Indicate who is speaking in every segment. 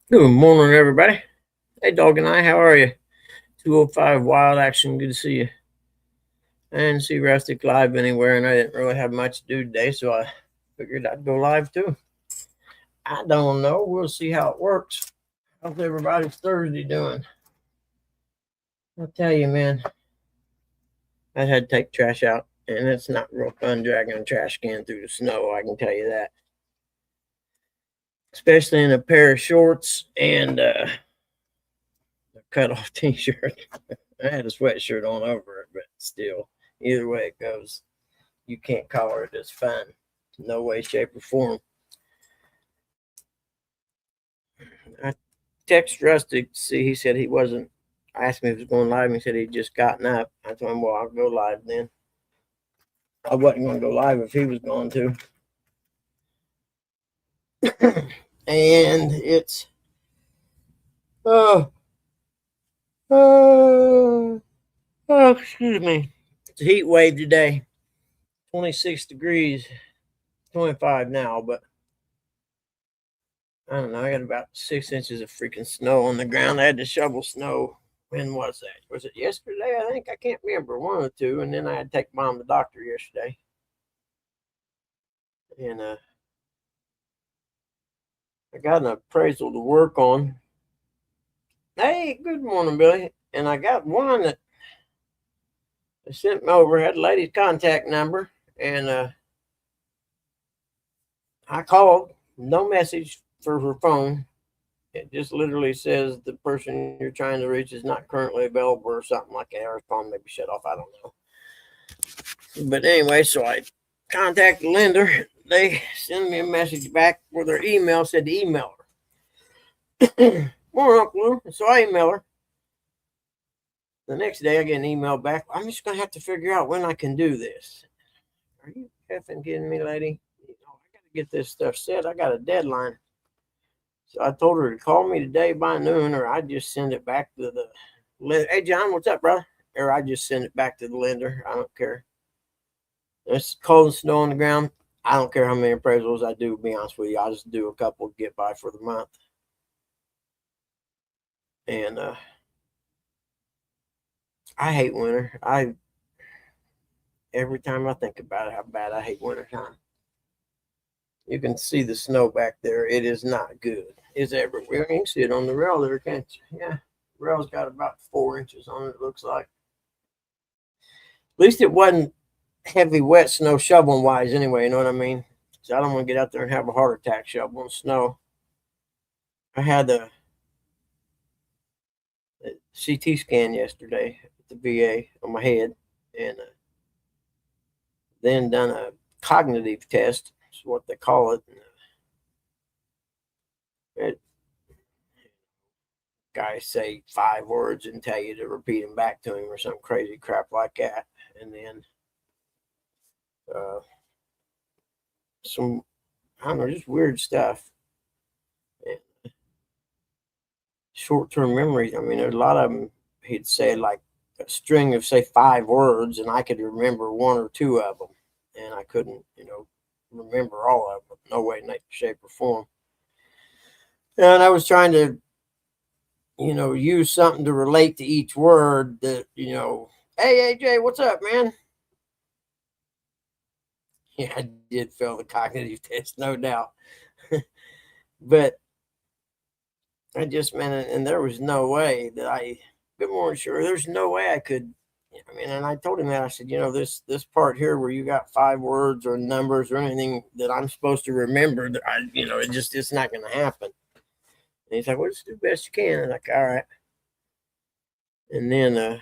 Speaker 1: Good morning, everybody. Hey, Dog and I, how are you? 205 Wild Action, good to see you. I didn't see Rustic live anywhere, and I didn't really have much to do today, so I figured I'd go live too. I don't know. We'll see how it works. How's everybody's Thursday doing? I'll tell you, man, I had to take trash out, and it's not real fun dragging a trash can through the snow, I can tell you that. Especially in a pair of shorts and a cut off t shirt. I had a sweatshirt on over it, but still, either way it goes, you can't collar it as fun. No way, shape, or form. I text Rustic to see. He said he wasn't. I asked him if he was going live. And he said he'd just gotten up. I told him, well, I'll go live then. I wasn't going to go live if he was going to. And it's oh oh excuse me. It's a heat wave today. 26 degrees, 25 now, but I don't know. I got about 6 inches of freaking snow on the ground. I had to shovel snow. When was that? Was it yesterday? I think I can't remember, one or two. And then I had to take mom to the doctor yesterday, and I got an appraisal to work on. Hey, good morning, Billy. And I got one that they sent me over. Had a lady's contact number, and I called. No message for her phone. It just literally says the person you're trying to reach is not currently available or something like that. Or her phone may be shut off. I don't know. But anyway, so I contacted the lender. They send me a message back with their email, said to email her. More Uncle Lou. So I email her. The next day I get an email back. I'm just gonna have to figure out when I can do this. Are you effing kidding me, lady? I gotta get this stuff set. I got a deadline. So I told her to call me today by noon, or I just send it back to the lender. Hey John, what's up, brother? Or I just send it back to the lender. I don't care. It's cold and snow on the ground. I don't care how many appraisals I do, to be honest with you. I'll just do a couple to get by for the month. And I hate winter. I Every time I think about it, how bad I hate winter time. You can see the snow back there. It is not good. It's everywhere. You can see it on the rail there, can't you? Yeah. The rail's got about 4 inches on it, it looks like. At least it wasn't heavy, wet snow shoveling wise, anyway. You know what I mean? So I don't want to get out there and have a heart attack shoveling snow. I had a CT scan yesterday at the VA on my head, and then done a cognitive test. Is what they call it. It Guys say 5 words and tell you to repeat them back to him or some crazy crap like that, and then uh, some I don't know, just weird stuff. And short-term memory. I mean, there's a lot of them. He'd say like a string of say 5 words, and I could remember one or two of them, and I couldn't, remember all of them. No way, shape, or form. And I was trying to, use something to relate to each word. Hey AJ, what's up, man? Yeah, I did fail the cognitive test, no doubt. But I just meant, and there was no way that I. Good morning, sure. There's no way I could. I mean, and I told him that I said, this part here where you got 5 words or numbers or anything that I'm supposed to remember, that it's not going to happen. And he's like, well, just do the best you can. And I'm like, all right. And then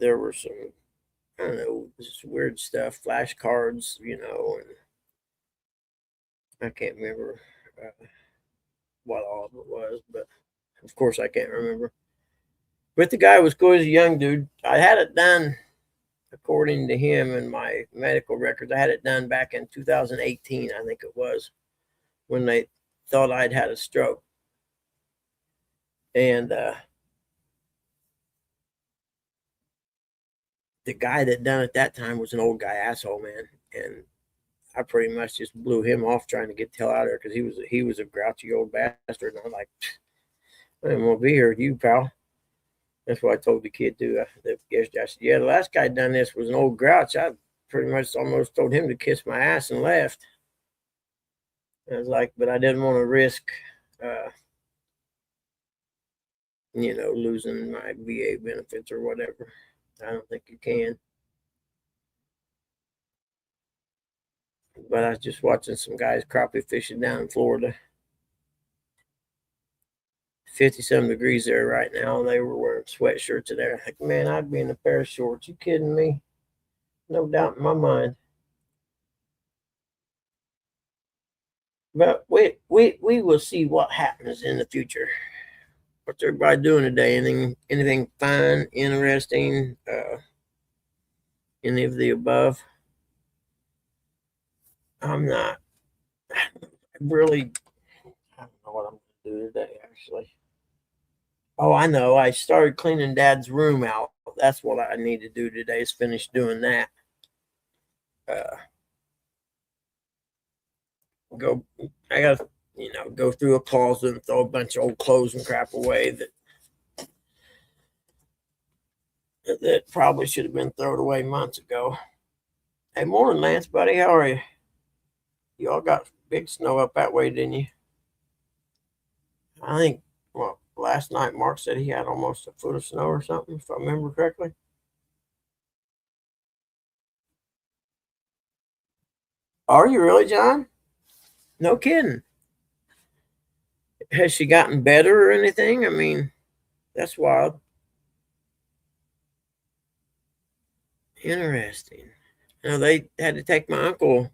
Speaker 1: there were some, I don't know, just weird stuff, flashcards, and I can't remember what all of it was, but of course I can't remember. But the guy was cool. He's a young dude. I had it done, according to him and my medical records. I had it done back in 2018, I think it was, when they thought I'd had a stroke. And the guy that done it that time was an old guy asshole, man. And I pretty much just blew him off trying to get the hell out of there because he was a grouchy old bastard, and I'm like, I didn't want to be here with you, pal. That's what I told the kid too. I said, yeah, the last guy done this was an old grouch. I pretty much almost told him to kiss my ass and left. I was like, but I didn't want to risk, uh, losing my VA benefits or whatever. I don't think you can. But I was just watching some guys crappie fishing down in Florida. 50-some degrees there right now, and they were wearing sweatshirts in there. Like, man, I'd be in a pair of shorts. You kidding me? No doubt in my mind. But we will see what happens in the future. What's everybody doing today? Anything fun, interesting? Any of the above? I'm not really. I don't know what I'm going to do today. Actually, oh, I know. I started cleaning Dad's room out. That's what I need to do today. Is finish doing that. Uh, go. I got to go through a closet and throw a bunch of old clothes and crap away that probably should have been thrown away months ago. Hey, morning, Lance, buddy. How are you? You all got big snow up that way, didn't you? I think, well, last night Mark said he had almost a foot of snow or something, if I remember correctly. Are you really, John? No kidding. Has she gotten better or anything? I mean, that's wild. Interesting. They had to take my uncle.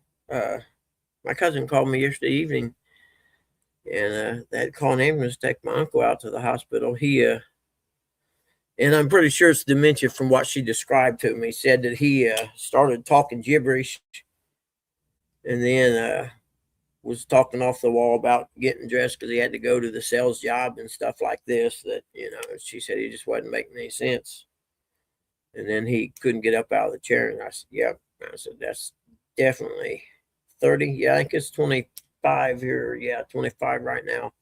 Speaker 1: My cousin called me yesterday evening, and they had to call an ambulance to take my uncle out to the hospital. And I'm pretty sure it's dementia from what she described to me. Said that he started talking gibberish, and then was talking off the wall about getting dressed because he had to go to the sales job and stuff like this. That she said he just wasn't making any sense. And then he couldn't get up out of the chair, and I said, "Yep." I said, "That's definitely 30. Yeah, I think it's 25 here. Yeah, 25 right now."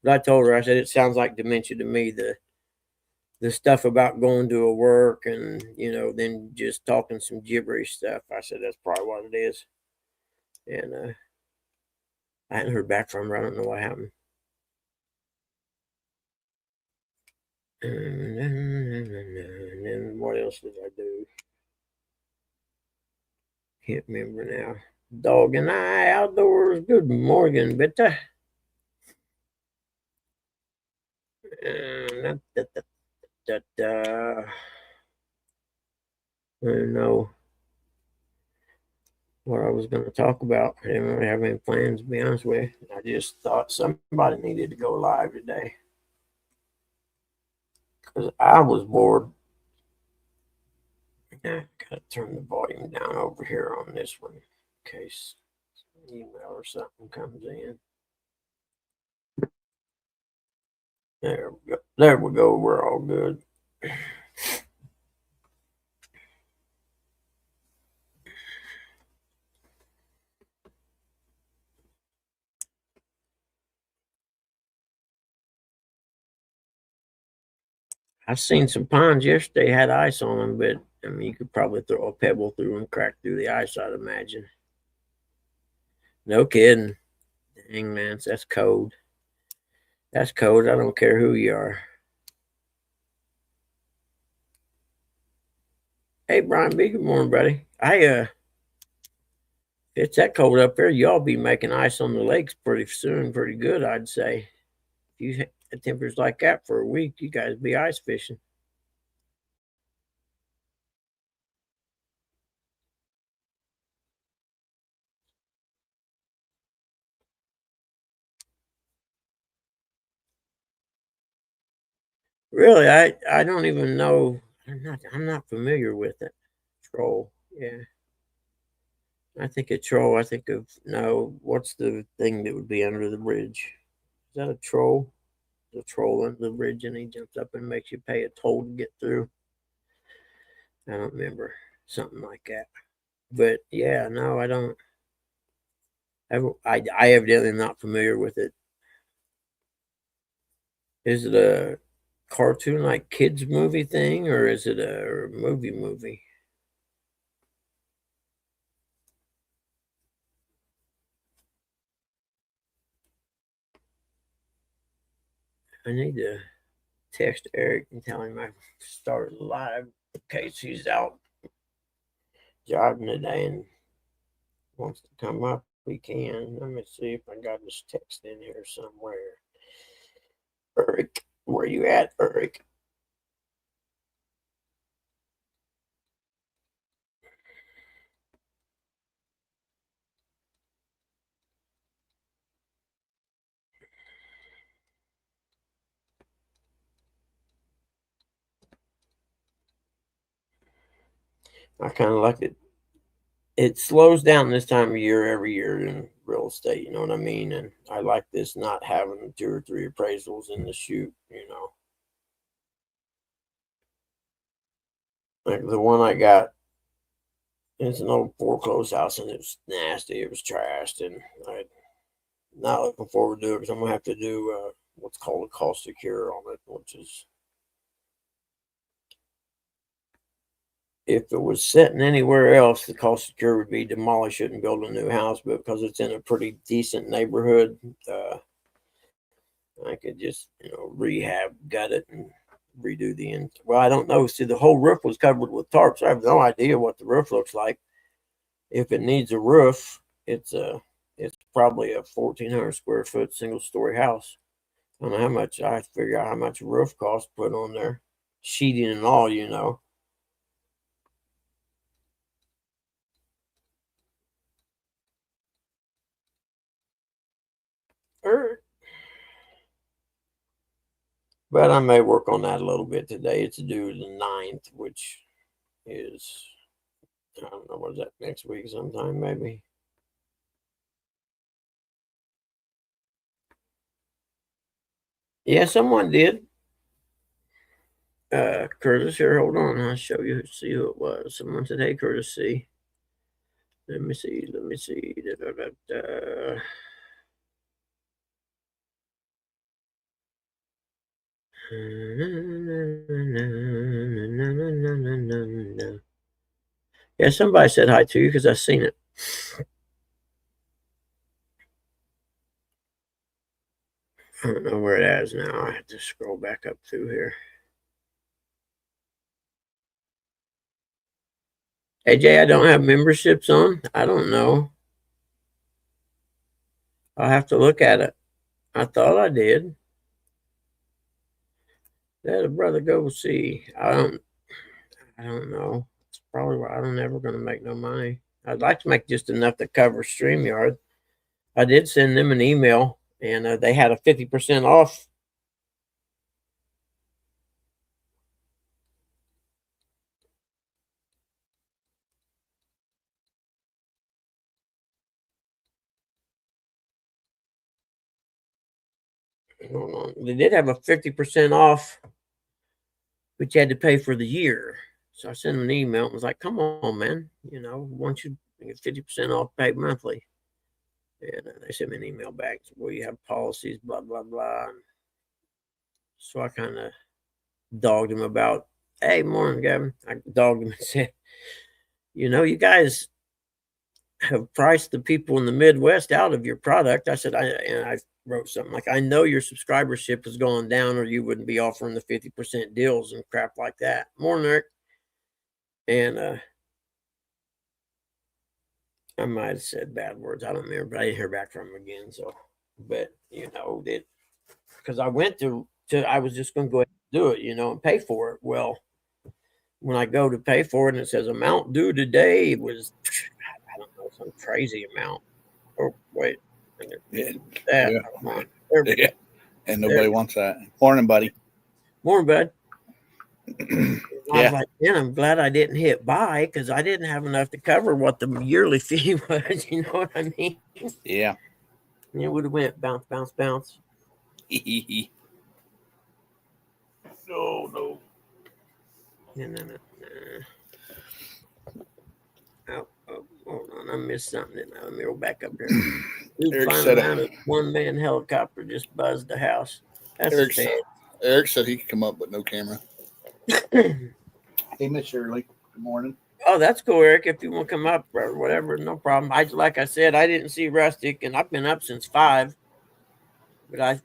Speaker 1: But I told her, I said, "It sounds like dementia to me. The stuff about going to a work and then just talking some gibberish stuff." I said that's probably what it is. And I hadn't heard back from her. I don't know what happened. And then what else did I do? Can't remember now. Dog and I outdoors. Good morning, bitte. I don't know what I was going to talk about. I didn't really have any plans, to be honest with you. I just thought somebody needed to go live today because I was bored. Yeah, gotta turn the volume down over here on this one in case an email or something comes in. There we go. There we go. We're all good. I seen some ponds yesterday had ice on them, but I mean, you could probably throw a pebble through and crack through the ice, I'd imagine. No kidding. Dang, man, that's cold. That's cold. I don't care who you are. Hey, Brian B, good morning, buddy. It's that cold up there. Y'all be making ice on the lakes pretty soon, pretty good, I'd say. If you had temperatures like that for a week, you guys be ice fishing. Really, I don't even know. I'm not familiar with it. Troll, yeah. I think a troll. I think of no. What's the thing that would be under the bridge? Is that a troll? The troll under the bridge, and he jumps up and makes you pay a toll to get through. I don't remember something like that. But yeah, no, I don't. I evidently am not familiar with it. Is it a cartoon like kids movie thing, or is it a movie? I need to text Eric and tell him I started live in case he's out jogging today and wants to come up. We can. Let me see if I got his text in here somewhere. Eric, where you at, Eric? I kind of like it. It slows down this time of year every year in real estate. You know what I mean? And I like this not having 2 or 3 appraisals in the shoot. Like the one I got, it's an old foreclosed house and it was nasty. It was trashed, and I'm not looking forward to it because I'm gonna have to do what's called a cost of cure on it, which is if it was sitting anywhere else, the cost of cure would be demolish it and build a new house. But because it's in a pretty decent neighborhood, I could just rehab, gut it, and redo the end. Well, I don't know. See, the whole roof was covered with tarps. I have no idea what the roof looks like. If it needs a roof, it's probably a 1,400 square foot single story house. I don't know how much. I have to figure out how much a roof costs to put on there, sheeting and all. Er, But I may work on that a little bit today. It's due the 9th, which is, I don't know, what is that, next week sometime, maybe? Yeah, someone did. Curtis, here, hold on. I'll show you, see who it was. Someone said, hey, Curtis, see. Let me see. Da, da, da. Yeah, somebody said hi to you because I seen it. I don't know where it is now. I have to scroll back up through here. Hey Jay, I don't have memberships on. I don't know. I'll have to look at it. I thought I did. Let a brother go see. I don't know. It's probably why I'm never gonna make no money. I'd like to make just enough to cover StreamYard. I did send them an email and they had a 50% off. Hold on. They did have a 50% off, but you had to pay for the year. So I sent them an email and was like, come on, man. Once you get 50% off, pay monthly. And they sent me an email back. Well, you have policies, blah, blah, blah. So I kind of dogged him about, hey, morning, Gavin. I dogged him and said, you guys have priced the people in the Midwest out of your product. I said, I wrote something like, I know your subscribership has gone down or you wouldn't be offering the 50% deals and crap like that. Morning, Eric. And I might have said bad words. I don't remember, but I didn't hear back from him again. So, but that because I went I was just going to go ahead and do it, and pay for it. Well, when I go to pay for it and it says amount due today, it was, I don't know, some crazy amount. Oh, wait.
Speaker 2: Yeah.
Speaker 1: That.
Speaker 2: Yeah.
Speaker 1: Come on. There we
Speaker 2: Yeah.
Speaker 1: go.
Speaker 2: And nobody wants that. Morning, buddy.
Speaker 1: Morning, bud. I was
Speaker 2: Yeah.
Speaker 1: like, man, I'm glad I didn't hit buy because I didn't have enough to cover what the yearly fee was. You know what I mean?
Speaker 2: Yeah.
Speaker 1: It would have went bounce, bounce, bounce.
Speaker 2: No.
Speaker 1: No. Oh, Hold on, I missed something. Let me go back up here. Dude
Speaker 2: Eric
Speaker 1: flying
Speaker 2: said
Speaker 1: around a one-man helicopter just buzzed the house. That's
Speaker 2: Eric,
Speaker 1: sad.
Speaker 2: Eric said he could come up, but no camera. Hey, Miss Shirley. Good morning.
Speaker 1: Oh, that's cool, Eric. If you want to come up or whatever, no problem. Like I said, I didn't see Rustic, and I've been up since 5, but I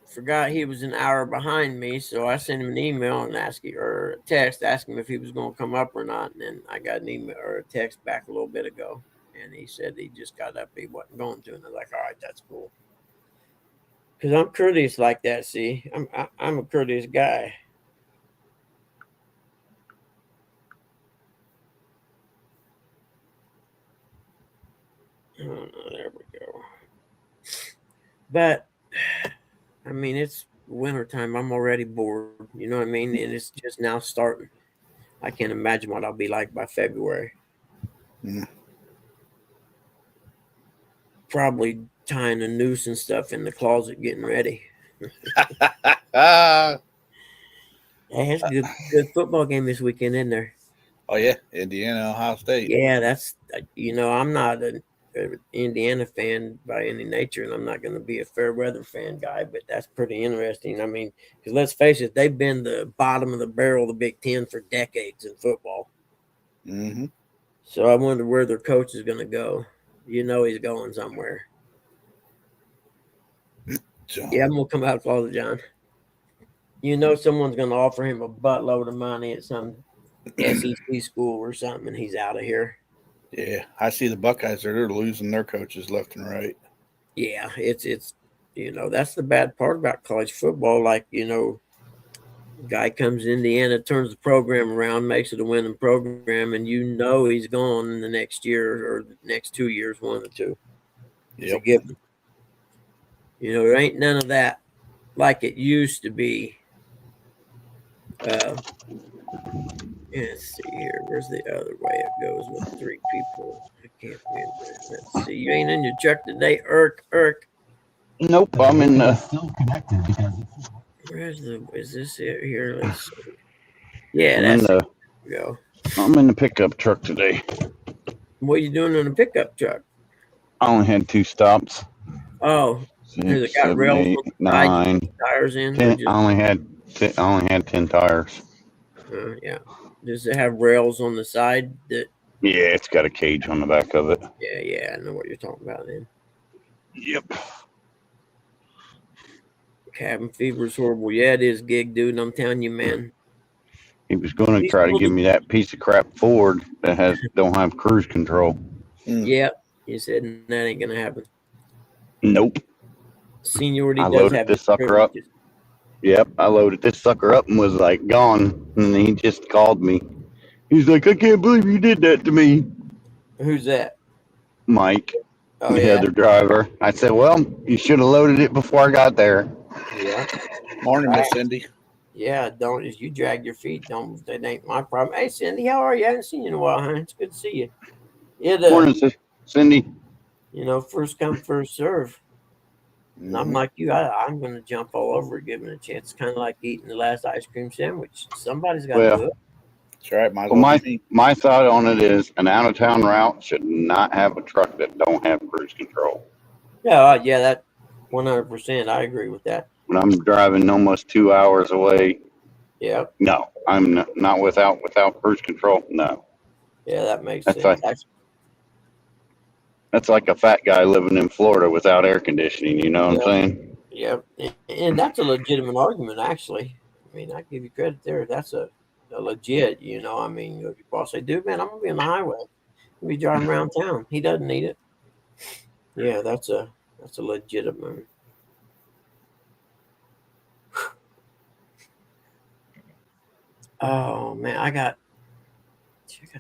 Speaker 1: forgot he was an hour behind me, so I sent him an email and or a text asking him if he was going to come up or not. And then I got an email or a text back a little bit ago, and he said he just got up, he wasn't going to, and I was like, all right, that's cool. Because I'm courteous like that. See, I'm a courteous guy. Oh, no, there we go. But I mean, it's wintertime. I'm already bored. You know what I mean? And it's just now starting. I can't imagine what I'll be like by February.
Speaker 2: Mm.
Speaker 1: Probably tying a noose and stuff in the closet, getting ready.
Speaker 2: Oh
Speaker 1: Hey, it's a good football game this weekend, isn't there?
Speaker 2: yeah, Indiana, Ohio State.
Speaker 1: Yeah, that's I'm not an Indiana fan by any nature, and I'm not going to be a fair weather fan guy, but that's pretty interesting. I mean, because let's face it, they've been the bottom of the barrel of the Big Ten for decades in football.
Speaker 2: Mm-hmm.
Speaker 1: So I wonder where their coach is going to go. You know, he's going somewhere.
Speaker 2: John.
Speaker 1: Yeah, I'm going to come out of closet, John. You know, someone's going to offer him a buttload of money at some SEC school or something, and he's out of here.
Speaker 2: Yeah, I see the Buckeyes. They're losing their coaches left and right.
Speaker 1: Yeah, it's that's the bad part about college football. Like, guy comes to Indiana, turns the program around, makes it a winning program, and he's gone in the next year or the next 2 years, one of the two. It's a given. There ain't none of that like it used to be. Let's see here. Where's the other way it goes with 3 people? I can't remember. Let's see. You ain't in your truck today, Irk.
Speaker 2: Nope, I'm in the.
Speaker 3: Still connected because
Speaker 1: Is this it here? Let's see. Yeah,
Speaker 2: I'm
Speaker 1: that's
Speaker 2: in
Speaker 1: it. There we go.
Speaker 2: I'm in the pickup truck today.
Speaker 1: What are you doing in a pickup truck?
Speaker 2: I only had 2 stops.
Speaker 1: Oh, has it
Speaker 2: 6,
Speaker 1: got
Speaker 2: 7,
Speaker 1: rails
Speaker 2: 8,
Speaker 1: on the side? You
Speaker 2: 9,
Speaker 1: put tires in,
Speaker 2: 10.
Speaker 1: or just
Speaker 2: I only had 10 tires.
Speaker 1: yeah? Does it have rails on the side? That
Speaker 2: Yeah, it's got a cage on the back of it.
Speaker 1: yeah, I know what you're talking about. Then
Speaker 2: Yep.
Speaker 1: cabin fever is horrible. Yeah, it is, gig dude. I'm telling you, man.
Speaker 2: He was going to try to give me that piece of crap Ford that don't have cruise control.
Speaker 1: Yeah, he said that ain't gonna happen.
Speaker 2: Nope.
Speaker 1: Seniority
Speaker 2: I
Speaker 1: does
Speaker 2: loaded
Speaker 1: have
Speaker 2: this
Speaker 1: its
Speaker 2: sucker up.
Speaker 1: privileges.
Speaker 2: Yep, I loaded this sucker up and was like gone. And he just called me. He's like, I can't believe you did that to me.
Speaker 1: Who's that?
Speaker 2: Mike,
Speaker 1: Oh
Speaker 2: the
Speaker 1: yeah,
Speaker 2: other driver. I said, well, you should have loaded it before I got there.
Speaker 1: yeah.
Speaker 2: Morning,
Speaker 1: Right.
Speaker 2: Miss Cindy.
Speaker 1: Yeah, don't as you drag your feet. Don't that ain't my problem. Hey, Cindy, how are you? I haven't seen you in a while, huh? It's good to see you. It
Speaker 2: Morning, Cindy.
Speaker 1: first come, first serve. And I'm like you, I'm going to jump all over it, given a chance. It's kind of like eating the last ice cream sandwich. Somebody's got to do it.
Speaker 2: That's right. My thought on it is an out of town route should not have a truck that don't have cruise control.
Speaker 1: Yeah, that 100%. I agree with that.
Speaker 2: When I'm driving almost 2 hours away,
Speaker 1: Yeah.
Speaker 2: no, I'm not without cruise control. No.
Speaker 1: Yeah, that makes
Speaker 2: That's
Speaker 1: sense.
Speaker 2: That's like a fat guy living in Florida without air conditioning. You know what I'm saying?
Speaker 1: Yeah, and that's a legitimate argument, actually. I mean, I give you credit there. That's a legit. I mean, your boss say, "Dude, man, I'm gonna be on the highway. I'm gonna be driving around town. He doesn't need it." Yeah, that's a legitimate. Oh man, I got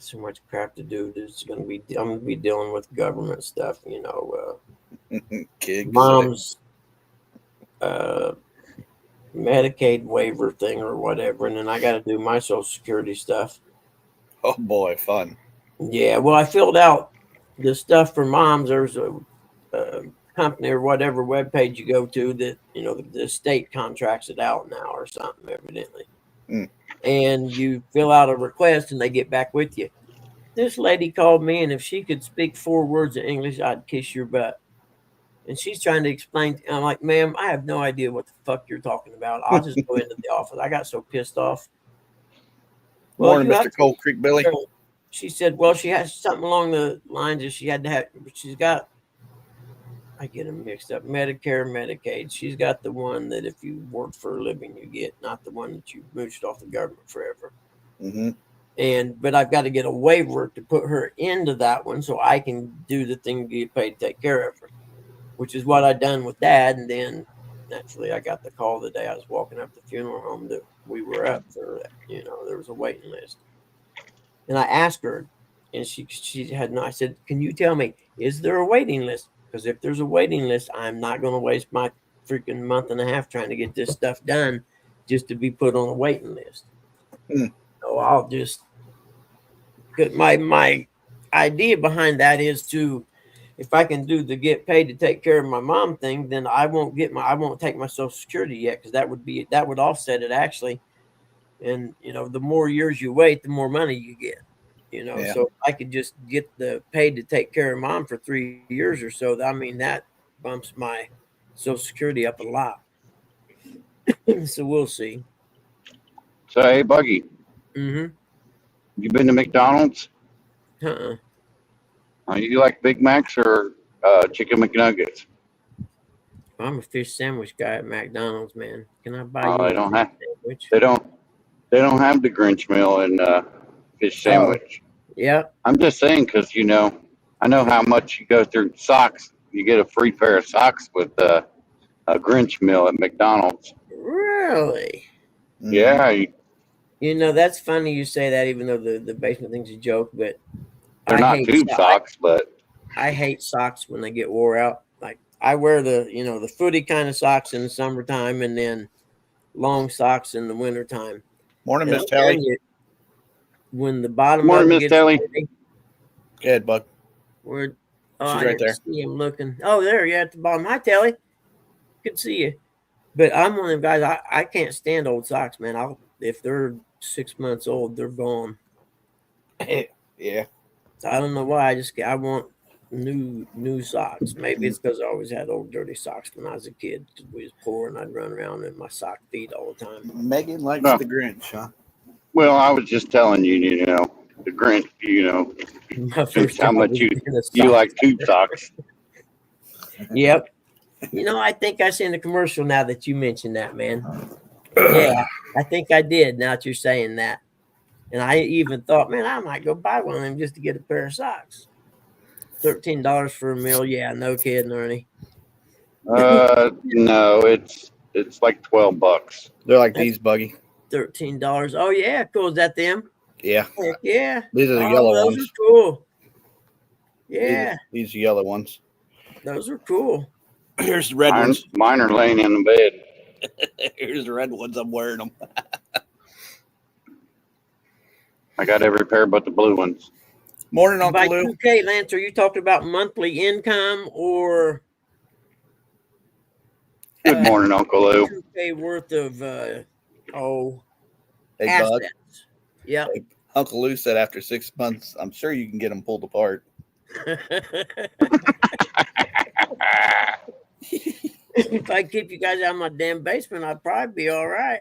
Speaker 1: so much crap to do. I'm gonna be dealing with government stuff.
Speaker 2: Kids.
Speaker 1: Mom's Medicaid waiver thing or whatever, and then I got to do my Social Security stuff.
Speaker 2: Oh boy, fun.
Speaker 1: Yeah, well, I filled out the stuff for moms. There's a company or whatever webpage you go to that the state contracts it out now or something, evidently. And you fill out a request and they get back with you. This lady called me, and if she could speak 4 words of English, I'd kiss your butt. And she's trying to explain. I'm like, ma'am, I have no idea what the fuck you're talking about. I'll just go into the office. I got so pissed off. Well,
Speaker 3: Morning,
Speaker 1: you have
Speaker 3: Mr. Cold Creek Billy.
Speaker 1: She said, well, she has something along the lines that she had to have. She's got, I get them mixed up, Medicare, Medicaid. She's got the one that if you work for a living, you get, not the one that you mooched off the government forever.
Speaker 3: Mm-hmm.
Speaker 1: But I've got to get a waiver to put her into that one so I can do the thing to get paid to take care of her, which is what I done with Dad. And then naturally I got the call the day I was walking up the funeral home that we were up for, there was a waiting list. And I asked her, and she had no. I said, can you tell me, is there a waiting list? Because if there's a waiting list, I'm not going to waste my freaking month and a half trying to get this stuff done just to be put on a waiting list. So I'll just, my idea behind that is to, if I can do the get paid to take care of my mom thing, then I won't take my Social Security yet, because that would offset it actually. And the more years you wait, the more money you get.
Speaker 3: Yeah.
Speaker 1: So if I could just get the paid to take care of Mom for 3 years or so, I mean, that bumps my Social Security up a lot. So we'll see.
Speaker 2: So hey, Buggy,
Speaker 1: Mm-hmm.
Speaker 2: you been to McDonald's?
Speaker 1: Uh-uh.
Speaker 2: You like Big Macs or chicken McNuggets?
Speaker 1: I'm a fish sandwich guy at McDonald's, man. Can I buy
Speaker 2: Oh,
Speaker 1: you
Speaker 2: they
Speaker 1: a
Speaker 2: don't
Speaker 1: fish
Speaker 2: have
Speaker 1: sandwich?
Speaker 2: they don't have the Grinch meal and fish sandwich.
Speaker 1: Yeah.
Speaker 2: I'm just saying because I know how much you go through socks. You get a free pair of socks with a Grinch meal at McDonald's.
Speaker 1: Really?
Speaker 2: Yeah,
Speaker 1: That's funny you say that, even though the basement thing's a joke, but
Speaker 2: they're
Speaker 1: I
Speaker 2: not
Speaker 1: hate
Speaker 2: tube socks, but
Speaker 1: I hate socks when they get wore out. Like I wear the footy kind of socks in the summertime, and then long socks in the wintertime.
Speaker 3: Morning,
Speaker 1: And
Speaker 3: Miss
Speaker 1: I'm telling
Speaker 3: Tally.
Speaker 1: you, when the bottom
Speaker 2: morning,
Speaker 1: of them
Speaker 2: Miss
Speaker 1: gets
Speaker 2: Telly.
Speaker 1: dirty,
Speaker 3: Go ahead, Bug.
Speaker 1: where
Speaker 3: She's
Speaker 1: I
Speaker 3: right
Speaker 1: never
Speaker 3: there.
Speaker 1: see him looking. Oh, there, yeah, at the bottom. Hi, Telly. Good to see you. But I'm one of them guys. I can't stand old socks, man. If they're 6 months old, they're gone.
Speaker 3: Yeah.
Speaker 1: So I don't know why. I want new socks. Maybe it's because I always had old dirty socks when I was a kid, because we was poor and I'd run around in my sock feet all the time.
Speaker 3: Megan likes
Speaker 2: No.
Speaker 3: the Grinch, huh?
Speaker 2: Well, I was just telling you, the Grinch,
Speaker 1: My first
Speaker 2: how
Speaker 1: job
Speaker 2: much
Speaker 1: was
Speaker 2: you
Speaker 1: being a
Speaker 2: you
Speaker 1: sock.
Speaker 2: like tube socks.
Speaker 1: Yep. I think I seen the commercial now that you mentioned that, man. Yeah, I think I did. Now that you're saying that, and I even thought, man, I might go buy one of them just to get a pair of socks. $13 for a meal. Yeah, no kidding, Ernie.
Speaker 2: No, it's like $12.
Speaker 3: They're like
Speaker 1: That's
Speaker 3: these, Buggy.
Speaker 1: $13. Oh yeah, cool. Is that them?
Speaker 3: Yeah.
Speaker 1: Heck yeah.
Speaker 3: These are the
Speaker 1: Oh,
Speaker 3: yellow
Speaker 1: those
Speaker 3: ones.
Speaker 1: are cool.
Speaker 3: These
Speaker 1: Yeah,
Speaker 3: are yellow ones.
Speaker 1: those are cool.
Speaker 3: Here's the red ones.
Speaker 2: Mine are laying in the bed.
Speaker 3: Here's the red ones. I'm wearing them.
Speaker 2: I got every pair but the blue ones.
Speaker 3: Morning,
Speaker 1: By
Speaker 3: Uncle Lou.
Speaker 1: 2K, Lance, are you talking about monthly income or
Speaker 2: Good morning, Uncle Lou.
Speaker 1: 2K worth of
Speaker 3: Hey,
Speaker 1: assets?
Speaker 3: Bug.
Speaker 1: Yep.
Speaker 3: Hey, Uncle Lou said after 6 months, I'm sure you can get them pulled apart.
Speaker 1: If I keep you guys out of my damn basement, I'd probably be all right.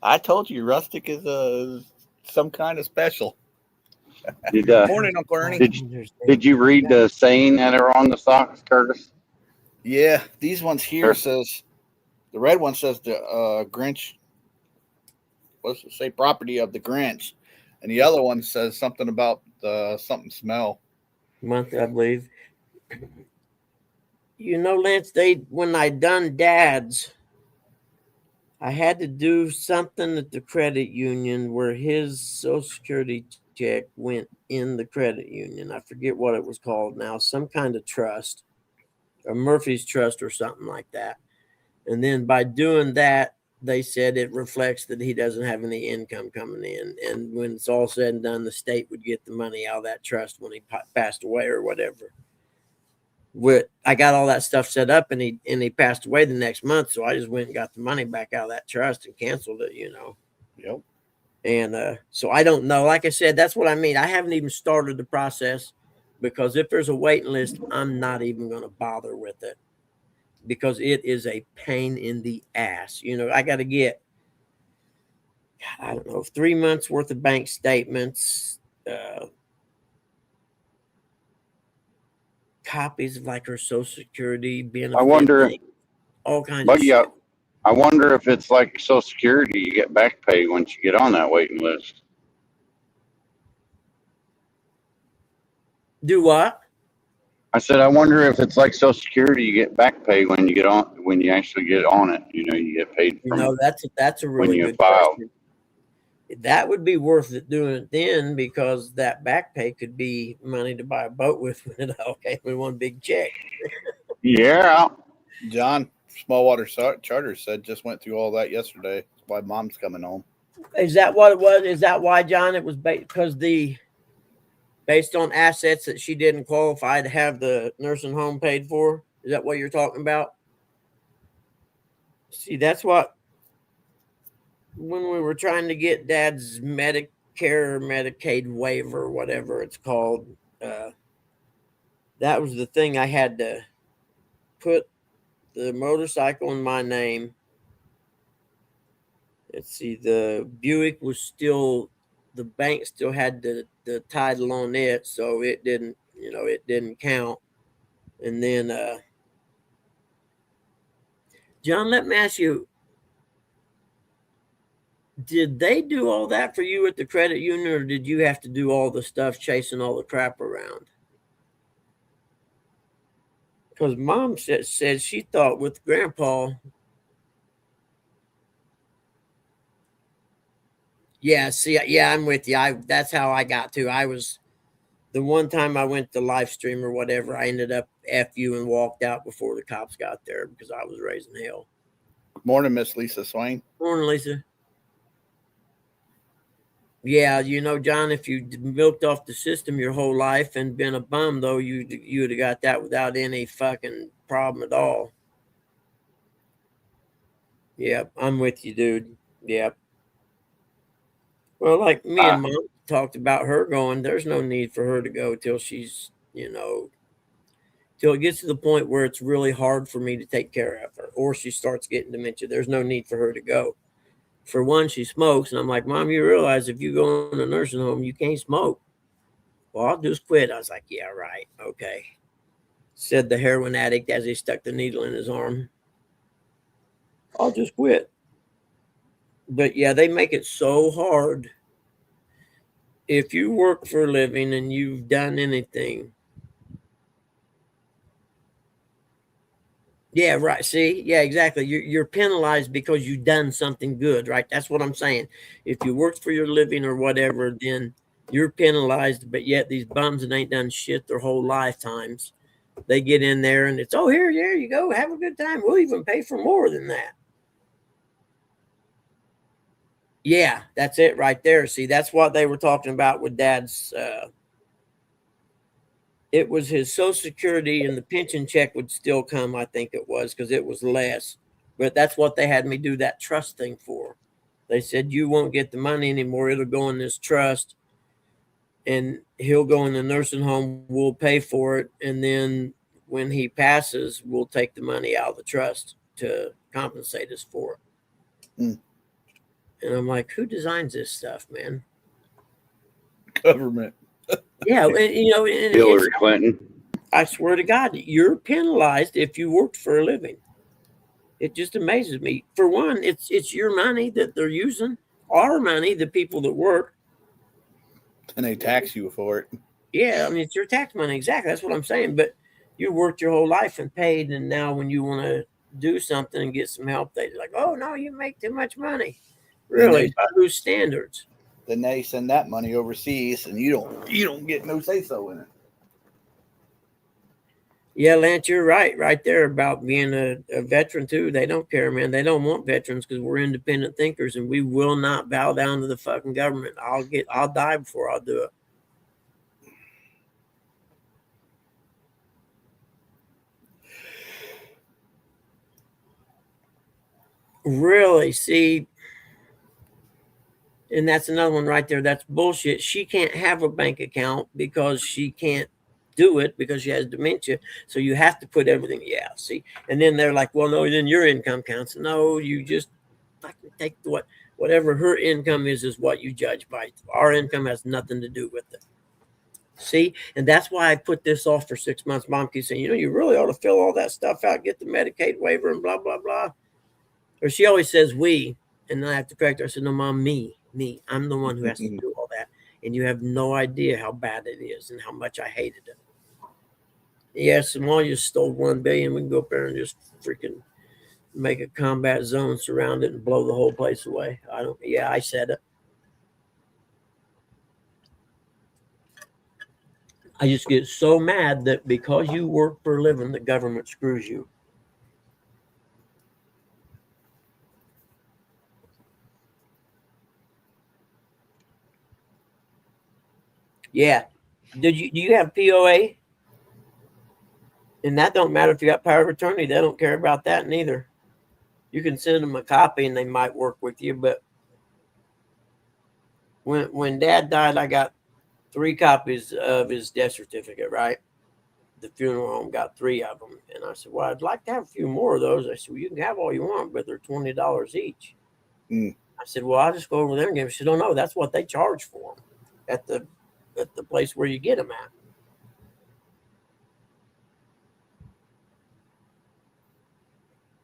Speaker 3: I told you, Rustic is some kind of special.
Speaker 2: Did
Speaker 3: Morning, Uncle Ernie.
Speaker 2: did you read the saying that are on the socks, Curtis?
Speaker 3: Yeah, these ones here
Speaker 2: Sure.
Speaker 3: says, the red one says the Grinch, what's it say, property of the Grinch. And the other one says something about something smell.
Speaker 1: month, I believe. Lance, when I done Dad's, I had to do something at the credit union where his Social Security check went in the credit union. I forget what it was called now, some kind of trust, or Murphy's Trust or something like that. And then by doing that, they said it reflects that he doesn't have any income coming in. And when it's all said and done, the state would get the money out of that trust when he passed away or whatever. I got all that stuff set up, and he passed away the next month. So I just went and got the money back out of that trust and canceled it,
Speaker 3: Yep.
Speaker 1: And so I don't know. Like I said, that's what I mean. I haven't even started the process because if there's a waiting list, I'm not even going to bother with it because it is a pain in the ass. You know, I got to get, I don't know, 3 months worth of bank statements, copies of like her social security
Speaker 2: I
Speaker 1: benefit
Speaker 2: wonder,
Speaker 1: thing, all kinds of
Speaker 2: buddy,
Speaker 1: shit.
Speaker 2: I wonder if it's like Social Security, you get back pay once you get on that waiting list.
Speaker 1: Do what?
Speaker 2: I said, I wonder if it's like Social Security, you get back pay when you get on, when you actually get on it. You know, you get paid
Speaker 1: You
Speaker 2: from
Speaker 1: know, that's a
Speaker 2: when
Speaker 1: really
Speaker 2: you
Speaker 1: good
Speaker 2: filed.
Speaker 1: question. That would be worth it doing it then because that back pay could be money to buy a boat with when it all came with one big check.
Speaker 2: Yeah.
Speaker 3: John, Smallwater Charter said just went through all that yesterday. That's why mom's coming home.
Speaker 1: Is that what it was? Is that why, John? It was because based on assets that she didn't qualify to have the nursing home paid for. Is that what you're talking about? See, that's what when we were trying to get Dad's Medicare or Medicaid waiver, whatever it's called. Uh, that was the thing. I had to put the motorcycle in my name. Let's see, the Buick was still, the bank still had the title on it, so it didn't, it didn't count. And then, John, let me ask you, did they do all that for you at the credit union, or did you have to do all the stuff chasing all the crap around? Because Mom said she thought with Grandpa, yeah, see, yeah, I'm with you. That's how I got to. I was the one time I went to live stream or whatever, I ended up FU and walked out before the cops got there because I was raising hell.
Speaker 3: Morning, Miss Lisa Swain.
Speaker 1: Morning, Lisa. Yeah, John, if you milked off the system your whole life and been a bum, though, you would have got that without any fucking problem at all. Yep, I'm with you, dude. Yep. Well, like me
Speaker 2: I,
Speaker 1: and Mom talked about her going, there's no need for her to go till she's, till it gets to the point where it's really hard for me to take care of her or she starts getting dementia. There's no need for her to go. For one, she smokes, and I'm like, Mom, you realize if you go in a nursing home, you can't smoke. Well, I'll just quit. I was like, yeah, right. Okay. Said the heroin addict as he stuck the needle in his arm. I'll just quit. But yeah, they make it so hard. If you work for a living and you've done anything. Yeah, right. See, yeah, exactly. You're penalized because you've done something good, right? That's what I'm saying. If you worked for your living or whatever, then you're penalized. But yet these bums that ain't done shit their whole lifetimes, they get in there and it's, oh, here you go, have a good time. We'll even pay for more than that. Yeah, that's it right there. See, that's what they were talking about with Dad's. It was his Social Security and the pension check would still come. I think it was because it was less, but that's what they had me do that trust thing for. They said you won't get the money anymore. It'll go in this trust, and he'll go in the nursing home. We'll pay for it, and then when he passes, we'll take the money out of the trust to compensate us for it.
Speaker 3: Mm.
Speaker 1: And I'm like, who designs this stuff, man?
Speaker 3: Government.
Speaker 1: Yeah, and,
Speaker 2: Hillary Clinton.
Speaker 1: I swear to God, you're penalized if you worked for a living. It just amazes me. For one, it's your money that they're using, our money, the people that work.
Speaker 3: And they tax you for it.
Speaker 1: Yeah, I mean, it's your tax money. Exactly. That's what I'm saying. But you worked your whole life and paid, and now when you want to do something and get some help, they're like, oh, no, you make too much money. Really? By whose standards?
Speaker 3: Then they send that money overseas, and you don't get no say so in it.
Speaker 1: Yeah, Lance, you're right there about being a veteran too. They don't care, man. They don't want veterans because we're independent thinkers and we will not bow down to the fucking government. I'll die before I'll do it. Really, see, And that's another one right there. That's bullshit. She can't have a bank account because she can't do it because she has dementia. So you have to put everything. Yeah, see. And then they're like, well, no, then your income counts. No, you just fucking take whatever her income is what you judge by. Our income has nothing to do with it. See, and that's why I put this off for 6 months. Mom keeps saying, you really ought to fill all that stuff out, get the Medicaid waiver and blah, blah, blah. Or she always says we, and then I have to correct her. I said, no, Mom, me. I'm the one who has to do all that. And you have no idea how bad it is and how much I hated it. Yes, Somalia just stole $1 billion. We can go up there and just freaking make a combat zone, surround it, and blow the whole place away. I said it. I just get so mad that because you work for a living, the government screws you. Yeah. Do you have POA? And that don't matter if you got power of attorney. They don't care about that neither. You can send them a copy and they might work with you. But when Dad died, I got 3 copies of his death certificate, right? The funeral home got 3 of them. And I said, well, I'd like to have a few more of those. I said, well, you can have all you want, but they're $20 each. I said, well, I'll just go over there and give them. She said, oh, no, that's what they charge for them at the place where you get them at.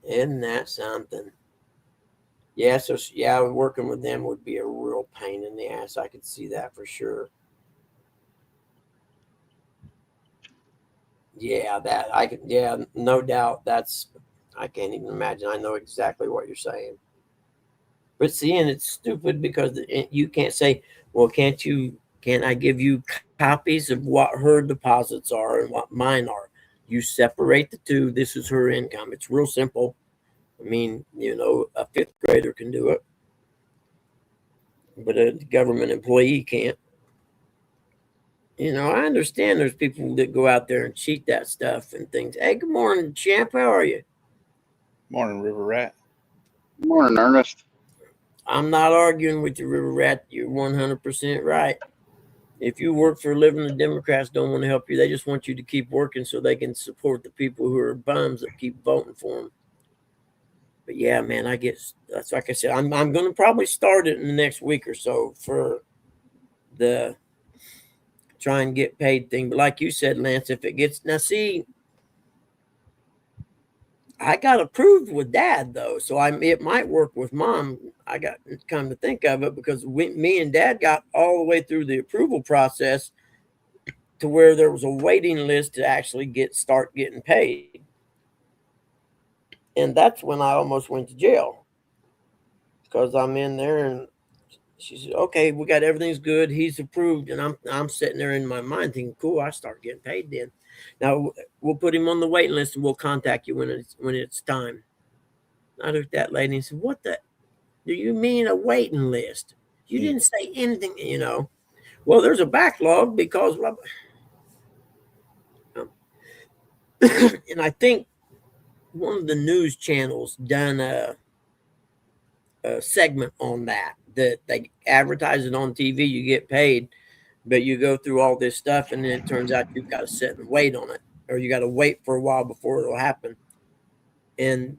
Speaker 1: Isn't that something? Yeah, so yeah, working with them would be a real pain in the ass. I could see that for sure. Yeah, no doubt. I can't even imagine. I know exactly what you're saying. But seeing it's stupid because you can't say, well, can't I give you copies of what her deposits are and what mine are? You separate the two. This is her income. It's real simple. I mean, a 5th grader can do it, but a government employee can't. I understand there's people that go out there and cheat that stuff and things. Hey, good morning, champ. How are you?
Speaker 3: Morning, River Rat.
Speaker 2: Morning, Ernest.
Speaker 1: I'm not arguing with you, River Rat. You're 100% right. If you work for a living, the Democrats don't want to help you. They just want you to keep working so they can support the people who are bums that keep voting for them. But yeah, man, that's like I said, I'm going to probably start it in the next week or so for the try and get paid thing. But like you said, Lance, if it gets now, see, I got approved with Dad though, so it might work with Mom. I got come to think of it because me and Dad got all the way through the approval process to where there was a waiting list to actually start getting paid, and that's when I almost went to jail because I'm in there and she said, "Okay, we got everything's good. He's approved," and I'm sitting there in my mind thinking, "Cool, I start getting paid then." Now we'll put him on the waiting list and we'll contact you when it's time. I looked at that lady and said, "What the? Do you mean a waiting list? You didn't say anything, Well, there's a backlog because, and I think one of the news channels done a segment on that they advertise it on TV. You get paid, but you go through all this stuff, and then it turns out you've got to sit and wait on it, or you got to wait for a while before it'll happen. And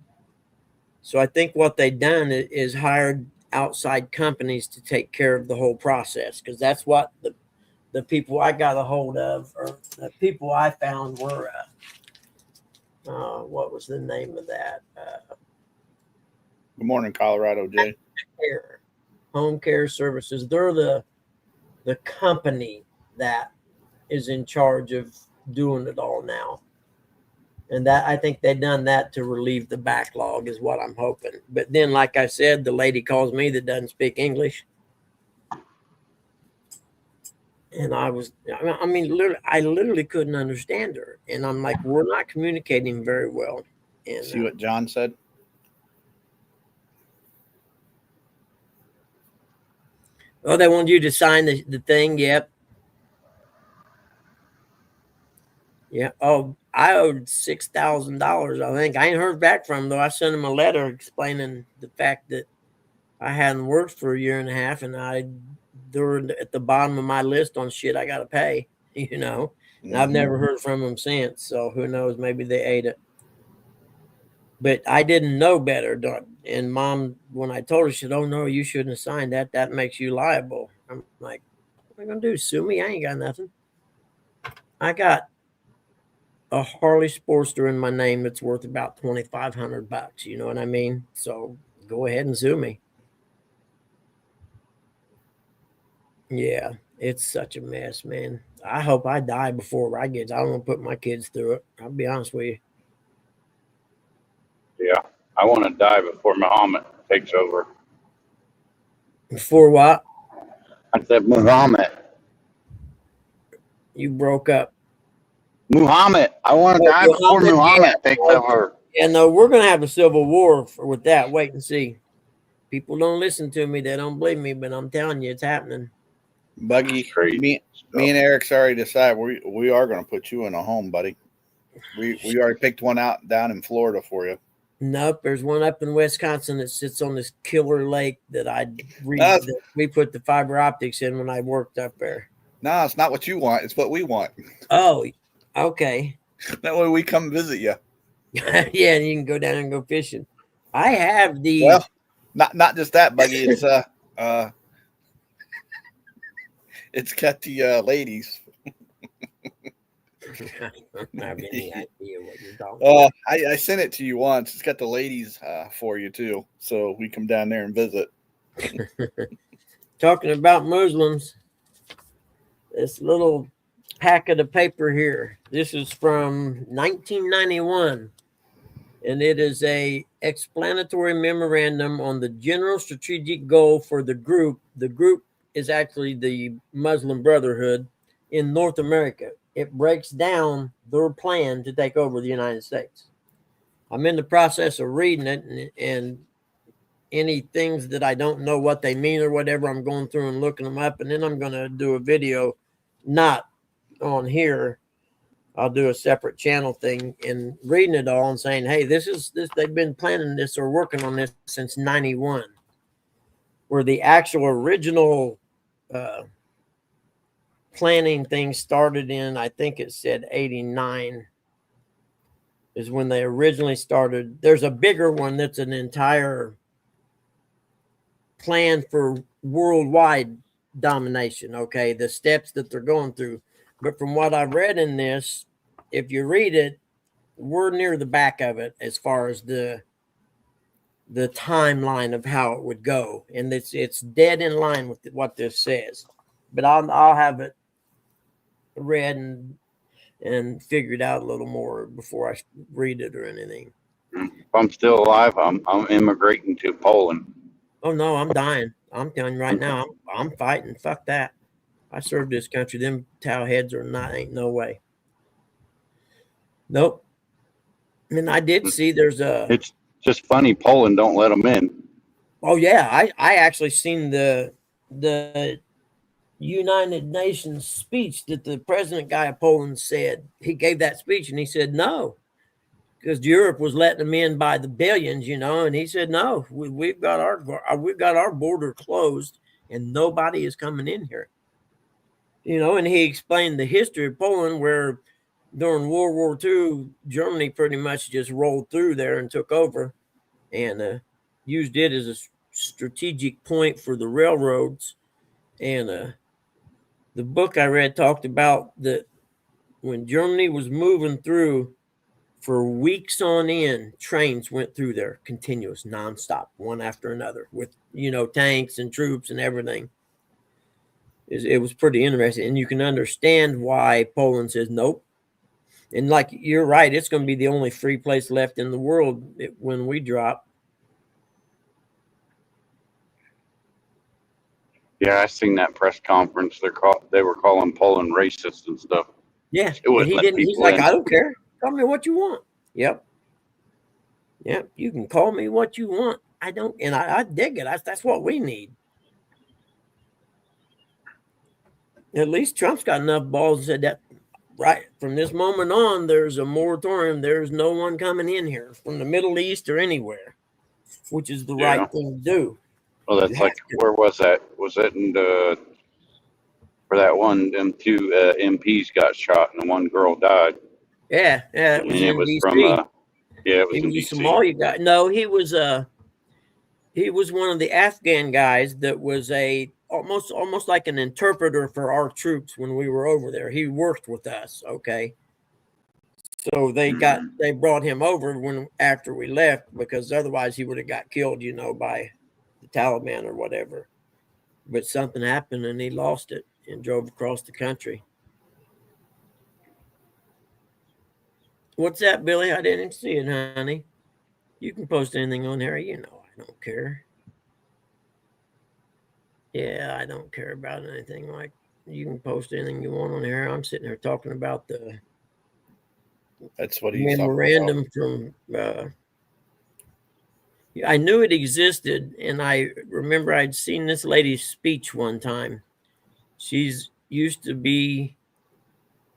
Speaker 1: so I think what they done is hired outside companies to take care of the whole process because that's what the people I got a hold of or the people I found were what was the name of that?
Speaker 3: Good morning, Colorado Jay.
Speaker 1: Home care services. They're the company that is in charge of doing it all now. And that I think they've done that to relieve the backlog is what I'm hoping. But then, like I said, the lady calls me that doesn't speak English. And I literally couldn't understand her. And I'm like, we're not communicating very well. And
Speaker 3: see what John said?
Speaker 1: Oh, they wanted you to sign the thing. Yep. Yeah. Oh, I owed $6,000. I think I ain't heard back from them though. I sent them a letter explaining the fact that I hadn't worked for a year and a half, and they're at the bottom of my list on shit I got to pay, you know. And I've never heard from them since. So who knows? Maybe they ate it. But I didn't know better. And mom, when I told her, she said, "Oh no, you shouldn't have signed that. That makes you liable." I'm like, "What am I gonna do? Sue me? I ain't got nothing. I got a Harley Sportster in my name that's worth about $2,500. You know what I mean? So go ahead and sue me." Yeah, it's such a mess, man. I hope I die before I get. I don't want to put my kids through it. I'll be honest with you.
Speaker 2: Yeah, I want to die before Muhammad takes over.
Speaker 1: Before what?
Speaker 2: I said Muhammad.
Speaker 1: You broke up.
Speaker 2: Muhammad. I want to
Speaker 1: Oh,
Speaker 2: die before Muhammad takes over.
Speaker 1: Yeah, no, we're gonna have a civil war with that. Wait and see. People don't listen to me. They don't believe me, but I'm telling you, it's happening.
Speaker 3: Buggy,
Speaker 2: Crazy
Speaker 3: me and Eric's already decided we are going to put you in a home, buddy. We already picked one out down in Florida for you.
Speaker 1: Nope, there's one up in Wisconsin that sits on this killer lake that we put the fiber optics in when I worked up there.
Speaker 3: No, it's not what you want. It's what we want.
Speaker 1: Oh, okay.
Speaker 3: That way we come visit you.
Speaker 1: Yeah, and you can go down and go fishing. I have the
Speaker 3: Well, not just that, Buggy. It's it's got the ladies.
Speaker 1: I don't have any idea what you're talking about.
Speaker 3: I sent it to you once. It's got the ladies for you too, so we come down there and visit.
Speaker 1: Talking about Muslims, this little packet of paper here. This is from 1991, and it is a explanatory memorandum on the general strategic goal for the group. The group is actually the Muslim Brotherhood in North America. It breaks down their plan to take over the United States. I'm in the process of reading it, and any things that I don't know what they mean or whatever, I'm going through and looking them up, and then I'm going to do a video, not on here. I'll do a separate channel thing and reading it all and saying, hey, this. They've been planning this or working on this since 91, where the actual original planning thing started in, I think it said 89 is when they originally started. There's a bigger one that's an entire plan for worldwide domination. Okay, the steps that they're going through. But from what I read in this, if you read it, we're near the back of it as far as the timeline of how it would go, and it's dead in line with what this says. But I'll have it read and figured out a little more before I read it or anything.
Speaker 2: If I'm still alive, I'm immigrating to Poland.
Speaker 1: Oh no, I'm dying. I'm telling you right now, I'm fighting. Fuck that. I served this country. Them towel heads are not. Ain't no way. Nope. And I did see there's a.
Speaker 2: It's just funny. Poland don't let them in.
Speaker 1: Oh yeah, I actually seen the United Nations speech that the president guy of Poland said. He gave that speech and he said no, because Europe was letting them in by the billions, you know, and he said no, we've got our border closed and nobody is coming in here, you know. And he explained the history of Poland, where during World War II, Germany pretty much just rolled through there and took over, and used it as a strategic point for the railroads. And the book I read talked about that when Germany was moving through for weeks on end, trains went through there continuous, nonstop, one after another, with, you know, tanks and troops and everything. It was pretty interesting, and you can understand why Poland says nope. And like you're right, it's going to be the only free place left in the world when we drop.
Speaker 2: Yeah, I seen that press conference. They were calling Poland racist and stuff.
Speaker 1: Yeah,
Speaker 2: and
Speaker 1: he didn't. He's like, I don't care. Call me what you want. Yep. You can call me what you want. I don't, and I dig it. That's what we need. At least Trump's got enough balls and said that right from this moment on, there's a moratorium. There's no one coming in here from the Middle East or anywhere, which is the right thing to do.
Speaker 2: Well,
Speaker 1: You
Speaker 2: that's
Speaker 1: have
Speaker 2: like,
Speaker 1: to.
Speaker 2: where was that? Was that in the, for that one, them two MPs got shot and one girl died.
Speaker 1: Yeah, yeah, it
Speaker 2: And
Speaker 1: was
Speaker 2: it
Speaker 1: in
Speaker 2: was from,
Speaker 1: D.C.
Speaker 2: yeah, it
Speaker 1: He
Speaker 2: was in
Speaker 1: was a
Speaker 2: DC.
Speaker 1: Somalia guy. No, he was one of the Afghan guys that was a almost like an interpreter for our troops when we were over there. He worked with us. Okay, so they brought him over when after we left because otherwise he would have got killed, by the Taliban or whatever. But something happened and he lost it and drove across the country. What's that, Billy? I didn't see it, honey. You can post anything on there. I don't care. Yeah, I don't care about anything. Like, you can post anything you want on here. I'm sitting here talking about the
Speaker 3: That's what he's talking about.
Speaker 1: memorandum from. I knew it existed, and I remember I'd seen this lady's speech one time. She's used to be.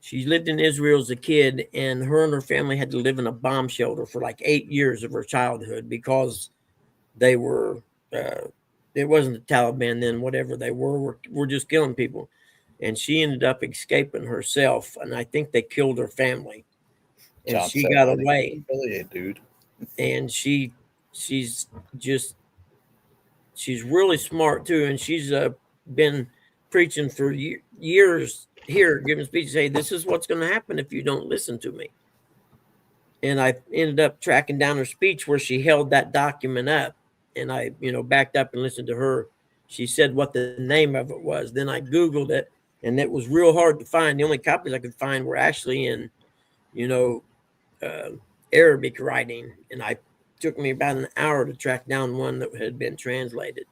Speaker 1: She lived in Israel as a kid, and her family had to live in a bomb shelter for like 8 years of her childhood because they were. It wasn't the Taliban then. Whatever they were just killing people, and she ended up escaping herself. And I think they killed her family, and
Speaker 3: Sounds
Speaker 1: she
Speaker 3: sad.
Speaker 1: got
Speaker 3: How they
Speaker 1: away.
Speaker 3: affiliate, dude.
Speaker 1: And she's just she's really smart too, and she's been preaching for years here, giving speeches. Hey, this is what's going to happen if you don't listen to me. And I ended up tracking down her speech where she held that document up, and I, backed up and listened to her. She said what the name of it was. Then I Googled it, and it was real hard to find. The only copies I could find were actually in, you know, uh, Arabic writing, and I took me about an hour to track down one that had been translated.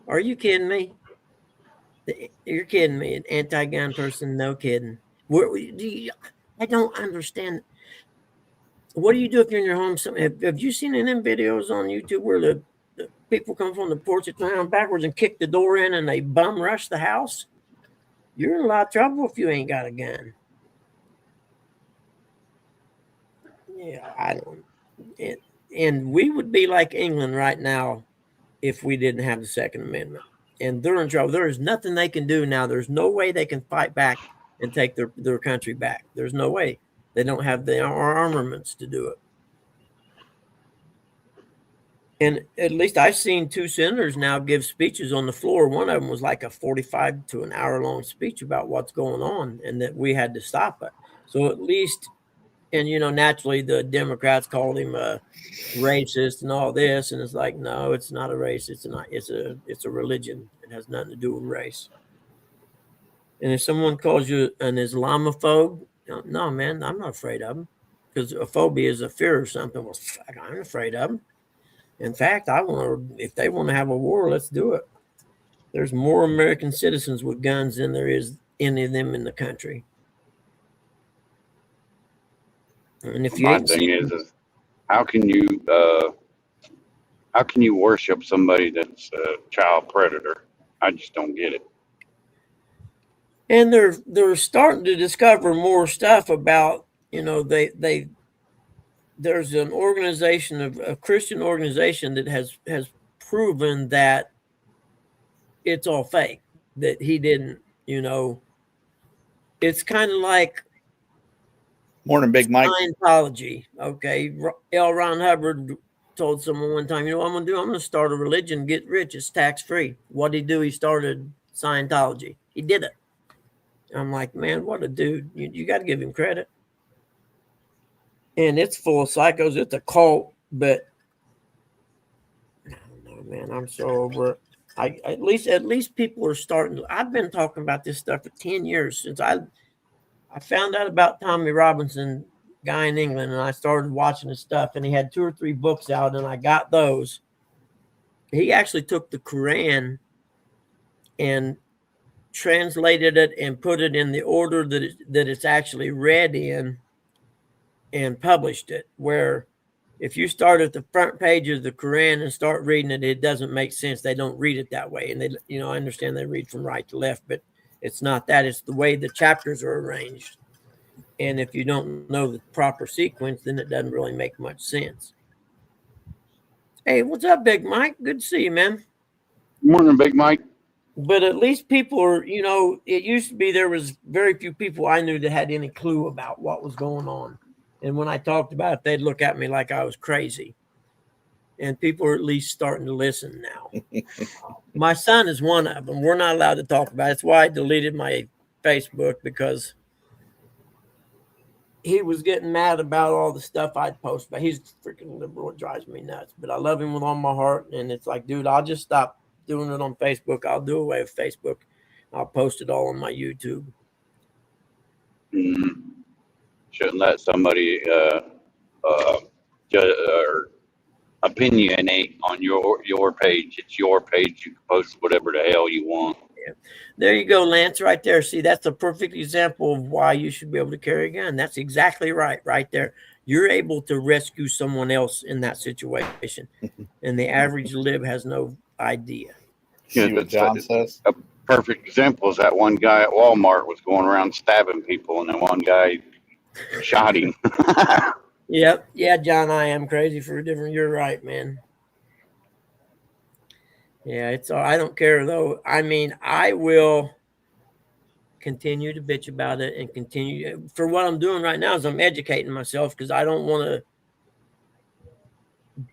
Speaker 1: Are you kidding me? You're kidding me. An anti-gun person? No kidding. I don't understand. What do you do if you're in your home? Have you seen any of them videos on YouTube where the people come from the porch around backwards and kick the door in and they bum rush the house? You're in a lot of trouble if you ain't got a gun. Yeah, I don't. And we would be like England right now if we didn't have the Second Amendment. And they're in trouble. There is nothing they can do now. There's no way they can fight back and take their country back. There's no way. They don't have the armaments to do it. And at least I've seen two senators now give speeches on the floor. One of them was like a 45 to an hour long speech about what's going on and that we had to stop it. So at least, and naturally the Democrats called him a racist and all this, and it's like, no, it's not a race. It's a religion. It has nothing to do with race. And if someone calls you an Islamophobe, no, man, I'm not afraid of them because a phobia is a fear of something. Well, fuck, I'm afraid of them. In fact, if they want to have a war, let's do it. There's more American citizens with guns than there is any of them in the country. And if you
Speaker 2: My
Speaker 1: ain't
Speaker 2: thing
Speaker 1: seen,
Speaker 2: is how can you worship somebody that's a child predator? I just don't get it.
Speaker 1: and they're starting to discover more stuff about, there's an organization of a Christian organization that has proven that it's all fake, that he didn't, it's kind of like
Speaker 3: Morning, Big Mike.
Speaker 1: Scientology. Okay. L. Ron Hubbard told someone one time, what I'm going to do? I'm going to start a religion, get rich. It's tax free. What did he do? He started Scientology. He did it. I'm like, man, what a dude. You got to give him credit. And it's full of psychos. It's a cult, but I don't know, man. I'm so over it. At least people are starting. I've been talking about this stuff for 10 years since I found out about Tommy Robinson, guy in England, and I started watching his stuff, and he had 2 or 3 books out, and I got those. He actually took the Quran and translated it and put it in the order that it's actually read in and published it, where if you start at the front page of the Quran and start reading it, it doesn't make sense. They don't read it that way. And I understand they read from right to left, but it's not that. It's the way the chapters are arranged. And if you don't know the proper sequence, then it doesn't really make much sense. Hey, what's up, Big Mike? Good to see you, man.
Speaker 2: Morning, Big Mike.
Speaker 1: But at least people are, it used to be there was very few people I knew that had any clue about what was going on. And when I talked about it, they'd look at me like I was crazy. And people are at least starting to listen now. My son is one of them. We're not allowed to talk about it. That's why I deleted my Facebook, because he was getting mad about all the stuff I'd post. But he's freaking liberal. It drives me nuts. But I love him with all my heart. And it's like, dude, I'll just stop doing it on Facebook. I'll do away with Facebook. I'll post it all on my YouTube.
Speaker 2: Mm-hmm. Shouldn't let somebody or opinionate on your page. It's your page. You can post whatever the hell you want.
Speaker 1: Yeah. There you go, Lance, right there. See, that's a perfect example of why you should be able to carry a gun. That's exactly right there. You're able to rescue someone else in that situation. And the average lib has no idea.
Speaker 3: See what John says?
Speaker 2: A perfect example is that one guy at Walmart was going around stabbing people, and then one guy shot him.
Speaker 1: Yep. Yeah, John, I am crazy for a different. You're right, man. Yeah, I don't care though. I mean, I will continue to bitch about it and continue. For what I'm doing right now is I'm educating myself, because I don't want to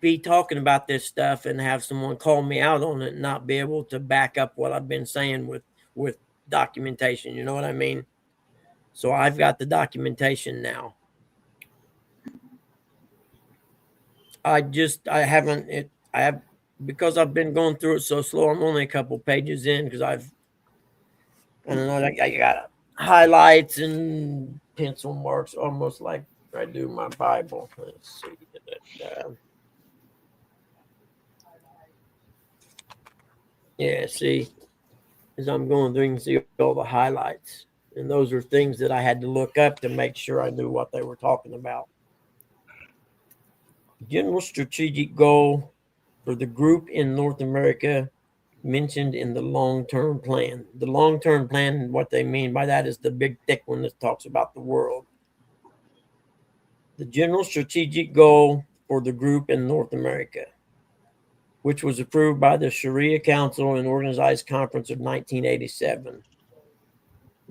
Speaker 1: be talking about this stuff and have someone call me out on it and not be able to back up what I've been saying with documentation. You know what I mean? So I've got the documentation now. I have, because I've been going through it so slow. I'm only a couple pages in, because I don't know, I got highlights and pencil marks, almost like I do my Bible. Let's see. Yeah, see, as I'm going through, you can see all the highlights. And those are things that I had to look up to make sure I knew what they were talking about. General strategic goal for the group in North America mentioned in the long-term plan. The long-term plan, what they mean by that is the big thick one that talks about the world. The general strategic goal for the group in North America, which was approved by the Sharia Council and Organized Conference of 1987.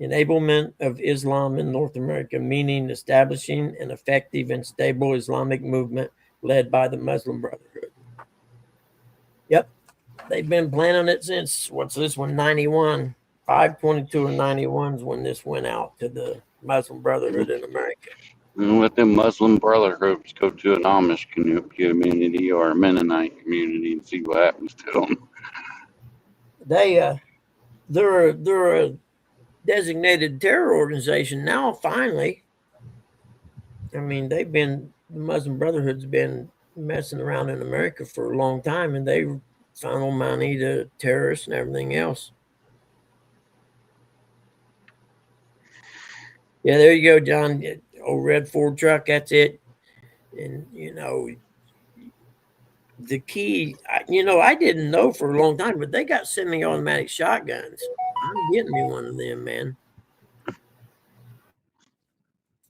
Speaker 1: Enablement of Islam in North America, meaning establishing an effective and stable Islamic movement led by the Muslim Brotherhood. Yep, they've been planning it since, what's this one, 91. 5/22 or 91 is when this went out to the Muslim Brotherhood in America.
Speaker 2: And let them Muslim brotherhoods go to an Amish community or a Mennonite community and see what happens to them.
Speaker 1: They're a designated terror organization now, finally. I mean, the Muslim Brotherhood's been messing around in America for a long time, and they funnel money to terrorists and everything else. Yeah, there you go, John. Old red Ford truck, that's it. And, the key, I didn't know for a long time, but they got semi-automatic shotguns. I'm getting me one of them, man.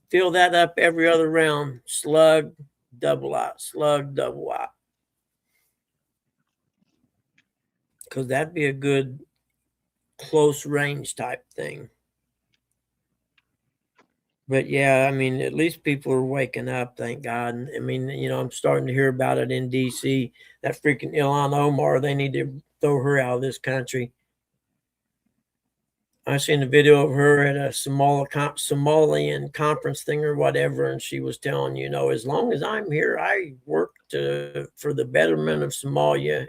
Speaker 1: Fill that up every other round. Slug, double out. Slug, double out. Because that'd be a good close range type thing. But yeah, I mean, at least people are waking up, thank God. I mean, I'm starting to hear about it in DC. That freaking Ilhan Omar, they need to throw her out of this country. I seen a video of her at a Somalian conference thing or whatever, and she was telling, as long as I'm here, I work for the betterment of Somalia,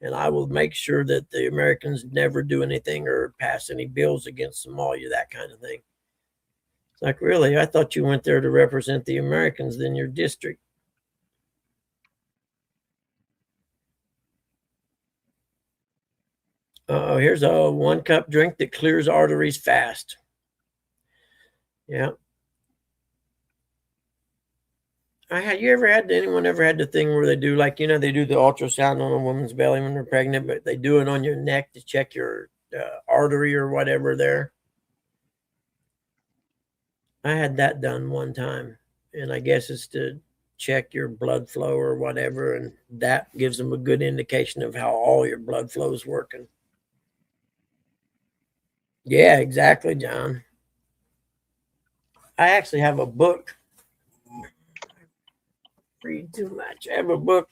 Speaker 1: and I will make sure that the Americans never do anything or pass any bills against Somalia, that kind of thing. It's like, really? I thought you went there to represent the Americans in your district. Here's a 1-cup drink that clears arteries fast. Yeah. Anyone ever had the thing where they do, like, they do the ultrasound on a woman's belly when they're pregnant, but they do it on your neck to check your artery or whatever there? I had that done one time, and I guess it's to check your blood flow or whatever, and that gives them a good indication of how all your blood flow is working. Yeah, exactly, John. I actually have a book. Read too much. I have a book,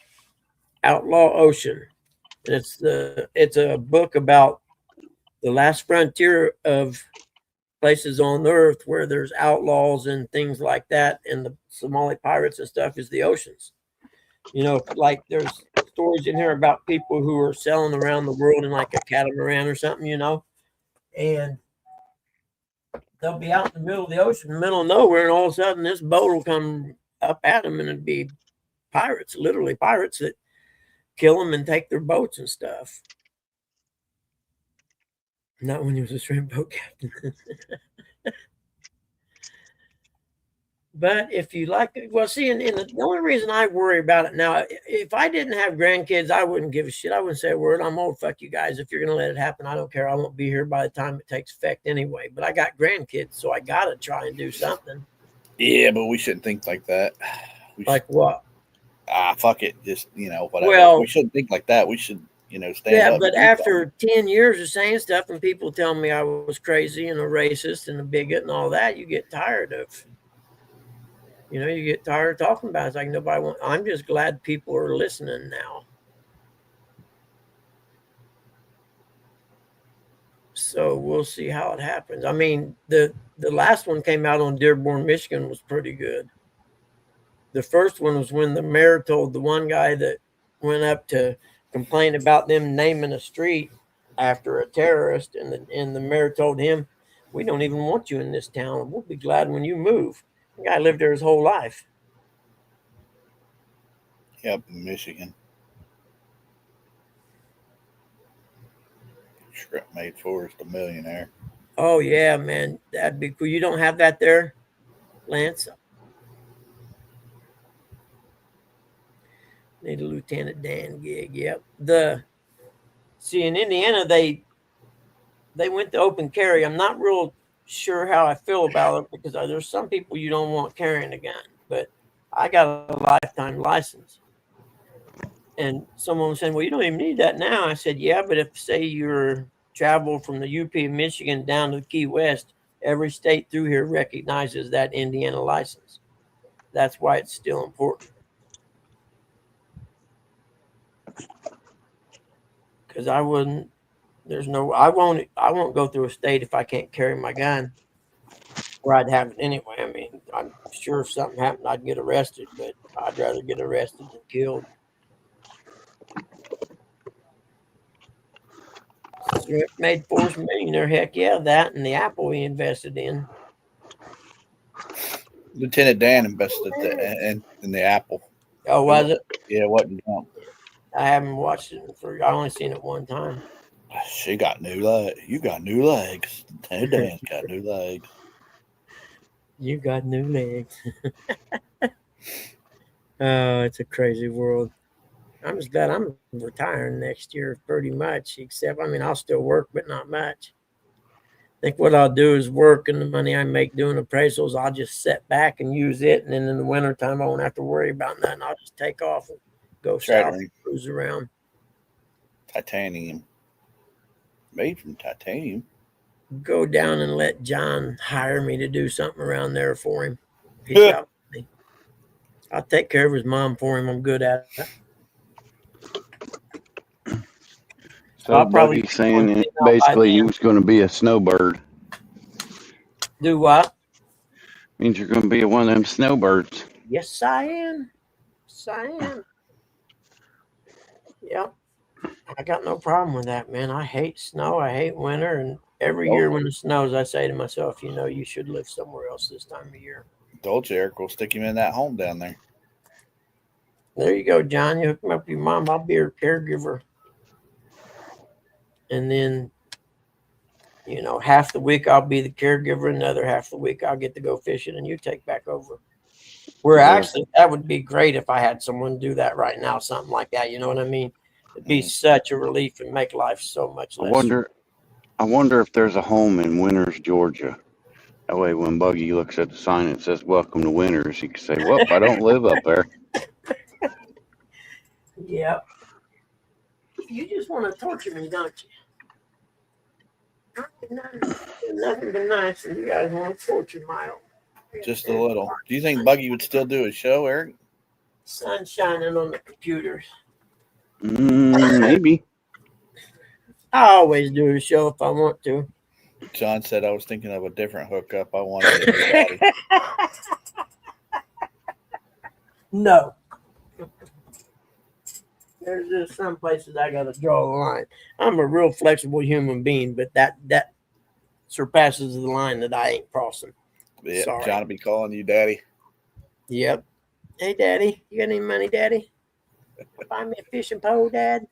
Speaker 1: Outlaw Ocean. And it's a book about the last frontier of places on earth where there's outlaws and things like that, and the Somali pirates and stuff is the oceans. You know, like there's stories in here about people who are sailing around the world in like a catamaran or something, you know, and they'll be out in the middle of the ocean, in the middle of nowhere, and all of a sudden this boat will come up at them, and it'd be pirates, literally pirates that kill them and take their boats and stuff. Not when he was a shrimp boat captain. But if you like, well, see, and the only reason I worry about it now, if I didn't have grandkids, I wouldn't give a shit. I wouldn't say a word. I'm old. Fuck you guys. If you're going to let it happen, I don't care. I won't be here by the time it takes effect anyway. But I got grandkids, so I got to try and do something.
Speaker 3: Yeah, but we shouldn't think like that.
Speaker 1: Like what?
Speaker 3: Fuck it. Just, whatever.
Speaker 1: Well,
Speaker 3: we shouldn't think like that. We should, stand
Speaker 1: yeah,
Speaker 3: up.
Speaker 1: but after 10 years of saying stuff and people tell me I was crazy and a racist and a bigot and all that, you get tired of. You get tired of talking about it. It's like nobody wants. I'm just glad people are listening now. So we'll see how it happens. I mean, the last one came out on Dearborn, Michigan was pretty good. The first one was when the mayor told the one guy that went up to complain about them naming a street after a terrorist, and the mayor told him, "We don't even want you in this town. We'll be glad when you move." The guy lived there his whole life.
Speaker 3: Yep, Michigan. Shrimp made Forrest a millionaire.
Speaker 1: Oh yeah, man, that'd be cool. You don't have that there, Lance? Need a Lieutenant Dan gig. Yep. See in Indiana they went to open carry. I'm not real sure how I feel about it because there's some people you don't want carrying a gun, but I got a lifetime license. And someone was saying, "Well, you don't even need that now." I said, "Yeah, but if say you're travel from the UP of Michigan down to the Key West, every state through here recognizes that Indiana license. That's why it's still important." Because I won't go through a state if I can't carry my gun, or I'd have it anyway. I mean, I'm sure if something happened, I'd get arrested, but I'd rather get arrested than killed. Shrimp made Forrest a millionaire. Heck yeah, that and the Apple he invested in.
Speaker 3: Lieutenant Dan invested in the Apple.
Speaker 1: Oh, was it?
Speaker 3: Yeah, it wasn't junk.
Speaker 1: I haven't watched it I only seen it one time.
Speaker 3: She got new legs. You got new legs. Lieutenant Dan's got new legs.
Speaker 1: You got new legs. Oh, it's a crazy world. I'm just glad I'm retiring next year pretty much, except, I mean, I'll still work, but not much. I think what I'll do is work, and the money I make doing appraisals, I'll just sit back and use it. And then in the wintertime, I won't have to worry about nothing. I'll just take off and go south and cruise around.
Speaker 3: Titanium. Made from titanium.
Speaker 1: Go down and let John hire me to do something around there for him. He's out with me. I'll take care of his mom for him. I'm good at it.
Speaker 2: So I'll probably saying basically he was going to be a snowbird.
Speaker 1: Do what?
Speaker 2: Means you're going to be one of them snowbirds.
Speaker 1: Yes, I am. Yes, I am. Yep. I got no problem with that, man. I hate snow. I hate winter. And every year when it snows, I say to myself, you should live somewhere else this time of year.
Speaker 3: Told you, Eric, we'll stick him in that home down there.
Speaker 1: There you go, John. You hook him up with your mom. I'll be her caregiver. And then, half the week I'll be the caregiver. Another half of the week I'll get to go fishing and you take back over. Actually, that would be great if I had someone do that right now, something like that. You know what I mean? It'd be such a relief and make life so much less.
Speaker 2: I wonder if there's a home in Winters, Georgia. That way, when Buggy looks at the sign that says "Welcome to Winters," he can say, "Well, I don't live up there."
Speaker 1: Yep. You just want to torture me, don't you? Nothing but nice, and you guys want to torture my own.
Speaker 3: Just a little. Do you think Buggy would still do a show, Eric?
Speaker 1: Sun shining on the computers.
Speaker 2: Maybe.
Speaker 1: I always do a show if I want to.
Speaker 3: John said I was thinking of a different hookup. I wanted to hear Daddy.
Speaker 1: No. There's just some places I gotta draw the line. I'm a real flexible human being, but that surpasses the line that I ain't crossing.
Speaker 3: Yeah,
Speaker 1: Sorry.
Speaker 3: John will be calling you Daddy.
Speaker 1: Yep. Hey, Daddy, you got any money, Daddy? Buy me a fishing pole, Dad.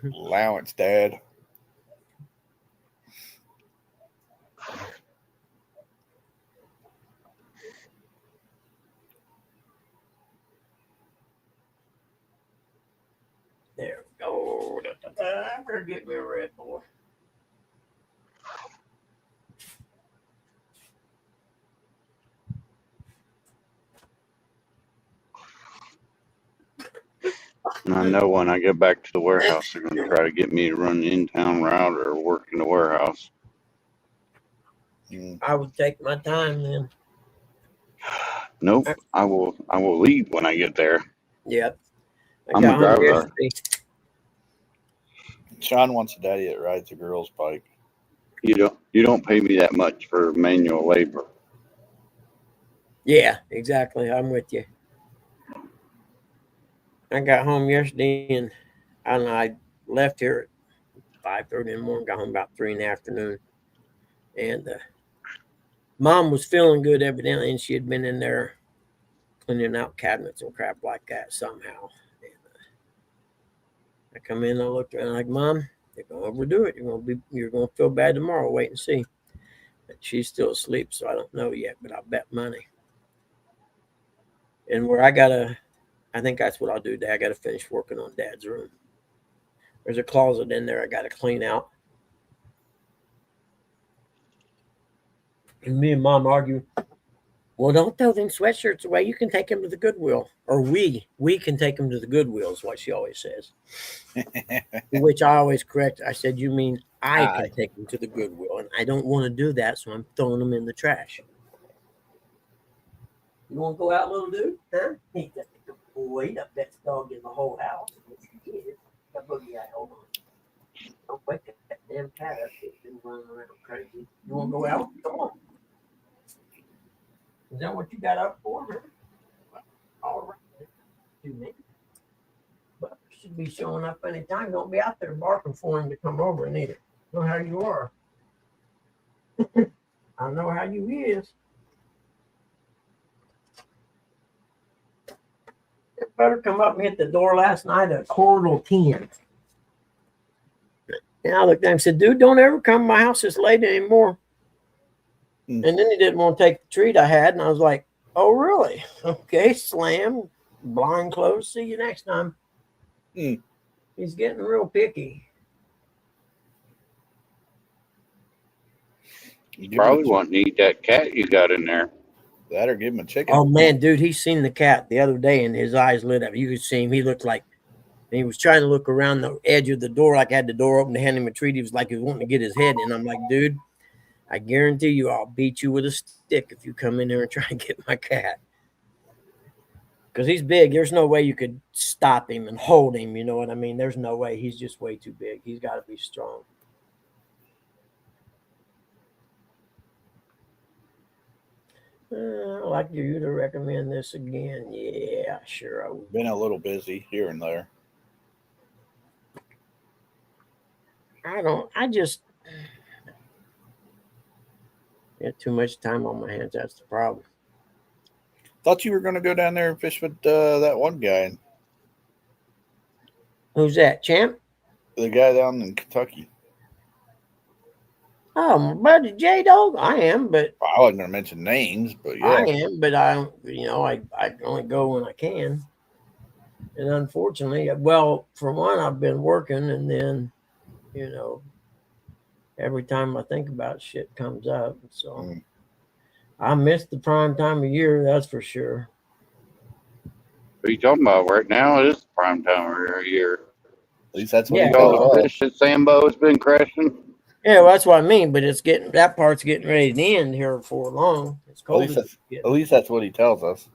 Speaker 3: Allowance, Dad.
Speaker 1: There we go. I better get me a Red Bull.
Speaker 2: And I know when I get back to the warehouse, they're going to try to get me to run the in-town route or work in the warehouse.
Speaker 1: I would take my time then.
Speaker 2: Nope, I will leave when I get there.
Speaker 1: Yep.
Speaker 2: I'm a driver.
Speaker 3: Sean wants a daddy that rides a girl's bike.
Speaker 2: You don't pay me that much for manual labor.
Speaker 1: Yeah, exactly. I'm with you. I got home yesterday and I don't know, I left here at 5:30 in the morning, got home about 3 in the afternoon. And Mom was feeling good evidently, and she had been in there cleaning out cabinets and crap like that somehow. And I come in, I looked around like, Mom, you're gonna overdo it. You're gonna feel bad tomorrow. Wait and see. But she's still asleep, so I don't know yet, but I'll bet money. And where I think that's what I'll do today. I gotta finish working on Dad's room. There's a closet in there I gotta clean out. And me and Mom argue, well, don't throw them sweatshirts away. You can take them to the Goodwill. Or we can take them to the Goodwill is what she always says. Which I always correct. I said, you mean I can take them to the Goodwill. And I don't want to do that, so I'm throwing them in the trash. You want to go out, little dude? Huh? Ain't that the boy, the best dog in the whole house. Yes, he is. That boogie eye, hold on. Don't wake that damn cat up. It's been running around crazy. You want to go out? Come on. Is that what you got up for, huh? All right. 2 minutes. But should be showing up anytime. Don't be out there barking for him to come over and eat it. Know how you are. I know how you is. It better come up and hit the door last night at 10:15. And I looked at him and said, dude, don't ever come to my house this late anymore. And then he didn't want to take the treat I had. And I was like, oh, really? Okay, slam, blind closed. See you next time. He's getting real picky.
Speaker 2: You probably want to eat that cat you got in there.
Speaker 3: That or give him a chicken.
Speaker 1: Oh, man, dude, he seen the cat the other day and his eyes lit up. You could see him. He looked like he was trying to look around the edge of the door like I had the door open to hand him a treat. He was like he was wanting to get his head in. I'm like, dude, I guarantee you I'll beat you with a stick if you come in there and try and get my cat. Because he's big. There's no way you could stop him and hold him. You know what I mean? There's no way. He's just way too big. He's got to be strong. I'd like you to recommend this again. Yeah, sure I would.
Speaker 3: Been a little busy here and there.
Speaker 1: I just got too much time on my hands. That's the problem.
Speaker 3: Thought you were going to go down there and fish with that one guy.
Speaker 1: Who's that, Champ?
Speaker 3: The guy down in Kentucky.
Speaker 1: Oh, my buddy J-Dog. I am, but
Speaker 3: I wasn't going to mention names, but yeah.
Speaker 1: I am, but I only go when I can. And unfortunately, well, for one, I've been working, and then, every time I think about it, shit comes up. So I missed the prime time of year, that's for sure.
Speaker 2: What are you talking about? Right now, it is prime time of year.
Speaker 3: At least that's what
Speaker 1: Yeah,
Speaker 3: he
Speaker 2: All
Speaker 3: told
Speaker 2: the
Speaker 3: us.
Speaker 2: fish at Sambo's been crashing.
Speaker 1: yeah, well, that's what I mean. But it's getting that part's getting ready to end here before long. It's
Speaker 3: At
Speaker 1: cold
Speaker 3: least
Speaker 1: as it's
Speaker 3: that's at
Speaker 1: getting.
Speaker 3: least that's what he tells us.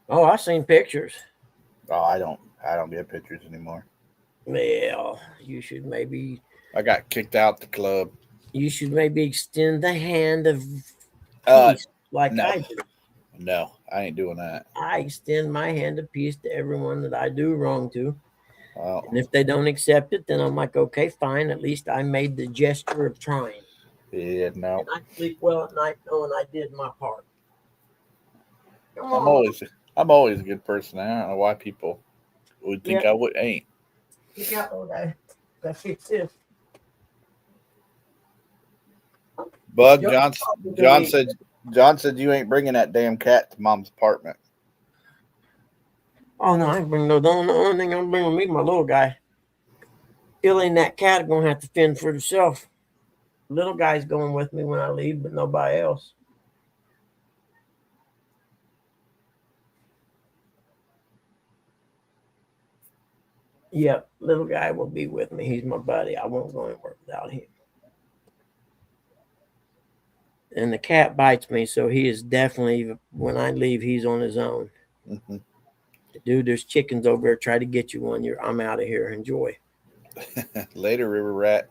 Speaker 1: Oh, I've seen pictures.
Speaker 3: Oh, I don't get pictures anymore.
Speaker 1: Well,
Speaker 3: I got kicked out the club.
Speaker 1: you should maybe extend the hand of
Speaker 3: Uh,
Speaker 1: peace like
Speaker 3: no,
Speaker 1: I do.
Speaker 3: no, I ain't doing that.
Speaker 1: I extend my hand of peace to everyone that I do wrong to. And
Speaker 3: Well,
Speaker 1: if they don't accept it, then I'm like, okay, fine. At least I made the gesture of trying.
Speaker 3: yeah, no.
Speaker 1: And I sleep well at night knowing I did my part. Come
Speaker 3: I'm
Speaker 1: on.
Speaker 3: always I'm always a good person. I don't know why people would think
Speaker 1: Yeah,
Speaker 3: I would ain't.
Speaker 1: look out, little guy. That fix this.
Speaker 3: Bug
Speaker 1: Joe's
Speaker 3: John
Speaker 1: probably gonna
Speaker 3: John
Speaker 1: be.
Speaker 3: said John said you ain't bringing that damn cat to Mom's apartment.
Speaker 1: Oh, no, I ain't bring no. The only thing I'm bringing with me, my little guy. Billy and that cat are going to have to fend for themselves. Little guy's going with me when I leave, but nobody else. Yep, little guy will be with me. He's my buddy. I won't go anywhere without him. And the cat bites me, so he is definitely, when I leave, he's on his own.
Speaker 3: Mm-hmm.
Speaker 1: Dude, there's chickens over there. Try to get you one. I'm out of here. Enjoy.
Speaker 3: Later, River Rat.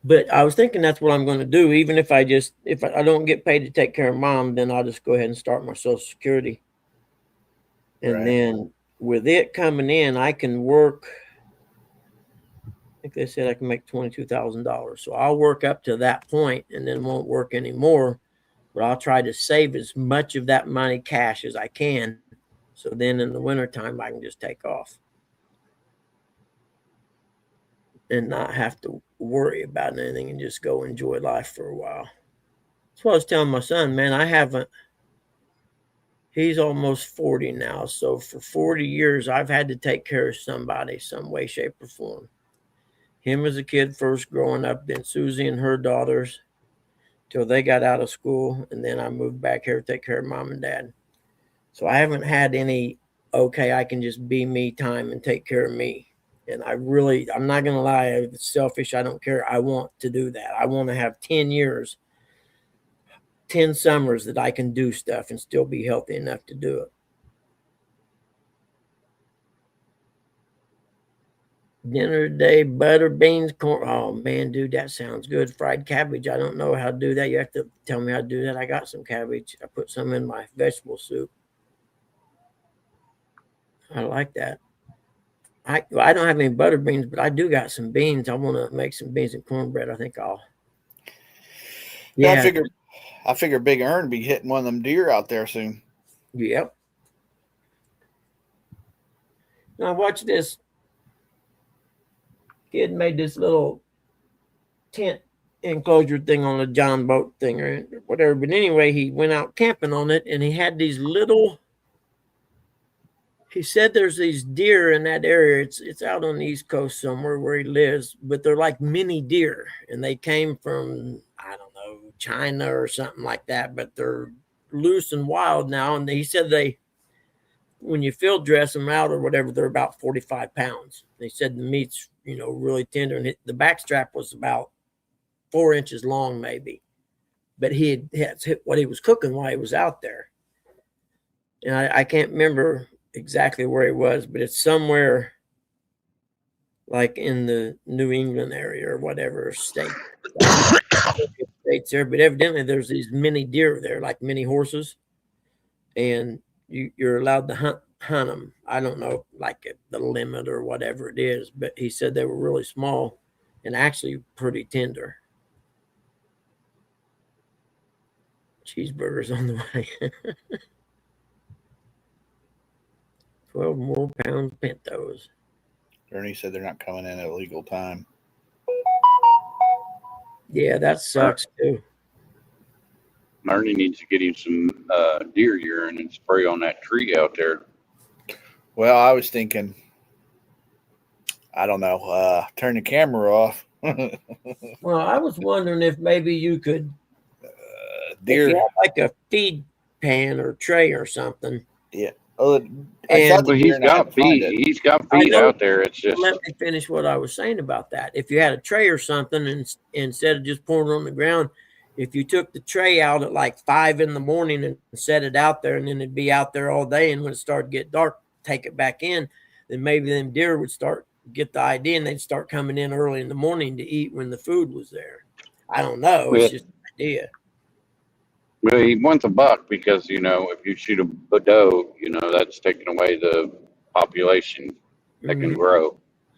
Speaker 1: But I was thinking that's what I'm going to do. Even if I don't get paid to take care of Mom, then I'll just go ahead and start my Social Security. And
Speaker 3: Right.
Speaker 1: then with it coming in, I can work. I think they said I can make $22,000. So I'll work up to that point and then won't work anymore. But I'll try to save as much of that money cash as I can. So then in the wintertime, I can just take off and not have to worry about anything and just go enjoy life for a while. That's what I was telling my son, man. He's almost 40 now. So for 40 years, I've had to take care of somebody, some way, shape, or form. Him as a kid first growing up, then Susie and her daughters till they got out of school. And then I moved back here to take care of Mom and Dad. So I haven't had any, okay, I can just be me time and take care of me. And I'm not going to lie, it's selfish. I don't care. I want to do that. I want to have 10 years, 10 summers that I can do stuff and still be healthy enough to do it. Dinner today, butter, beans, corn. Oh, man, dude, that sounds good. Fried cabbage. I don't know how to do that. You have to tell me how to do that. I got some cabbage. I put some in my vegetable soup. I like that. I don't have any butter beans, but I do got some beans. I want to make some beans and cornbread. I think I'll.
Speaker 3: Yeah,
Speaker 1: Yeah.
Speaker 3: I figure Big Ern be hitting one of them deer out there soon.
Speaker 1: Yep. Now watch this. Kid made this little tent enclosure thing on a John boat thing or whatever. But anyway, he went out camping on it and he had these little. He said there's these deer in that area. It's out on the East Coast somewhere where he lives, but they're like mini deer, and they came from I don't know China or something like that. But they're loose and wild now, and he said when you field dress them out or whatever, they're about 45 pounds. They said the meat's really tender, and the back strap was about 4 inches long, maybe. But he had what he was cooking while he was out there, and I can't remember exactly where he was, but it's somewhere like in the New England area or whatever state. States there, but evidently there's these mini deer there, like mini horses, and you're allowed to hunt them. I don't know, like at the limit or whatever it is, but he said they were really small and actually pretty tender. Cheeseburgers on the way. 12 more pounds Pintos.
Speaker 3: Ernie said they're not coming in at a legal time.
Speaker 1: Yeah, that sucks too.
Speaker 2: Ernie needs to get him some deer urine and spray on that tree out there.
Speaker 3: Well, I was thinking, I don't know, turn the camera off.
Speaker 1: Well, I was wondering if maybe you could, if you
Speaker 3: Deer.
Speaker 1: had like a feed pan or tray or something.
Speaker 3: Yeah. I shot the
Speaker 1: And
Speaker 2: Well,
Speaker 3: deer
Speaker 2: he's
Speaker 3: and I had to
Speaker 2: got
Speaker 3: find
Speaker 2: feet.
Speaker 3: it.
Speaker 2: He's got
Speaker 1: I
Speaker 2: feet
Speaker 1: know,
Speaker 2: out there. It's
Speaker 1: let
Speaker 2: just
Speaker 1: me finish what I was saying about that. If you had a tray or something, and instead of just pouring it on the ground, if you took the tray out at like 5 in the morning and set it out there, and then it'd be out there all day, and when it started to get dark, take it back in, then maybe them deer would start get the idea, and they'd start coming in early in the morning to eat when the food was there. I don't know. It's
Speaker 2: with.
Speaker 1: just an idea.
Speaker 2: Well, he wants a buck because if you shoot a doe, that's taking away the population that can
Speaker 1: Hmm.
Speaker 2: grow.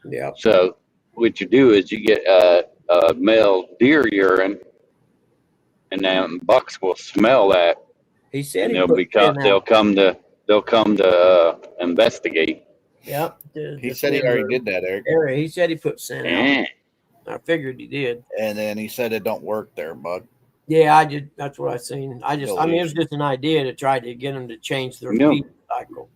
Speaker 1: Yeah.
Speaker 2: So what you do is you get a male deer urine, and then bucks will smell that,
Speaker 1: He said
Speaker 2: and
Speaker 1: he put sin
Speaker 2: they'll
Speaker 1: out.
Speaker 2: come to investigate.
Speaker 1: Yep.
Speaker 3: He
Speaker 1: The
Speaker 3: said he already
Speaker 1: Denver
Speaker 3: did that, Eric.
Speaker 1: area. He said he put sin out.
Speaker 2: Eh.
Speaker 1: I figured he did.
Speaker 3: And then he said it don't work there, bud.
Speaker 1: Yeah, I did. That's what I seen. I mean, it was
Speaker 3: Delusion.
Speaker 1: just an idea to try to get them to change their
Speaker 2: You know,
Speaker 1: feed cycle.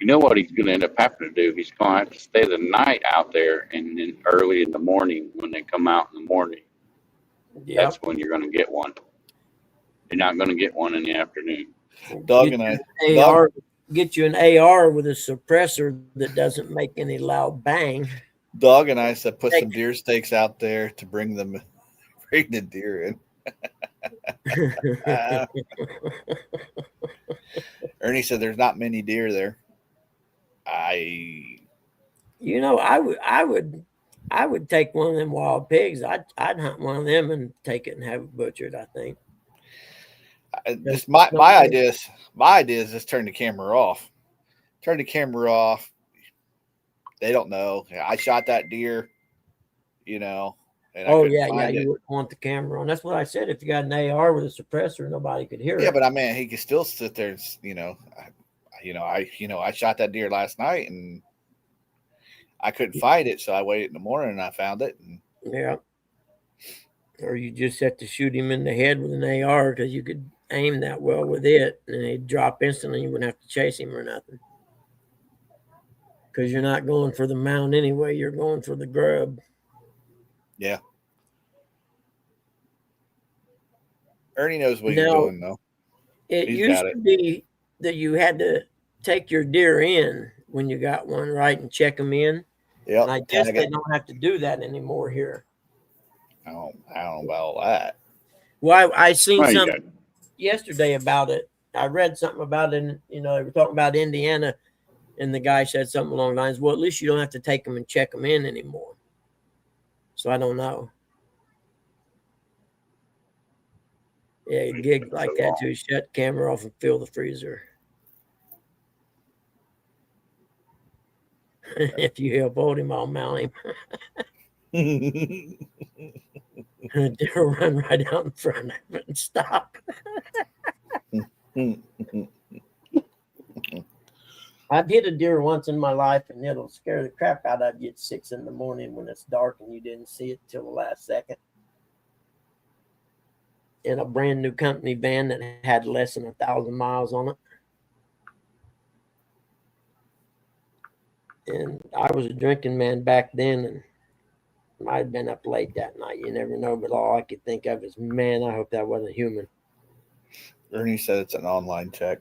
Speaker 2: you know what he's going to end up having to do? He's going to have to stay the night out there, and then early in the morning when they come out in the morning, that's
Speaker 1: Yep.
Speaker 2: when you're going to get one. You're not going to get one in the afternoon.
Speaker 3: Doug
Speaker 1: Get
Speaker 3: and
Speaker 1: you
Speaker 3: I,
Speaker 1: an
Speaker 3: Doug,
Speaker 1: AR. Get you an AR with a suppressor that doesn't make any loud bang.
Speaker 3: Doug and I said put some
Speaker 1: Take-
Speaker 3: deer steaks out there to bring the deer in. Uh, Ernie said there's not many deer there. I
Speaker 1: You know, I would take one of them wild pigs. I'd hunt one of them and take it and have it butchered. I think.
Speaker 3: this
Speaker 1: There's no
Speaker 3: my
Speaker 1: way.
Speaker 3: idea is my idea is just turn the camera off. Turn the camera off. They don't know. I shot that deer, and I
Speaker 1: Oh
Speaker 3: couldn't
Speaker 1: yeah, yeah.
Speaker 3: find
Speaker 1: You
Speaker 3: it.
Speaker 1: wouldn't want the camera on. That's what I said. If you got an AR with a suppressor, nobody could hear
Speaker 3: Yeah,
Speaker 1: it.
Speaker 3: but I mean, he could still sit there. I shot that deer last night and I couldn't find it, so I waited in the morning and I found it. And
Speaker 1: Yeah. Or you just have to shoot him in the head with an AR because you could aim that well with it, and he'd drop instantly. You wouldn't have to chase him or nothing because you're not going for the mount anyway. You're going for the grub.
Speaker 3: yeah, Ernie knows what he's
Speaker 1: Now,
Speaker 3: doing though.
Speaker 1: it
Speaker 3: He's got
Speaker 1: used
Speaker 3: it.
Speaker 1: to be that you had to take your deer in when you got one, right, and check them in. And
Speaker 3: Yep,
Speaker 1: I guess
Speaker 3: tag
Speaker 1: they
Speaker 3: it.
Speaker 1: don't have to do that anymore here.
Speaker 3: I don't know about all that.
Speaker 1: Well, I seen
Speaker 2: Well, you got
Speaker 1: something yesterday about it. I read something about it. And, they were talking about Indiana, and the guy said something along the lines, well, at least you don't have to take them and check them in anymore. So I don't know. Yeah, gigs like
Speaker 2: so
Speaker 1: that
Speaker 2: long.
Speaker 1: too. Shut the camera off and fill the freezer. If you help hold him, I'll mount him. Deer will run right out in front of it and stop. I've hit a deer once in my life, and it'll scare the crap out of you at 6 in the morning when it's dark and you didn't see it till the last second. In a brand new company van that had less than 1,000 miles on it. And I was a drinking man back then, and might have been up late that night. You never know, but all I could think of is, man, I hope that wasn't human.
Speaker 3: Ernie said it's an online check.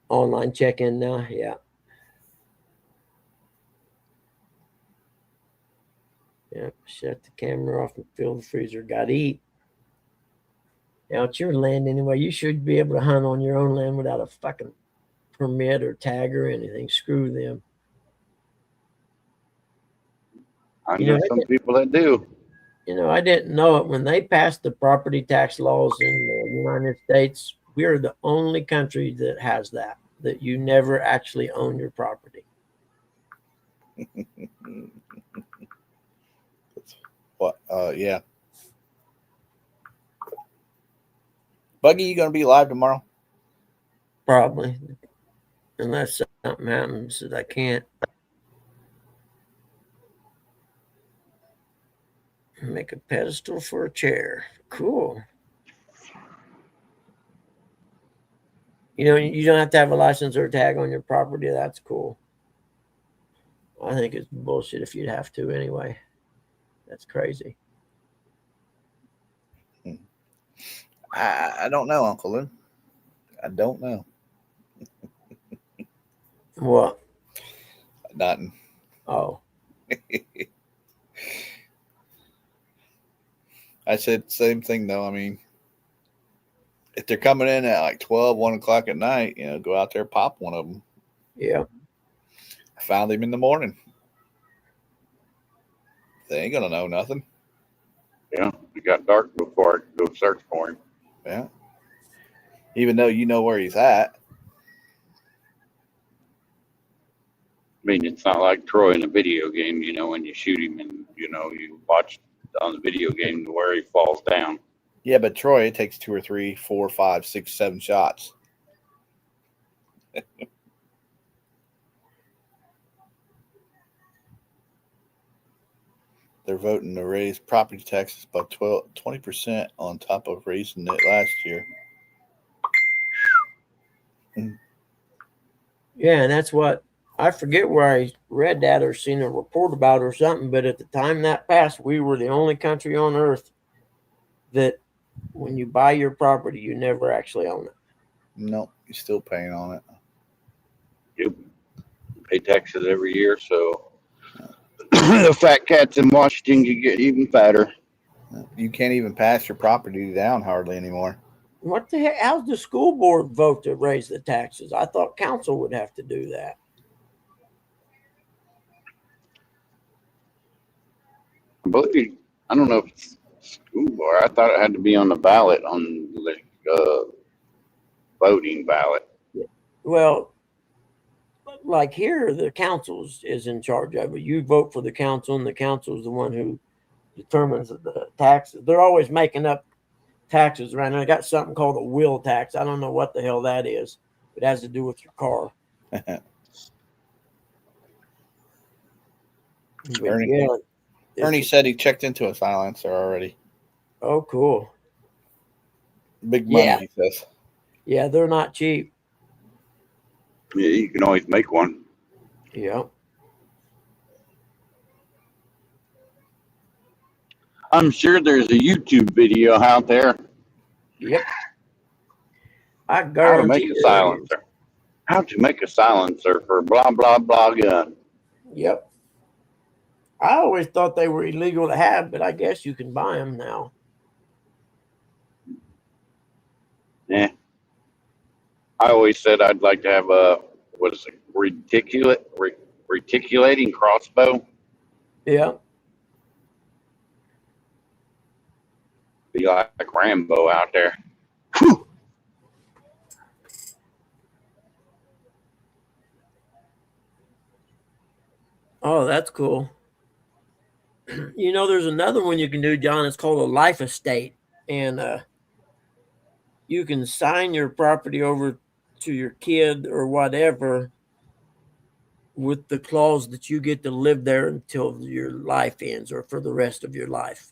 Speaker 1: Online check-in now, yeah. Yeah, shut the camera off and fill the freezer. Got to eat. Now, it's your land anyway. You should be able to hunt on your own land without a fucking permit or tag or anything. Screw them.
Speaker 2: I
Speaker 1: You
Speaker 2: know
Speaker 1: know,
Speaker 2: some people that do.
Speaker 1: I didn't know it when they passed the property tax laws in the United States. We're the only country that has that you never actually own your property.
Speaker 3: What? Yeah. Buggy, you gonna be live tomorrow?
Speaker 1: Probably, unless something happens that I can't. Make a pedestal for a chair. Cool. You know, you don't have to have a license or a tag on your property. That's cool. I think it's bullshit if you'd have to anyway. That's crazy.
Speaker 3: I don't know, Uncle Lou. I don't know.
Speaker 1: What?
Speaker 3: Nothing.
Speaker 1: Oh,
Speaker 3: I said same thing though. I mean, if they're coming in at like 12, 1 o'clock at night, go out there, pop one of them.
Speaker 1: yeah.
Speaker 3: I found him in the morning. They ain't gonna know nothing.
Speaker 2: Yeah, it got dark before I could go search for him.
Speaker 3: Yeah. Even though you know where he's at.
Speaker 2: I mean, it's not like Troy in a video game, when you shoot him and, you watch on the video game where he falls down.
Speaker 3: Yeah, but Troy, it takes 2 or 3, 4, 5, 6, 7 shots. They're voting to raise property taxes by 20% on top of raising it last year.
Speaker 1: Yeah, and that's what I forget where I read that or seen a report about or something, but at the time that passed, we were the only country on earth that when you buy your property, you never actually own it.
Speaker 3: No, you're still paying on it.
Speaker 2: You pay taxes every year, so the fat cats in Washington can get even fatter.
Speaker 3: You can't even pass your property down hardly anymore.
Speaker 1: What the heck? How's the school board vote to raise the taxes? I thought council would have to do that.
Speaker 2: I believe, I don't know if it's school board. I thought it had to be on the ballot, on the voting ballot.
Speaker 1: Well, like here, the council is in charge of it. You vote for the council, and the council is the one who determines the taxes. They're always making up taxes around there. I got something called a wheel tax. I don't know what the hell that is. It has to do with your car.
Speaker 3: Ernie said he checked into a silencer already.
Speaker 1: Oh, cool.
Speaker 3: Big money, he says.
Speaker 1: Yeah, they're not cheap.
Speaker 2: Yeah, you can always make one.
Speaker 1: Yeah.
Speaker 2: I'm sure there's a YouTube video out there.
Speaker 1: Yep. I
Speaker 2: How to
Speaker 1: guarantee
Speaker 2: make a silencer. How to make a silencer for blah, blah, blah gun.
Speaker 1: Yep. I always thought they were illegal to have, but I guess you can buy them now.
Speaker 2: Yeah. I always said I'd like to have a, reticulating crossbow.
Speaker 1: Yeah.
Speaker 2: Be like Rambo out there.
Speaker 1: Oh, that's cool. There's another one you can do, John. It's called a life estate. And you can sign your property over to your kid or whatever with the clause that you get to live there until your life ends or for the rest of your life.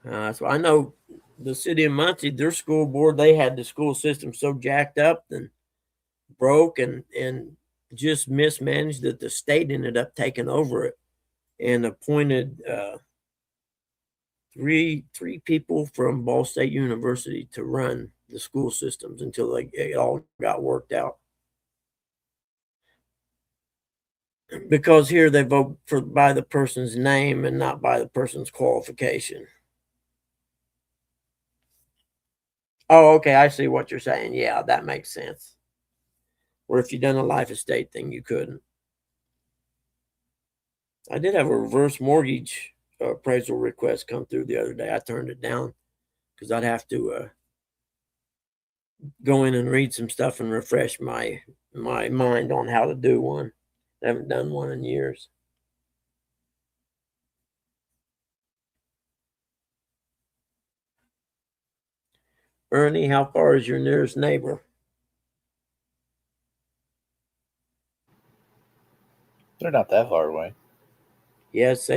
Speaker 1: So I know the city of Muncie, their school board, they had the school system so jacked up and broke and just mismanaged that the state ended up taking over it and appointed three people from Ball State University to run the school systems until it all got worked out. Because here they vote by the person's name and not by the person's qualification. Oh, okay. I see what you're saying. Yeah, that makes sense. Or if you'd done a life estate thing, you couldn't. I did have a reverse mortgage appraisal request come through the other day. I turned it down because I'd have to go in and read some stuff and refresh my mind on how to do one. I haven't done one in years. Ernie, how far is your nearest neighbor?
Speaker 3: They're not that far away.
Speaker 1: Yes,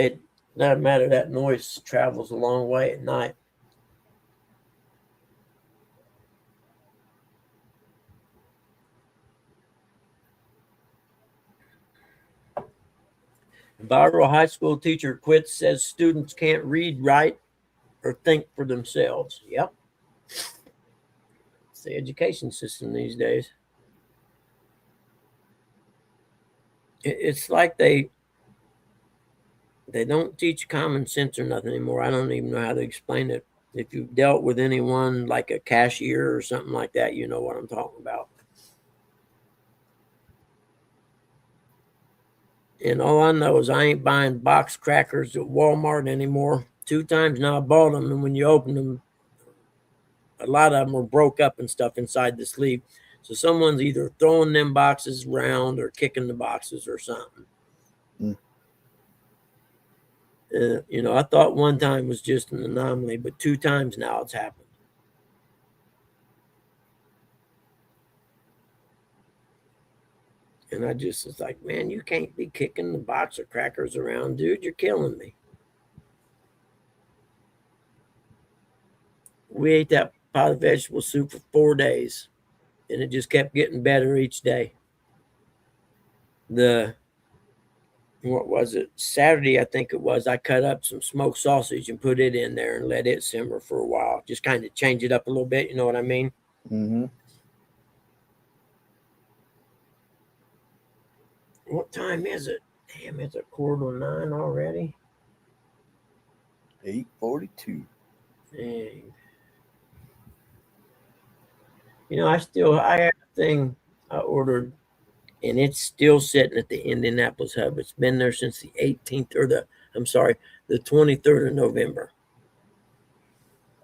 Speaker 1: Doesn't matter, that noise travels a long way at night. Viral high school teacher quits, says students can't read, write, or think for themselves. Yep. It's the education system these days. It's like they don't teach common sense or nothing anymore. I don't even know how to explain it. If you've dealt with anyone like a cashier or something like that, you know what I'm talking about. And all I know is I ain't buying box crackers at Walmart anymore. 2 times now I bought them, and when you open them, a lot of them were broke up and stuff inside the sleeve. So someone's either throwing them boxes around or kicking the boxes or something.
Speaker 3: Mm.
Speaker 1: You know, I thought one time was just an anomaly, but 2 times now it's happened. And I just was like, man, you can't be kicking the box of crackers around, dude. You're killing me. We ate that pot of vegetable soup for 4 days, and it just kept getting better each day. What was it? Saturday, I think it was. I cut up some smoked sausage and put it in there and let it simmer for a while. Just kind of change it up a little bit. You know what I mean?
Speaker 3: Mm-hmm.
Speaker 1: What time is it? Damn, it's 8:45 already.
Speaker 3: 8:42.
Speaker 1: Dang. You know, I have a thing I ordered, and it's still sitting at the Indianapolis hub. It's been there since the 18th or the 23rd of November.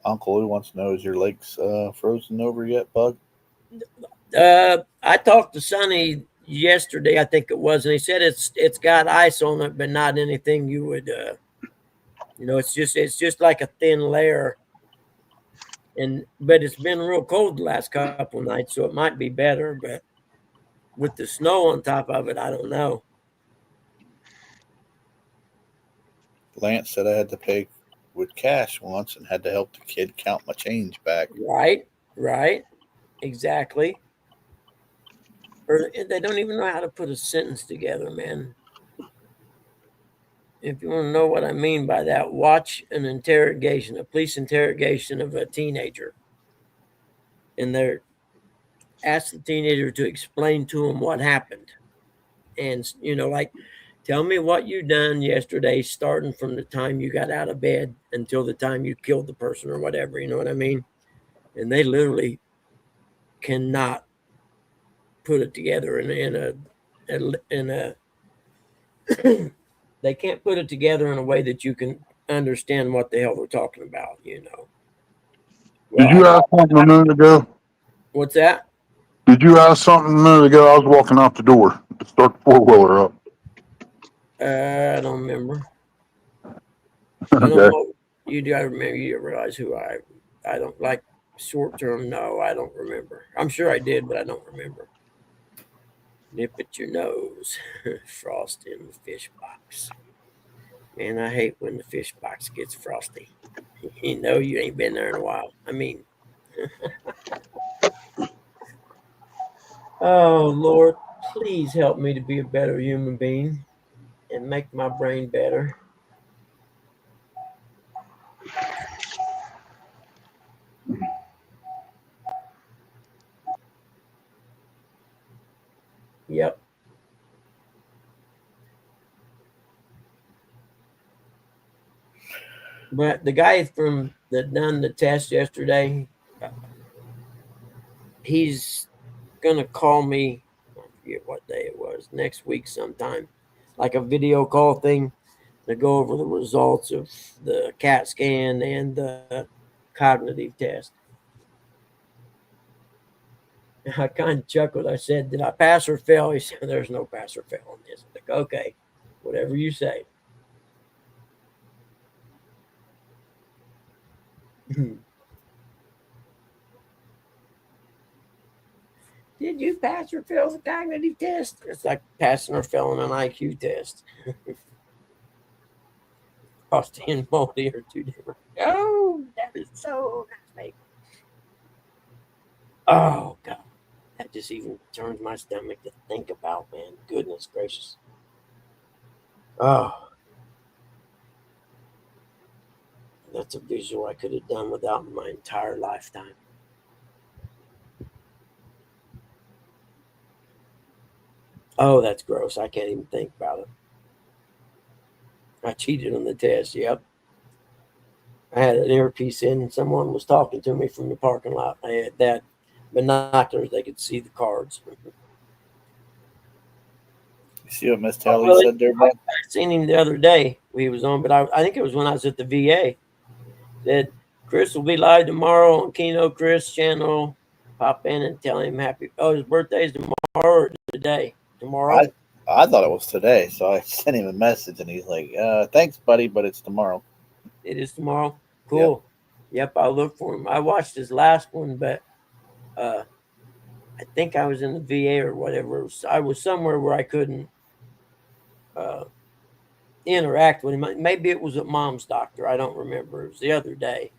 Speaker 3: Uncle, who wants to know, is your lakes frozen over yet, Bug?
Speaker 1: I talked to Sonny yesterday, I think it was, and he said it's got ice on it, but not anything you would, it's just like a thin layer. But it's been real cold the last couple nights, so it might be better. But with the snow on top of it, I don't know.
Speaker 3: Lance said I had to pay with cash once and had to help the kid count my change back.
Speaker 1: Right, exactly. Or they don't even know how to put a sentence together, man. If you want to know what I mean by that, watch a police interrogation of a teenager, and they're ask the teenager to explain to him what happened, and like, tell me what you done yesterday, starting from the time you got out of bed until the time you killed the person or whatever. You know what I mean? And they literally cannot put it together in a they can't put it together in a way that you can understand what the hell they're talking about.
Speaker 4: Did
Speaker 1: Well,
Speaker 4: you ask something a minute ago?
Speaker 1: what's that?
Speaker 4: Did you ask something a minute ago? I was walking out the door to start the 4-wheeler up.
Speaker 1: I don't remember. I don't
Speaker 4: Okay.
Speaker 1: know. You gotta remember. You realize who I don't like short term. No, I don't remember. I'm sure I did, but I don't remember. Nip at your nose, frost in the fish box. Man, I hate when the fish box gets frosty. You ain't been there in a while. I mean, oh Lord, please help me to be a better human being and make my brain better. Yep. But the guy that done the test yesterday, he's gonna call me. I forget what day it was. Next week sometime, like a video call thing to go over the results of the CAT scan and the cognitive test. I kind of chuckled. I said, "Did I pass or fail?" He said, "There's no pass or fail on this." I'm like, okay, whatever you say. Did you pass or fail the cognitive test? It's like passing or failing an IQ test. frosty and moldy are two different. Oh, that is so nice, baby. Oh God, that just even turns my stomach to think about, man. Goodness gracious. Oh, that's a visual I could have done without in my entire lifetime. Oh, that's gross. I can't even think about it. I cheated on the test. Yep. I had an earpiece in and someone was talking to me from the parking lot. I had that binoculars, they could see the cards.
Speaker 3: You see what Miss
Speaker 1: Oh,
Speaker 3: Telly
Speaker 1: well,
Speaker 3: said there, bud?
Speaker 1: I seen him the other day. He was on, but I think it was when I was at the VA. Said Chris will be live tomorrow on Keno Chris channel. Pop in and tell him happy. Oh, his birthday's tomorrow or today? Tomorrow.
Speaker 3: I thought it was today, so I sent him a message, and he's like, "Thanks, buddy, but it's tomorrow."
Speaker 1: It is tomorrow. Cool. Yep, I'll look for him. I watched his last one, but I think I was in the VA or whatever. I was somewhere where I couldn't uh, interact with him. Maybe it was at Mom's doctor. I don't remember. It was the other day.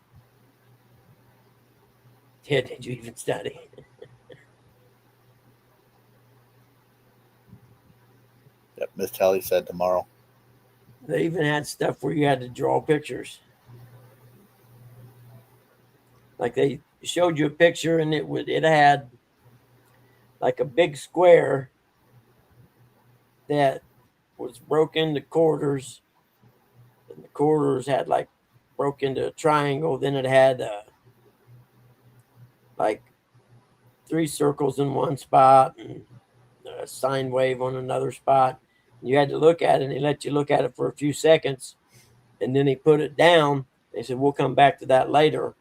Speaker 1: Yeah, did you even study?
Speaker 3: Yep, Miss Telly said tomorrow.
Speaker 1: They even had stuff where you had to draw pictures. Like they showed you a picture and it had like a big square that was broke into quarters, and the quarters had like broke into a triangle. Then it had like three circles in one spot and a sine wave on another spot. You had to look at it, and he let you look at it for a few seconds, and then he put it down. They said, "We'll come back to that later."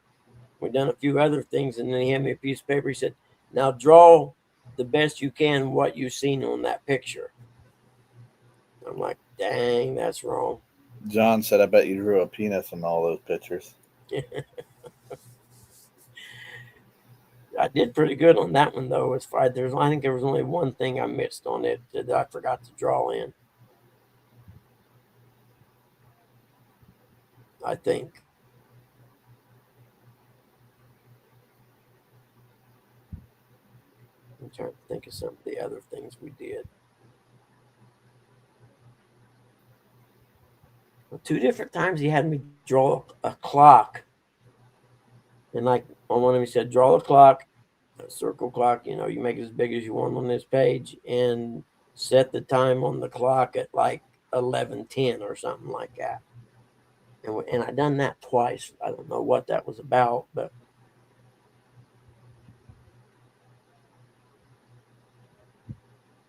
Speaker 1: We've done a few other things, and then he handed me a piece of paper. He said, "Now draw the best you can what you've seen on that picture." I'm like, "Dang, that's wrong."
Speaker 3: John said, "I bet you drew a penis in all those pictures."
Speaker 1: I did pretty good on that one though. As far there's, I think there was only one thing I missed on it that I forgot to draw in. I think. I'm trying to think of some of the other things we did. Well, two different times he had me draw a clock, and like on one of them he said, "Draw a clock, a circle clock. You know, you make it as big as you want on this page, and set the time on the clock at like 11:10 or something like that." And I done that twice. I don't know what that was about, but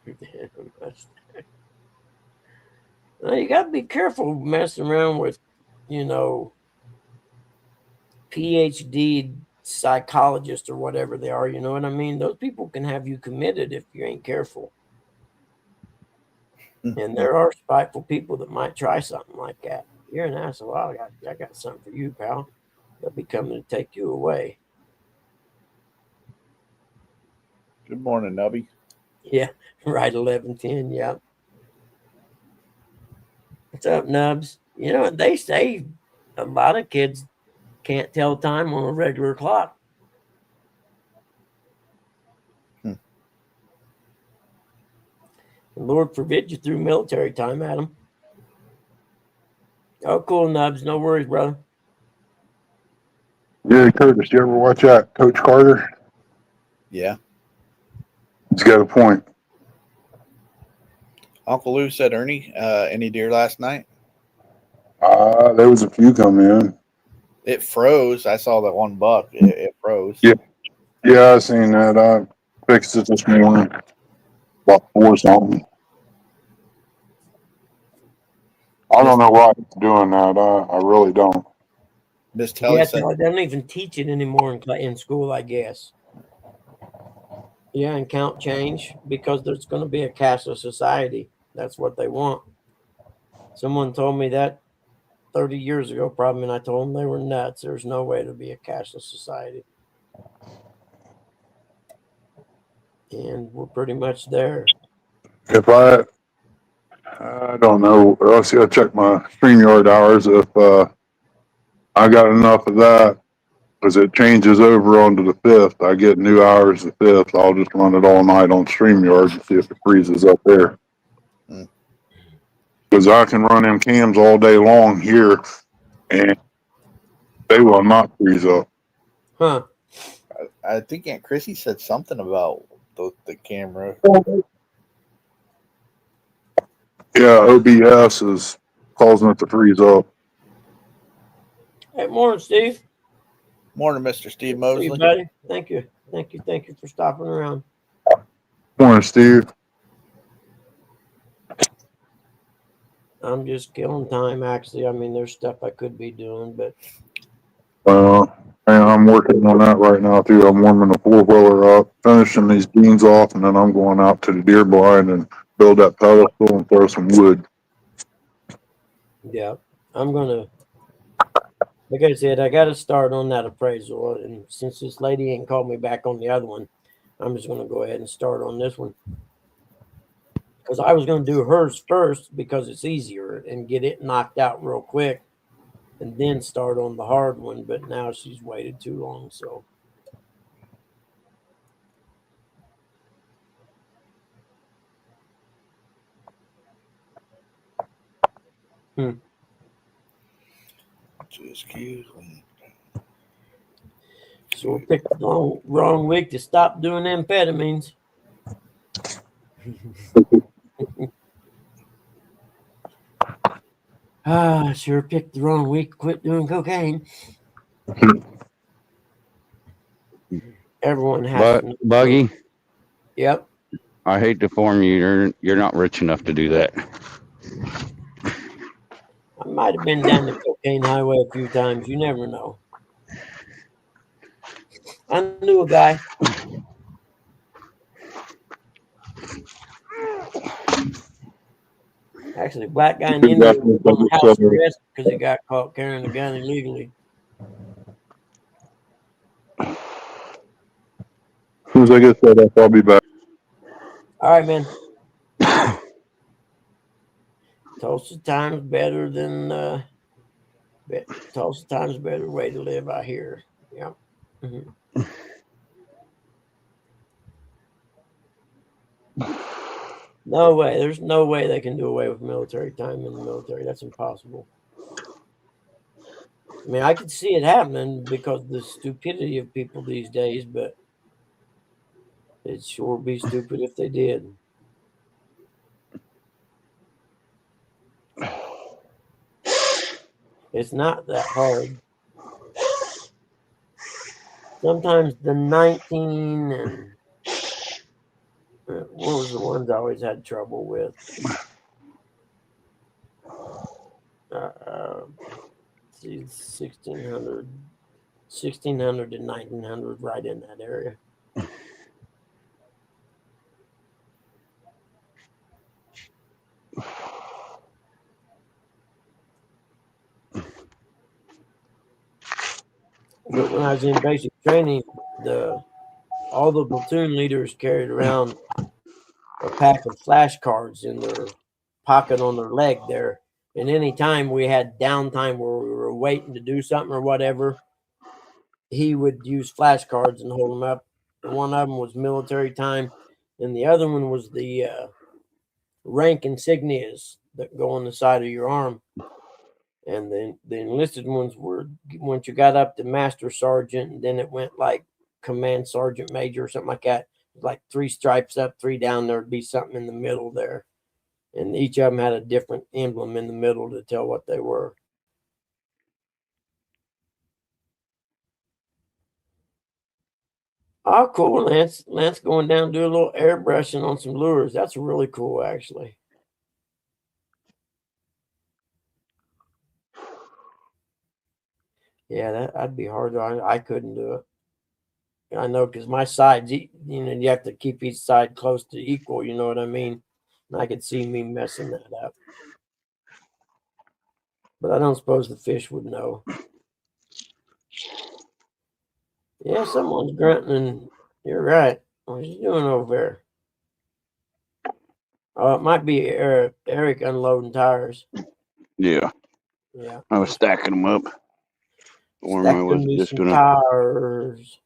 Speaker 1: you got to be careful messing around with, you know, PhD psychologists or whatever they are. You know what I mean? Those people can have you committed if you ain't careful. And there are spiteful people that might try something like that. You're an asshole. I got something for you, pal. They'll be coming to take you away.
Speaker 3: Good morning, Nubby.
Speaker 1: Yeah, right. 11:10. Yeah. What's up, Nubs? You know, they say a lot of kids can't tell time on a regular clock.
Speaker 3: Hmm.
Speaker 1: And Lord forbid you threw military time at them. Oh, cool, Nubs. No worries, brother.
Speaker 4: Yeah, Curtis, you ever watch that Coach Carter?
Speaker 3: Yeah.
Speaker 4: He's got a point.
Speaker 3: Uncle Lou said, "Ernie, any deer last night?"
Speaker 4: There was a few come in.
Speaker 3: It froze. I saw that one buck. It froze.
Speaker 4: Yeah. Yeah, I seen that. I fixed it this morning. About 4 something. I don't know why he's doing that. I really don't.
Speaker 3: Miss Telly
Speaker 1: Yeah,
Speaker 3: said,
Speaker 1: they don't even teach it anymore in school, I guess. Yeah, and count change because there's going to be a cashless society. That's what they want. Someone told me that 30 years ago, probably, and I told them they were nuts. There's no way to be a cashless society. And we're pretty much there.
Speaker 4: If I I don't know. I'll see. I check my StreamYard hours. If I got enough of that, because it changes over onto the 5th. I get new hours the 5th. I'll just run it all night on StreamYard and see if it freezes up there.
Speaker 3: Hmm.
Speaker 4: Because I can run them cams all day long here, and they will not freeze up.
Speaker 1: Huh.
Speaker 3: I think Aunt Chrissy said something about the camera.
Speaker 4: Yeah, OBS is causing it to freeze up.
Speaker 1: Hey, morning, Steve.
Speaker 3: Morning, Mr. Steve
Speaker 1: Good to see you,
Speaker 3: Mosley.
Speaker 1: buddy. Thank you. Thank you. Thank you for stopping around.
Speaker 4: Morning, Steve.
Speaker 1: I'm just killing time, actually. I mean, there's stuff I could be doing, but
Speaker 4: And I'm working on that right now too. I'm warming the 4-wheeler up, finishing these beans off, and then I'm going out to the deer blind and build that pedestal and throw some wood.
Speaker 1: yeah, I'm gonna. Like I said, I got to start on that appraisal, and since this lady ain't called me back on the other one, I'm just gonna go ahead and start on this one because I was gonna do hers first because it's easier and get it knocked out real quick, and then start on the hard one. But now she's waited too long, so.
Speaker 3: Excuse me.
Speaker 1: So we picked the wrong week to stop doing amphetamines. Sure picked the wrong week to quit doing cocaine. Everyone has
Speaker 2: But
Speaker 1: to know.
Speaker 2: Buggy,
Speaker 1: Yep.
Speaker 2: I hate to inform you, you're not rich enough to do that.
Speaker 1: I might have been down the cocaine highway a few times. You never know. I knew a guy. Actually, a black guy in India was on house arrest because he got caught carrying a gun illegally.
Speaker 4: As soon as I get set up, I'll be back.
Speaker 1: All right, man. Tulsa time's better than Tulsa time's a better way to live out here. Yep. Mm-hmm. No way. There's no way they can do away with military time in the military. That's impossible. I mean, I could see it happening because of the stupidity of people these days, but it'd sure be stupid if they did. It's not that hard. Sometimes the 19 and what was the ones I always had trouble with? See, 1600 to 1900, right in that area. But when I was in basic training, all the platoon leaders carried around a pack of flashcards in their pocket on their leg there. And any time we had downtime where we were waiting to do something or whatever, he would use flashcards and hold them up. And one of them was military time, and the other one was the rank insignias that go on the side of your arm. And then the enlisted ones were once you got up to master sergeant, and then it went like command sergeant major or something like that. Like 3 stripes up, 3 down. There'd be something in the middle there, and each of them had a different emblem in the middle to tell what they were. Oh, cool, Lance. Lance going down to do a little airbrushing on some lures. That's really cool, actually. Yeah, that'd be hard. I couldn't do it. I know because my sides, you have to keep each side close to equal. You know what I mean? And I could see me messing that up. But I don't suppose the fish would know. Yeah, someone's grunting, and you're right. What are you doing over there? It might be Eric unloading tires.
Speaker 2: Yeah,
Speaker 1: Yeah.
Speaker 2: I was stacking them up. Or I
Speaker 1: Stacking me
Speaker 2: wasn't
Speaker 1: some tires.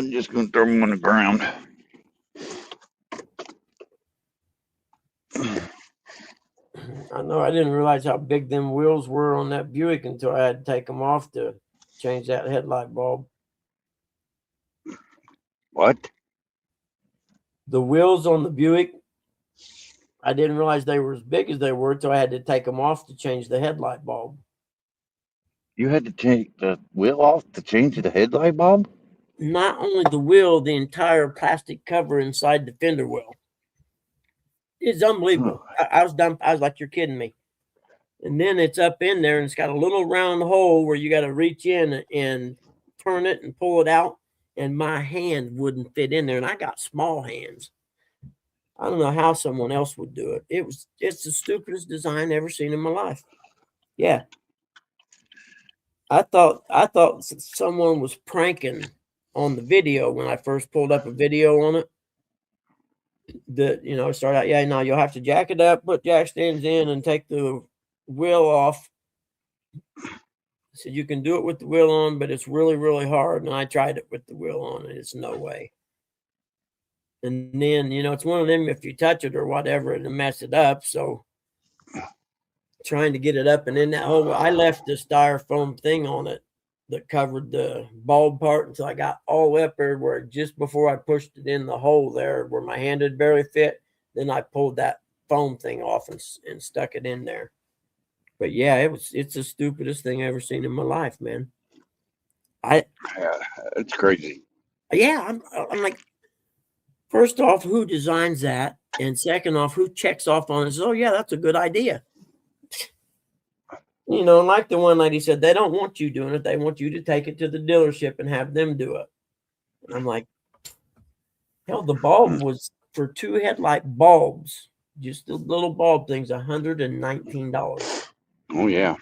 Speaker 2: just gonna throw them on the ground.
Speaker 1: I know I didn't realize how big them wheels were on that Buick until I had to take them off to change that headlight bulb.
Speaker 2: What?
Speaker 1: The wheels on the Buick, I didn't realize they were as big as they were until I had to take them off to change the headlight bulb.
Speaker 2: You had to take the wheel off to change the headlight bulb?
Speaker 1: Not only the wheel, the entire plastic cover inside the fender well. It's unbelievable. I was done. I was like, you're kidding me. And then it's up in there and it's got a little round hole where you got to reach in and turn it and pull it out. And my hand wouldn't fit in there. And I got small hands. I don't know how someone else would do it. It's the stupidest design ever seen in my life. Yeah. I thought someone was pranking on the video when I first pulled up a video on it. That start out, yeah, no, you'll have to jack it up, put jack stands in, and take the wheel off. So you can do it with the wheel on, but it's really, really hard. And I tried it with the wheel on, and it's no way. And then, it's one of them, if you touch it or whatever, it'll mess it up. So trying to get it up, and then I left the styrofoam thing on it that covered the bulb part until I got all up everywhere. Just before I pushed it in the hole there where my hand had barely fit, then I pulled that foam thing off and stuck it in there. But yeah, it's the stupidest thing I ever seen in my life, man.
Speaker 2: Yeah, it's crazy.
Speaker 1: Yeah, I'm like, first off, who designs that? And second off, who checks off on it? Says, oh yeah, that's a good idea. Like the one lady said, they don't want you doing it. They want you to take it to the dealership and have them do it. And I'm like, hell, the bulb was for 2 headlight bulbs, just the little bulb things, $119.
Speaker 2: Oh yeah.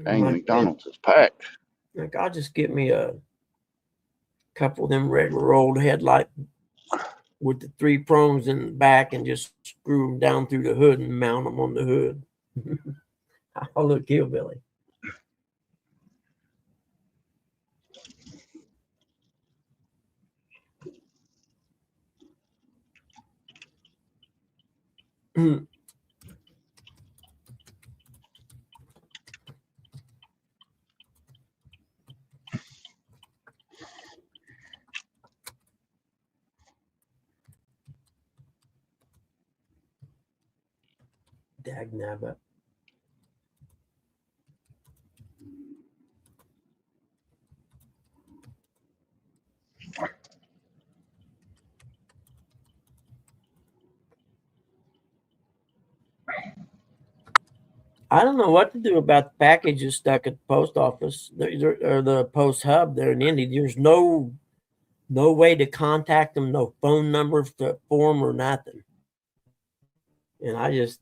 Speaker 2: Dang,
Speaker 1: Like,
Speaker 2: McDonald's is packed.
Speaker 1: like, I'll just get me a couple of them regular old headlight with the 3 prongs in the back and just screw them down through the hood and mount them on the hood. I'll look hillbilly. Dagnabbit. I don't know what to do about the packages stuck at the post office or the post hub there in Indy. There's no way to contact them, no phone number for them or nothing. And I just,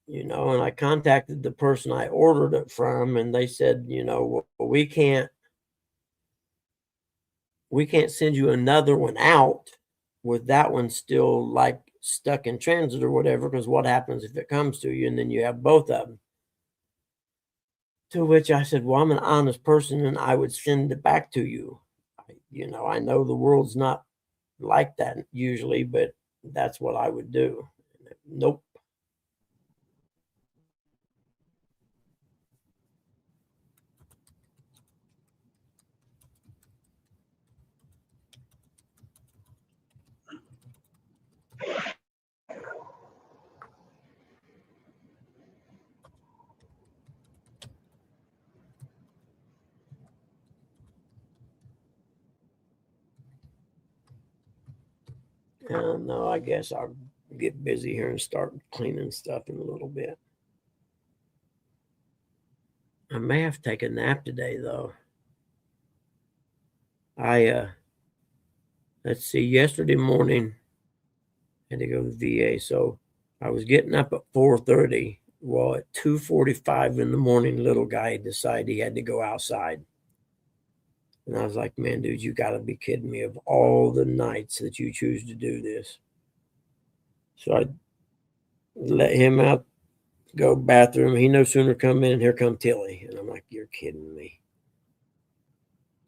Speaker 1: and I contacted the person I ordered it from, and they said, well, we can't send you another one out with that one still like stuck in transit or whatever, because what happens if it comes to you and then you have both of them? To which I said, well, I'm an honest person and I would send it back to you. I know the world's not like that usually, but that's what I would do. Nope. No, I guess I'll get busy here and start cleaning stuff in a little bit. I may have to take a nap today, though. Let's see, yesterday morning, I had to go to the VA, so I was getting up at 4:30. Well, at 2:45 in the morning, little guy decided he had to go outside. And I was like, man, dude, you got to be kidding me, of all the nights that you choose to do this. So I let him out, go bathroom. He no sooner come in, here come Tilly. And I'm like, you're kidding me.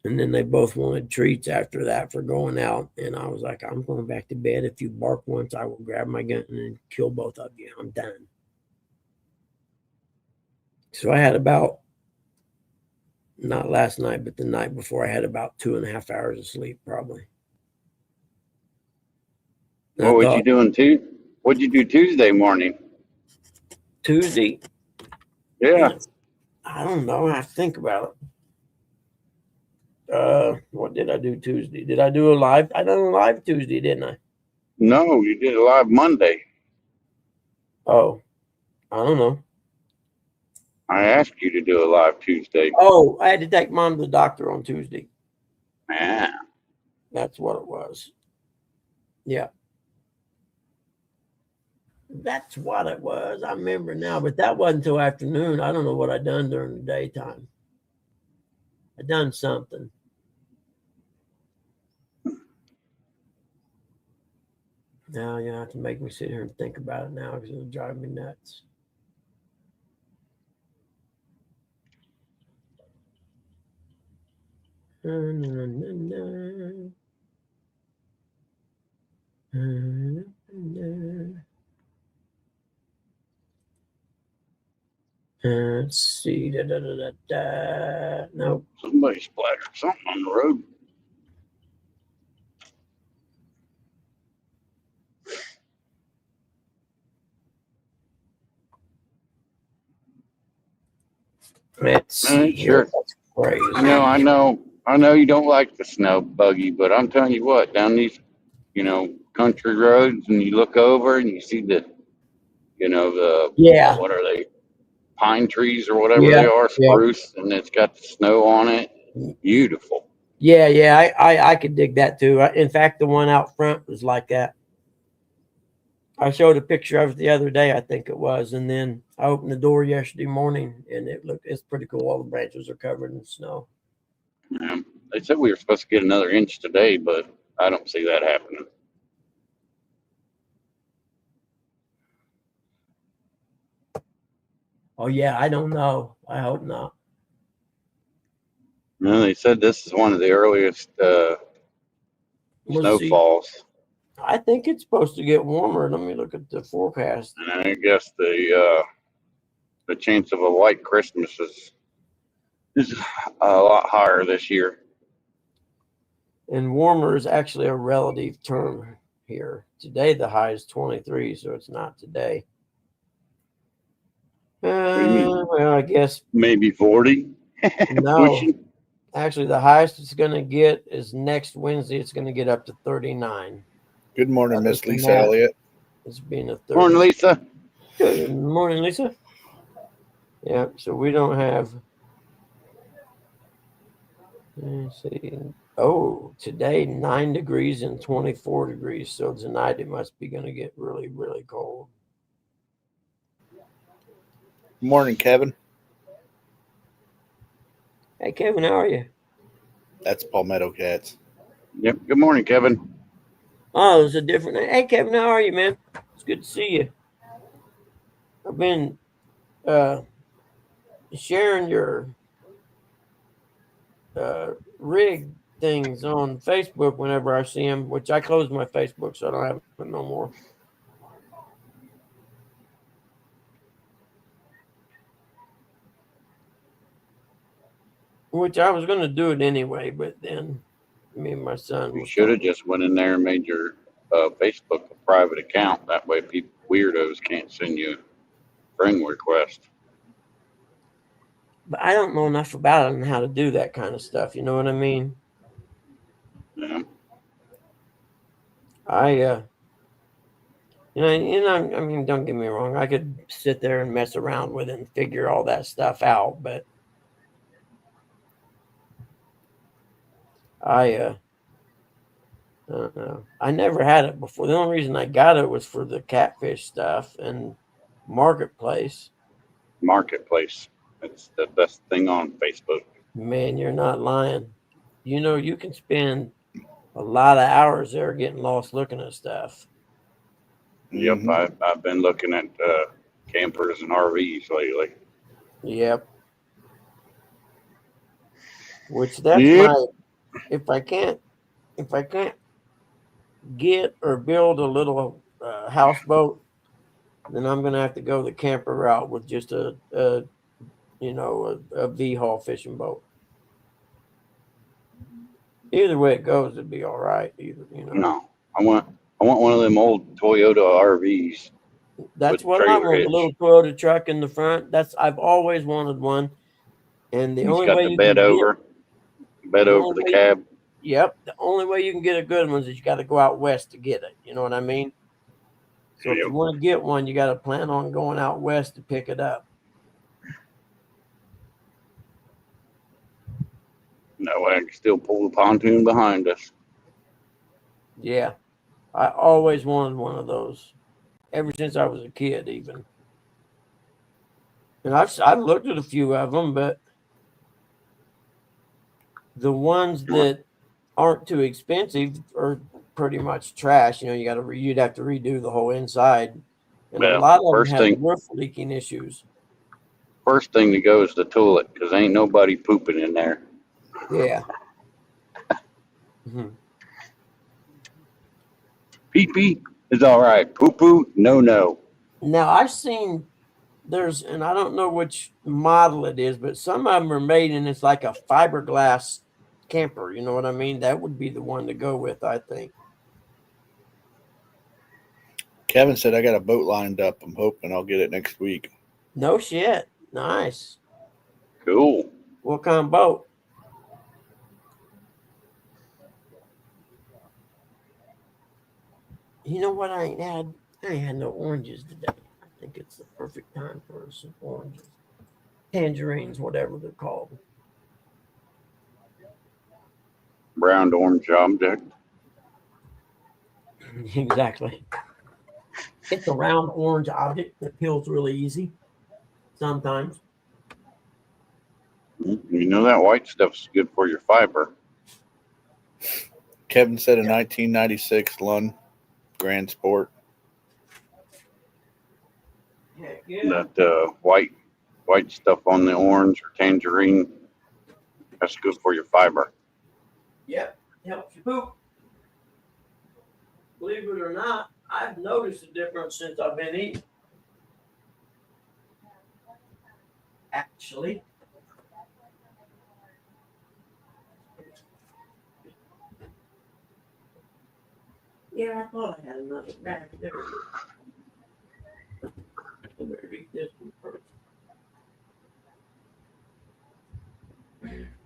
Speaker 1: And then they both wanted treats after that for going out. And I was like, I'm going back to bed. If you bark once, I will grab my gun and kill both of you. I'm done. So I had about, not last night, but the night before, I had about 2.5 hours of sleep, probably. And
Speaker 2: What would you doing What'd you do Tuesday morning?
Speaker 1: Tuesday?
Speaker 2: Yeah.
Speaker 1: I don't know. I have to think about it. What did I do Tuesday? Did I do a live? I done a live Tuesday, didn't I?
Speaker 2: No, you did a live Monday.
Speaker 1: Oh, I don't know.
Speaker 2: I asked you to do a live Tuesday.
Speaker 1: Oh, I had to take Mom to the doctor on Tuesday.
Speaker 2: Yeah.
Speaker 1: That's what it was. Yeah. That's what it was. I remember now, but that wasn't until afternoon. I don't know what I done during the daytime. I done something. Now you have to make me sit here and think about it now because it'll drive me nuts. Let's see. Nope.
Speaker 2: Somebody splattered something on the road.
Speaker 1: Let's see.
Speaker 2: Sure.
Speaker 1: That's crazy.
Speaker 2: I know you don't like the snow buggy, but I'm telling you what, down these, country roads, and you look over and you see the
Speaker 1: Yeah.
Speaker 2: what are they, pine trees or whatever
Speaker 1: Yeah.
Speaker 2: they are,
Speaker 1: Yeah.
Speaker 2: spruce, and it's got the snow on it. Beautiful.
Speaker 1: Yeah. I could dig that too. In fact, the one out front was like that. I showed a picture of it the other day, I think it was, and then I opened the door yesterday morning, and it's pretty cool. All the branches are covered in snow.
Speaker 2: Yeah. They said we were supposed to get another inch today, but I don't see that happening.
Speaker 1: Oh yeah, I don't know. I hope not.
Speaker 2: No, they said this is one of the earliest
Speaker 1: We'll see.
Speaker 2: snowfalls,
Speaker 1: I think it's supposed to get warmer. Let me look at the forecast.
Speaker 2: and I guess the chance of a white Christmas is a lot higher this year.
Speaker 1: And warmer is actually a relative term here. Today the high is 23, so it's not today.
Speaker 2: What do you mean?
Speaker 1: Well, I guess
Speaker 2: Maybe 40.
Speaker 1: no.
Speaker 2: Pushing.
Speaker 1: Actually, the highest it's going to get is next Wednesday. It's going to get up to 39.
Speaker 3: Good morning,
Speaker 1: Other
Speaker 3: Miss
Speaker 1: than
Speaker 3: Lisa
Speaker 1: that,
Speaker 3: Elliott.
Speaker 1: it's been a 30.
Speaker 2: Morning, Lisa.
Speaker 1: Good morning, Lisa. Yeah, so we don't have. Let's see. Oh, today 9 degrees and 24 degrees. So tonight it must be going to get really, really cold.
Speaker 3: Good morning, Kevin.
Speaker 1: Hey, Kevin, how are you?
Speaker 3: That's Palmetto Cats.
Speaker 2: Yep. Good morning, Kevin.
Speaker 1: Oh, it's a different name. Hey, Kevin, how are you, man? It's good to see you. I've been sharing your rig things on Facebook whenever I see them, which I closed my Facebook, so I don't have it no more. Which I was going to do it anyway, but then me and my son
Speaker 2: You
Speaker 1: was
Speaker 2: should have
Speaker 1: talking.
Speaker 2: just went in there and made your Facebook a private account. That way, people weirdos can't send you a friend request.
Speaker 1: But I don't know enough about it and how to do that kind of stuff. You know what I mean?
Speaker 2: Yeah.
Speaker 1: I mean, don't get me wrong. I could sit there and mess around with it and figure all that stuff out, but I don't know. I never had it before. The only reason I got it was for the catfish stuff and marketplace.
Speaker 2: Marketplace. It's the best thing on Facebook.
Speaker 1: Man, you're not lying. you can spend a lot of hours there getting lost looking at stuff.
Speaker 2: Yep,
Speaker 3: Mhm.
Speaker 2: I've been looking at campers and RVs lately.
Speaker 1: Yep. Which that's
Speaker 2: Yep.
Speaker 1: my if I can't get or build a little houseboat, then I'm gonna have to go the camper route with just a V-haul fishing boat. Either way it goes, it'd be all right.
Speaker 2: No, I want one of them old Toyota RVs
Speaker 1: That's
Speaker 2: with
Speaker 1: what I
Speaker 2: trailer
Speaker 1: want. The
Speaker 2: hitch.
Speaker 1: little Toyota truck in the front. I've always wanted one, and
Speaker 2: He's got the bed over
Speaker 1: the
Speaker 2: the
Speaker 1: only way,
Speaker 2: cab.
Speaker 1: yep, the only way you can get a good one is you got to go out west to get it. You know what I mean? So if you
Speaker 2: Yep.
Speaker 1: want to get one, you got to plan on going out west to pick it up.
Speaker 2: That way I can still pull the pontoon behind us.
Speaker 1: Yeah, I always wanted one of those ever since I was a kid, even. And I've looked at a few of them, but the ones that aren't too expensive are pretty much trash. You'd have to redo the whole inside, and a
Speaker 2: Well,
Speaker 1: lot of them have roof leaking issues.
Speaker 2: first thing to go is the toilet because ain't nobody pooping in there.
Speaker 1: Yeah. Mhm.
Speaker 2: Pee pee is all right. Poo poo, no.
Speaker 1: Now I've seen and I don't know which model it is, but some of them are made and it's like a fiberglass camper. You know what I mean? That would be the one to go with, I think.
Speaker 3: Kevin said I got a boat lined up. I'm hoping I'll get it next week.
Speaker 1: No shit. Nice.
Speaker 2: Cool.
Speaker 1: What kind of boat? You know what? I ain't had no oranges today. I think it's the perfect time for some oranges. Tangerines, whatever they're called.
Speaker 2: Brown to orange object.
Speaker 1: Exactly. It's a round orange object that peels really easy sometimes.
Speaker 2: You know that white stuff's good for your fiber.
Speaker 3: Kevin said a 1996 Lund Grand Sport.
Speaker 1: Heck yeah.
Speaker 2: That white stuff on the orange or tangerine, that's good for your fiber.
Speaker 1: Yep. Helps you poop. Believe it or not, I've noticed a difference since I've been eating. Actually. Yeah, I thought I had another bag there. I better eat this one first.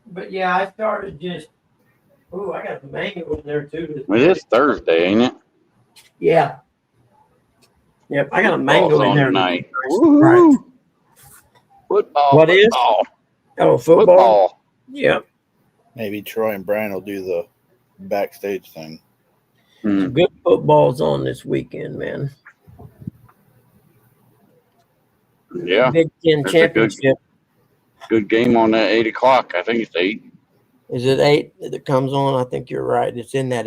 Speaker 1: But yeah, I started just. Oh, I got the mango in there too.
Speaker 2: It is Thursday, ain't it?
Speaker 1: Yeah. Yep, I got a
Speaker 2: Football's
Speaker 1: mango in
Speaker 2: on
Speaker 1: there.
Speaker 2: tonight.
Speaker 1: Right.
Speaker 2: Woohoo! Football.
Speaker 1: What is? Oh, football. Yep.
Speaker 3: Maybe Troy and Brian will do the backstage thing.
Speaker 1: Some good football's on this weekend, man.
Speaker 2: Yeah.
Speaker 1: Big Ten
Speaker 2: There's
Speaker 1: championship.
Speaker 2: Good game on at 8:00. I think it's 8.
Speaker 1: Is it 8 that comes on? I think you're right. It's in that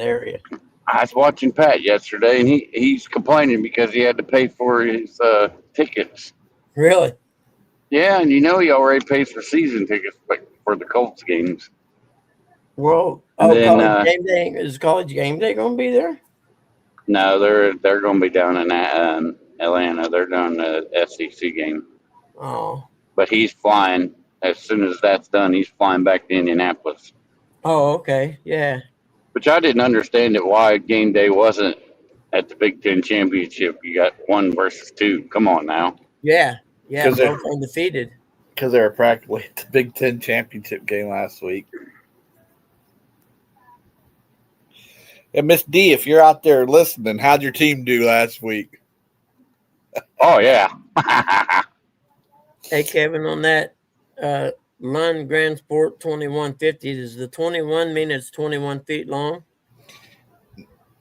Speaker 1: area.
Speaker 2: I was watching Pat yesterday, and he's complaining because he had to pay for his tickets.
Speaker 1: Really?
Speaker 2: Yeah, and he already pays for season tickets for the Colts games.
Speaker 1: Well, college game day. Is college game day going to be there?
Speaker 2: No, they're going to be down in Atlanta. They're doing the SEC game.
Speaker 1: Oh.
Speaker 2: But he's flying. As soon as that's done, he's flying back to Indianapolis.
Speaker 1: Oh, okay. Yeah.
Speaker 2: Which I didn't understand why game day wasn't at the Big Ten championship. You got 1 versus 2. Come on now.
Speaker 1: Yeah. Yeah. Both undefeated.
Speaker 3: Because they were practically at the Big Ten championship game last week. And Miss D, if you're out there listening, how'd your team do last week?
Speaker 2: Oh, yeah.
Speaker 1: Hey, Kevin, on that Lund Grand Sport 2150, does the 21 mean it's 21 feet long?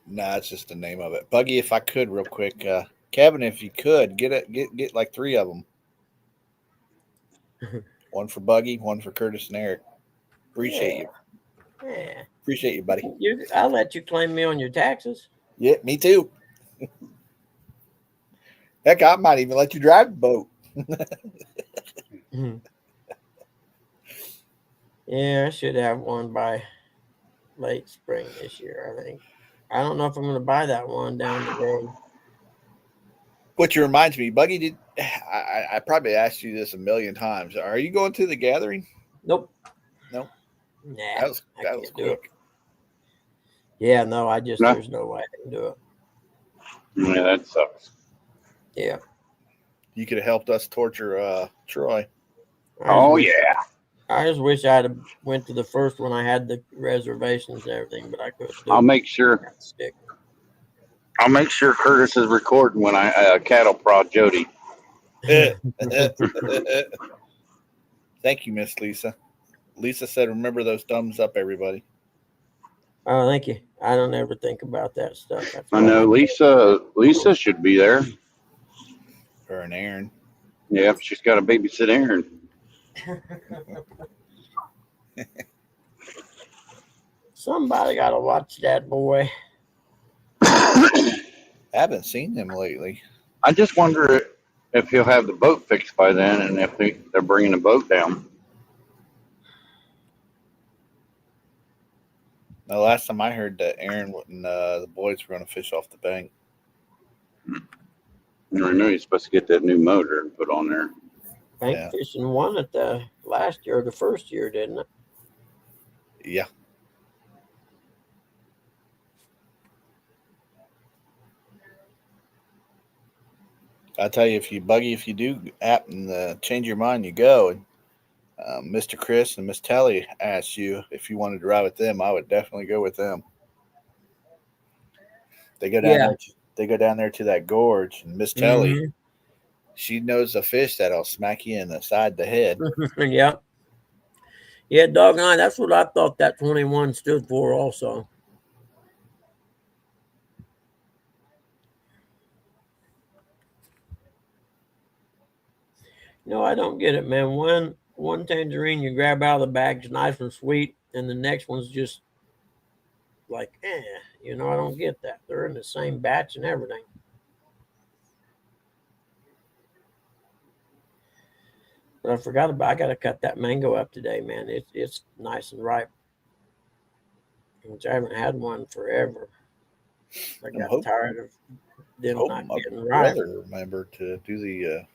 Speaker 3: Nah, it's just the name of it. Buggy, if I could real quick, Kevin, if you could, get like 3 of them. One for Buggy, one for Curtis and Eric. Appreciate you.
Speaker 1: Yeah.
Speaker 3: Appreciate you, buddy.
Speaker 1: I'll let you claim me on your taxes.
Speaker 3: Yeah, me too. Heck, I might even let you drive the boat.
Speaker 1: Yeah, I should have one by late spring this year, I think. I don't know if I'm going to buy that one down the road.
Speaker 3: Which reminds me, Buggy, did I probably asked you this a million times. Are you going to the gathering?
Speaker 1: Nope.
Speaker 3: No.
Speaker 1: Nah,
Speaker 3: That was
Speaker 1: I can't do it.
Speaker 3: quick.
Speaker 1: Yeah, no,
Speaker 2: No.
Speaker 1: there's no way I can do it.
Speaker 2: Yeah, that sucks.
Speaker 1: Yeah.
Speaker 3: You could have helped us torture Troy.
Speaker 1: I just wish I'd have went to the first one. I had the reservations and everything, but I couldn't do
Speaker 2: I'll
Speaker 1: it.
Speaker 2: make sure. I'll make sure Curtis is recording when I cattle prod Jody.
Speaker 3: Thank you, Miss Lisa. Lisa said, "Remember those thumbs up, everybody."
Speaker 1: Oh, thank you. I don't ever think about that stuff. That's
Speaker 2: I know Lisa should be there.
Speaker 3: Her and Aaron.
Speaker 2: Yeah, she's got to babysit Aaron.
Speaker 1: Somebody got to watch that boy.
Speaker 3: I haven't seen him lately.
Speaker 2: I just wonder if he'll have the boat fixed by then, and if they're bringing the boat down.
Speaker 3: The last time I heard that Aaron and the boys were going to fish off the bank.
Speaker 2: I know he's supposed to get that new motor and put on there.
Speaker 1: Bank fishing won it the last year or the first year, didn't it?
Speaker 3: Yeah. I tell you, if you do happen to change your mind, you go. And Mr. Chris and Miss Telly asked you if you wanted to ride with them. I would definitely go with them. They go down there. They go down there to that gorge, and Miss Telly, she knows a fish that'll smack you in the side of the head.
Speaker 1: Yeah. Yeah, doggone, that's what I thought that 21 stood for also. No, I don't get it, man. One tangerine you grab out of the bag is nice and sweet, and the next one's just like, I don't get that. They're in the same batch and everything. But I forgot I got to cut that mango up today, man. It's nice and ripe, which I haven't had one forever. I got tired of them not getting ripe.
Speaker 3: Brother remembered to do the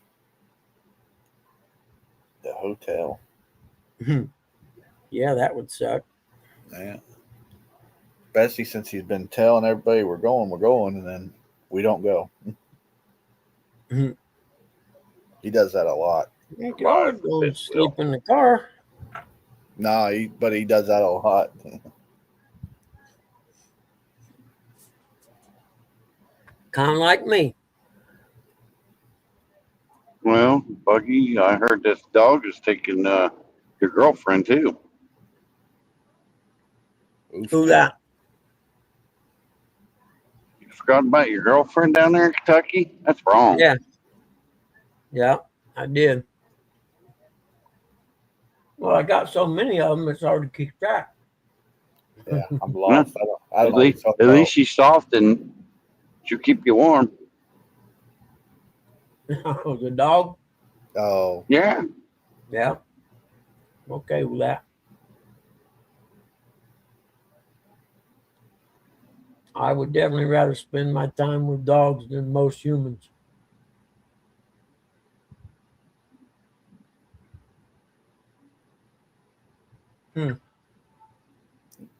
Speaker 3: hotel.
Speaker 1: Yeah, that would suck.
Speaker 3: Yeah. Especially since he's been telling everybody we're going, and then we don't go. He does that a lot.
Speaker 1: You can always go and sleep in the car.
Speaker 3: No, but he does that a lot.
Speaker 1: Kind of like me.
Speaker 2: Well, Buggy, I heard this dog is taking your girlfriend too.
Speaker 1: Who that?
Speaker 2: You forgot about your girlfriend down there in Kentucky? That's wrong.
Speaker 1: Yeah, I did. Well, I got so many of them, it's hard to keep track.
Speaker 3: Yeah, I'm lost. I don't know.
Speaker 2: At least she's soft and she'll keep you warm.
Speaker 1: The dog?
Speaker 3: Oh.
Speaker 2: Yeah.
Speaker 1: Yeah. Okay with that. I would definitely rather spend my time with dogs than most humans.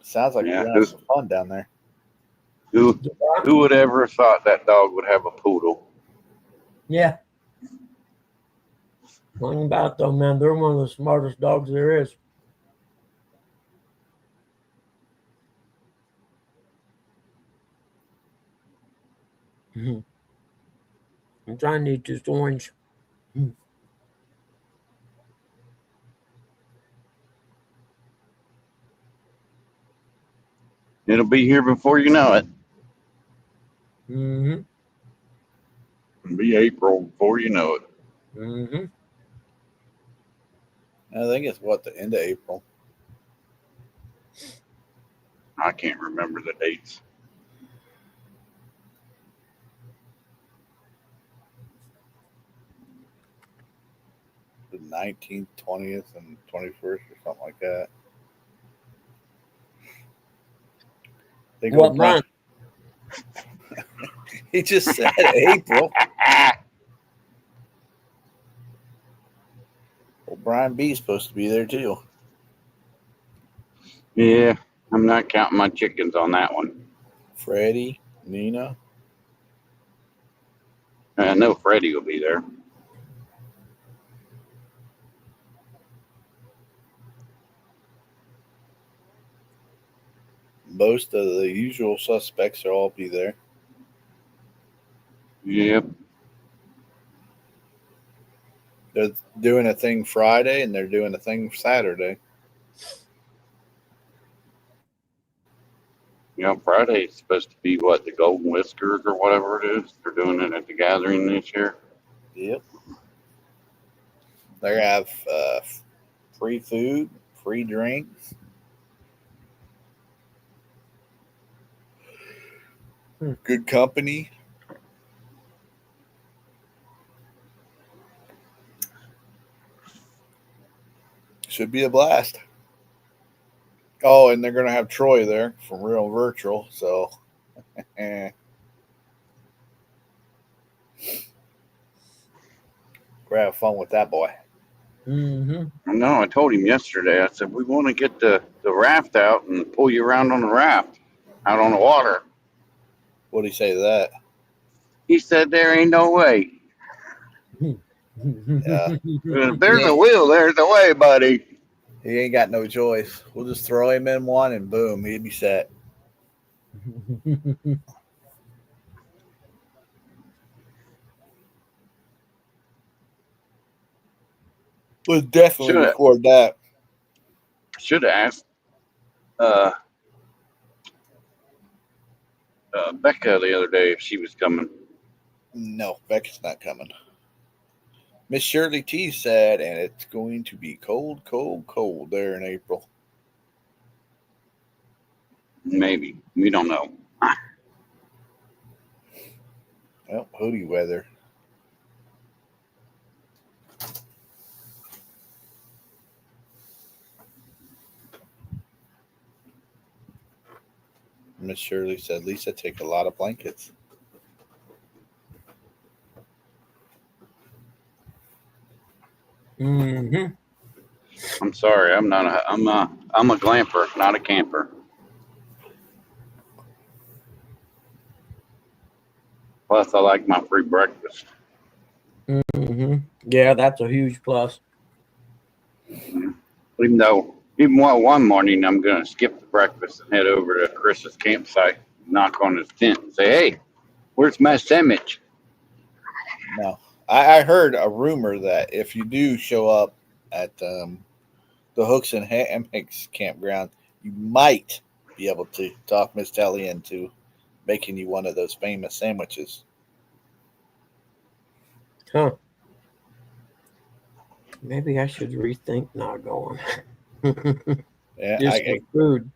Speaker 3: Sounds like you're gonna have some fun down there.
Speaker 2: Who would ever have thought that dog would have a poodle?
Speaker 1: Yeah. Talking about though, man, they're one of the smartest dogs there is. I'm trying to eat this orange.
Speaker 2: It'll be here before you know it.
Speaker 1: Mm-hmm.
Speaker 2: It'll be April before you know it.
Speaker 1: Mm-hmm.
Speaker 3: I think it's the end of April.
Speaker 2: I can't remember the dates.
Speaker 3: The 19th, 20th, and 21st, or something like that. They go
Speaker 1: What month?
Speaker 3: He just said April. Well, Brian B's supposed to be there too.
Speaker 2: Yeah, I'm not counting my chickens on that one.
Speaker 3: Freddie, Nina.
Speaker 2: I know Freddie will be there.
Speaker 3: Most of the usual suspects will all be there.
Speaker 2: Yep.
Speaker 3: They're doing a thing Friday and they're doing a thing Saturday.
Speaker 2: You know, Friday's supposed to be what, the Golden Whiskers or whatever it is. They're doing it at the gathering this year.
Speaker 3: Yep. They're gonna have free food, free drinks. Good company. Should be a blast. Oh, and they're going to have Troy there from Real Virtual. So, we're going to have fun with that boy.
Speaker 1: Mm-hmm.
Speaker 2: No, I told him yesterday. I said, we want to get the raft out and pull you around on the raft out on the water.
Speaker 3: What did he say to that?
Speaker 2: He said, there ain't no way.
Speaker 3: Yeah.
Speaker 2: If there's a will, there's a way, buddy.
Speaker 3: He ain't got no choice. We'll just throw him in one and boom, he'd be set. We'll definitely record that.
Speaker 2: Should have asked Becca the other day if she was coming.
Speaker 3: No, Becca's not coming. Miss Shirley T said, and it's going to be cold, cold, cold there in April.
Speaker 2: Maybe. We don't know.
Speaker 3: Well, hoodie weather. Miss Shirley said, Lisa, take a lot of blankets.
Speaker 1: Mm-hmm.
Speaker 2: I'm sorry. I'm a glamper, not a camper. Plus, I like my free breakfast.
Speaker 1: Mm-hmm. Yeah, that's a huge plus.
Speaker 2: Even one morning, I'm going to skip the breakfast and head over to Chris's campsite, knock on his tent and say, hey, where's my sandwich?
Speaker 3: No. I heard a rumor that if you do show up at the Hooks and Hammocks campground, you might be able to talk Miss Tally into making you one of those famous sandwiches.
Speaker 1: Huh. Maybe I should rethink not going.
Speaker 3: Yeah,
Speaker 1: Just for food.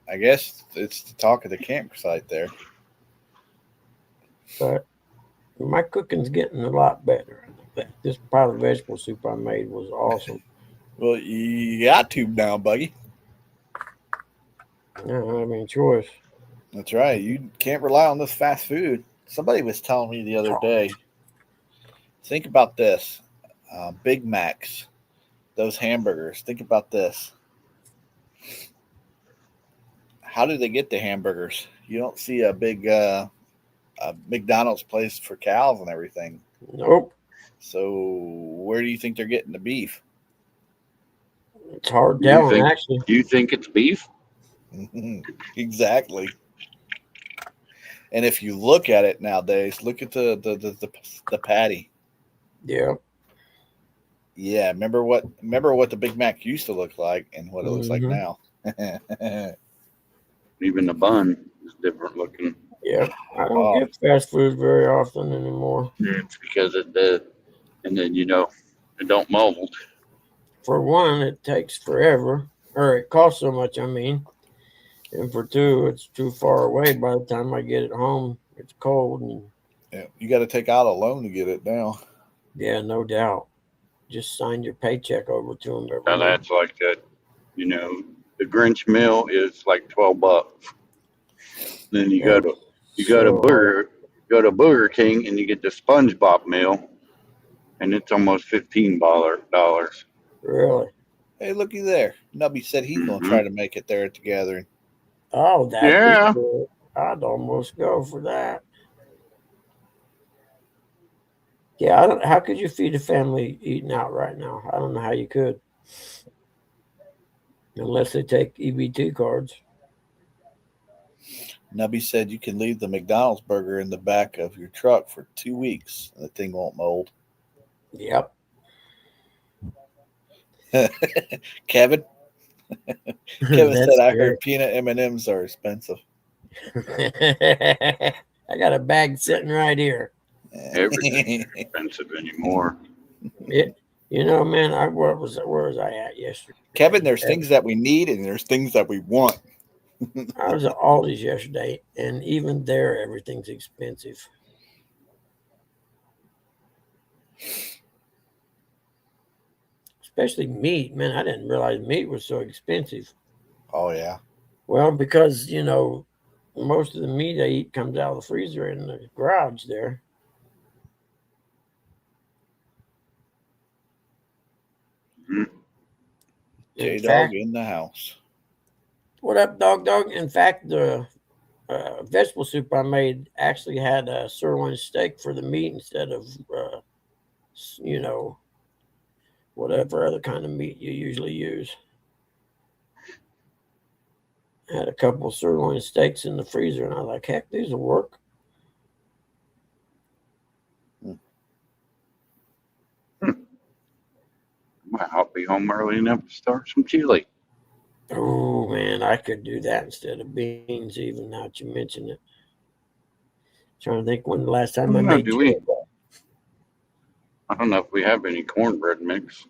Speaker 3: I guess it's the talk of the campsite there.
Speaker 1: But my cooking's getting a lot better. This pot of vegetable soup I made was awesome.
Speaker 3: Well, you got to now, Buggy.
Speaker 1: I don't have any choice.
Speaker 3: That's right. You can't rely on this fast food. Somebody was telling me the other day, think about this. Big Macs, those hamburgers. Think about this. How do they get the hamburgers? You don't see a big McDonald's place for cows and everything.
Speaker 1: Nope.
Speaker 3: So where do you think they're getting the beef?
Speaker 1: It's hard telling, actually.
Speaker 2: Do you think it's beef?
Speaker 3: Exactly. And if you look at it nowadays, look at the patty.
Speaker 1: Yeah.
Speaker 3: Yeah, remember what the Big Mac used to look like and what it looks like now.
Speaker 2: Even the bun is different looking.
Speaker 1: Yeah, I don't get fast food very often anymore.
Speaker 2: It's because it and then it don't mold.
Speaker 1: For one, it takes forever. or it costs so much. I mean, and for two, it's too far away. By the time I get it home, it's cold, and
Speaker 3: Yeah, you got to take out a loan to get it now.
Speaker 1: yeah, no doubt. Just sign your paycheck over to them every
Speaker 2: Now
Speaker 1: month.
Speaker 2: that's like that. You know, the Grinch meal is like $12. Then you go
Speaker 1: That's
Speaker 2: to
Speaker 1: so hard.
Speaker 2: Burger King and you get the SpongeBob meal, and it's almost $15.
Speaker 1: Really?
Speaker 3: Hey, looky there. Nubby said he's going to
Speaker 2: Mm-hmm.
Speaker 3: try to make it there at the gathering.
Speaker 1: Oh, that'd be
Speaker 2: Yeah.
Speaker 1: cool. I'd almost go for that. Yeah, I don't. How could you feed a family eating out right now? I don't know how you could, unless they take EBT cards.
Speaker 3: Nubby said you can leave the McDonald's burger in the back of your truck for 2 weeks and the thing won't mold.
Speaker 1: Yep.
Speaker 3: Kevin said
Speaker 1: That's
Speaker 3: I
Speaker 1: great.
Speaker 3: heard peanut M&Ms are expensive.
Speaker 1: I got a bag sitting right here.
Speaker 2: Everything's expensive anymore.
Speaker 1: It, man, where was I at yesterday?
Speaker 3: Kevin, there's things that we need and there's things that we want.
Speaker 1: I was at Aldi's yesterday, and even there, everything's expensive. Especially meat. Man, I didn't realize meat was so expensive.
Speaker 3: Oh yeah.
Speaker 1: Well, because, most of the meat I eat comes out of the freezer in the garage there.
Speaker 2: Mhm.
Speaker 1: In
Speaker 3: J Dog
Speaker 1: fact,
Speaker 3: in the house.
Speaker 1: what up, dog? In fact, the vegetable soup I made actually had a sirloin steak for the meat instead of, you know, whatever other kind of meat you usually use. I had a couple of sirloin steaks in the freezer, and I was like, heck, these will work.
Speaker 2: I'll be home early enough to start some chili.
Speaker 1: Oh, man, I could do that instead of beans, even now that you mention it. Trying to think when the last
Speaker 2: I
Speaker 1: time I
Speaker 2: don't know.
Speaker 1: made
Speaker 2: Do
Speaker 1: chili.
Speaker 2: we? I don't know if we have any cornbread mix.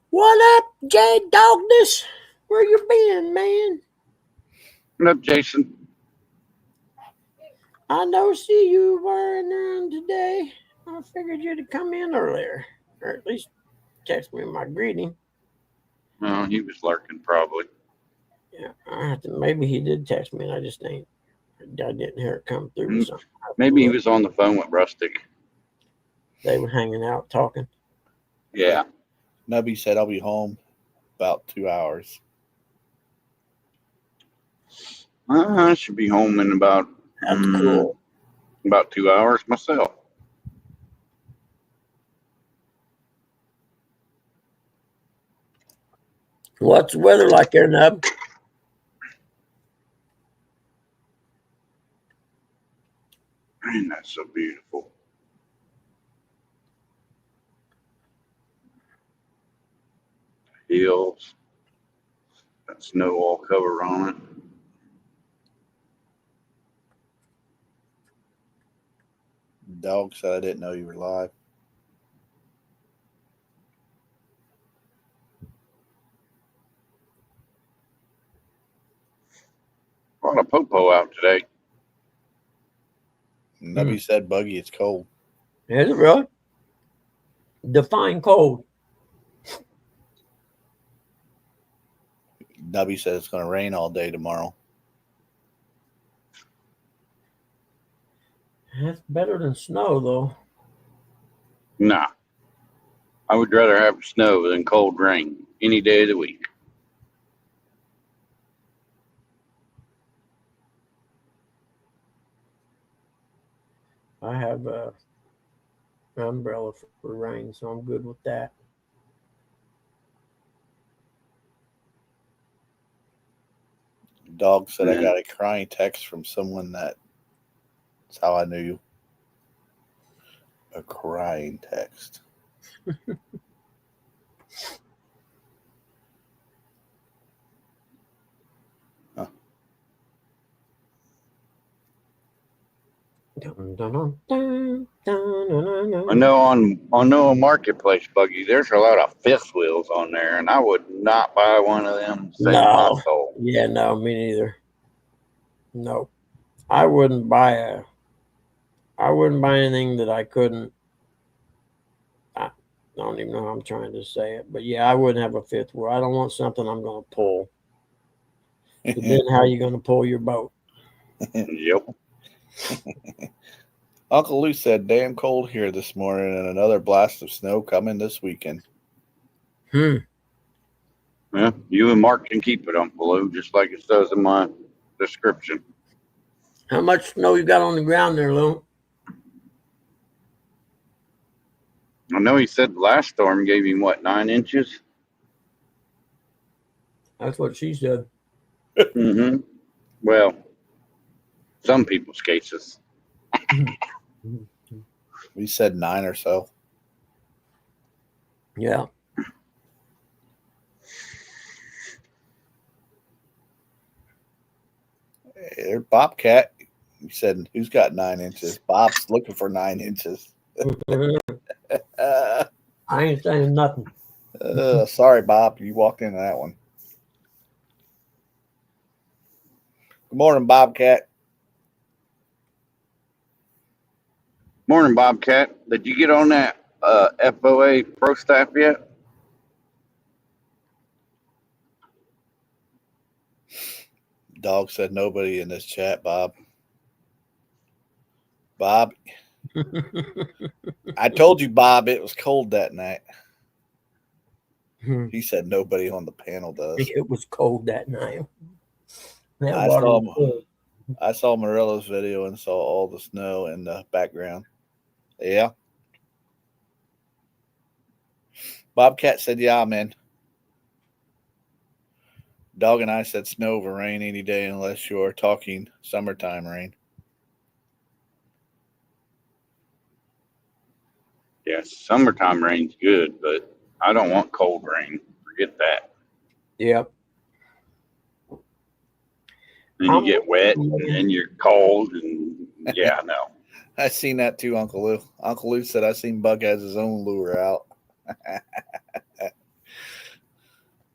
Speaker 1: What up, J Dogness? Where you been, man?
Speaker 2: What up, Jason?
Speaker 1: I noticed you weren't around today. I figured you'd have come in earlier, or at least text me my greeting.
Speaker 2: No, he was lurking probably.
Speaker 1: Yeah, maybe he did text me, and I didn't hear it come through or
Speaker 2: Mm,
Speaker 1: something. I have to
Speaker 2: Maybe he
Speaker 1: look.
Speaker 2: was on the phone with Rustic.
Speaker 1: They were hanging out talking.
Speaker 2: Yeah.
Speaker 3: Nubby said I'll be home about 2 hours.
Speaker 2: I should be home in
Speaker 1: That's cool.
Speaker 2: about 2 hours myself.
Speaker 1: What's the weather like there, Nub?
Speaker 2: Man, that's so beautiful. Hills, got snow all covered on it.
Speaker 3: Dog said I didn't know you were live.
Speaker 2: A lot of popo out today.
Speaker 3: Nubby said buggy, it's cold.
Speaker 1: Is it really? Define cold.
Speaker 3: Nubby said it's going to rain all day tomorrow.
Speaker 1: That's better than snow, though.
Speaker 2: Nah, I would rather have snow than cold rain any day of the week.
Speaker 1: I have an umbrella for rain, so I'm good with that.
Speaker 3: Dog said I
Speaker 2: Yeah.
Speaker 3: got a crying text from someone that's how I knew you. A crying text. Huh.
Speaker 1: Dun, dun, dun, dun, dun,
Speaker 2: I know on Marketplace, Buggy, there's a lot of fifth wheels on there, and I would not buy one of them. Save my
Speaker 1: No.
Speaker 2: soul.
Speaker 1: Yeah, no, me neither. No. I wouldn't buy anything that I couldn't. I don't even know how I'm trying to say it, but yeah, I wouldn't have a fifth wheel. I don't want something I'm going to pull. But then how are you going to pull your boat?
Speaker 2: Yep.
Speaker 3: Uncle Lou said, damn cold here this morning and another blast of snow coming this weekend.
Speaker 1: Hmm.
Speaker 2: Yeah, you and Mark can keep it, Uncle Lou, just like it says in my description.
Speaker 1: How much snow you got on the ground there, Lou?
Speaker 2: I know he said the last storm gave him, 9 inches?
Speaker 1: That's what she said.
Speaker 2: Mm-hmm. Well, some people's cases.
Speaker 3: We said 9 or so.
Speaker 1: Yeah.
Speaker 3: Hey, Bobcat, he said, who's got 9 inches? Bob's looking for 9 inches.
Speaker 1: I ain't saying nothing.
Speaker 3: Sorry, Bob, you walked into that one. Good morning, Bobcat.
Speaker 2: Morning, Bobcat. Did you get on that FOA Pro Staff yet?
Speaker 3: Dog said nobody in this chat, Bob. Bob, I told you, Bob, it was cold that night. He said nobody on the panel does.
Speaker 1: It was cold that night. That
Speaker 3: I
Speaker 1: water
Speaker 3: saw,
Speaker 1: was cold.
Speaker 3: I saw Morello's video and saw all the snow in the background. Yeah. Bobcat said, yeah, man. Dog and I said snow over rain any day unless you're talking summertime rain.
Speaker 2: Yes, summertime rain's good, but I don't want cold rain. Forget that.
Speaker 1: Yep.
Speaker 2: Then you get wet, and then you're cold, and yeah, no.
Speaker 3: I seen that too, Uncle Lou. Uncle Lou said I seen Buck has his own lure out.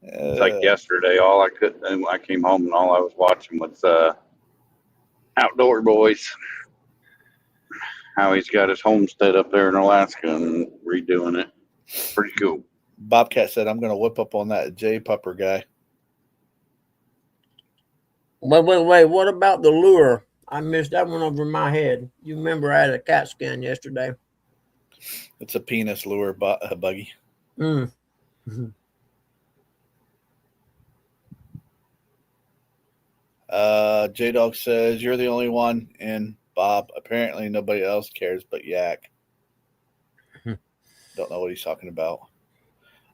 Speaker 2: It's like yesterday. All I could, and I came home and all I was watching was Outdoor Boys. How he's got his homestead up there in Alaska and redoing it. Pretty cool.
Speaker 3: Bobcat said, I'm going to whip up on that J Pupper guy.
Speaker 1: Wait. What about the lure? I missed that one over my head. You remember I had a cat scan yesterday.
Speaker 3: It's a penis lure, Buggy.
Speaker 1: Mm.
Speaker 3: J-Dog says, you're the only one in, Bob. Apparently nobody else cares but Yak. Don't know what he's talking about.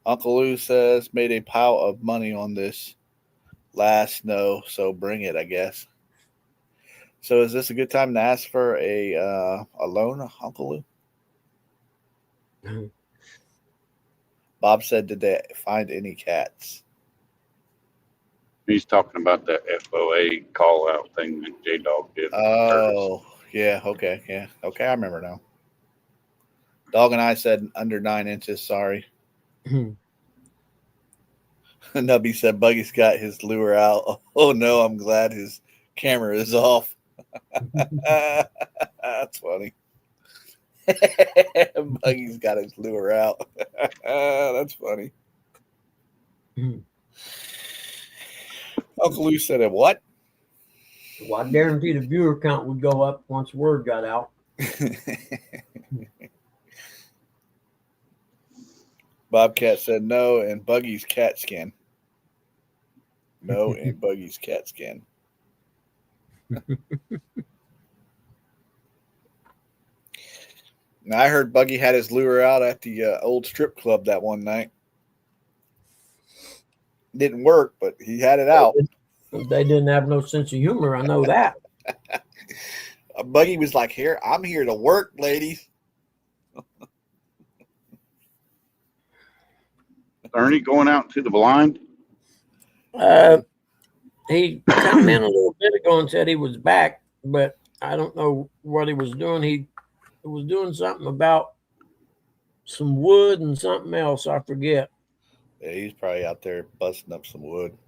Speaker 3: Uncle Lou says, made a pile of money on this last snow, so bring it, I guess. So is this a good time to ask for a loan, Uncle Lou? Bob said, did they find any cats?
Speaker 2: He's talking about the FOA call out thing that J Dog did.
Speaker 3: Oh, yeah. Okay. Yeah. Okay. I remember now. Dog and I said under 9 inches. Sorry. Nubby said Buggy's got his lure out. Oh, no. I'm glad his camera is off. That's funny. Buggy's got his lure out. That's funny. Uncle Lou said, what?
Speaker 1: Well, I guarantee the viewer count would go up once word got out.
Speaker 3: Bobcat said no, and Buggy's cat skin. No, and Buggy's cat skin. Now, I heard Buggy had his lure out at the old strip club that one night. Didn't work, but he had it out.
Speaker 1: They didn't have no sense of humor. I know that.
Speaker 3: Buggy was like, "Here, I'm here to work, ladies."
Speaker 2: Ernie going out to the blind?
Speaker 1: He come in a little bit ago and said he was back, but I don't know what he was doing. He It was doing something about some wood and something else. I forget.
Speaker 3: Yeah, he's probably out there busting up some wood.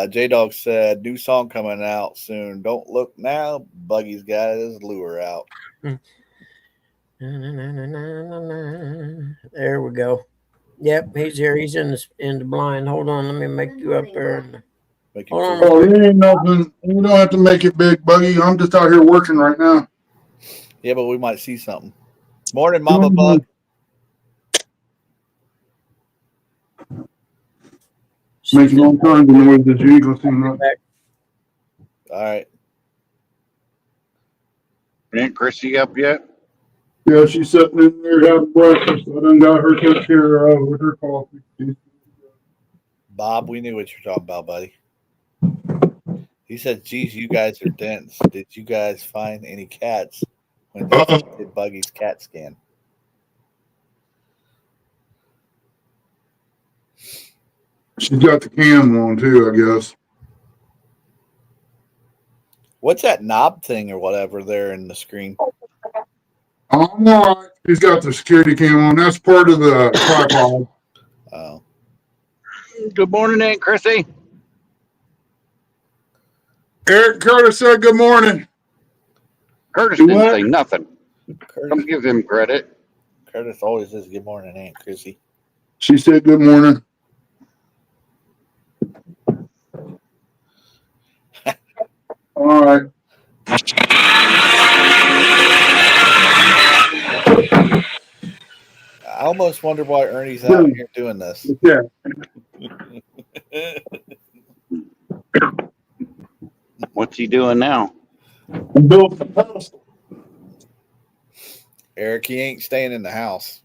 Speaker 3: J Dog said, new song coming out soon. Don't look now. Buggy's got his lure out.
Speaker 1: There we go. Yep, he's here. He's in the blind. Hold on, let me make you up there.
Speaker 3: Make
Speaker 1: Hold
Speaker 3: him
Speaker 1: on.
Speaker 3: free.
Speaker 4: Oh, it ain't nothing. You don't have to make it big, Buggy. I'm just out here working right now.
Speaker 3: Yeah, but we might see something. Morning, Mama Bug.
Speaker 4: Making all kinds of noises. You ain't gonna see nothing.
Speaker 3: All right.
Speaker 2: Ain't Chrissy up yet?
Speaker 4: Yeah, she's sitting in there having breakfast. I done got her took care of with her coffee.
Speaker 3: Bob, we knew what you're talking about, buddy. He said, geez, you guys are dense. Did you guys find any cats when they did Buggy's cat scan?
Speaker 4: She's got the cam on too, I guess.
Speaker 3: What's that knob thing or whatever there in the screen?
Speaker 4: I'm all right. She's got the security cam on. That's part of the tripod.
Speaker 3: Oh.
Speaker 2: Good morning, Aunt Chrissy.
Speaker 4: Eric Curtis said good morning.
Speaker 2: Curtis
Speaker 4: Do
Speaker 2: didn't
Speaker 4: what?
Speaker 2: say nothing. Don't give him credit.
Speaker 3: Curtis always says good morning, Aunt Chrissy.
Speaker 4: She said good morning. All right.
Speaker 3: I almost wonder why Ernie's out here doing this.
Speaker 4: Yeah.
Speaker 2: What's he doing now?
Speaker 4: I'm building a pedestal.
Speaker 3: Eric, he ain't staying in the house.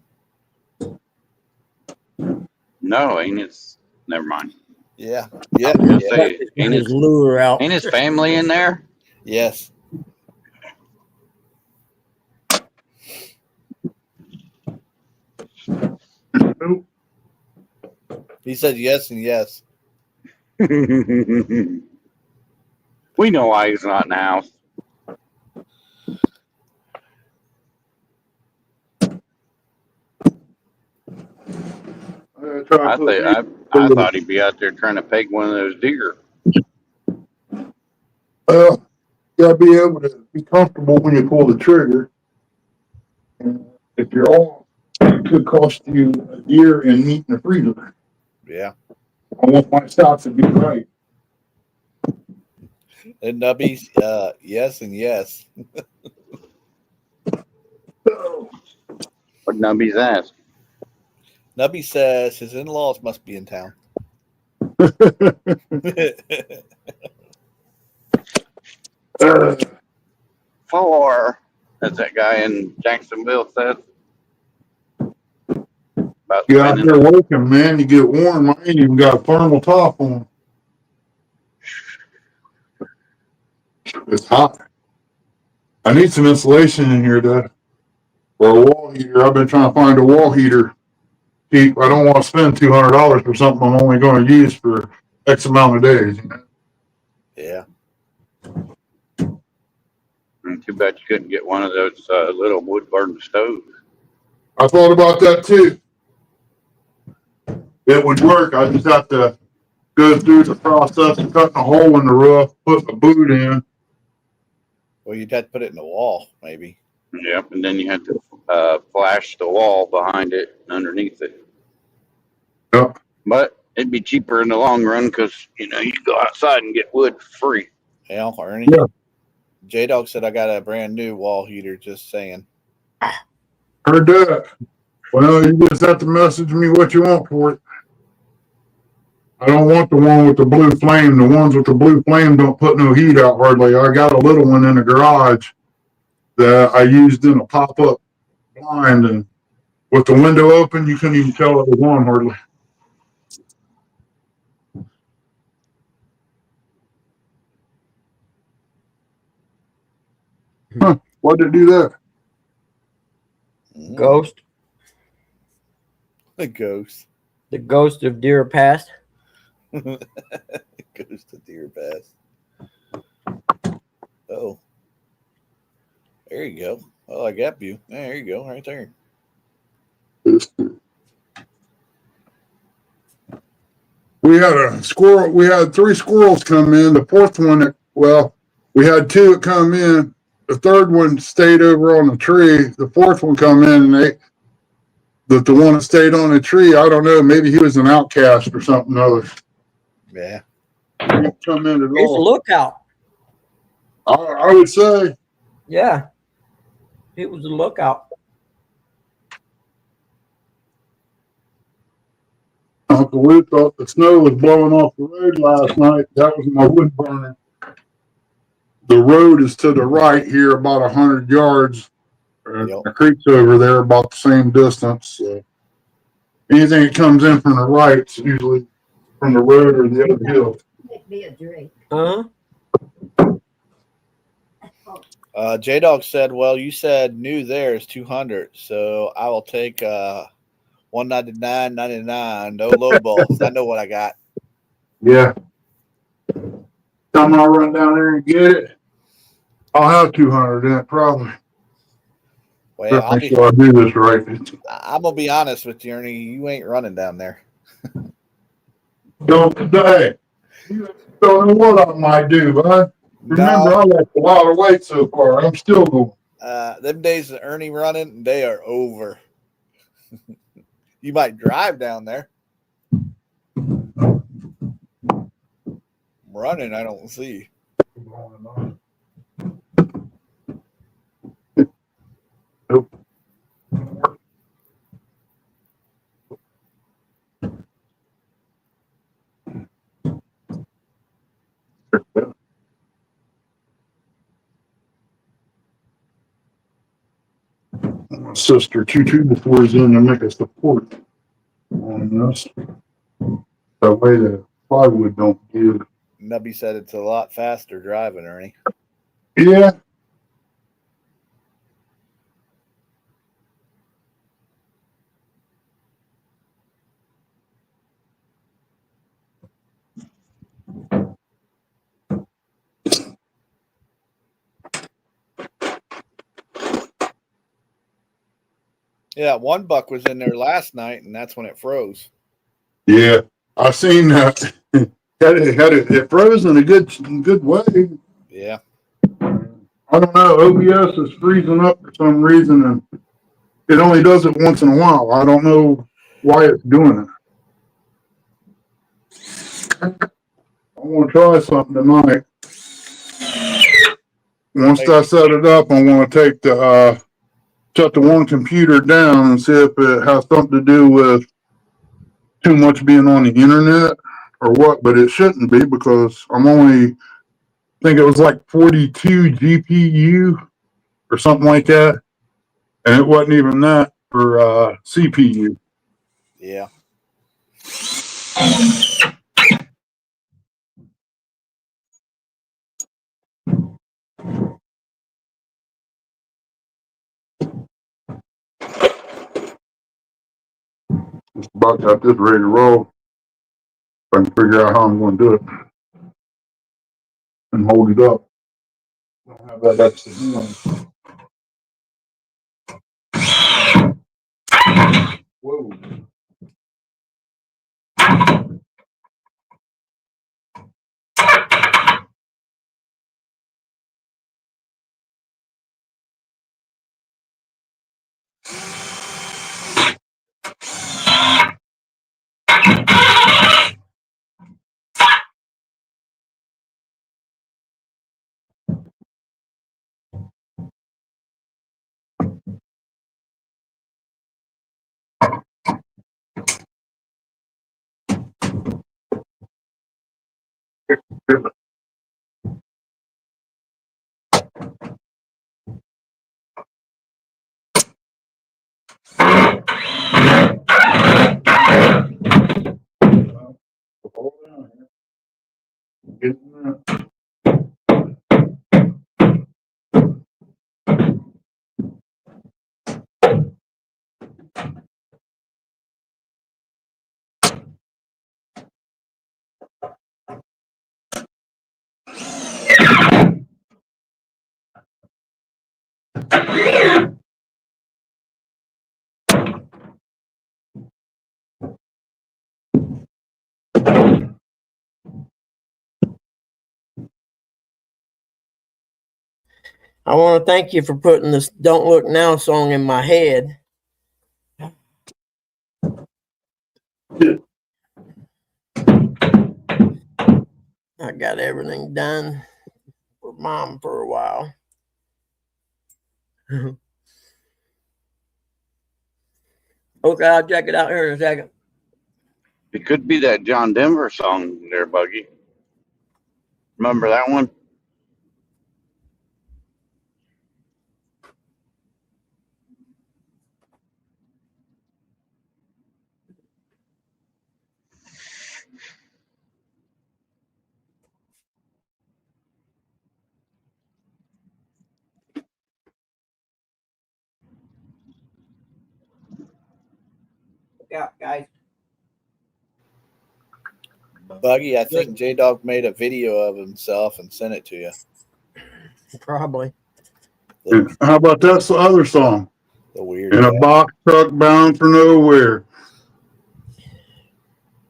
Speaker 2: No, ain't his. Never mind.
Speaker 3: Yeah.
Speaker 2: I
Speaker 3: Yeah.
Speaker 2: was gonna
Speaker 3: Yeah.
Speaker 2: say,
Speaker 1: Get his lure out.
Speaker 2: ain't his family in there?
Speaker 3: Yes.
Speaker 4: Nope.
Speaker 3: He said yes and yes.
Speaker 2: We know why he's not in the house. I thought he'd be out there trying to peg one of those deer.
Speaker 4: Well, you gotta be able to be comfortable when you pull the trigger. And if you're off, it could cost you a deer and meat in the freezer.
Speaker 3: Yeah.
Speaker 4: I want my stocks to be right.
Speaker 3: And Nubby's yes and yes.
Speaker 2: What Nubby's ass?
Speaker 3: Nubby says his in-laws must be in town.
Speaker 2: Four, as that guy in Jacksonville said. About
Speaker 4: You out
Speaker 2: spending
Speaker 4: there working, man, you get warm. I ain't even got a thermal top on. It's hot. I need some insulation in here, though. For a wall heater. I've been trying to find a wall heater cheap. I don't want to spend $200 for something I'm only going to use for X amount of days.
Speaker 3: Yeah.
Speaker 2: Too bad you couldn't get one of those little wood burning stoves.
Speaker 4: I thought about that too. It would work. I just have to go through the process of cutting a hole in the roof, putting a boot in.
Speaker 3: Well, you'd have to put it in the wall, maybe.
Speaker 2: Yep, and then you had to flash the wall behind it and underneath it.
Speaker 4: Yep.
Speaker 2: But it'd be cheaper in the long run because, you know, you go outside and get wood for free.
Speaker 3: Hell, Ernie.
Speaker 4: Yeah.
Speaker 3: J-Dog said I got a brand new wall heater, just saying.
Speaker 4: Heard that. Well, you just have to message me what you want for it. I don't want the one with the blue flame. The ones with the blue flame don't put no heat out hardly. I got a little one in the garage that I used in a pop-up blind, and with the window open, you couldn't even tell it was on hardly. Huh. Why'd it do that?
Speaker 1: Ghost.
Speaker 3: The ghost.
Speaker 1: The ghost of deer past.
Speaker 3: Ghost of deer pass. Oh. There you go. Oh, I got you. There you go, right there.
Speaker 4: We had a squirrel. We had 3 squirrels come in. The fourth one, well, we had 2 that come in. The third one stayed over on the tree. The fourth one come in, and the one that stayed on the tree, I don't know, maybe he was an outcast or something other.
Speaker 3: Yeah.
Speaker 4: He didn't come in at
Speaker 1: He's a
Speaker 4: all.
Speaker 1: lookout.
Speaker 4: I would say.
Speaker 1: Yeah. He was a lookout.
Speaker 4: Uncle Lou thought the snow was blowing off the road last night. That was my wood burner. The road is to the right here, about 100 yards.
Speaker 3: Yep.
Speaker 4: The creek's over there, about the same distance. So anything that comes in from the right is usually from the road or the other hill.
Speaker 1: Uh-huh.
Speaker 3: J Dog said, "Well, you said new there is 200, so I will take 199.99. No low balls. I know what I got."
Speaker 4: Yeah. Time I'll run down there and get it. I'll have 200 in it, probably.
Speaker 3: Well,
Speaker 4: Make sure I do this right.
Speaker 3: I'm gonna be honest with you, Ernie. You ain't running down there.
Speaker 4: Don't today. You don't know what I might do, but remember,
Speaker 3: No,
Speaker 4: I lost a lot of weight so far. I'm still going.
Speaker 3: them days of Ernie running, they are over. You might drive down there. Running, I don't see.
Speaker 4: Nope. My sister, Choo before he's in to make a support on this. That way the plywood don't give.
Speaker 3: Nubby said it's a lot faster driving, Ernie.
Speaker 4: Yeah.
Speaker 3: Yeah, one buck was in there last night, and that's when it froze.
Speaker 4: Yeah. I seen that. It froze in a good way.
Speaker 3: Yeah.
Speaker 4: I don't know. OBS is freezing up for some reason, and it only does it once in a while. I don't know why it's doing it. I want to try something tonight. Once I set it up, I want to take shut the one computer down and see if it has something to do with too much being on the internet or what. But it shouldn't be because I think it was like 42 GPU or something like that, and it wasn't even that for CPU.
Speaker 3: Yeah.
Speaker 4: Just about got this ready to roll. If I can figure out how I'm going to do it and hold it up. I don't have that extra hand. Whoa. Hold on here. Getting that.
Speaker 1: I want to thank you for putting this "Don't Look Now" song in my head. I got everything done for Mom for a while. Okay, I'll check it out here in a second.
Speaker 2: It could be that John Denver song there, Buggy. Remember that one?
Speaker 1: Look out, guys.
Speaker 3: Buggy, I think J Dog made a video of himself and sent it to you.
Speaker 1: Probably.
Speaker 4: How about that other song?
Speaker 3: The weird.
Speaker 4: In a box truck bound for nowhere.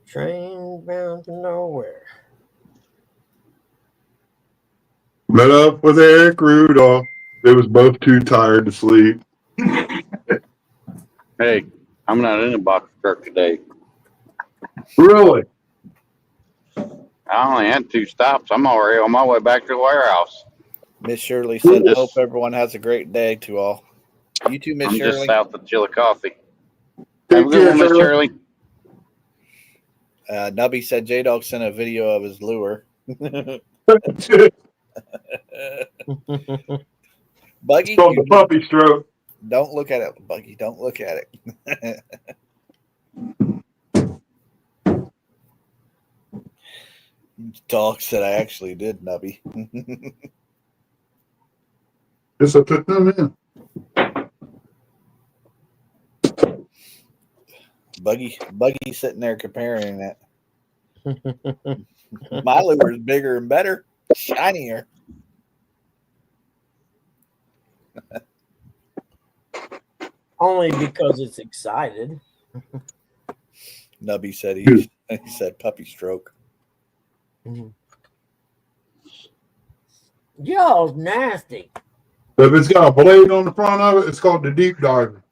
Speaker 1: Train bound to nowhere.
Speaker 4: Met up with Eric Rudolph. They was both too tired to sleep.
Speaker 2: Hey, I'm not in a box truck today.
Speaker 4: Really?
Speaker 2: I only had 2 stops. I'm already on my way back to the warehouse.
Speaker 3: Miss Shirley said,
Speaker 2: Just-
Speaker 3: "Hope everyone has a great day." To all, you too, Miss
Speaker 2: I'm just
Speaker 3: Shirley.
Speaker 2: south of Chillicothe. Have
Speaker 4: Take
Speaker 2: a good
Speaker 4: care,
Speaker 2: one, Miss
Speaker 4: Shirley.
Speaker 2: Shirley.
Speaker 3: Nubby said J Dog sent a video of his lure.
Speaker 4: It's
Speaker 3: Buggy,
Speaker 4: called the puppy stroke.
Speaker 3: don't look at it, Buggy. Don't look at it. Dog said I actually did, Nubby.
Speaker 4: Yes, I took them in.
Speaker 3: Buggy sitting there comparing that. My lure is bigger and better, shinier.
Speaker 1: Only because it's excited.
Speaker 3: Nubby said he said puppy stroke.
Speaker 1: Y'all's nasty.
Speaker 4: If it's got a blade on the front of it, it's called the deep diver.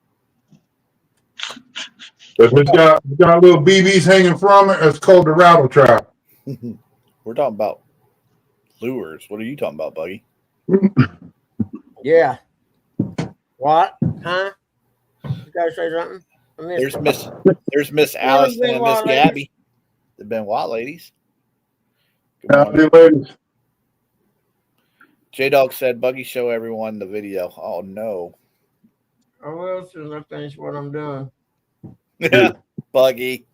Speaker 4: If it's got little BBs hanging from it, it's called the rattle trap.
Speaker 3: We're talking about lures. What are you talking about, Buggy?
Speaker 1: Yeah. What? Huh? You gotta say something? I missed
Speaker 3: There's Miss Allison and Miss Gabby. The Benoit ladies. Good morning.
Speaker 4: Howdy, ladies.
Speaker 3: J Dog said, "Buggy, show everyone the video." Oh no,
Speaker 1: I will as soon as I finish what I'm doing.
Speaker 3: Buggy.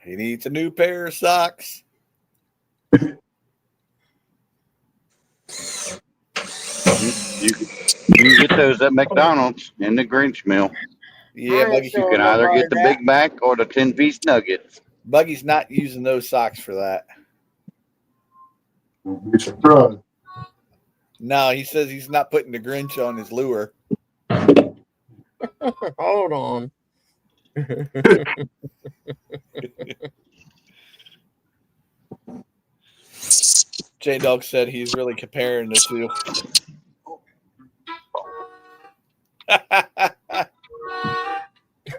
Speaker 3: He needs a new pair of socks.
Speaker 2: You can get those at McDonald's in the Grinch meal.
Speaker 3: Yeah, Buggy.
Speaker 2: You can either get the Big Mac or the 10-piece nuggets.
Speaker 3: Buggy's not using those socks for that.
Speaker 4: Be surprised.
Speaker 3: No, he says he's not putting the Grinch on his lure.
Speaker 1: Hold on.
Speaker 3: J Dog said he's really comparing the two.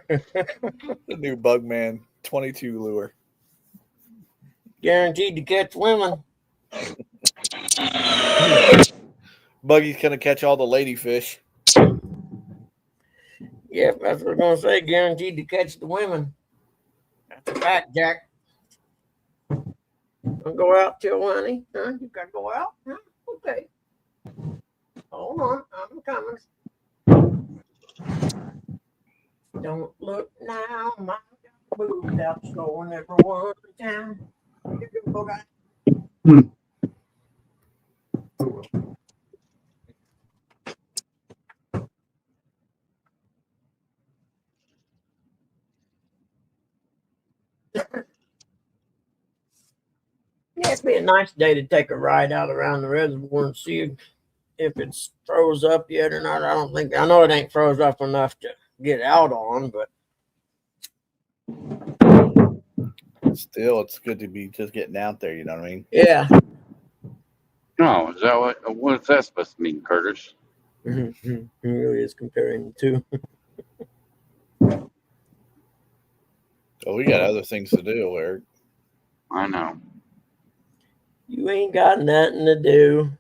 Speaker 3: The new Bugman 22 lure.
Speaker 1: Guaranteed to catch women.
Speaker 3: Buggy's gonna catch all the ladyfish.
Speaker 1: Yep, that's what I'm gonna say. Guaranteed to catch the women. That's a fact, Jack. Don't go out till honey. Huh? You gotta go out? Huh? Okay. Hold on, I'm coming. Don't look now, my moved out, showing everyone in town. You go, guy. Yeah, it'd be a nice day to take a ride out around the reservoir and see if it's froze up yet or not. I know it ain't froze up enough to get out on, but
Speaker 3: Still, it's good to be just getting out there. You know what I mean?
Speaker 1: Yeah.
Speaker 2: No, is that what's that supposed to mean, Curtis?
Speaker 1: It really is comparing the two.
Speaker 3: Oh, we got other things to do, Eric.
Speaker 2: I know.
Speaker 1: You ain't got nothing to do.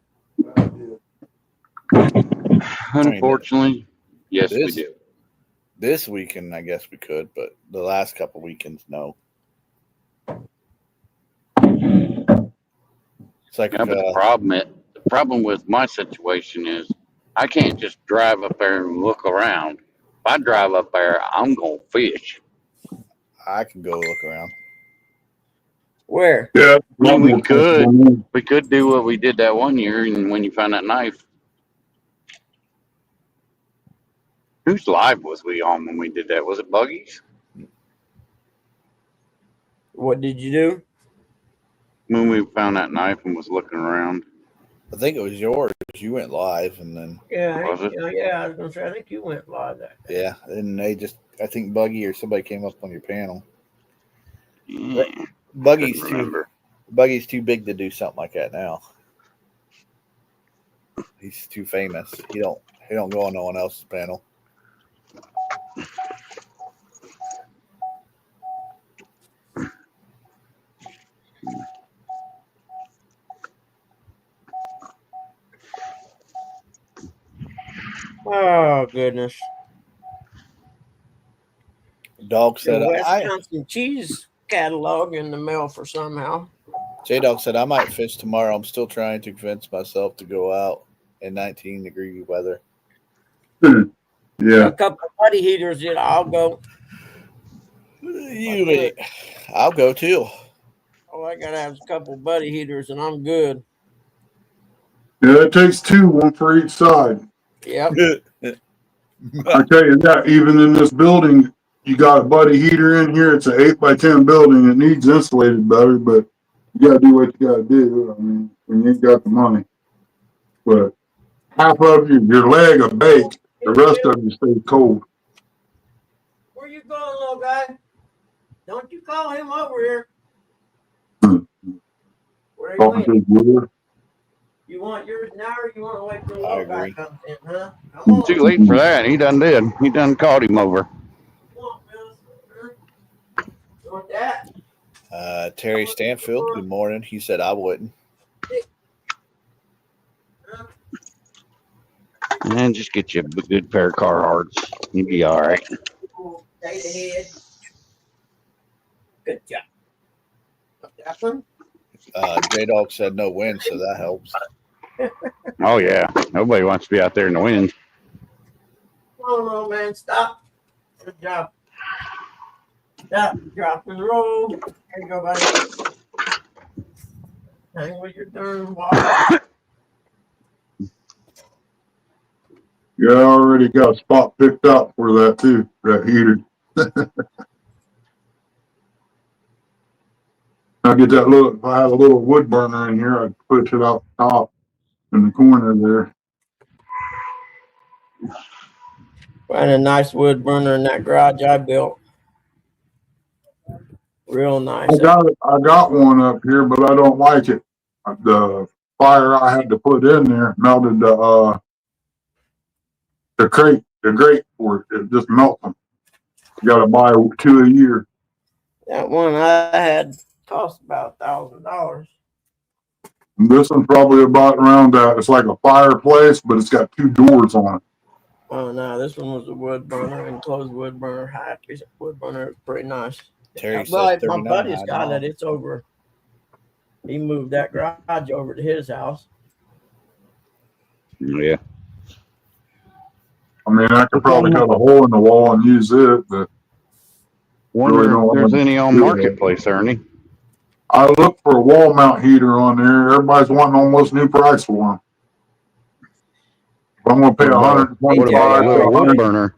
Speaker 2: Unfortunately, yes, we do.
Speaker 3: This weekend, I guess we could, but the last couple weekends, no. It's like
Speaker 2: Yeah, but the problem with my situation is I can't just drive up there and look around. If I drive up there, I'm gonna fish.
Speaker 3: I can go look around.
Speaker 1: Where?
Speaker 4: Yeah.
Speaker 2: I mean, we could do what we did that one year, and when you found that knife, whose live was we on when we did that? Was it Buggy's?
Speaker 1: What did you do?
Speaker 2: When we found that knife and was looking around.
Speaker 3: I think it was yours. You went live, and then
Speaker 1: Yeah,
Speaker 2: Was it?
Speaker 1: yeah. I was gonna say. I think you went live that day.
Speaker 3: yeah, and I think Buggy or somebody came up on your panel.
Speaker 2: Yeah,
Speaker 3: Buggy's
Speaker 2: couldn't remember.
Speaker 3: Buggy's too big to do something like that now. He's too famous. He don't go on no one else's panel.
Speaker 1: Oh goodness.
Speaker 3: Dog said
Speaker 1: The Wisconsin cheese catalog in the mail for somehow.
Speaker 3: J-Dog said, I might fish tomorrow. I'm still trying to convince myself to go out in 19-degree weather.
Speaker 4: Yeah.
Speaker 1: A couple of buddy heaters. I'll go.
Speaker 3: I'll go too.
Speaker 1: Oh, I gotta have a couple of buddy heaters, and I'm good.
Speaker 4: Yeah, it takes two, one for each side.
Speaker 1: Yep.
Speaker 4: I tell you that, even in this building, you got a buddy heater in here. It's an 8x10 building. It needs insulated better, but you gotta do what you gotta do. I mean, when you ain't got the money. But half of your leg will bake, the rest of you stays cold.
Speaker 1: Where you going, little guy? Don't you call him over here. Where you
Speaker 4: Talking to
Speaker 1: went?
Speaker 4: his brother.
Speaker 1: You want yours now, or you want to wait till the
Speaker 3: I
Speaker 1: little guy
Speaker 3: agree.
Speaker 1: comes in, huh? Come on.
Speaker 2: Too late for that. He done did. He done called him over.
Speaker 1: Come on, Willis. Huh? You want that?
Speaker 3: Terry Stanfield, good morning. He said I wouldn't.
Speaker 1: Huh?
Speaker 2: And just get you a good pair of Carhartts. You'll be all right.
Speaker 1: Stay ahead. Good job. That one?
Speaker 3: J-Dog said no wind, so that helps.
Speaker 2: Oh yeah, nobody wants to be out there in the wind.
Speaker 1: Come on, little man. Stop. Good job. Stop. Drop and roll. There you go, buddy. Hang with your darn water.
Speaker 4: Yeah, I already got a spot picked out for that too, that heater. I get that little, if I had a little wood burner in here, I'd push it out the top in the corner there.
Speaker 1: Find a nice wood burner in that garage I built. Real nice.
Speaker 4: I got one up here, but I don't like it. The fire I had to put in there melted the grate for it. It just melts them. You got to buy 2 a year.
Speaker 1: That one I had cost about $1,000.
Speaker 4: This one's probably about around that. It's like a fireplace, but it's got 2 doors on it.
Speaker 1: Oh no, this one was a wood burner, enclosed wood burner, high piece of wood burner. It's pretty nice.
Speaker 3: Terry
Speaker 1: Well,
Speaker 3: said
Speaker 1: my
Speaker 3: 39.
Speaker 1: buddy's got it. It's over. He moved that garage over to his house.
Speaker 2: Yeah.
Speaker 4: I mean, I could probably cut a hole in the wall and use it, but
Speaker 2: Wonder
Speaker 4: don't
Speaker 2: if there's
Speaker 4: wanna
Speaker 2: any on
Speaker 4: do that.
Speaker 2: Marketplace, Ernie.
Speaker 4: I looked for a wall mount heater on there. Everybody's wanting almost new price for them. I'm going to pay
Speaker 2: What about
Speaker 4: $125
Speaker 2: a little
Speaker 4: for
Speaker 2: wood burner?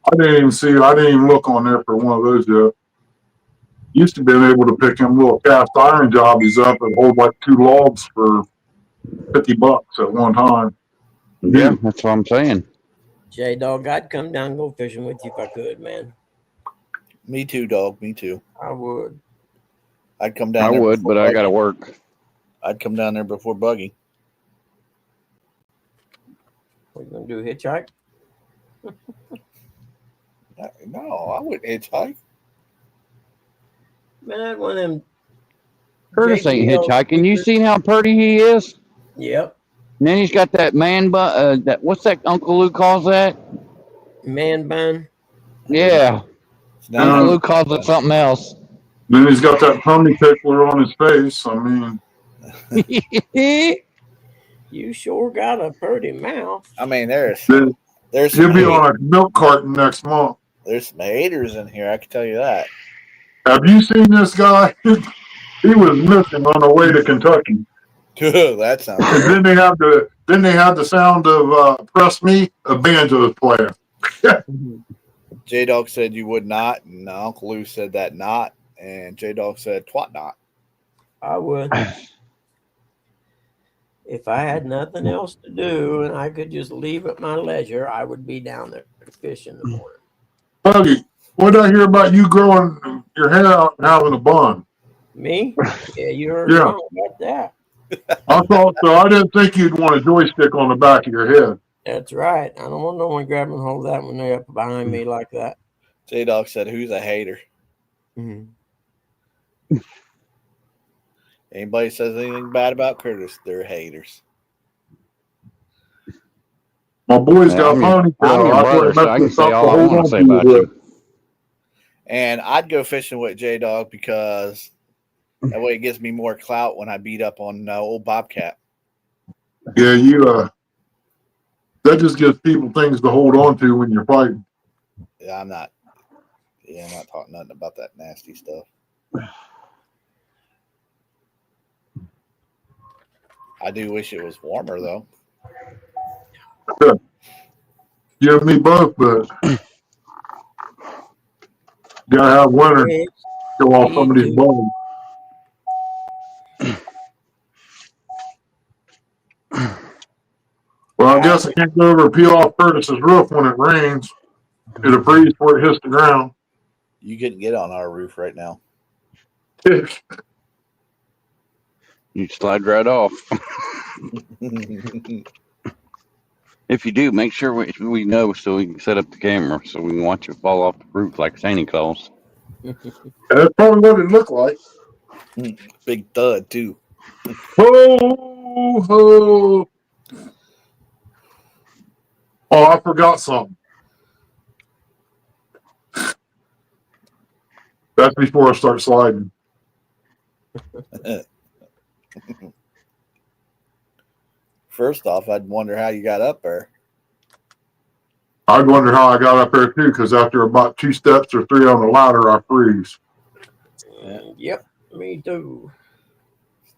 Speaker 4: I didn't even see it. I didn't even look on there for one of those yet. Used to be able to pick them little cast iron jobbies up and hold like 2 logs for $50 at one time.
Speaker 2: Yeah, that's what I'm saying.
Speaker 1: J-Dog, I'd come down and go fishing with you if I could, man.
Speaker 3: Me too, dog. Me too.
Speaker 1: I would.
Speaker 3: I'd come down
Speaker 2: I
Speaker 3: there.
Speaker 2: would,
Speaker 3: before
Speaker 2: but I got to
Speaker 3: Buggy.
Speaker 2: work.
Speaker 3: I'd come down there before Buggy.
Speaker 1: What you gonna do? Hitchhike?
Speaker 3: No, I wouldn't hitchhike.
Speaker 1: Man, one of them
Speaker 2: Curtis ain't
Speaker 1: JBL
Speaker 2: hitchhiking. You
Speaker 1: speakers.
Speaker 2: seen how pretty he is?
Speaker 1: Yep.
Speaker 2: And then he's got that man bun. That what's that Uncle Lou calls that?
Speaker 1: Man bun.
Speaker 2: Yeah,
Speaker 3: It's not
Speaker 2: Uncle
Speaker 4: Yeah.
Speaker 2: Lou calls it something else.
Speaker 4: Then he's got that pony tickler on his face. I mean,
Speaker 1: You sure got a pretty mouth.
Speaker 3: I mean, there's
Speaker 4: he'll
Speaker 3: some
Speaker 4: be on a milk carton next month.
Speaker 3: there's some haters in here. I can tell you that.
Speaker 4: Have you seen this guy? He was missing on the way to Kentucky.
Speaker 3: That sounds
Speaker 4: And
Speaker 3: good.
Speaker 4: then they had the sound of Press Me, a banjo was playing.
Speaker 3: J Dog said you would not, and Uncle Lou said that not, and J Dog said twat not.
Speaker 1: I would. If I had nothing else to do and I could just leave at my leisure, I would be down there to fish in the morning.
Speaker 4: Buggy, what did I hear about you growing your hair out and having a bun?
Speaker 1: Me? Yeah, you heard
Speaker 4: Yeah.
Speaker 1: wrong about that.
Speaker 4: I thought so. I didn't think you'd want a joystick on the back of your head.
Speaker 1: That's right. I don't want no one grabbing hold of that when they're up behind me like that.
Speaker 3: J Dog said, "Who's a hater?"
Speaker 1: Mm-hmm.
Speaker 3: Anybody says anything bad about Curtis, they're haters.
Speaker 4: My boy's
Speaker 2: Yeah,
Speaker 4: got a
Speaker 2: I'm
Speaker 4: ponytail.
Speaker 2: your
Speaker 4: I
Speaker 2: brother,
Speaker 4: thought
Speaker 2: so I can
Speaker 4: messed
Speaker 2: say
Speaker 4: up to
Speaker 2: all I
Speaker 4: hold
Speaker 2: want
Speaker 4: on
Speaker 2: to say
Speaker 4: to
Speaker 2: about
Speaker 4: it.
Speaker 2: you.
Speaker 3: And I'd go fishing with J Dog because that way it gives me more clout when I beat up on old Bobcat.
Speaker 4: Yeah, that just gives people things to hold on to when you're fighting.
Speaker 3: Yeah, I'm not talking nothing about that nasty stuff. I do wish it was warmer though.
Speaker 4: You and me both, but gotta have winter to show off some of these bones. Well, I guess I can't go over and peel off Curtis's roof when it rains. It'll freeze before it hits the ground.
Speaker 3: You couldn't get on our roof right now.
Speaker 2: You slide right off. If you do, make sure we know so we can set up the camera so we can watch it fall off the roof like Santa Claus.
Speaker 4: That's probably what it looked like.
Speaker 3: Big thud too.
Speaker 4: Ho, ho. Oh, I forgot something. That's before I start sliding.
Speaker 3: First off, I'd wonder how you got up there.
Speaker 4: I'd wonder how I got up there too, because after about 2 steps or 3 on the ladder, I freeze.
Speaker 1: Yep, me too.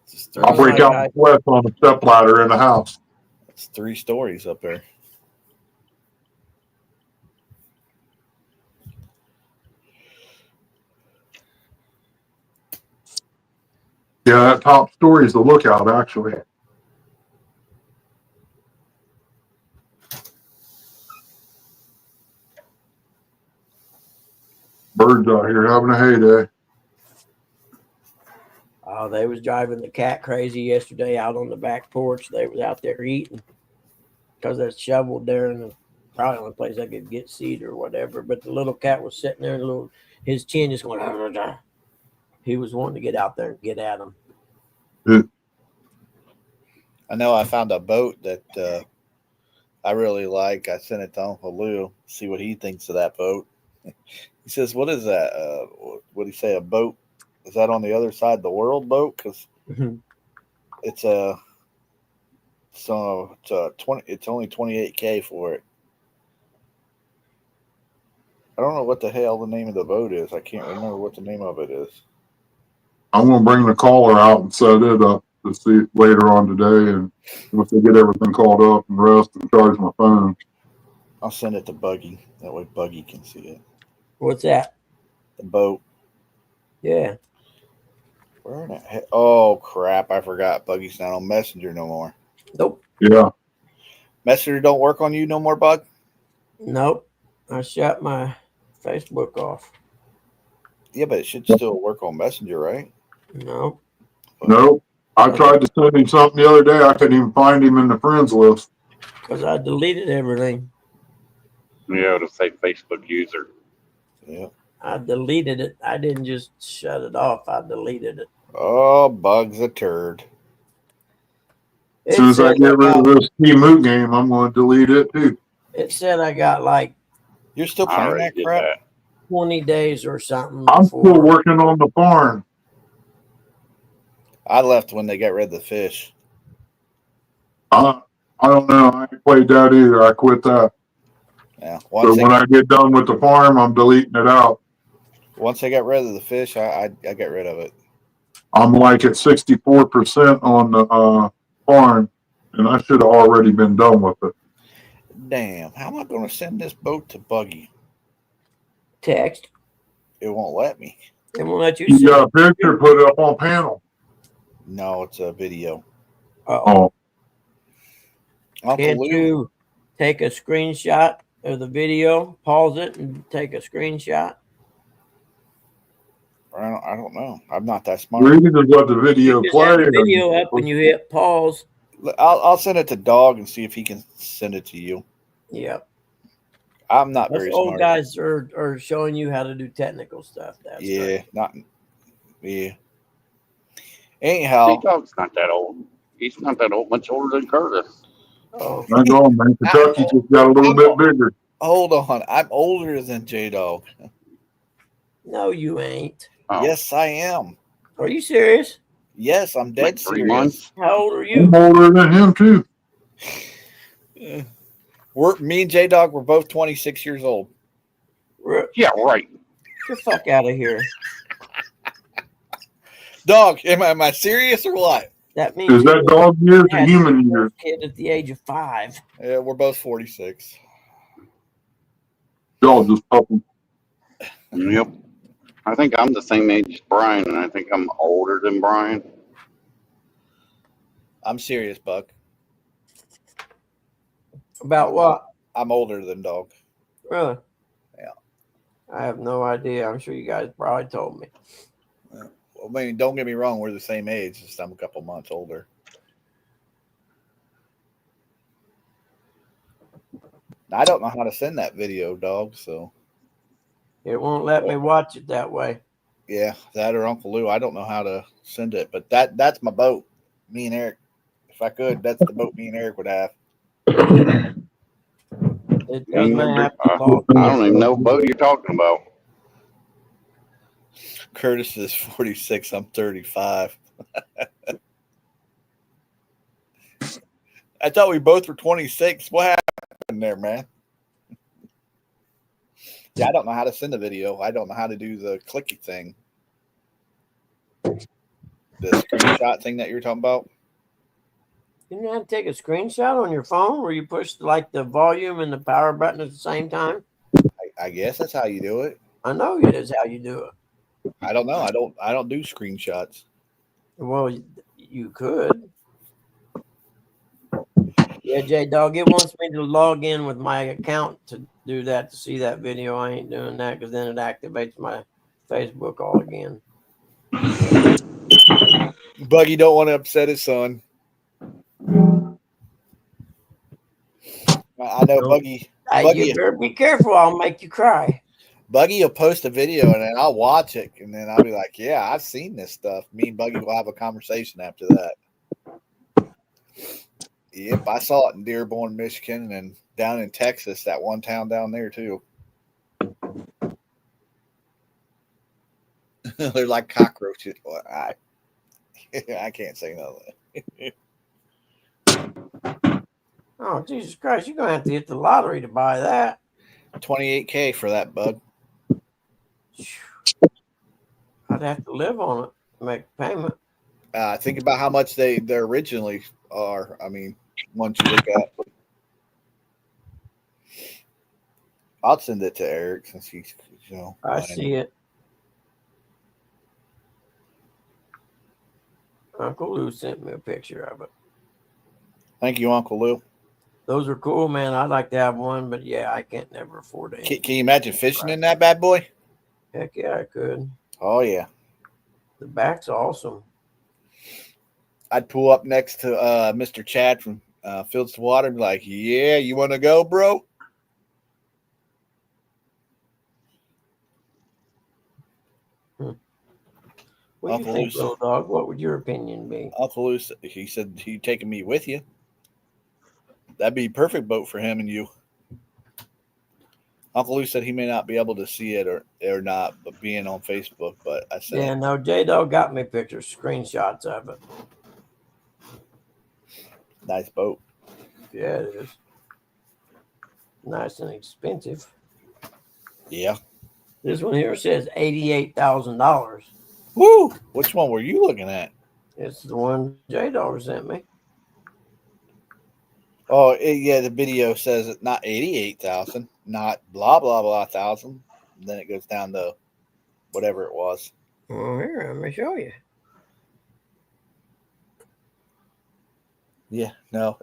Speaker 3: Just
Speaker 4: I'll break out in sweat on the step ladder in the house.
Speaker 3: It's 3 stories up there.
Speaker 4: Yeah, that top story is the lookout, actually. Birds out here having a heyday.
Speaker 1: Oh, they was driving the cat crazy yesterday out on the back porch. They was out there eating because it's shoveled there in the probably only place I could get seed or whatever. But the little cat was sitting there, and his chin just going. He was wanting to get out there and get at him.
Speaker 3: I know I found a boat that I really like. I sent it to Uncle Lou, see what he thinks of that boat. He says, "What is that? What do you say? A boat? Is that on the other side of the world boat? Because it's a It's only 28K for it. I don't know what the hell the name of the boat is. I can't remember what the name of it is.
Speaker 4: I'm going to bring the caller out and set it up to see later on today. And once they get everything called up and rest and charge my phone.
Speaker 3: I'll send it to Buggy. That way Buggy can see it.
Speaker 1: What's that?
Speaker 3: The boat.
Speaker 1: Yeah.
Speaker 3: Where the heck? Oh, crap. I forgot. Buggy's not on Messenger no more.
Speaker 1: Nope.
Speaker 4: Yeah.
Speaker 3: Messenger don't work on you no more, Bug?
Speaker 1: Nope. I shut my Facebook off.
Speaker 3: Yeah, but it should still work on Messenger, right?
Speaker 1: No.
Speaker 4: Nope. I tried to send him something the other day. I couldn't even find him in the friends list.
Speaker 1: Because I deleted everything.
Speaker 2: Yeah, to say Facebook user.
Speaker 3: Yeah.
Speaker 1: I deleted it. I didn't just shut it off. I deleted it.
Speaker 3: Oh, Bug's a turd.
Speaker 4: As soon as I get rid of this Moot game, I'm going to delete it too.
Speaker 1: It said I got like
Speaker 3: You're still
Speaker 2: I
Speaker 3: playing
Speaker 2: already
Speaker 3: that
Speaker 2: did
Speaker 3: crap?
Speaker 2: that.
Speaker 1: 20 days or something.
Speaker 4: I'm still
Speaker 1: before.
Speaker 4: working on the farm.
Speaker 3: I left when they got rid of the fish.
Speaker 4: I don't know. I ain't played that either. I quit that.
Speaker 3: Yeah.
Speaker 4: So when I get done with the farm, I'm deleting it out.
Speaker 3: Once they got rid of the fish, I got rid of it.
Speaker 4: I'm like at 64% on the farm, and I should have already been done with it.
Speaker 3: Damn, how am I going to send this boat to Buggy?
Speaker 1: Text.
Speaker 3: It won't let me.
Speaker 1: It won't let you
Speaker 4: You
Speaker 1: see
Speaker 4: got
Speaker 1: it.
Speaker 4: a picture, put it up on panel.
Speaker 3: No, it's a video.
Speaker 1: Oh.
Speaker 3: Uncle
Speaker 1: Can't
Speaker 3: Lou,
Speaker 1: you take a screenshot of the video, pause it, and take a screenshot?
Speaker 3: I don't know. I'm not that smart.
Speaker 4: Read is what the video
Speaker 1: You just have the
Speaker 4: plays.
Speaker 1: video up and you hit pause.
Speaker 3: I'll send it to Dog and see if he can send it to you.
Speaker 1: Yep.
Speaker 3: I'm not
Speaker 1: Us
Speaker 3: very
Speaker 1: old
Speaker 3: smart.
Speaker 1: guys are showing you how to do technical stuff. That's
Speaker 3: Yeah,
Speaker 1: great.
Speaker 3: yeah. Anyhow,
Speaker 2: T-Dog's not that old. He's not that old, much older than Curtis.
Speaker 1: Oh,
Speaker 4: I know, man. Kentucky just got a little bit bigger.
Speaker 3: hold on. I'm older than J Dog.
Speaker 1: no, you ain't.
Speaker 2: Oh,
Speaker 3: Yes, I am.
Speaker 1: Are you serious?
Speaker 3: Yes, I'm dead
Speaker 2: like 3
Speaker 3: serious.
Speaker 2: months.
Speaker 1: How old are you?
Speaker 4: I'm older than him too.
Speaker 3: Me and J Dog were both 26 years old.
Speaker 2: Yeah, right.
Speaker 1: Get the fuck out of here.
Speaker 3: Dog, am I serious or what?
Speaker 1: That means
Speaker 4: Is
Speaker 1: you
Speaker 4: that dog years or
Speaker 1: had
Speaker 4: human
Speaker 1: your
Speaker 4: years?
Speaker 1: kid at the age of 5.
Speaker 3: Yeah, we're both 46.
Speaker 4: Y'all just puppy.
Speaker 2: Yep. I think I'm the same age as Brian, and I think I'm older than Brian.
Speaker 3: I'm serious, Buck.
Speaker 1: About what?
Speaker 3: I'm older than Dog.
Speaker 1: Really?
Speaker 3: Yeah.
Speaker 1: I have no idea. I'm sure you guys probably told me.
Speaker 3: I mean, don't get me wrong, we're the same age, just I'm a couple months older. I don't know how to send that video, Dog, so
Speaker 1: It won't let me watch it that way.
Speaker 3: yeah, that or Uncle Lou. I don't know how to send it, but that's my boat. Me and Eric. If I could, that's the boat me and Eric would have.
Speaker 1: It doesn't have to
Speaker 2: I
Speaker 1: log.
Speaker 2: don't even know what boat you're talking about.
Speaker 3: Curtis is 46. I'm 35. I thought we both were 26. What happened there, man? Yeah, I don't know how to send a video. I don't know how to do the clicky thing. The screenshot thing that you're talking about.
Speaker 1: You know how to take a screenshot on your phone where you push like the volume and the power button at the same time?
Speaker 3: I guess that's how you do it.
Speaker 1: I know it is how you do it.
Speaker 3: I don't know. I don't do screenshots.
Speaker 1: Well, you could. Yeah, J Dog, it wants me to log in with my account to do that, to see that video. I ain't doing that because then it activates my Facebook all again.
Speaker 3: Buggy don't want to upset his son. I know
Speaker 1: Nope.
Speaker 3: Buggy.
Speaker 1: You better be careful. I'll make you cry.
Speaker 3: Buggy will post a video and then I'll watch it and then I'll be like, yeah, I've seen this stuff. Me and Buggy will have a conversation after that. Yep, I saw it in Dearborn, Michigan, and down in Texas, that one town down there too. They're like cockroaches. Well, I can't say nothing.
Speaker 1: Oh, Jesus Christ. You're going to have to hit the lottery to buy that.
Speaker 3: $28K for that, bug.
Speaker 1: I'd have to live on it to make a payment.
Speaker 3: Think about how much they originally are. I mean, once you look at, I'll send it to Eric since he's,
Speaker 1: I see it. Uncle Lou sent me a picture of it.
Speaker 3: Thank you, Uncle Lou.
Speaker 1: Those are cool, man. I'd like to have one, but yeah, I can't never afford it.
Speaker 3: Can you imagine fishing in that bad boy?
Speaker 1: Heck yeah, I could.
Speaker 3: Oh yeah.
Speaker 1: The back's awesome.
Speaker 3: I'd pull up next to Mr. Chad from Fields to Water and be like, yeah, you want to go, bro?
Speaker 1: What do you
Speaker 3: Uncle
Speaker 1: think,
Speaker 3: Lucy.
Speaker 1: little dog? What would your opinion be?
Speaker 3: Uncle Lucy, he said he taking me with you. That'd be a perfect boat for him and you. Uncle Lou said he may not be able to see it or not, but being on Facebook. But I said,
Speaker 1: Yeah, no, J Dog got me pictures, screenshots of it.
Speaker 3: nice boat.
Speaker 1: Yeah, it is. Nice and expensive.
Speaker 3: Yeah.
Speaker 1: This one here says $88,000.
Speaker 3: Woo! Which one were you looking at?
Speaker 1: It's the one J Dog sent me.
Speaker 3: Oh, yeah. The video says it not 88,000, not blah blah blah thousand. Then it goes down to whatever it was.
Speaker 1: Oh, here, let me show you.
Speaker 3: Yeah. No.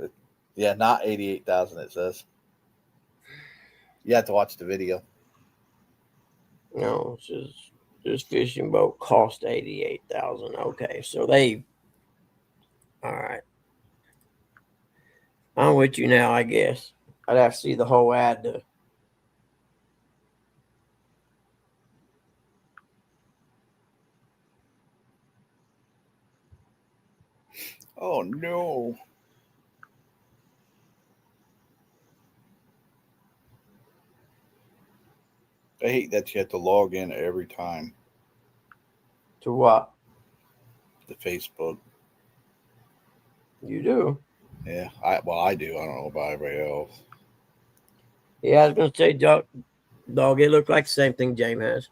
Speaker 3: Yeah, not 88,000. It says. You have to watch the video.
Speaker 1: No, it says this fishing boat cost $88,000. Okay, so they. All right. I'm with you now, I guess. I'd have to see the whole ad to.
Speaker 3: Oh no. I hate that you have to log in every time
Speaker 1: To what?
Speaker 3: to Facebook.
Speaker 1: You do.
Speaker 3: Yeah, I do. I don't know about everybody else.
Speaker 1: Yeah, I was going to say, dog, it looked like the same thing James has.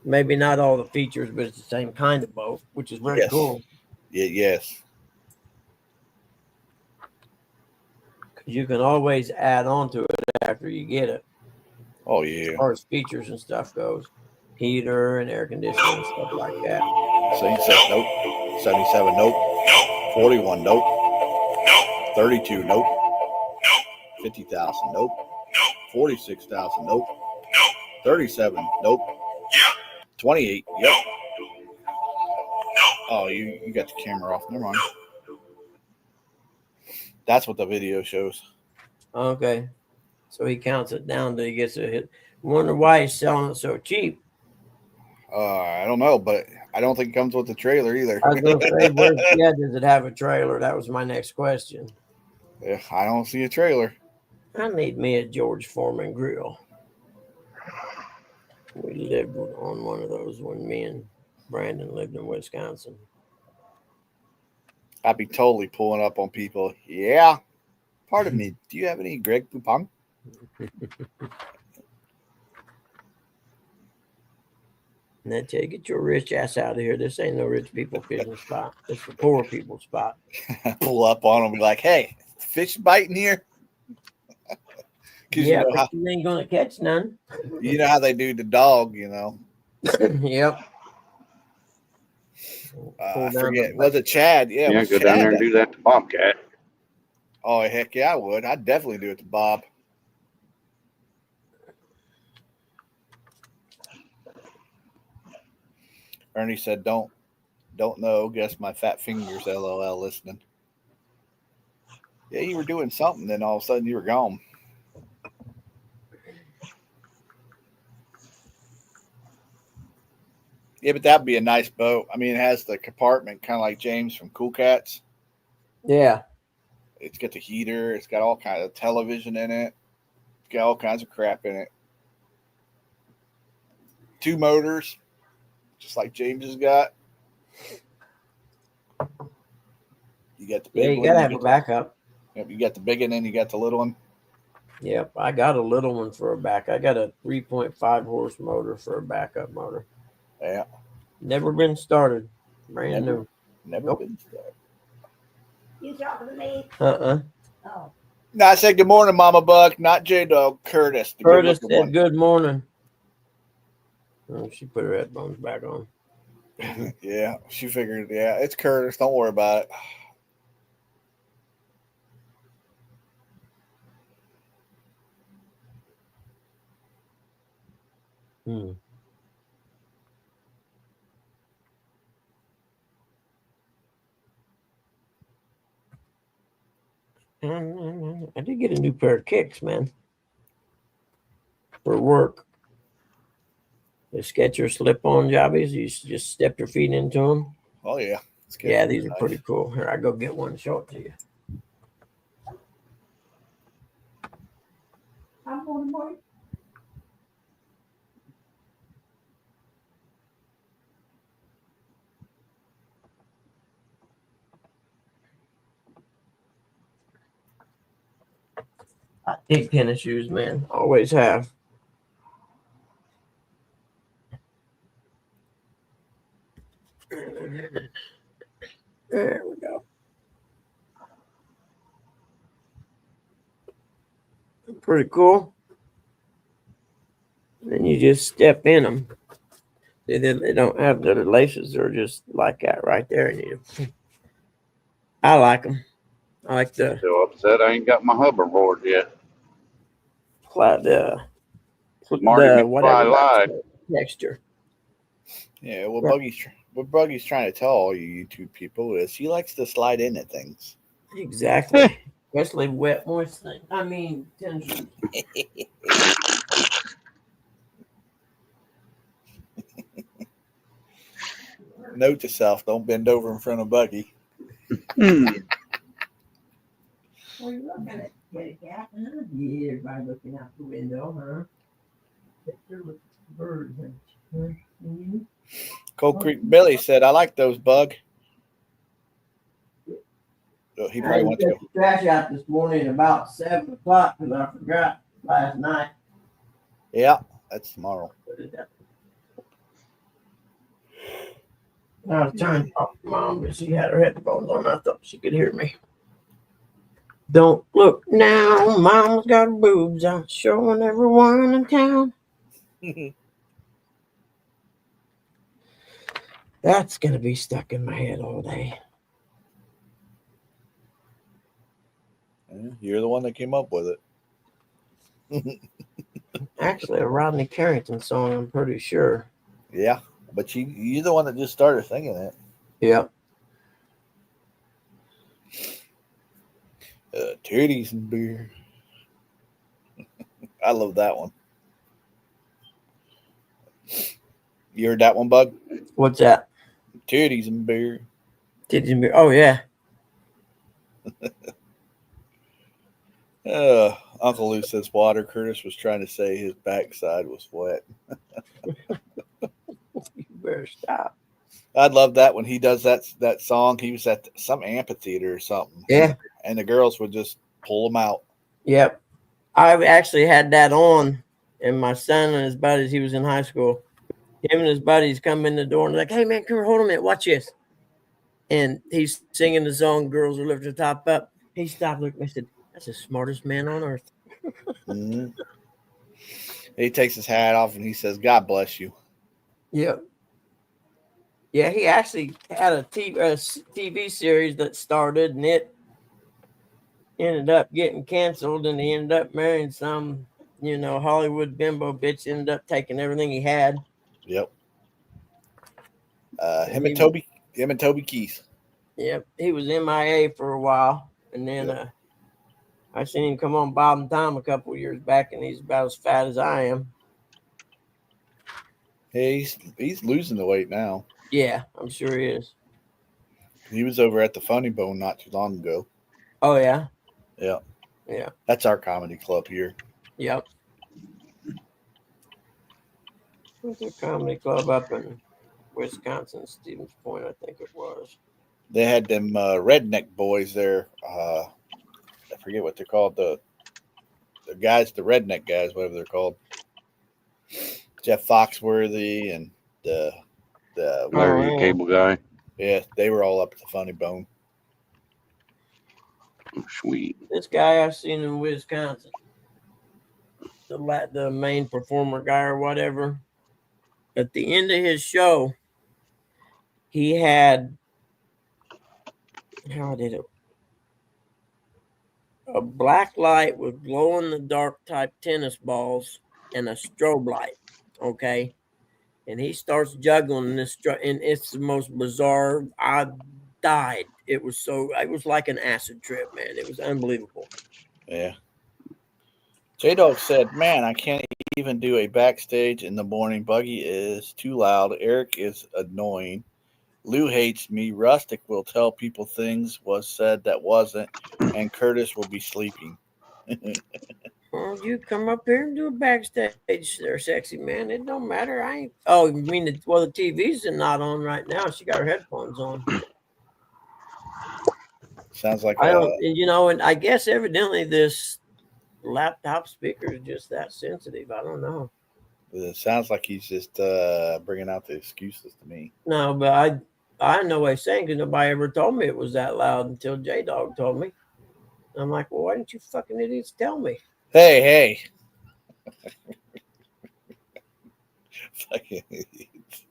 Speaker 1: Maybe not all the features, but it's the same kind of boat, which is very
Speaker 3: Yes.
Speaker 1: cool.
Speaker 3: Yeah, yes.
Speaker 1: You can always add on to it after you get it.
Speaker 3: Oh
Speaker 1: As
Speaker 3: yeah.
Speaker 1: far as features and stuff goes, heater and air conditioning and stuff like that.
Speaker 3: Same set, nope. 77, nope. 41, nope. 32, nope. 50,000, nope. 46,000, nope. 37, nope. 28, yep. Oh, you got the camera off. Never mind. That's what the video shows.
Speaker 1: Okay. So he counts it down till he gets a hit. Wonder why he's selling it so cheap.
Speaker 3: I don't know, but I don't think it comes with the trailer either.
Speaker 1: I was going to say, does it have a trailer? That was my next question.
Speaker 3: Yeah, I don't see a trailer.
Speaker 1: I need me a George Foreman grill. We lived on one of those when me and Brandon lived in Wisconsin.
Speaker 3: I'd be totally pulling up on people. Yeah. Pardon me. Do you have any Greg Poupon?
Speaker 1: And I tell you, get your rich ass out of here. This ain't no rich people fishing spot. It's the poor people spot.
Speaker 3: Pull up on them and be like, hey, fish biting here?
Speaker 1: Yeah, but you ain't going to catch none.
Speaker 3: You know how they do the dog, you know.
Speaker 1: Yep.
Speaker 3: I forget. Was it Chad? Yeah,
Speaker 2: Yeah, go down there and do that to Bobcat.
Speaker 3: Oh, heck yeah, I would. I'd definitely do it to Bob. Ernie said, don't know. Guess my fat fingers, LOL, listening. Yeah, you were doing something, then all of a sudden you were gone. Yeah, but that'd be a nice boat. I mean, it has the compartment, kind of like James from Cool Cats.
Speaker 1: Yeah.
Speaker 3: It's got the heater. It's got all kinds of television in it. It's got all kinds of crap in it. 2 motors, just like James has got. You got the big one.
Speaker 1: You gotta have a backup.
Speaker 3: Yep, you got the big one and you got the little one.
Speaker 1: Yep, I got a little one for a back. I got a 3.5 horse motor for a backup motor.
Speaker 3: Yeah.
Speaker 1: Never been started. Brand new.
Speaker 3: Never been started.
Speaker 5: You talking to me?
Speaker 1: Oh.
Speaker 3: No, I said good morning, Mama Buck, not J Dog. Curtis.
Speaker 1: Curtis said good morning. Oh, she put her headphones back on.
Speaker 3: Yeah, she figured. Yeah, it's Curtis. Don't worry about it.
Speaker 1: I did get a new pair of kicks, man, for work. The Skechers slip-on jobbies. You just step your feet into them.
Speaker 3: Oh yeah.
Speaker 1: Yeah, these are pretty cool. Here, I go get one and show it to you.
Speaker 5: I'm on board.
Speaker 1: I dig tennis shoes, man. Always have. There we go. Pretty cool. Then you just step in them. They don't have the laces. They're just like that right there. And I like them. I like the
Speaker 2: Still upset I ain't got my hoverboard yet.
Speaker 1: the
Speaker 2: Marty
Speaker 1: whatever
Speaker 2: McFly lied.
Speaker 1: texture.
Speaker 3: Yeah, what Buggy's trying to tell all you YouTube people is he likes to slide into things.
Speaker 1: Exactly. Especially wet, moist thing. I mean, tennis shoes.
Speaker 3: Note to self: don't bend over in front of Buggy.
Speaker 5: What are you looking at, kitty cat? Huh?
Speaker 1: Yeah, everybody looking out the window, huh? They're looking at birds. Mm-hmm.
Speaker 3: Cold Creek Billy said, "I like those, Bug." Oh, he probably wants to
Speaker 1: took
Speaker 3: go.
Speaker 1: the trash out this morning about 7 o'clock because I forgot last night.
Speaker 3: Yeah, that's tomorrow.
Speaker 1: I was trying to talk to Mom, but she had her headphones on. I thought she could hear me. Don't look now, Mom's got boobs out showing everyone in town. That's gonna be stuck in my head all day.
Speaker 3: You're the one that came up with it.
Speaker 1: Actually, a Rodney Carrington song, I'm pretty sure.
Speaker 3: Yeah, but you're the one that just started singing it.
Speaker 1: Yep.
Speaker 3: Titties and beer. I love that one. You heard that one, Bug?
Speaker 1: What's that?
Speaker 3: Titties and beer.
Speaker 1: Oh, yeah.
Speaker 3: Uncle Lou says water. Curtis was trying to say his backside was wet.
Speaker 1: You better stop.
Speaker 3: I'd love that when he does that song. He was at some amphitheater or something.
Speaker 1: Yeah.
Speaker 3: And the girls would just pull him out.
Speaker 1: Yep. I've actually had that on, and my son and his buddies, he was in high school. Him and his buddies come in the door and they're like, "Hey, man, come here, hold a minute, watch this." And he's singing the song, "Girls Are Lifting the Top Up." He stopped, looked at me, and said, "That's the smartest man on earth."
Speaker 3: Mm-hmm. He takes his hat off and he says, "God bless you."
Speaker 1: Yep. Yeah, he actually had a TV series that started, and it ended up getting canceled, and he ended up marrying some, Hollywood bimbo bitch, ended up taking everything he had.
Speaker 3: Yep. Him and Toby Keith.
Speaker 1: Yep. He was MIA for a while, and then I seen him come on Bob and Tom a couple of years back, and he's about as fat as I am.
Speaker 3: Hey, he's losing the weight now.
Speaker 1: Yeah, I'm sure he is.
Speaker 3: He was over at the Funny Bone not too long ago.
Speaker 1: Oh, yeah?
Speaker 3: Yeah.
Speaker 1: Yeah.
Speaker 3: That's our comedy club here.
Speaker 1: Yep. What's a comedy club up in Wisconsin, Stevens Point, I think it was.
Speaker 3: They had them redneck boys there. I forget what they're called. The guys, the redneck guys, whatever they're called. Jeff Foxworthy and the
Speaker 2: Larry the Cable Guy.
Speaker 3: Yeah, they were all up at the Funny Bone.
Speaker 2: Oh, sweet.
Speaker 1: This guy I've seen in Wisconsin, the main performer guy or whatever, at the end of his show, he had, how did it? A black light with glow in the dark type tennis balls and a strobe light. Okay. And he starts juggling this, and it's the most bizarre. I died it was like an acid trip, man. It was unbelievable.
Speaker 3: Yeah. J Dog said, "Man, I can't even do a backstage in the morning. Buggy is too loud. Eric is annoying. Lou hates me. Rustic will tell people things was said that wasn't, and Curtis will be sleeping."
Speaker 1: Well, you come up here and do a backstage there, sexy man. It don't matter. I ain't. Oh, you mean the TV's not on right now? She got her headphones on.
Speaker 3: Sounds like
Speaker 1: I don't, and I guess evidently this laptop speaker is just that sensitive. I don't know.
Speaker 3: it sounds like he's just bringing out the excuses to me.
Speaker 1: No, but I know what he's saying because nobody ever told me it was that loud until J Dog told me. I'm like, well, why didn't you fucking idiots tell me?
Speaker 3: Hey. Fucking idiots.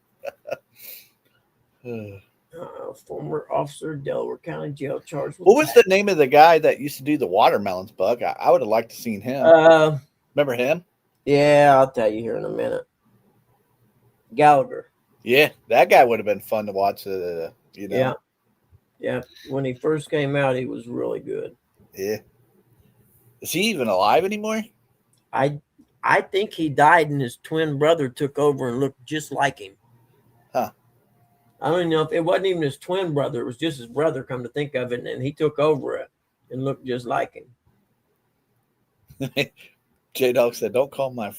Speaker 1: Former officer, Delaware County Jail charged with
Speaker 3: What was the name of the guy that used to do the watermelons, Bug? I would have liked to seen him. Remember him?
Speaker 1: Yeah, I'll tell you here in a minute. Gallagher.
Speaker 3: Yeah, that guy would have been fun to watch.
Speaker 1: Yeah. When he first came out, he was really good.
Speaker 3: Yeah. Is he even alive anymore?
Speaker 1: I think he died and his twin brother took over and looked just like him.
Speaker 3: Huh.
Speaker 1: I don't even know if it wasn't even his twin brother. It was just his brother, come to think of it. And he took over it and looked just like him.
Speaker 3: J Dog said, "Don't call my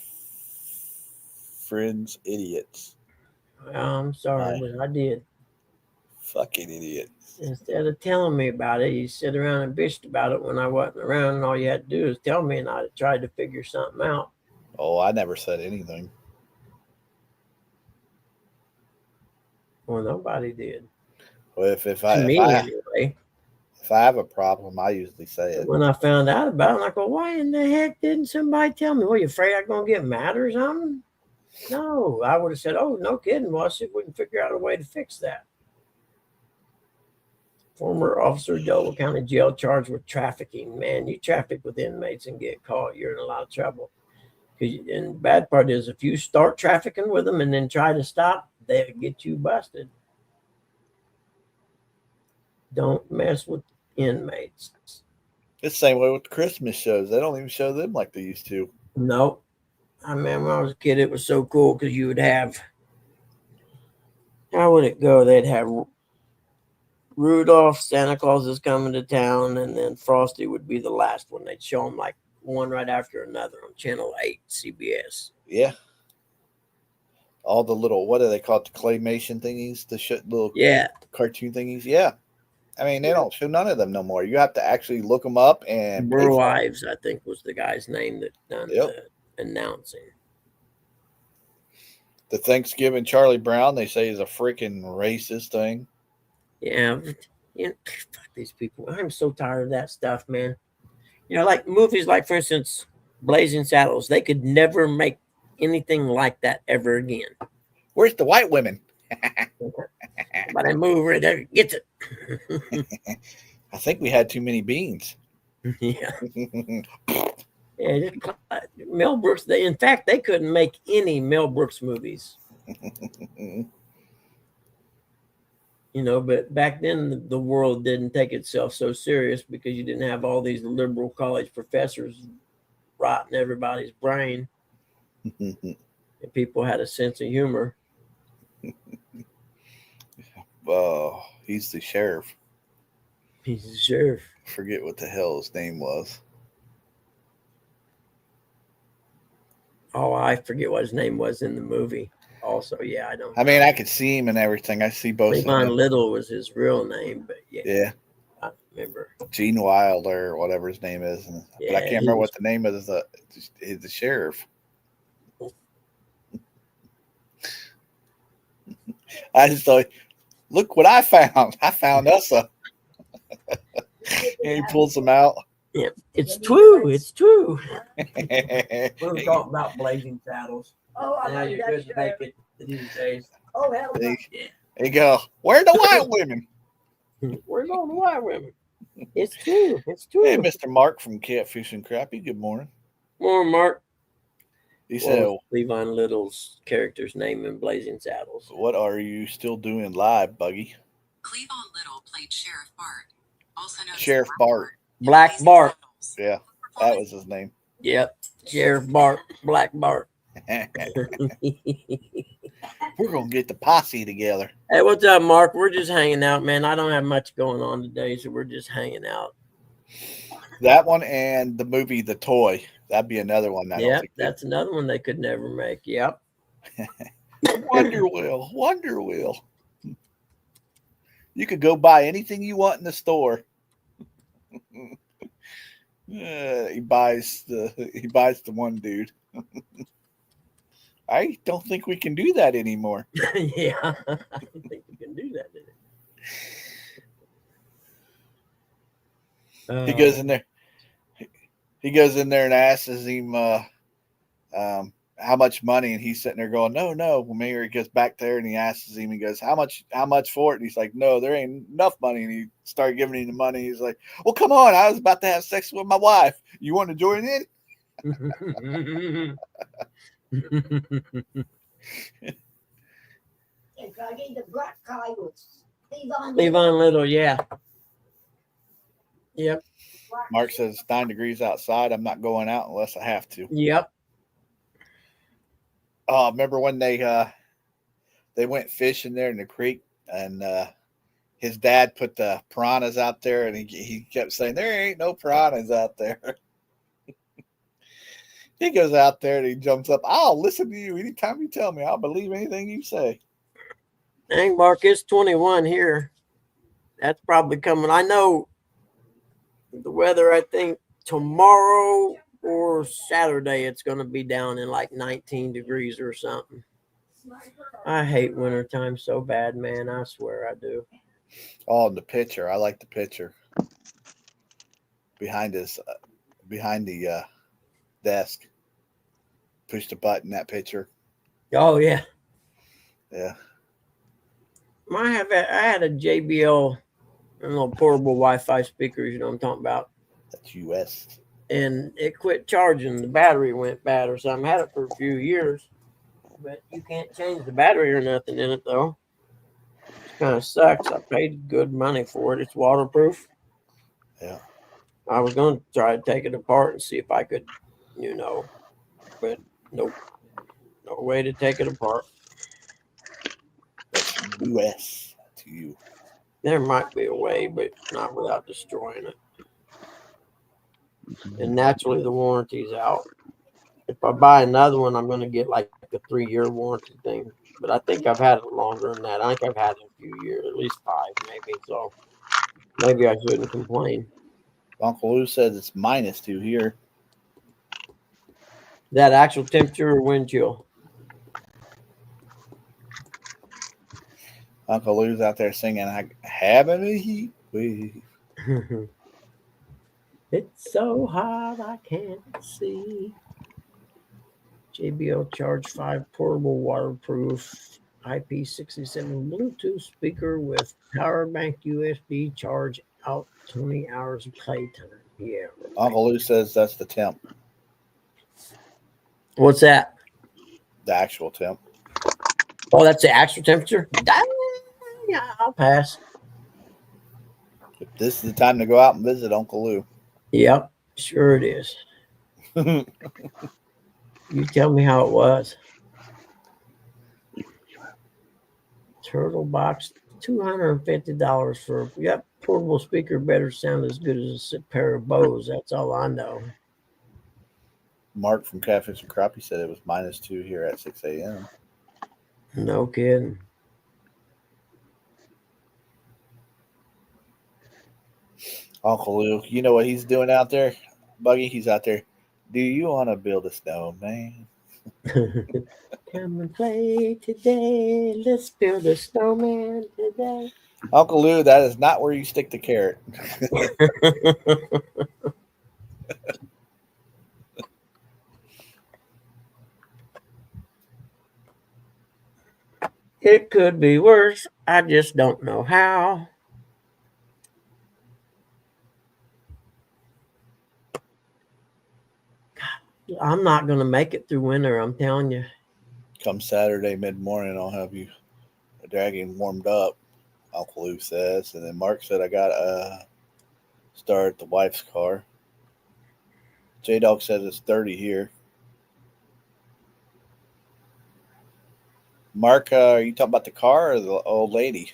Speaker 3: friends idiots."
Speaker 1: I'm sorry, but I did.
Speaker 3: Fucking idiots.
Speaker 1: Instead of telling me about it, you sit around and bitched about it when I wasn't around. And all you had to do is tell me, and I tried to figure something out.
Speaker 3: Oh, I never said anything.
Speaker 1: Well, nobody did.
Speaker 3: Well, if I
Speaker 1: Anyway.
Speaker 3: If I have a problem, I usually say it.
Speaker 1: When I found out about it, I'm like, well, why in the heck didn't somebody tell me? Were you afraid I'm going to get mad or something? No, I would have said, oh, no kidding. Well, see if we can figure out a way to fix that. Former officer, Delaware County Jail, charged with trafficking. Man, you traffic with inmates and get caught, you're in a lot of trouble. And the bad part is if you start trafficking with them and then try to stop, they'll get you busted. Don't mess with inmates.
Speaker 3: It's the same way with the Christmas shows. They don't even show them like they used to.
Speaker 1: Nope. I remember when I was a kid, it was so cool because you would have, how would it go? They'd have Rudolph, Santa Claus is coming to town, and then Frosty would be the last one. They'd show them like one right after another on Channel 8, CBS.
Speaker 3: Yeah. All the little, what do they call it? The claymation thingies? The little cartoon thingies? Yeah. I mean, they don't show none of them no more. You have to actually look them up and.
Speaker 1: Burl Ives, I think, was the guy's name that done the announcing.
Speaker 3: The Thanksgiving Charlie Brown, they say, is a freaking racist thing.
Speaker 1: Yeah, fuck these people. I'm so tired of that stuff, man. Like movies like, for instance, Blazing Saddles. They could never make anything like that ever again.
Speaker 3: Where's the white women?
Speaker 1: But I move right there, gets it.
Speaker 3: I think we had too many beans.
Speaker 1: Yeah. Mel Brooks. In fact, they couldn't make any Mel Brooks movies. But back then the world didn't take itself so serious because you didn't have all these liberal college professors rotting everybody's brain. And people had a sense of humor.
Speaker 3: Oh, he's the sheriff.
Speaker 1: He's the sheriff.
Speaker 3: Forget what the hell his name was.
Speaker 1: Oh, I forget what his name was in the movie. Also, yeah, I don't.
Speaker 3: I mean, I could see him and everything. I see both.
Speaker 1: Levon Little was his real name, but yeah, I remember
Speaker 3: Gene Wilder or whatever his name is, but I can't remember what the name of the sheriff. I just thought, look what I found. I found us a. And he pulls them out.
Speaker 1: Yeah, it's true. It's true. We're talking about Blazing Saddles.
Speaker 5: Oh, I
Speaker 1: Now
Speaker 5: love
Speaker 1: you're
Speaker 5: that
Speaker 1: good to
Speaker 5: show.
Speaker 1: make it these days.
Speaker 5: Oh, hell no.
Speaker 1: Yeah.
Speaker 3: There you go. Where are the white women?
Speaker 1: We're going to white women. It's true. It's true.
Speaker 3: Hey, Mr. Mark from Catfish and Crappie. Good morning.
Speaker 1: More Mark.
Speaker 3: He said,
Speaker 1: Levon Little's character's name in Blazing Saddles.
Speaker 3: "What are you still doing live, Buggy?"
Speaker 6: Cleavon Little played Sheriff Bart, also known
Speaker 3: Sheriff
Speaker 6: as
Speaker 3: Bart.
Speaker 1: Black
Speaker 6: Amazing
Speaker 1: Bart.
Speaker 6: Titles.
Speaker 3: Yeah, that was his name.
Speaker 1: Yep. Sheriff Bart. Black Bart.
Speaker 3: We're gonna get the posse together.
Speaker 1: Hey, what's up, Mark? We're just hanging out, man. I don't have much going on today, so we're just hanging out.
Speaker 3: That one and the movie The Toy. That'd be another one. I don't
Speaker 1: Yep,
Speaker 3: think
Speaker 1: that's another one they could never make. Yep.
Speaker 3: Wonder Wheel. You could go buy anything you want in the store. He buys the one dude. I don't think we can do that anymore.
Speaker 1: Yeah, I don't think you can do that.
Speaker 3: He goes in there. He goes in there and asks him how much money, and he's sitting there going, "No." When Mary gets back there and he asks him, he goes, "How much for it?" And he's like, "No, there ain't enough money." And he started giving him the money. He's like, "Well, come on, I was about to have sex with my wife. You want to join in?"
Speaker 5: The black guy was
Speaker 1: Cleavon Little, yeah. Yep.
Speaker 3: Mark says it's 9 degrees outside. I'm not going out unless I have to.
Speaker 1: Yep.
Speaker 3: Oh, remember when they went fishing there in the creek, and his dad put the piranhas out there, and he kept saying there ain't no piranhas out there. He goes out there and he jumps up. I'll listen to you anytime you tell me. I'll believe anything you say.
Speaker 1: Dang, Mark, it's 21 here. That's probably coming. I know the weather, I think tomorrow or Saturday, it's going to be down in like 19 degrees or something. I hate wintertime so bad, man. I swear I do.
Speaker 3: Oh, and the picture. I like the picture behind the desk. Push the button. That picture.
Speaker 1: Oh, yeah.
Speaker 3: Yeah.
Speaker 1: I had a JBL, a little portable Wi-Fi speakers, you know what I'm talking about.
Speaker 3: That's US.
Speaker 1: And it quit charging. The battery went bad or something. I had it for a few years, but you can't change the battery or nothing in it, though. It kind of sucks. I paid good money for it. It's waterproof.
Speaker 3: Yeah.
Speaker 1: I was going to try to take it apart and see if I could, but nope. No way to take it apart.
Speaker 3: That's US to you.
Speaker 1: There might be a way, but not without destroying it. And naturally, the warranty's out. If I buy another one, I'm going to get like a 3-year warranty thing. But I think I've had it longer than that. I think I've had it a few years, at least 5 maybe. So maybe I shouldn't complain.
Speaker 3: Uncle Lou says it's -2 here.
Speaker 1: That actual temperature or wind chill?
Speaker 3: Uncle Lou's out there singing, having a heat wave.
Speaker 1: It's so hot I can't see. JBL Charge 5 portable waterproof IP67 Bluetooth speaker with power bank USB charge out 20 hours of playtime. Yeah. Right.
Speaker 3: Uncle Lou says that's the temp,
Speaker 1: What's that?
Speaker 3: the actual temp.
Speaker 1: Oh, that's the actual temperature? Yeah, I'll pass.
Speaker 3: This is the time to go out and visit Uncle Lou.
Speaker 1: Yep, sure it is. You tell me how it was. Turtle box, $250 for portable speaker. Better sound as good as a pair of Bose. That's all I know.
Speaker 3: Mark from Catfish and Crappie said it was -2 here at 6 a.m.
Speaker 1: No kidding.
Speaker 3: Uncle Lou, you know what he's doing out there, Buggy? He's out there. Do you want to build a snowman?
Speaker 1: Come and play today. Let's build a snowman today.
Speaker 3: Uncle Lou, that is not where you stick the carrot.
Speaker 1: It could be worse. I just don't know how. I'm not going to make it through winter, I'm telling you.
Speaker 3: Come Saturday mid-morning, I'll have you dragging warmed up. Uncle Lou says. And then Mark said, I got a star at the wife's car. J Dog says it's 30 here. Mark, are you talking about the car or the old lady?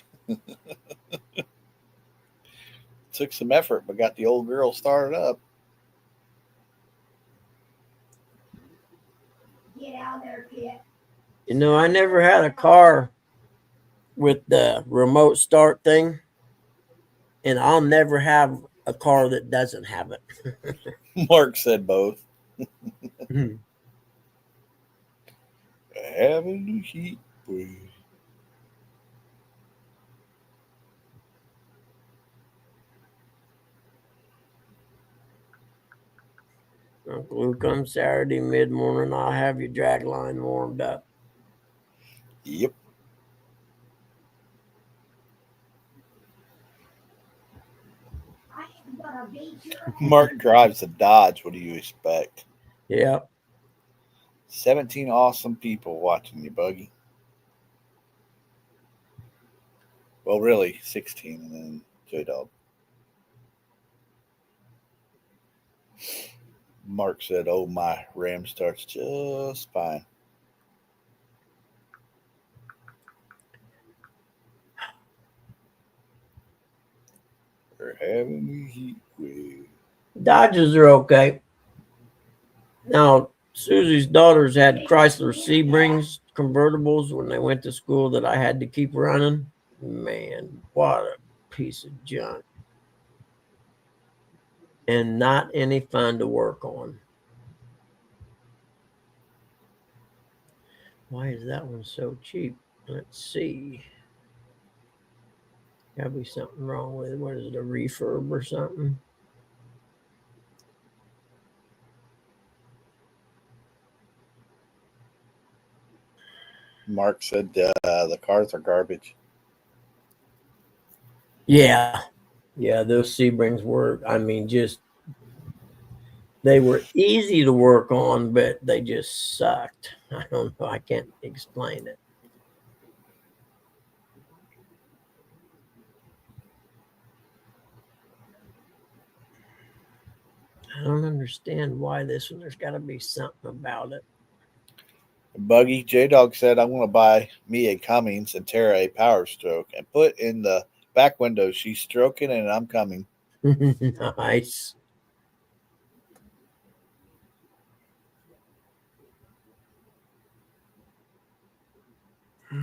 Speaker 3: Took some effort, but got the old girl started up.
Speaker 5: Get out there, kid.
Speaker 1: You know, I never had a car with the remote start thing, and I'll never have a car that doesn't have it.
Speaker 3: Mark said both. Having a heat wave.
Speaker 1: Uncle Lou, come Saturday mid-morning, I'll have your drag line warmed up.
Speaker 3: Yep.
Speaker 5: I am gonna beat you.
Speaker 3: Mark drives a Dodge. What do you expect?
Speaker 1: Yeah.
Speaker 3: 17 awesome people watching you, Buggy. Well, really, 16 and then J Dog. Mark said, oh, my Ram starts just fine. We're having a heat wave.
Speaker 1: Dodges are okay. Now, Susie's daughters had Chrysler Seabrings convertibles when they went to school that I had to keep running. Man, what a piece of junk. And not any fun to work on. Why is that one so cheap? Let's see. Gotta be something wrong with it. What is it, a refurb or something?
Speaker 3: Mark said the cars are garbage.
Speaker 1: Yeah. Yeah, those Seabrings were, I mean, just, they were easy to work on, but they just sucked. I don't know. I can't explain it. I don't understand why this one. There's got to be something about it.
Speaker 3: Buggy, J Dog said, I'm going to buy me a Cummings and Tara a Power Stroke and put in the back window. She's stroking and I'm coming.
Speaker 1: Nice.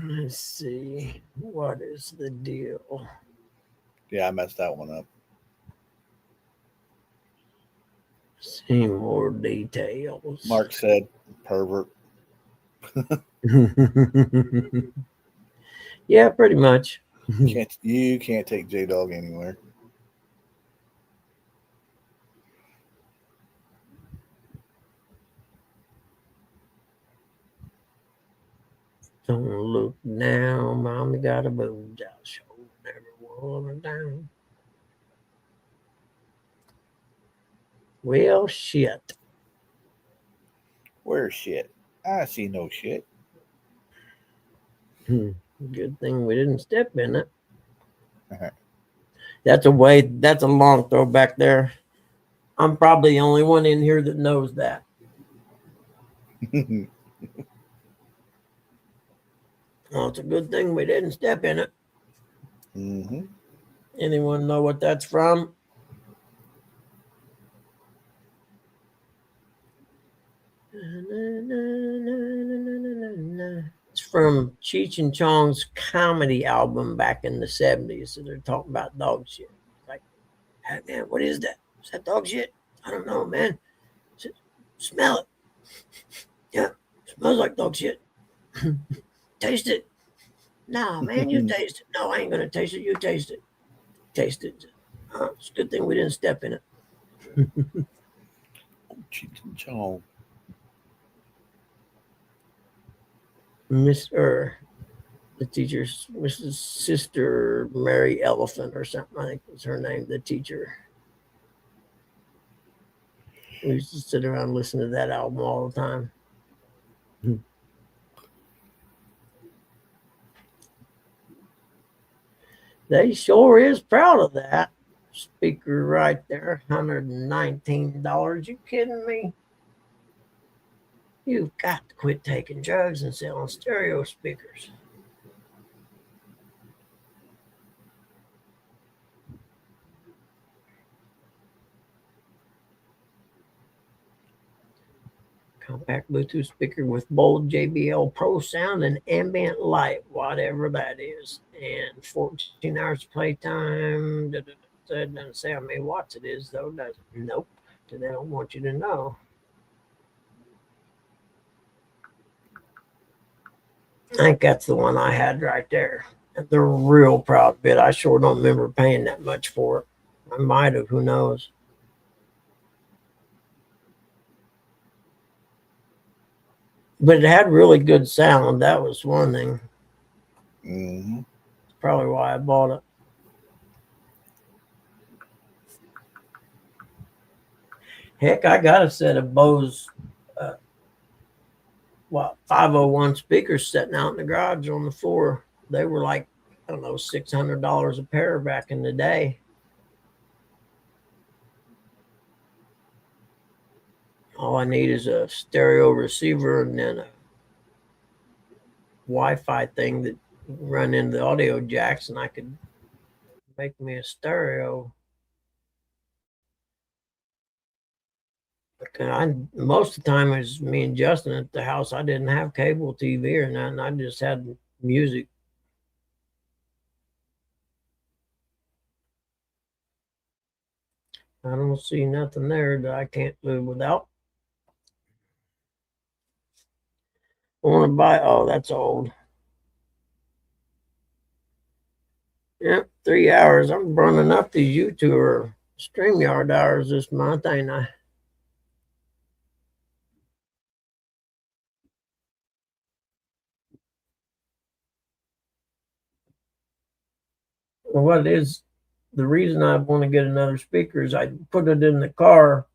Speaker 1: Let's see. What is the deal?
Speaker 3: Yeah, I messed that one up.
Speaker 1: See more details.
Speaker 3: Mark said, pervert.
Speaker 1: Yeah, pretty much.
Speaker 3: You can't take J Dog anywhere.
Speaker 1: Don't look now. Mommy got a boob job show. Never wore her down. Well, shit.
Speaker 3: Where's shit? I see no shit.
Speaker 1: Good thing we didn't step in it. That's a long throw back there. I'm probably the only one in here that knows that. Well, it's a good thing we didn't step in it.
Speaker 3: Mm-hmm.
Speaker 1: Anyone know what that's from? It's from Cheech and Chong's comedy album back in the 70s. So they're talking about dog shit. Like, hey man, what is that? Is that dog shit? I don't know, man. Smell it. Yeah, smells like dog shit. Taste it. No, man, you taste it. No, I ain't gonna taste it. You taste it. Taste it. It's a good thing we didn't step in it.
Speaker 3: Cheech and Chong.
Speaker 1: The teacher's Mrs. Sister Mary Elephant or something, I think was her name, the teacher. We used to sit around and listen to that album all the time. They sure is proud of that speaker right there. $119. You kidding me? You've got to quit taking drugs and selling stereo speakers. Compact Bluetooth speaker with bold JBL Pro sound and ambient light, whatever that is. And 14 hours playtime. It doesn't say how many watts it is, though, does it? Nope. They don't want you to know. I think that's the one I had right there. They're real proud of it. I sure don't remember paying that much for it. I might have, who knows? But it had really good sound. That was one thing.
Speaker 3: Mm-hmm.
Speaker 1: Probably why I bought it. Heck, I got a set of Bose 501 speakers sitting out in the garage on the floor. They were like, I don't know, $600 a pair back in the day. All I need is a stereo receiver and then a Wi-Fi thing that run into the audio jacks, and I could make me a stereo. Most of the time it was me and Justin at the house. I didn't have cable TV or nothing. I just had music. I don't see nothing there that I can't live without. I want to buy. Oh, that's old. Yep, 3 hours. I'm burning up these YouTube or StreamYard hours this month, ain't I? Well, what is the reason I want to get another speaker is I put it in the car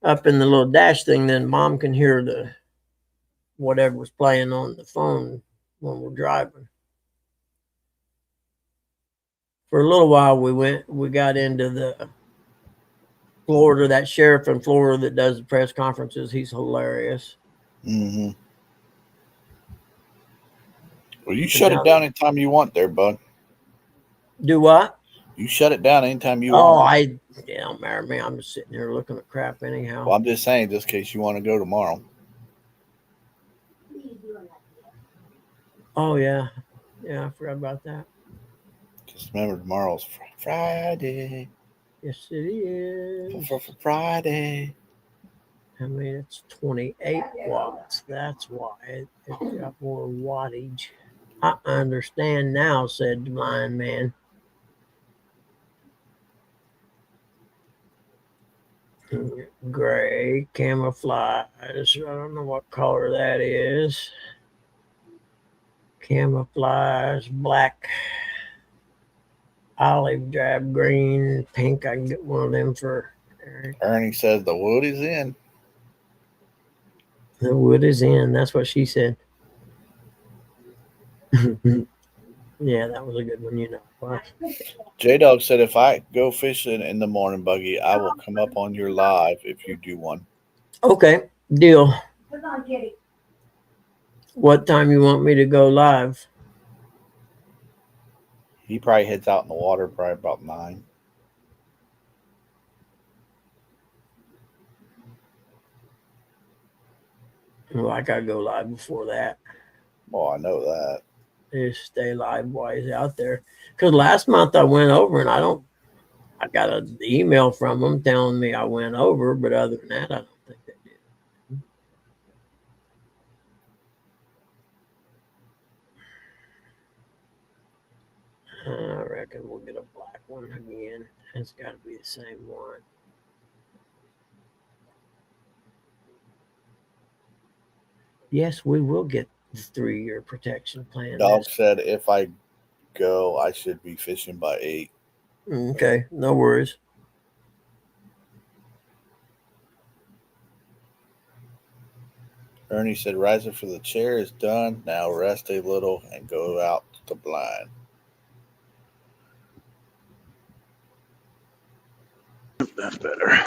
Speaker 1: up in the little dash thing, then Mom can hear the whatever's playing on the phone when we're driving. For a little while we got into the Florida, that sheriff in Florida that does the press conferences. He's hilarious.
Speaker 3: Mm-hmm. Well, you shut it down anytime you want there, bud.
Speaker 1: Do what?
Speaker 3: You shut it down anytime you
Speaker 1: Oh,
Speaker 3: want.
Speaker 1: don't matter me. I'm just sitting here looking at crap anyhow.
Speaker 3: Well, I'm just saying, just in case you want to go tomorrow.
Speaker 1: Oh, yeah. Yeah, I forgot about that.
Speaker 3: Just remember, tomorrow's Friday.
Speaker 1: Yes, it is.
Speaker 3: For Friday.
Speaker 1: I mean, it's 28 watts. That's why it's got more wattage. I understand now, said the blind man. Gray camouflage. I don't know what color that is. Camouflage, black, olive, drab green, pink. I can get one of them for Eric.
Speaker 3: Ernie says the wood is in.
Speaker 1: The wood is in. That's what she said. Yeah, that was a good one, you know.
Speaker 3: J Dog said if I go fishing in the morning, Buggy, I will come up on your live if you do one.
Speaker 1: Okay, deal.
Speaker 5: Come on, Kitty.
Speaker 1: What time you want me to go live?
Speaker 3: He probably heads out in the water probably about 9.
Speaker 1: Well, I gotta go live before that.
Speaker 3: Well, I know that.
Speaker 1: Just stay live while he's out there. Because last month I went over and I got an email from them telling me I went over, but other than that, I don't think they did. I reckon we'll get a black one again. It's got to be the same one. Yes, we will get the 3-year protection plan.
Speaker 3: Dog said if I go, I should be fishing by 8.
Speaker 1: Okay, no worries.
Speaker 3: Ernie said rising for the chair is done. Now rest a little and go out to the blind.
Speaker 2: That's better.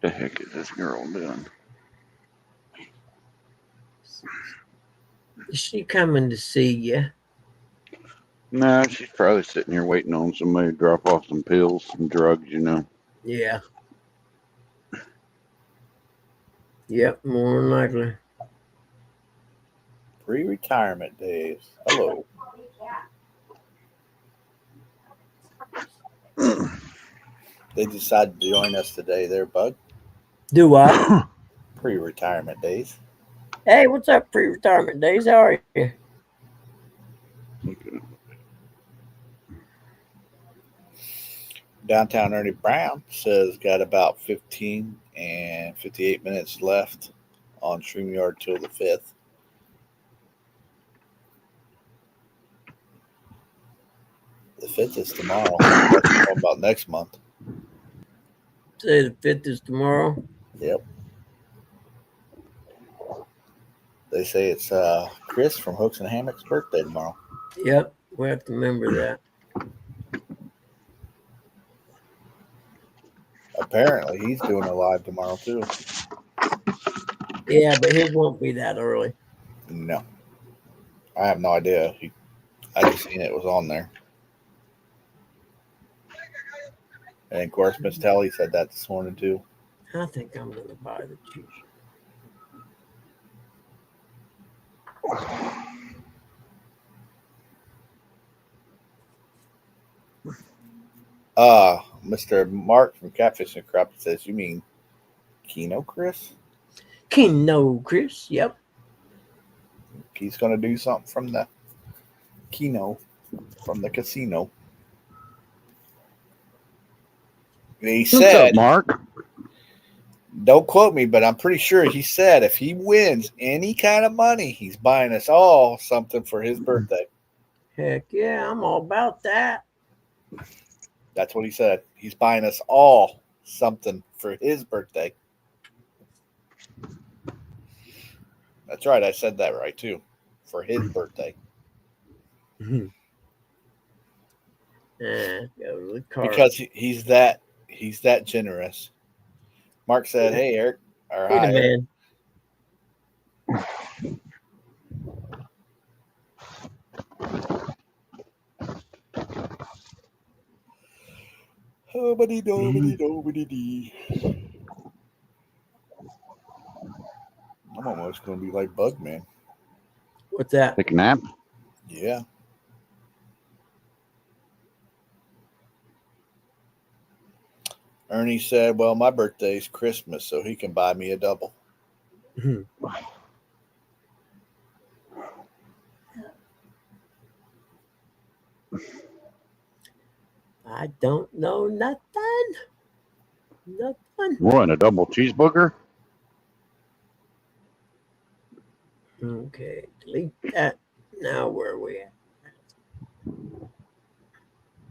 Speaker 2: The heck is this girl doing?
Speaker 1: Is she coming to see you?
Speaker 2: No, she's probably sitting here waiting on somebody to drop off some pills, some drugs, you know.
Speaker 1: Yeah. Yep, more than likely.
Speaker 3: Pre-retirement days. Hello. They decided to join us today. There, Bug.
Speaker 1: Do what?
Speaker 3: Pre-retirement days.
Speaker 1: Hey, what's up, pre-retirement days? How are you?
Speaker 3: Downtown Ernie Brown says got about 15 and 58 minutes left on StreamYard till the 5th. The 5th is tomorrow. That's talking about next month.
Speaker 1: Say the 5th is tomorrow.
Speaker 3: Yep. They say it's Chris from Hooks and Hammocks' birthday tomorrow.
Speaker 1: Yep, we have to remember that.
Speaker 3: Apparently, he's doing a live tomorrow too.
Speaker 1: Yeah, but his won't be that early.
Speaker 3: No, I have no idea. I just seen it was on there. And of course, Miss Telly said that this morning too.
Speaker 1: I think I'm going to buy the cheese.
Speaker 3: Mr. Mark from Catfish and Crop says, "You mean Keno, Chris?
Speaker 1: Keno, Chris. Yep.
Speaker 3: He's going to do something from the Keno, from the casino." He
Speaker 2: What's
Speaker 3: said,
Speaker 2: up, Mark?
Speaker 3: don't quote me, but I'm pretty sure he said if he wins any kind of money, he's buying us all something for his birthday.
Speaker 1: Heck yeah, I'm all about that.
Speaker 3: That's what he said. He's buying us all something for his birthday. That's right. I said that right too. For his birthday.
Speaker 1: Go to the car.
Speaker 3: Because he's that generous. Mark said, "Hey, Eric." Or,
Speaker 1: Hey,
Speaker 3: hi, Eric.
Speaker 1: man.
Speaker 3: Nobody, dee. I'm almost going to be like Bugman.
Speaker 1: What's that?
Speaker 2: Take a nap?
Speaker 3: Yeah. Ernie said, "Well, my birthday's Christmas, so he can buy me a double."
Speaker 1: I don't know nothing. Nothing.
Speaker 2: What, a double cheeseburger?
Speaker 1: Okay, delete that. Now where are we at?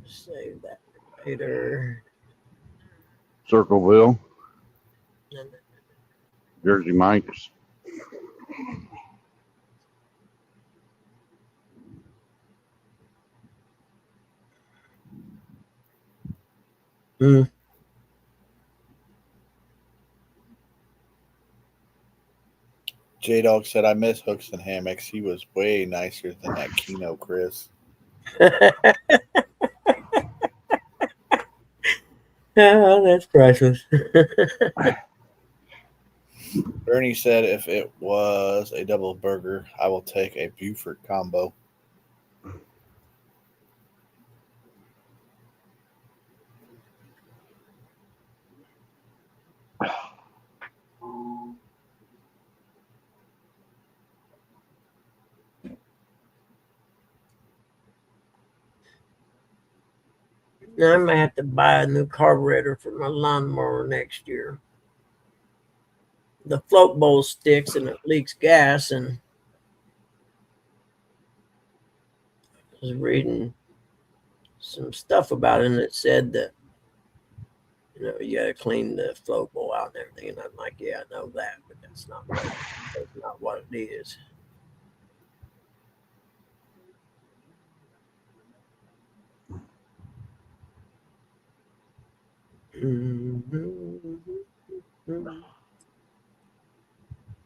Speaker 1: Save that later.
Speaker 2: Circleville, Jersey Mike's.
Speaker 3: J-Dog said, "I miss Hooks and Hammocks. He was way nicer than that Keno Chris."
Speaker 1: Oh, that's priceless.
Speaker 3: Ernie said, "If it was a double burger, I will take a Buford combo."
Speaker 1: Now I might have to buy a new carburetor for my lawnmower next year. The float bowl sticks and it leaks gas, and I was reading some stuff about it, and it said that You got to clean the flow bowl out and everything. And I'm like, yeah, I know that, but that's not what it is.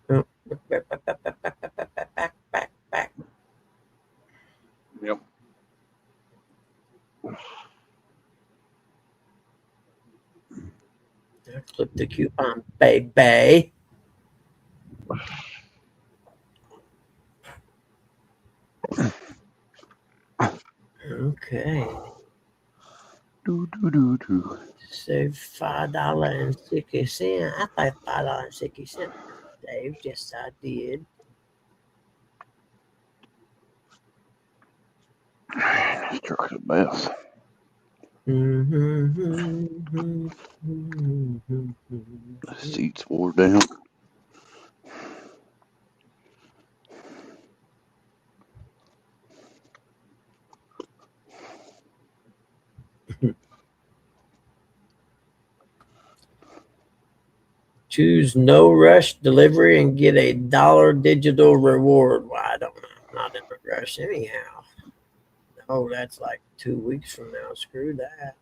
Speaker 1: Oh, back.
Speaker 2: Yep.
Speaker 1: Clip the coupon, baby. Okay. Save $5.60. I thought $5.60 Dave. Yes, I did.
Speaker 2: This truck's a mess. The seats wore down.
Speaker 1: Choose no rush delivery and get $1 digital reward. Well, I don't know. I'm not in a rush anyhow. Oh, that's like 2 weeks from now. Screw that.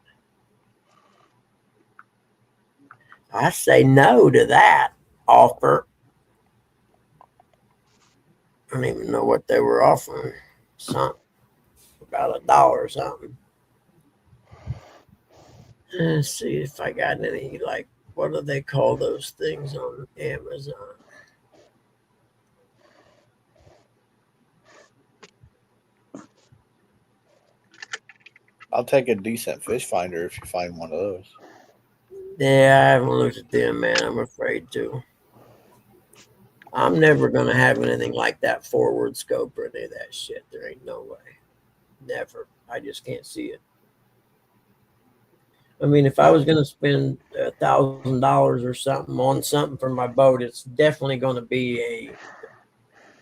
Speaker 1: I say no to that offer. I don't even know what they were offering. Something about $1 or something. Let's see if I got any, like, what do they call those things on Amazon?
Speaker 3: I'll take a decent fish finder if you find one of those.
Speaker 1: Yeah, I haven't looked at them, man. I'm afraid to. I'm never going to have anything like that forward scope or any of that shit. There ain't no way. Never. I just can't see it. I mean, if I was going to spend $1,000 or something on something for my boat, it's definitely going to be a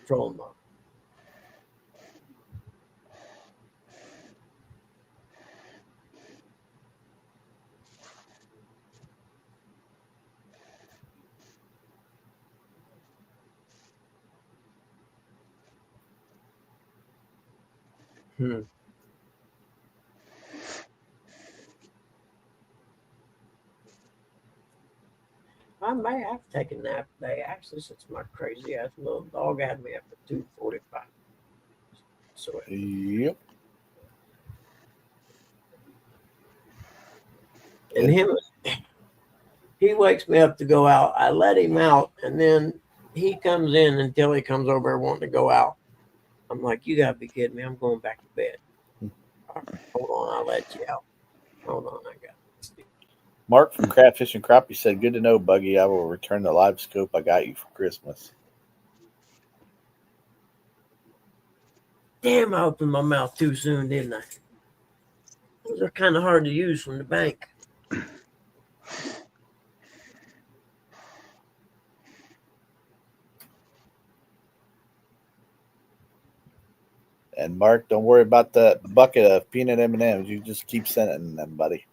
Speaker 1: trolling motor. I may have taken a nap today, actually, since my crazy ass little dog had me up at 2:45. So
Speaker 3: Yep.
Speaker 1: and he wakes me up to go out. I let him out, and then he comes in until he comes over wanting to go out. I'm like, you gotta be kidding me! I'm going back to bed. All right, hold on, I'll let you out. Hold on, I got it.
Speaker 3: Mark from Crabfish and Crappie said, "Good to know, Buggy. I will return the live scope I got you for Christmas."
Speaker 1: Damn, I opened my mouth too soon, didn't I? Those are kind of hard to use from the bank.
Speaker 3: And Mark, don't worry about the bucket of peanut M&Ms. You just keep sending them, buddy.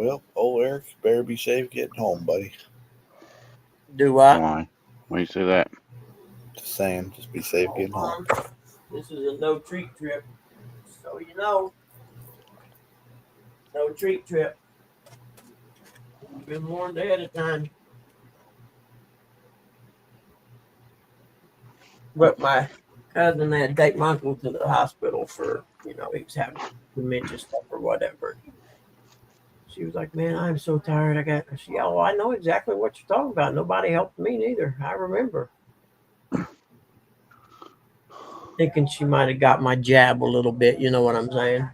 Speaker 3: Well, old Eric, you better be safe getting home, buddy.
Speaker 1: Do I?
Speaker 2: Why? Why you say that?
Speaker 3: Just saying, just be safe getting home.
Speaker 1: This is a no treat trip. So you know, no treat trip. You've been warned ahead of time. But my cousin had to take my uncle to the hospital for, he was having dementia stuff or whatever. She was like, "Man, I'm so tired. Oh, I know exactly what you're talking about. Nobody helped me neither. I remember." Thinking she might have got my jab a little bit, you know what I'm saying?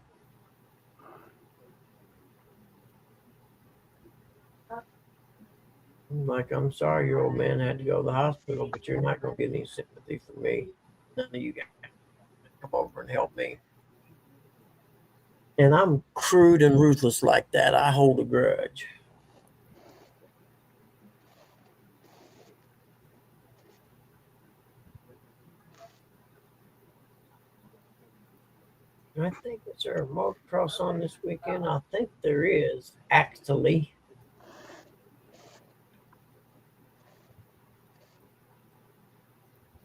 Speaker 1: I'm like, "I'm sorry your old man had to go to the hospital, but you're not going to get any sympathy from me. None of you guys come over and help me." And I'm crude and ruthless like that. I hold a grudge. I think, is there a motocross on this weekend? I think there is, actually.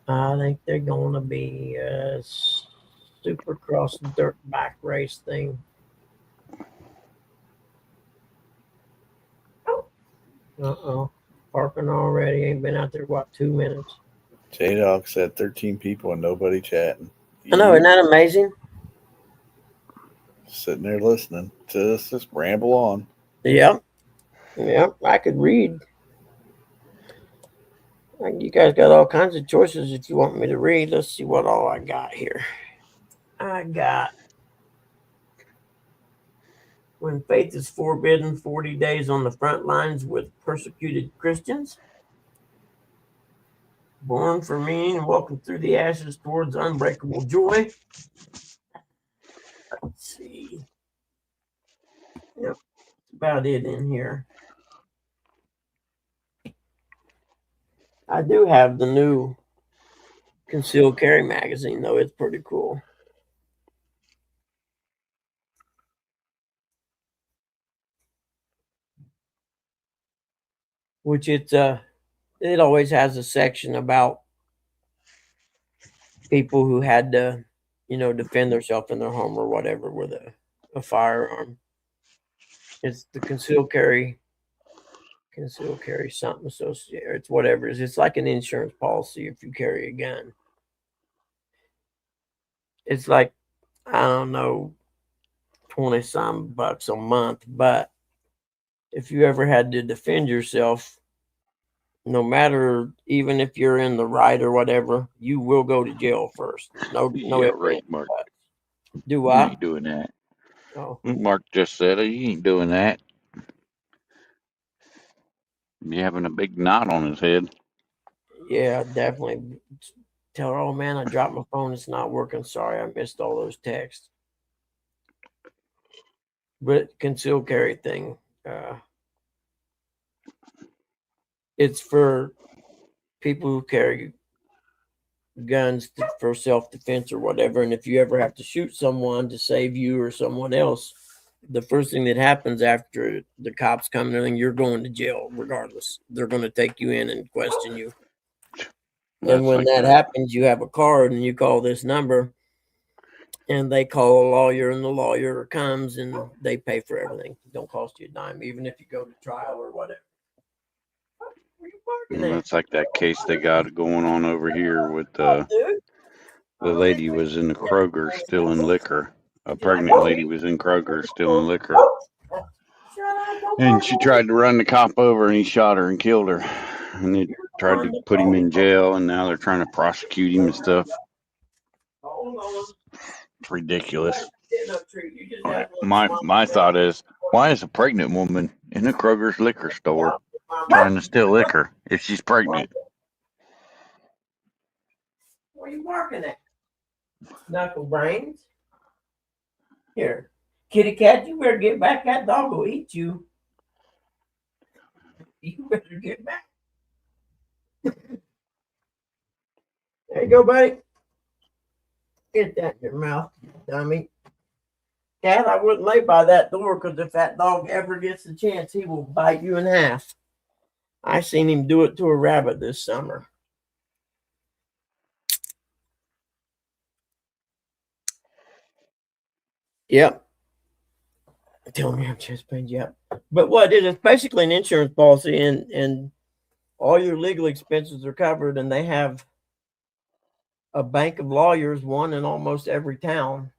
Speaker 1: I think they're going to be a supercross dirt bike race thing. Uh-oh. Parking already. Ain't been out there, 2 minutes?
Speaker 3: J Dog said 13 people and nobody chatting.
Speaker 1: I know, isn't that amazing?
Speaker 3: Sitting there listening to us just ramble on.
Speaker 1: Yep. Yep. I could read. You guys got all kinds of choices if you want me to read. Let's see what all I got here. I got When Faith is Forbidden, 40 Days on the Front Lines with Persecuted Christians. Born for Me and Welcome Through the Ashes Towards Unbreakable Joy. Let's see. Yep, that's about it in here. I do have the new Concealed Carry magazine, though. It's pretty cool. Which it always has a section about people who had to, defend themselves in their home or whatever with a firearm. It's the concealed carry something associated. It's whatever it is. It's like an insurance policy if you carry a gun. It's like, I don't know, 20 some bucks a month, but if you ever had to defend yourself, no matter, even if you're in the right or whatever, you will go to jail first. No,
Speaker 2: Yeah,
Speaker 1: ifs,
Speaker 2: right,
Speaker 1: ands,
Speaker 2: Mark.
Speaker 1: buts. Do
Speaker 2: You
Speaker 1: I?
Speaker 2: ain't doing that.
Speaker 1: Oh,
Speaker 2: Mark just said it. You ain't doing that. You having a big knot on his head.
Speaker 1: yeah, definitely. Tell her, "Oh man, I dropped my phone. It's not working. Sorry, I missed all those texts." But concealed carry thing, uh, it's for people who carry guns for self-defense or whatever. And if you ever have to shoot someone to save you or someone else, the first thing that happens after the cops come and everything, you're going to jail regardless. They're going to take you in and question you. And
Speaker 2: That's
Speaker 1: when
Speaker 2: like
Speaker 1: that
Speaker 2: that.
Speaker 1: happens, you have a card and you call this number and they call a lawyer and the lawyer comes and they pay for everything. It don't cost you a dime, even if you go to trial or whatever. Where you parking at?
Speaker 2: That's like that case they got going on over here with
Speaker 1: Oh, dude.
Speaker 2: the lady was in the Kroger stealing liquor. A pregnant lady was in Kroger stealing liquor. And she tried to run the cop over and he shot her and killed her. And they tried to put him in jail and now they're trying to prosecute him and stuff.
Speaker 1: Hold on.
Speaker 2: It's ridiculous.
Speaker 1: No treat. You just have a little
Speaker 2: My thought is, why is a pregnant woman in a Kroger's liquor store trying to steal liquor if she's pregnant?
Speaker 1: Where you barking at? Knuckle brains. Here. Kitty cat, you better get back. That dog will eat you. You better get back. There you go, buddy. Get that in your mouth, dummy. Cat, I wouldn't lay by that door because if that dog ever gets the chance, he will bite you in half. I seen him do it to a rabbit this summer. Yep. Tell me I'm chest pains. Yep. But what it is, it's basically an insurance policy, and all your legal expenses are covered, and they have a bank of lawyers, one in almost every town.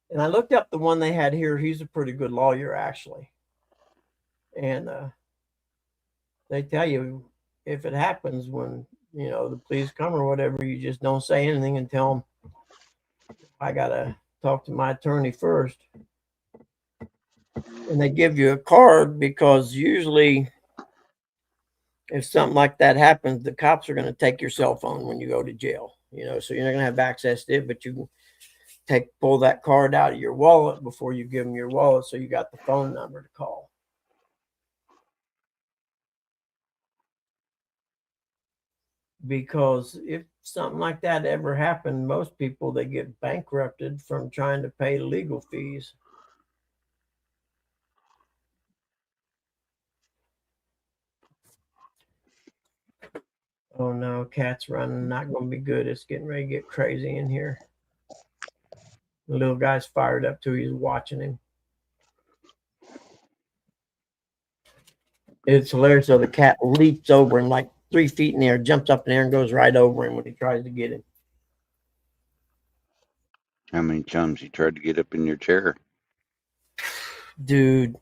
Speaker 1: And I looked up the one they had here. He's a pretty good lawyer, actually. And they tell you if it happens when, the police come or whatever, you just don't say anything and tell them, I got to talk to my attorney first. And they give you a card because usually if something like that happens, the cops are going to take your cell phone when you go to jail, so you're not going to have access to it, but you pull that card out of your wallet before you give them your wallet. So you got the phone number to call. Because if something like that ever happened, most people, they get bankrupted from trying to pay legal fees. Oh no, cat's running, not going to be good. It's getting ready to get crazy in here. The little guy's fired up too. He's watching him. It's hilarious. So the cat leaps over him like 3 feet in the air, jumps up in the air and goes right over him when he tries to get him.
Speaker 2: How many times you tried to get up in your chair?
Speaker 1: Dude,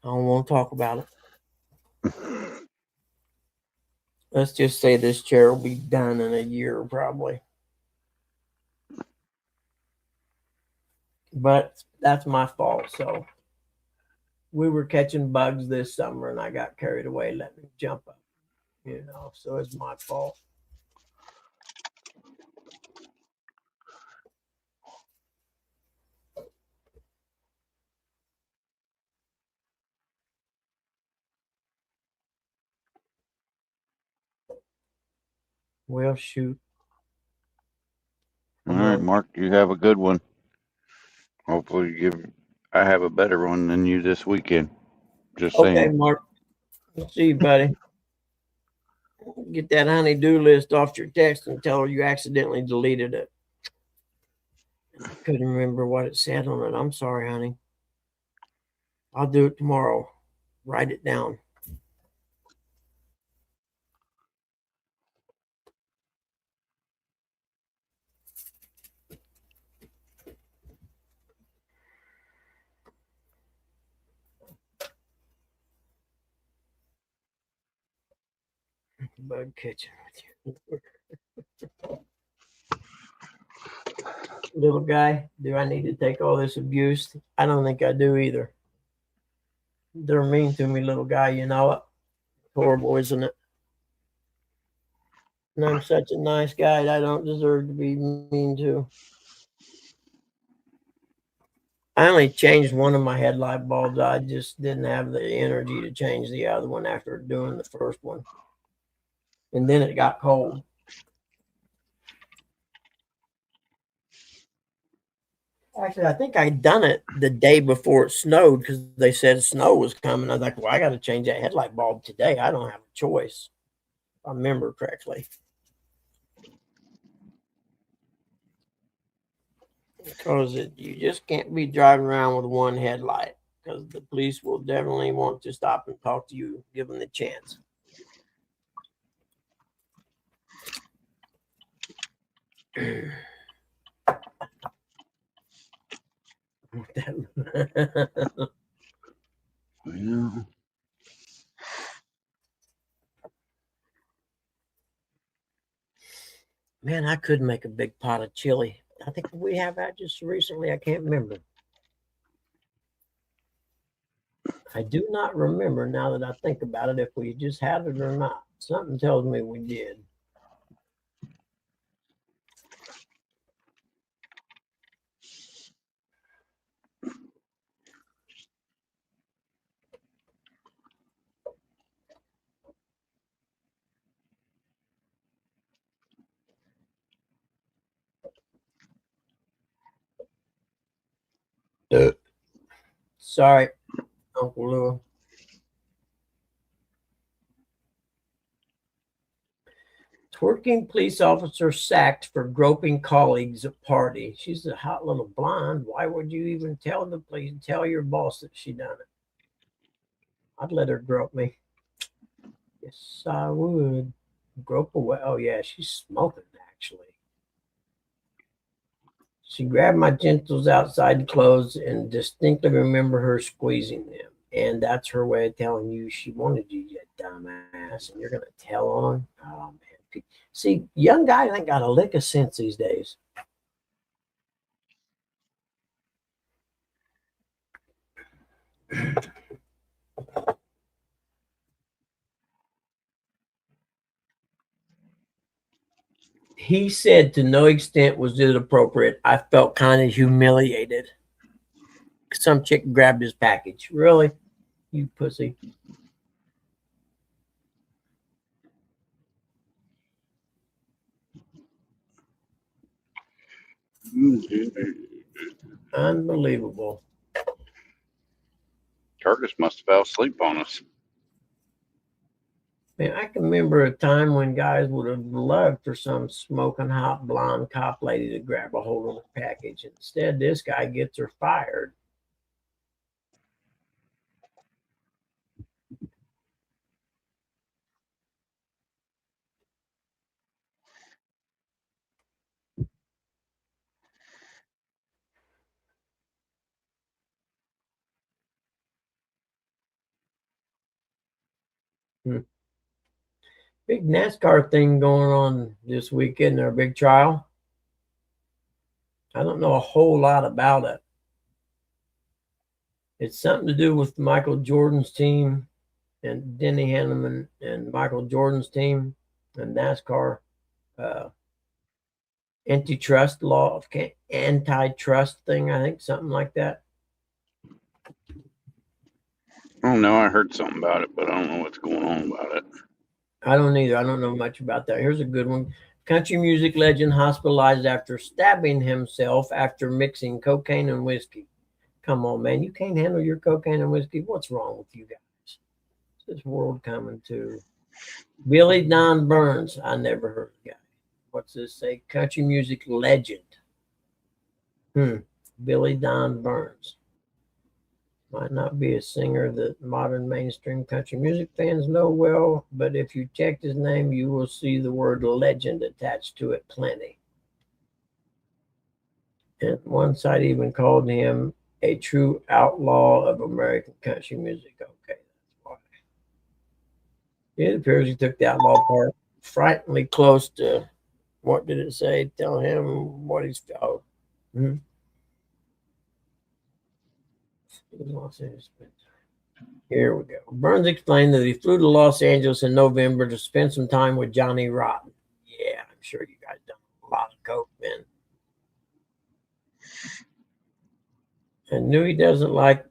Speaker 1: I don't want to talk about it. Let's just say this chair will be done in a year probably. But that's my fault. So we were catching bugs this summer and I got carried away letting him jump up, so it's my fault. Well, shoot.
Speaker 2: All right, Mark, you have a good one. Hopefully I have a better one than you this weekend. Just
Speaker 1: Okay,
Speaker 2: saying.
Speaker 1: Mark. Let's see, buddy. Get that honey-do list off your text and tell her you accidentally deleted it. I couldn't remember what it said on it. I'm sorry, honey. I'll do it tomorrow. Write it down. Bug catching with you. Little guy, do I need to take all this abuse? I don't think I do either. They're mean to me, little guy, you know it. Horrible, isn't it? And I'm such a nice guy. I don't deserve to be mean to. I only changed one of my headlight bulbs. I just didn't have the energy to change the other one after doing the first one. And then it got cold. Actually, I think I'd done it the day before it snowed because they said snow was coming. I was like, well, I got to change that headlight bulb today. I don't have a choice. If I remember correctly. Because you just can't be driving around with one headlight because the police will definitely want to stop and talk to you, give them the chance.
Speaker 2: Well,
Speaker 1: Man, I could make a big pot of chili. I think we have that just recently. I can't remember. I do not remember now that I think about it if we just had it or not. Something tells me we did. Sorry, Uncle Lou. Twerking police officer sacked for groping colleagues at party. She's a hot little blonde. Why would you even tell the police? Tell your boss that she done it. I'd let her grope me. Yes, I would. Grope away. Oh yeah, she's smoking actually. She grabbed my genitals outside clothes and distinctly remember her squeezing them. And that's her way of telling you she wanted you, you dumbass. And you're gonna tell on. Oh man. See, young guys ain't got a lick of sense these days. He said to no extent was it appropriate. I felt kind of humiliated. Some chick grabbed his package. Really? You pussy. Unbelievable.
Speaker 2: Curtis must have fell asleep on us.
Speaker 1: Man, I can remember a time when guys would have loved for some smoking hot blonde cop lady to grab a hold of the package. Instead, this guy gets her fired. Big NASCAR thing going on this weekend, their big trial. I don't know a whole lot about it. It's something to do with Michael Jordan's team and Denny Hanneman and Michael Jordan's team and NASCAR antitrust law, antitrust thing, I think, something like that.
Speaker 2: I don't know. I heard something about it, but I don't know what's going on about it.
Speaker 1: I don't either. I don't know much about that. Here's a good one. Country music legend hospitalized after stabbing himself after mixing cocaine and whiskey. Come on, man. You can't handle your cocaine and whiskey. What's wrong with you guys? This world coming to Billy Don Burns. I never heard of the guy. What's this say? Country music legend. Billy Don Burns. Might not be a singer that modern mainstream country music fans know well, but if you check his name, you will see the word legend attached to it plenty. And one site even called him a true outlaw of American country music. Okay, that's why. It appears he took the outlaw part frighteningly close to, what did it say? Tell him what he's felt. Here we go. Burns explained that he flew to Los Angeles in November to spend some time with Johnny Rotten. Yeah, I'm sure you guys done a lot of coke, man. And knew he doesn't like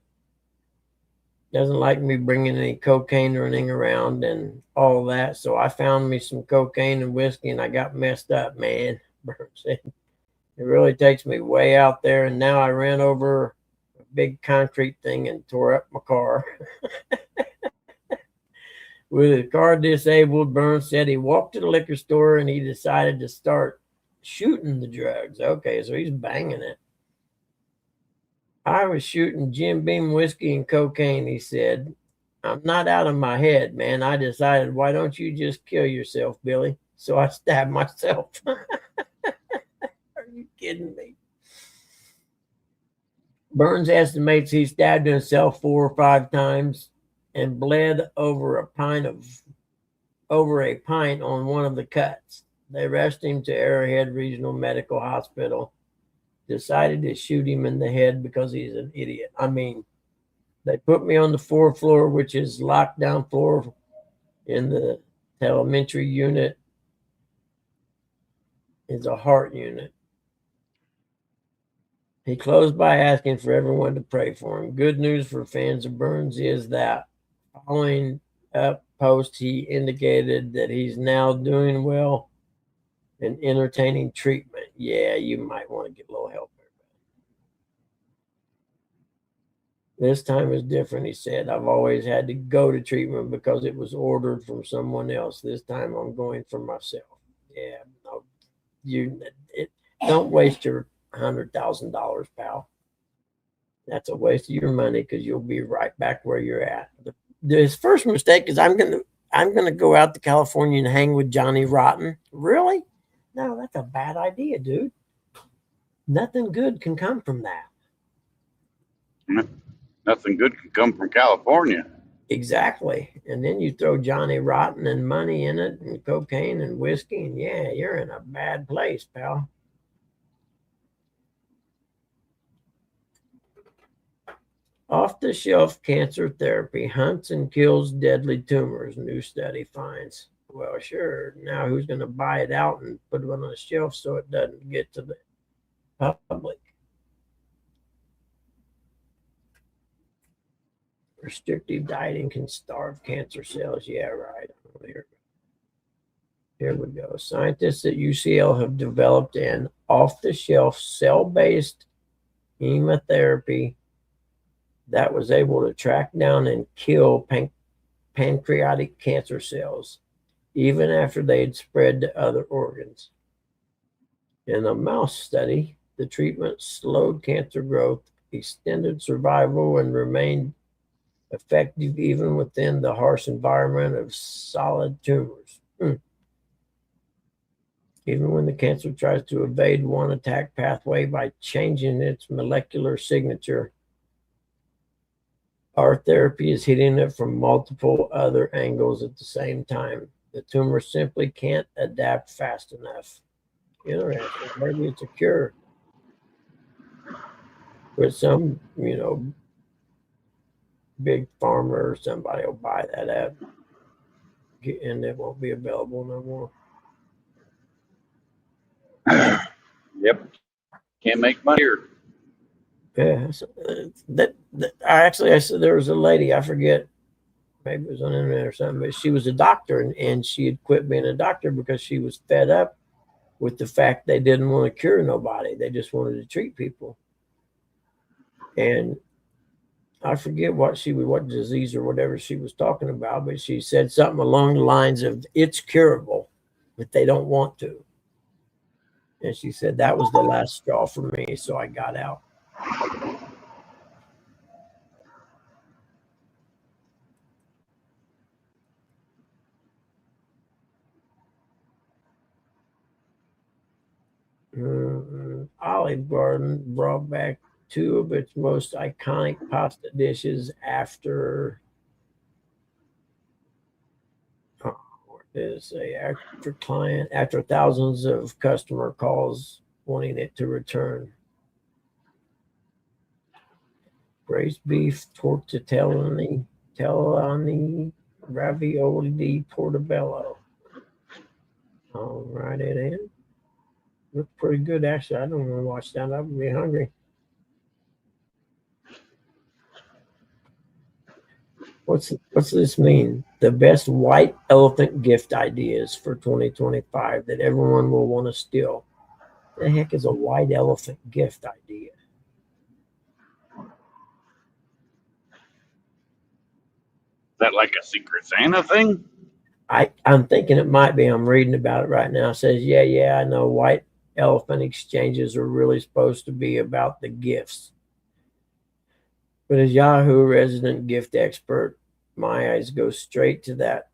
Speaker 1: me bringing any cocaine or anything around and all that. So I found me some cocaine and whiskey, and I got messed up, man. Burns said, it really takes me way out there, and now I ran over a big concrete thing and tore up my car. With his car disabled, Burns said he walked to the liquor store and he decided to start shooting the drugs. Okay, so he's banging it. I was shooting Jim Beam whiskey and cocaine, he said. I'm not out of my head, man. I decided, why don't you just kill yourself, Billy? So I stabbed myself. Are you kidding me? Burns estimates he stabbed himself 4 or 5 times and bled over a pint on one of the cuts. They rushed him to Arrowhead Regional Medical Hospital. Decided to shoot him in the head because he's an idiot. I mean, they put me on the 4th floor, which is lockdown floor in the telemetry unit. It's a heart unit. He closed by asking for everyone to pray for him. Good news for fans of Burns is that following up post, he indicated that he's now doing well and entertaining treatment. Yeah, you might want to get a little help there. This time is different, he said. I've always had to go to treatment because it was ordered from someone else. This time I'm going for myself. Yeah, no, don't waste your $100,000, pal. That's a waste of your money because you'll be right back where you're at. His first mistake is I'm gonna go out to California and hang with Johnny Rotten. Really? No, that's a bad idea, dude. Nothing good can come from that.
Speaker 2: Nothing good can come from California.
Speaker 1: Exactly. And then you throw Johnny Rotten and money in it and cocaine and whiskey, and yeah, you're in a bad place, pal. Off the shelf cancer therapy hunts and kills deadly tumors, new study finds. Well, sure. Now who's going to buy it out and put it on a shelf so it doesn't get to the public? Restrictive dieting can starve cancer cells. Yeah, right. Here we go. Scientists at UCL have developed an off the shelf cell based chemotherapy that was able to track down and kill pancreatic cancer cells, even after they had spread to other organs. In a mouse study, the treatment slowed cancer growth, extended survival, and remained effective even within the harsh environment of solid tumors. Even when the cancer tries to evade one attack pathway by changing its molecular signature, our therapy is hitting it from multiple other angles at the same time. The tumor simply can't adapt fast enough. Interesting. Maybe it's a cure. But some, big farmer or somebody will buy that up and it won't be available no more.
Speaker 2: Yep. Can't make money here.
Speaker 1: Yeah. So, I said there was a lady, I forget, maybe it was on the internet or something, but she was a doctor and she had quit being a doctor because she was fed up with the fact they didn't want to cure nobody. They just wanted to treat people. And I forget what disease or whatever she was talking about, but she said something along the lines of it's curable, but they don't want to. And she said that was the last straw for me, so I got out. Olive Garden brought back two of its most iconic pasta dishes after after thousands of customer calls wanting it to return. Braised beef tortellini, ravioli di portobello. All right, it in. Looked pretty good, actually. I don't want to watch that. I'm gonna be hungry. What's this mean? The best white elephant gift ideas for 2025 that everyone will want to steal. The heck is a white elephant gift idea?
Speaker 2: Is that like a Secret Santa thing?
Speaker 1: I'm thinking it might be. I'm reading about it right now. It says, yeah, I know white elephant exchanges are really supposed to be about the gifts. But as Yahoo resident gift expert, my eyes go straight to that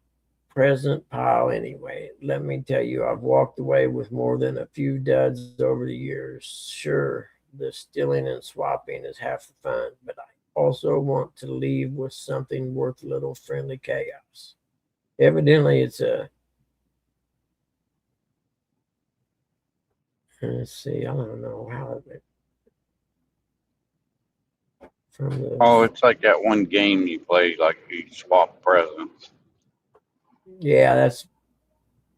Speaker 1: present pile anyway. Let me tell you, I've walked away with more than a few duds over the years. Sure, the stealing and swapping is half the fun, but I also want to leave with something worth a little friendly chaos. Evidently, it's let's see, I don't know how it from the
Speaker 2: Oh, it's like that one game you play, like you swap presents.
Speaker 1: yeah,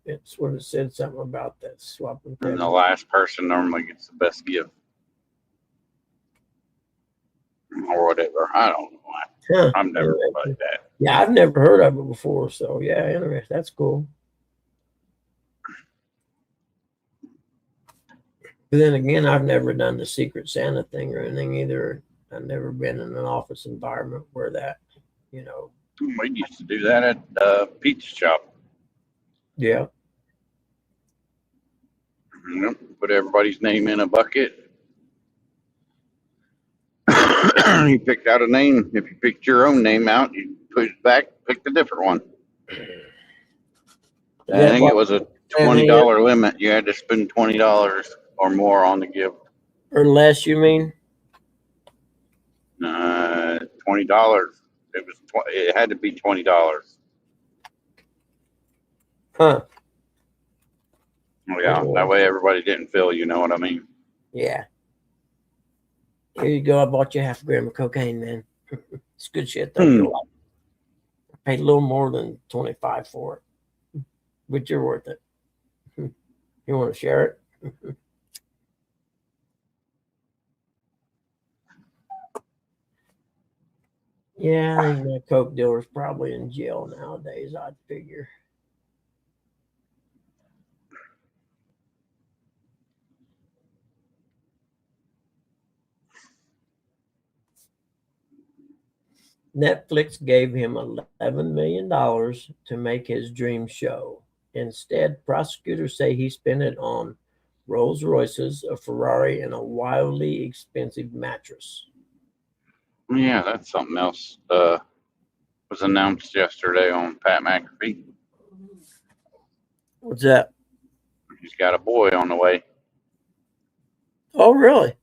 Speaker 1: it's what it said something about that swapping
Speaker 2: And the
Speaker 1: presents.
Speaker 2: last person normally gets the best gift. Or whatever. I don't know.
Speaker 1: Huh,
Speaker 2: I've never
Speaker 1: interesting.
Speaker 2: played that.
Speaker 1: Yeah, I've never heard of it before, so yeah, interesting. That's cool. But then again, I've never done the Secret Santa thing or anything either. I've never been in an office environment where that, you know,
Speaker 2: We used to do that at the pizza shop.
Speaker 1: yeah.
Speaker 2: Put everybody's name in a bucket. You picked out a name. If you picked your own name out, you push back, pick a different one. And I
Speaker 1: That
Speaker 2: think it
Speaker 1: what
Speaker 2: was a
Speaker 1: and
Speaker 2: $20 limit. You had to spend $20 or more on the gift.
Speaker 1: or less, you mean?
Speaker 2: $20. It had to be $20.
Speaker 1: Huh.
Speaker 2: Yeah, that way everybody didn't feel. You know what I mean?
Speaker 1: Yeah. Here you go. I bought you half a gram of cocaine, man. It's good shit though. You'll like it. I paid a little more than 25 for it, but you're worth it. You want to share it? Yeah, I think that coke dealer's probably in jail nowadays, I'd figure. Netflix gave him $11 million to make his dream show. Instead, prosecutors say he spent it on Rolls Royces, a Ferrari, and a wildly expensive mattress.
Speaker 2: Yeah, that's something else. Was announced yesterday on Pat McAfee.
Speaker 1: What's that?
Speaker 2: He's got a boy on the way.
Speaker 1: Oh, really?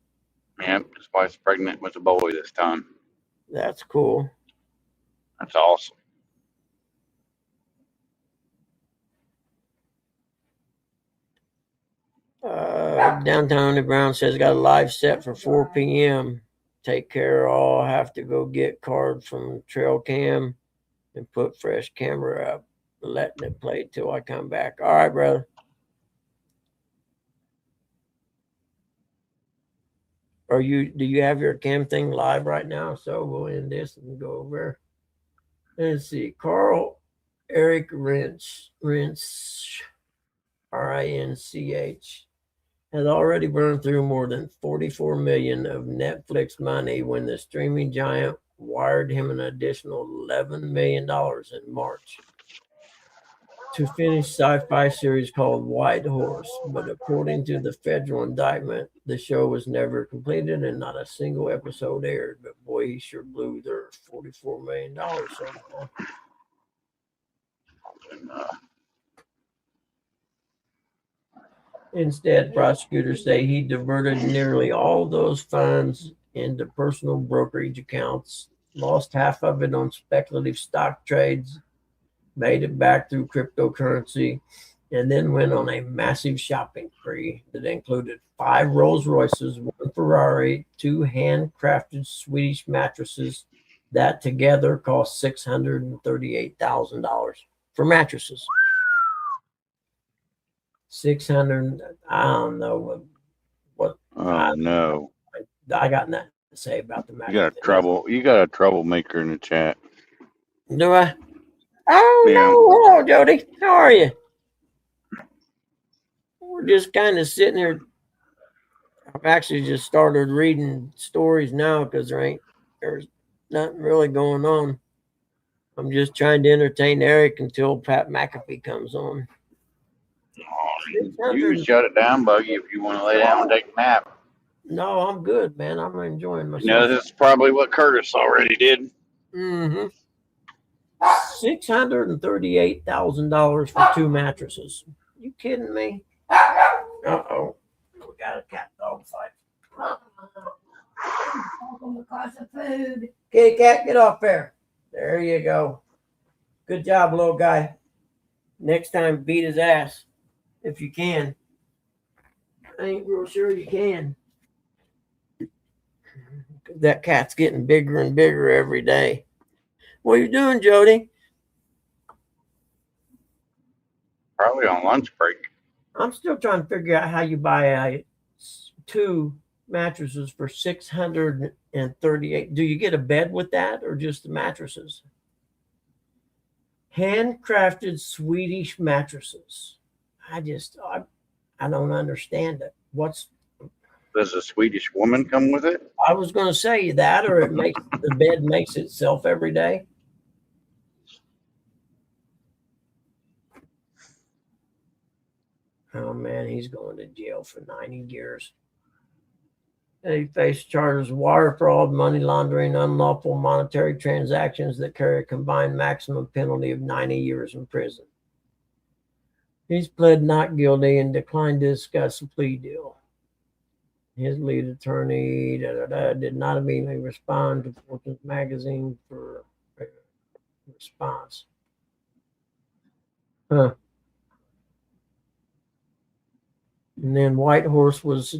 Speaker 2: Yep, his wife's pregnant with a boy this time.
Speaker 1: That's cool.
Speaker 2: That's awesome.
Speaker 1: Downtown Brown says got a live set for 4 p.m. Take care. I'll have to go get card from Trail Cam and put fresh camera up, letting it play till I come back. All right, brother. Do you have your cam thing live right now? So we'll end this and go over. Let's see. Carl Eric Rinch, RINCH, has already burned through more than 44 million of Netflix money when the streaming giant wired him an additional $11 million in March to finish sci-fi series called White Horse. But according to the federal indictment, the show was never completed and not a single episode aired. But boy, he sure blew their $44 million somehow.
Speaker 2: And,
Speaker 1: Instead, prosecutors say he diverted nearly all those funds into personal brokerage accounts, lost half of it on speculative stock trades, made it back through cryptocurrency, and then went on a massive shopping spree that included 5 Rolls Royces, 1 Ferrari, 2 handcrafted Swedish mattresses that together cost $638,000 for mattresses. 600. I don't know what
Speaker 2: oh no,
Speaker 1: I got nothing to say about the
Speaker 2: you
Speaker 1: mattress.
Speaker 2: got a trouble. You got a troublemaker in the chat.
Speaker 1: Do I? Oh
Speaker 2: Yeah.
Speaker 1: no! Hello, Jody. How are you? We're just kind of sitting here. I've actually just started reading stories now because there's nothing really going on. I'm just trying to entertain Eric until Pat McAfee comes on.
Speaker 2: You can shut it down, Buggy, if you want to lay down and take a nap.
Speaker 1: No, I'm good, man. I'm enjoying myself.
Speaker 2: You know, this is probably what Curtis already did.
Speaker 1: Mm-hmm. $638,000 for 2 mattresses. You kidding me? Uh-oh. We got a cat dog fight.
Speaker 5: Because of food.
Speaker 1: Kitty cat, get off there. There you go. Good job, little guy. Next time, beat his ass if you can. I ain't real sure you can. That cat's getting bigger and bigger every day. What are you doing, Jody?
Speaker 2: Probably on lunch break.
Speaker 1: I'm still trying to figure out how you buy 2 mattresses for $638. Do you get a bed with that or just the mattresses? Handcrafted Swedish mattresses. I don't understand it.
Speaker 2: Does a Swedish woman come with it?
Speaker 1: I was going to say that, or the bed makes itself every day. Oh man, he's going to jail for 90 years. He faced charges of wire fraud, money laundering, unlawful monetary transactions that carry a combined maximum penalty of 90 years in prison. He's pled not guilty and declined to discuss a plea deal. His lead attorney did not immediately respond to Fortune's magazine for a response. Huh. And then White Horse was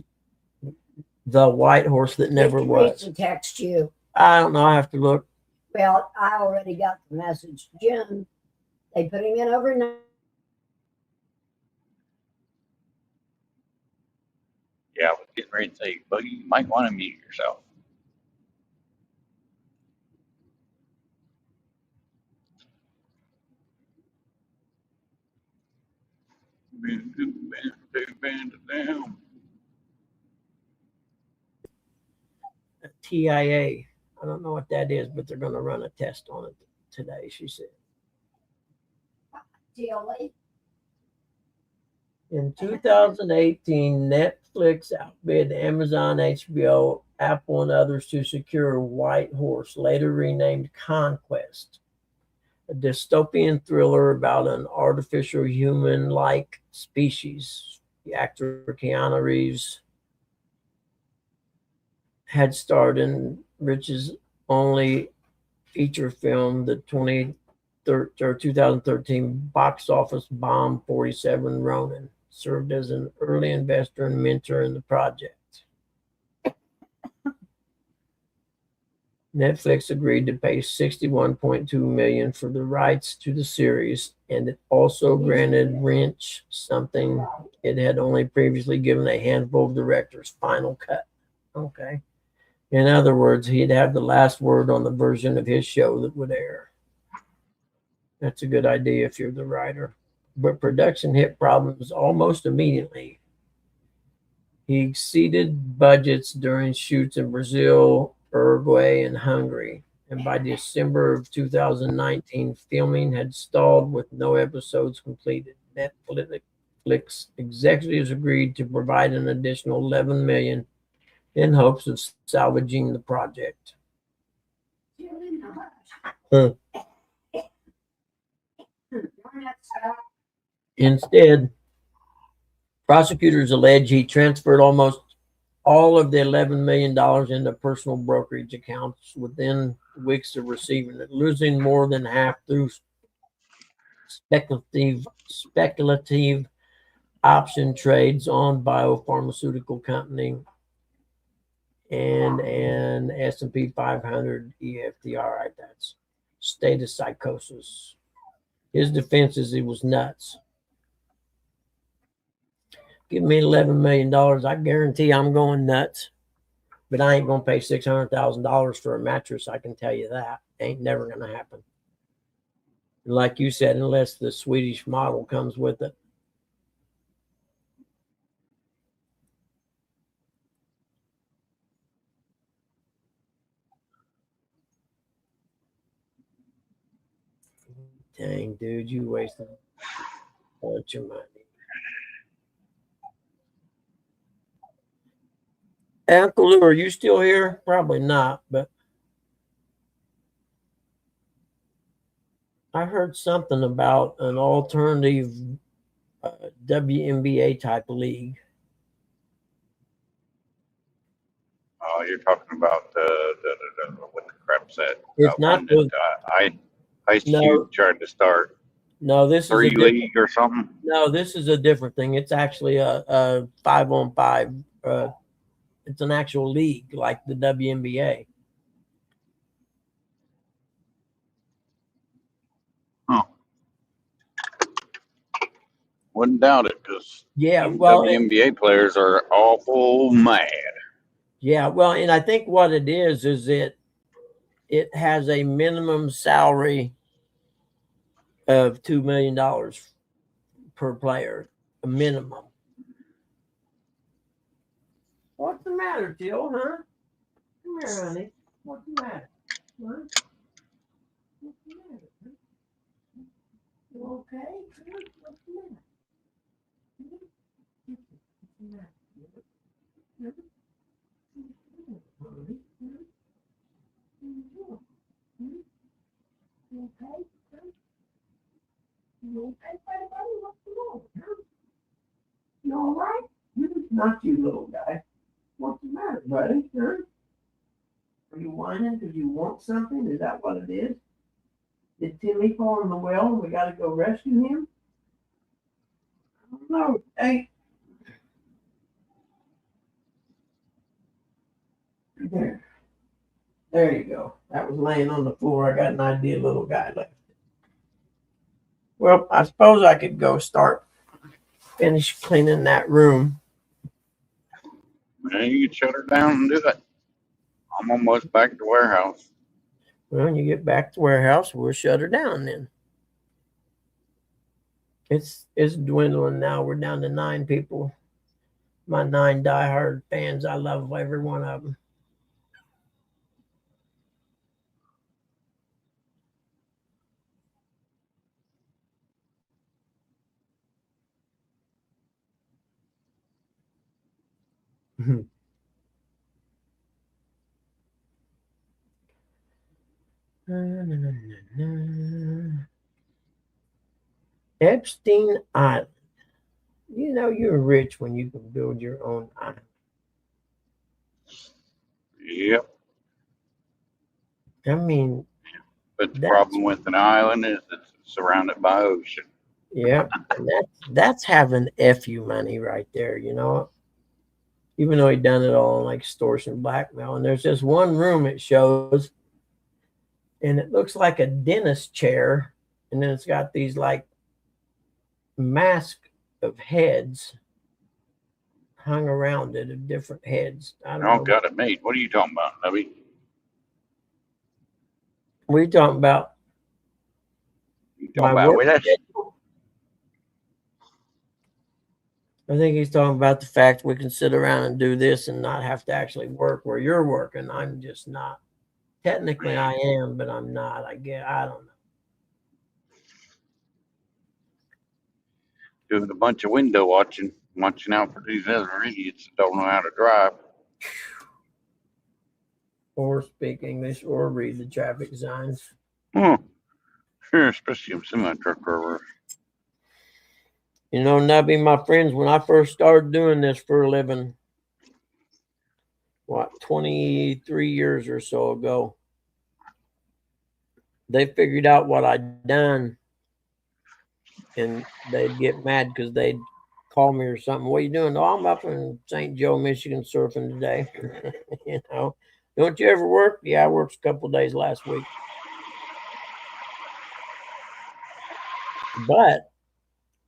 Speaker 1: the White Horse that never
Speaker 5: Did
Speaker 1: was.
Speaker 5: Teresa text you?
Speaker 1: I don't know. I have to look.
Speaker 5: Well, I already got the message. Jim, they put him in overnight.
Speaker 2: Yeah, I was getting ready to say, Buggy, you might want to mute yourself. Down.
Speaker 1: TIA. I don't know what that is, but they're going to run a test on it today, she said.
Speaker 5: TLA.
Speaker 1: In 2018, Netflix outbid Amazon, HBO, Apple, and others to secure White Horse, later renamed Conquest, a dystopian thriller about an artificial human-like species. The actor Keanu Reeves had starred in Rich's only feature film, the 2013 box office bomb 47 Ronin, served as an early investor and mentor in the project. Netflix agreed to pay $61.2 million for the rights to the series, and it also granted Wrench something it had only previously given a handful of directors: final cut. Okay. In other words, he'd have the last word on the version of his show that would air. That's a good idea if you're the writer. But production hit problems almost immediately. He exceeded budgets during shoots in Brazil, Uruguay, and Hungary. And by December of 2019, filming had stalled with no episodes completed. Netflix executives agreed to provide an additional $11 million in hopes of salvaging the project. Instead, prosecutors allege he transferred almost all of the $11 million into personal brokerage accounts within weeks of receiving it, losing more than half through speculative option trades on biopharmaceutical company and an S&P 500 EFTR. That's state of psychosis. His defense is he was nuts. Give me $11 million, I guarantee I'm going nuts. But I ain't going to pay $600,000 for a mattress, I can tell you that. Ain't never going to happen. And like you said, unless the Swedish model comes with it. Dang, dude, you wasted a bunch of money. Uncle Lou, are you still here? Probably not, but I heard something about an alternative WNBA type of league.
Speaker 2: Oh, you're talking about what the crap's that?
Speaker 1: It's not
Speaker 2: one that Ice Cube tried to start.
Speaker 1: No, this is a
Speaker 2: league or something.
Speaker 1: No, this is a different thing. It's actually a 5-on-5. It's an actual league like the WNBA.
Speaker 2: Oh, wouldn't doubt it because
Speaker 1: Yeah, well,
Speaker 2: WNBA players are awful mad.
Speaker 1: Yeah, well, and I think what it is it has a minimum salary of $2 million per player, a minimum. What What's the matter, Jill, huh? Come here, honey. What's the matter? Huh? What's the matter? Huh? You okay? Huh? What's the matter? Huh? What's the matter? Huh? Honey? Huh? What are you doing? Huh? You okay? Huh? You okay, buddy? What's wrong? Huh? You all right? Not you, little guy. What's the matter, buddy? Huh? Are you whining because you want something? Is that what it is? Did Timmy fall in the well and we got to go rescue him? I don't know. Hey. There. There you go. That was laying on the floor. I got an idea, little guy left. Well, I suppose I could go finish cleaning that room.
Speaker 2: Man, you can shut her down and do that. I'm almost back to the warehouse.
Speaker 1: Well, when you get back to the warehouse, we'll shut her down then. It's dwindling now. We're down to 9 people. My 9 diehard fans. I love every one of them. Epstein Island. You know you're rich when you can build your own island.
Speaker 2: Yep.
Speaker 1: I mean,
Speaker 2: But the
Speaker 1: that's
Speaker 2: problem with an island is it's surrounded by ocean.
Speaker 1: yeah, and that's having FU money right there, you know. Even though he done it all on like extortion, blackmail, and there's just one room it shows, and it looks like a dentist chair, and then it's got these like mask of heads hung around it of different heads. I don't
Speaker 2: Oh,
Speaker 1: know.
Speaker 2: got it made. What are you talking about, Nubby?
Speaker 1: What are you talking about?
Speaker 2: You
Speaker 1: My
Speaker 2: talking about
Speaker 1: work
Speaker 2: with us?
Speaker 1: schedule? I think he's talking about the fact we can sit around and do this and not have to actually work where you're working. I'm just not. Technically, I am, but I'm not. I don't know.
Speaker 2: Doing a bunch of window watching out for these other idiots that don't know how to drive.
Speaker 1: Or speak English or read the traffic signs.
Speaker 2: Oh, sure, especially some semi-truck drivers.
Speaker 1: You know, Nubby, my friends, when I first started doing this for a living, 23 years or so ago, they figured out what I'd done, and they'd get mad because they'd call me or something. What are you doing? Oh, I'm up in St. Joe, Michigan, surfing today. You know, don't you ever work? Yeah, I worked a couple of days last week. But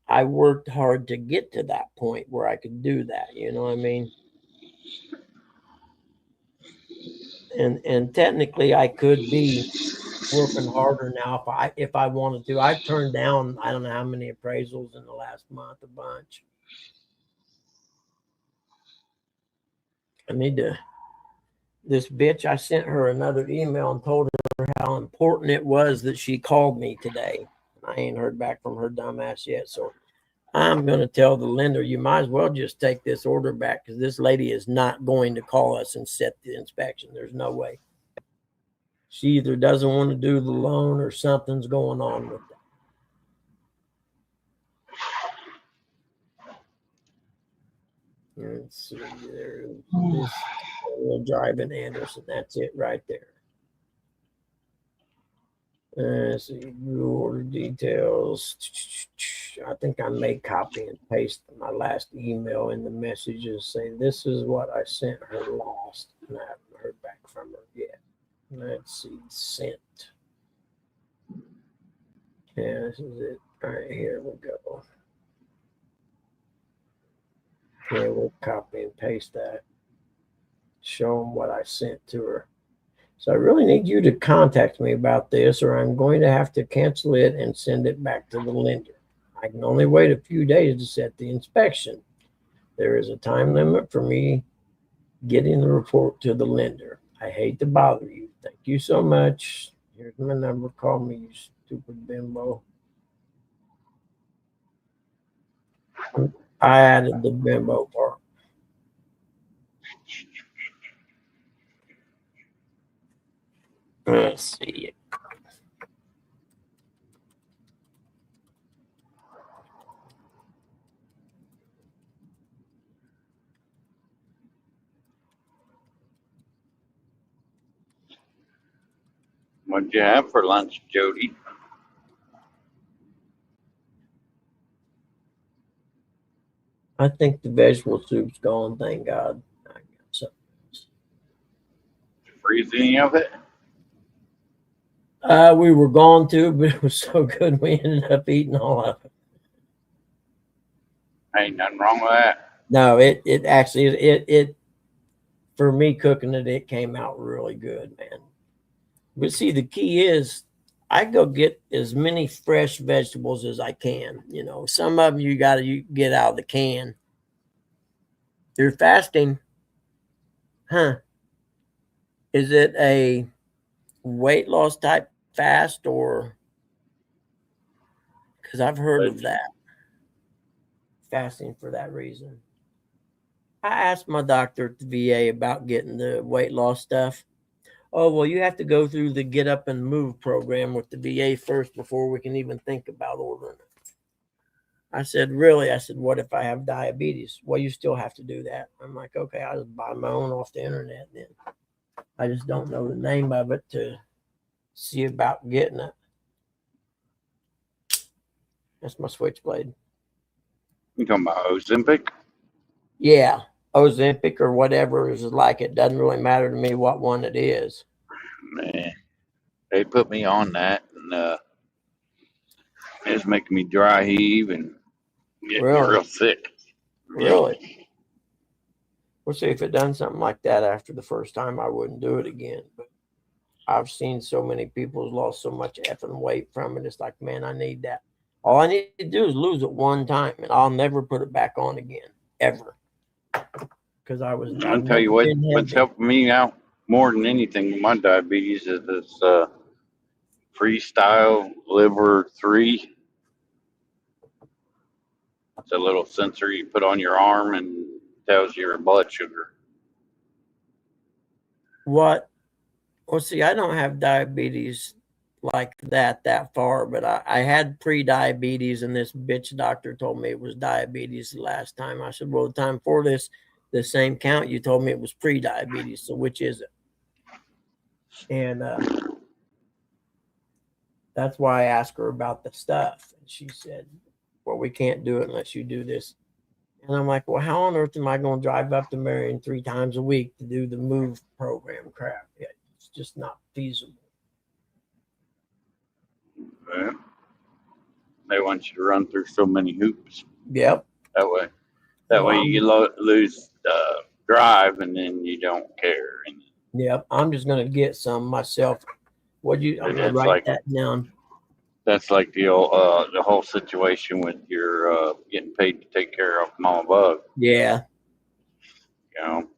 Speaker 1: I worked hard to get to that point where I could do that. You know what I mean? And technically, I could be working harder now if I wanted to. I've turned down I don't know how many appraisals in the last month, a bunch. I need to. This bitch, I sent her another email and told her how important it was that she called me today. I ain't heard back from her dumbass yet, so I'm going to tell the lender, you might as well just take this order back because this lady is not going to call us and set the inspection. There's no way. She either doesn't want to do the loan or something's going on with that. Let's see there. This drive in Anderson. That's it right there. Let's see, view order details. I think I may copy and paste my last email in the messages. Say this is what I sent her last, and I haven't heard back from her yet. Let's see, sent. Yeah, this is it. All right, here we go. Yeah, we'll copy and paste that. Show them what I sent to her. So I really need you to contact me about this, or I'm going to have to cancel it and send it back to the lender. I can only wait a few days to set the inspection. There is a time limit for me getting the report to the lender. I hate to bother you. Thank you so much. Here's my number. Call me, you stupid bimbo. I added the bimbo part. Let's see.
Speaker 2: What'd you have for lunch, Jody?
Speaker 1: I think the vegetable soup's gone, thank God. I got something else.
Speaker 2: Freeze any of it?
Speaker 1: We were going to, but it was so good we ended up eating all of it.
Speaker 2: Ain't nothing wrong with that.
Speaker 1: No, it actually it for me cooking it, it came out really good, man. But see, the key is I go get as many fresh vegetables as I can. You know, some of them you got to get out of the can. You're fasting, huh? Is it a weight loss type fast or? Because I've heard of that, fasting for that reason. I asked my doctor at the VA about getting the weight loss stuff. Oh, well, you have to go through the Get Up and Move program with the VA first before we can even think about ordering it. I said, really? I said, what if I have diabetes? Well, you still have to do that. I'm like, okay, I'll just buy my own off the internet then. I just don't know the name of it to see about getting it. That's my switchblade.
Speaker 2: You talking about Ozempic?
Speaker 1: Yeah, Ozempic or whatever is like. It doesn't really matter to me what one it is.
Speaker 2: Man, they put me on that, and it's making me dry heave and getting me
Speaker 1: Really?
Speaker 2: real sick.
Speaker 1: Really? We'll see if it done something like that after the first time. I wouldn't do it again. But I've seen so many people who's lost so much effing weight from it. It's like, man, I need that. All I need to do is lose it one time, and I'll never put it back on again, ever. Because
Speaker 2: I'll tell you what's helping me out more than anything with my diabetes is this Freestyle Liver 3. It's a little sensor you put on your arm and tells your blood sugar.
Speaker 1: What? Well, see, I don't have diabetes like that far, but I had pre-diabetes, and this bitch doctor told me it was diabetes the last time. I said, well, the time for this, the same count, you told me it was pre-diabetes. So which is it? And that's why I asked her about the stuff. And she said, well, we can't do it unless you do this. And I'm like, well, how on earth am I going to drive up to Marion 3 times a week to do the MOVE program crap? It's just not feasible.
Speaker 2: Yeah. They want you to run through so many hoops.
Speaker 1: Yep.
Speaker 2: That way you lose drive, and then you don't care.
Speaker 1: Yep. I'm just going to get some myself. I'm going to write that down.
Speaker 2: That's like the whole situation with your getting paid to take care of Mama Bug.
Speaker 1: Yeah.
Speaker 2: You know.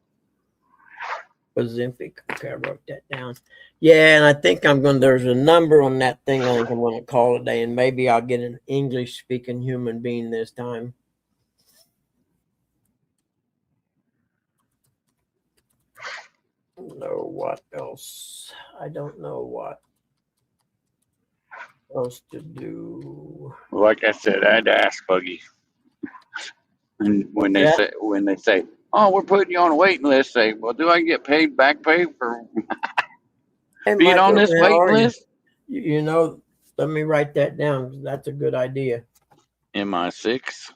Speaker 1: Ozempic. Okay, I wrote that down. Yeah, and I think there's a number on that thing I think I'm going to call today, and maybe I'll get an English-speaking human being this time. No, what else? I don't know what else to do.
Speaker 2: Like I said, I had to ask Buggy. And when they say, oh, we're putting you on a waiting list, say, well, do I get back pay for being on this waiting list?
Speaker 1: You know, let me write that down. That's a good idea.
Speaker 2: MI6.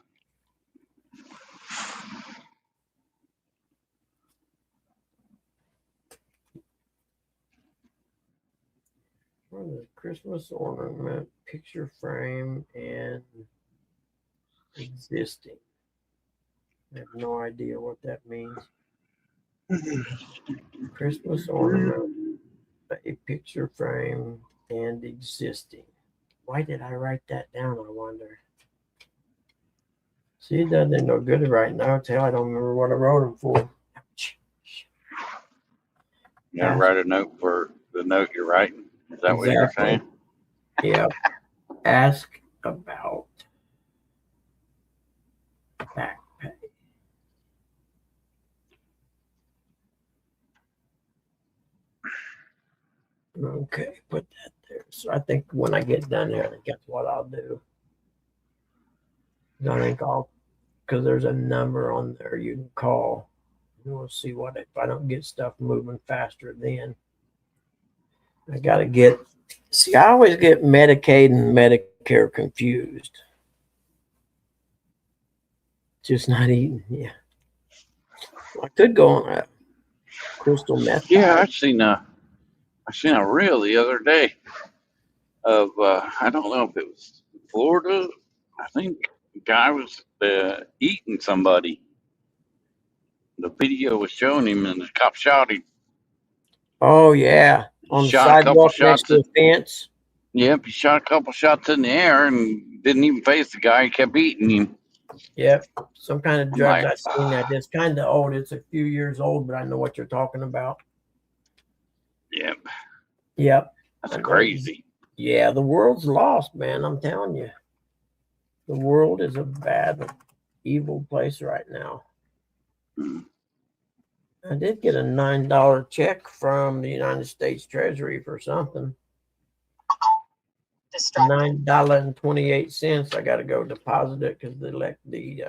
Speaker 1: The Christmas ornament, picture frame, and existing. I have no idea what that means. Christmas ornament, a picture frame, and existing. Why did I write that down, I wonder? See, it doesn't no good right now. Tell I don't remember what I wrote them for. Ouch.
Speaker 2: You gotta write a note for the note you're writing. Is that what you're
Speaker 1: Exactly.
Speaker 2: saying?
Speaker 1: Yeah. Ask about back pay. Okay, put that there. So I think when I get done there, I think that's what I'll do. I think because there's a number on there you can call. And we'll see what if I don't get stuff moving faster then. I got to see, I always get Medicaid and Medicare confused. Just not eating. Yeah. I could go on a crystal meth
Speaker 2: Yeah,
Speaker 1: diet.
Speaker 2: I seen a reel the other day of I don't know if it was Florida. I think the guy was eating somebody. The video was showing him, and the cop shot him.
Speaker 1: Oh, yeah. On the
Speaker 2: Shot a couple
Speaker 1: sidewalk next
Speaker 2: shots.
Speaker 1: to the fence.
Speaker 2: Yep, he shot a couple shots in the air and didn't even face the guy. He kept eating him.
Speaker 1: Yep. Some kind of
Speaker 2: I'm
Speaker 1: drugs.
Speaker 2: like,
Speaker 1: I've seen that. It's kind of old. It's a few years old, but I know what you're talking about.
Speaker 2: yep,
Speaker 1: Yep.
Speaker 2: that's crazy.
Speaker 1: Yeah, the world's lost, man. I'm telling you. The world is a bad, evil place right now.
Speaker 2: Mm.
Speaker 1: I did get a $9 check from the United States Treasury for something. $9.28. I got to go deposit it because they let the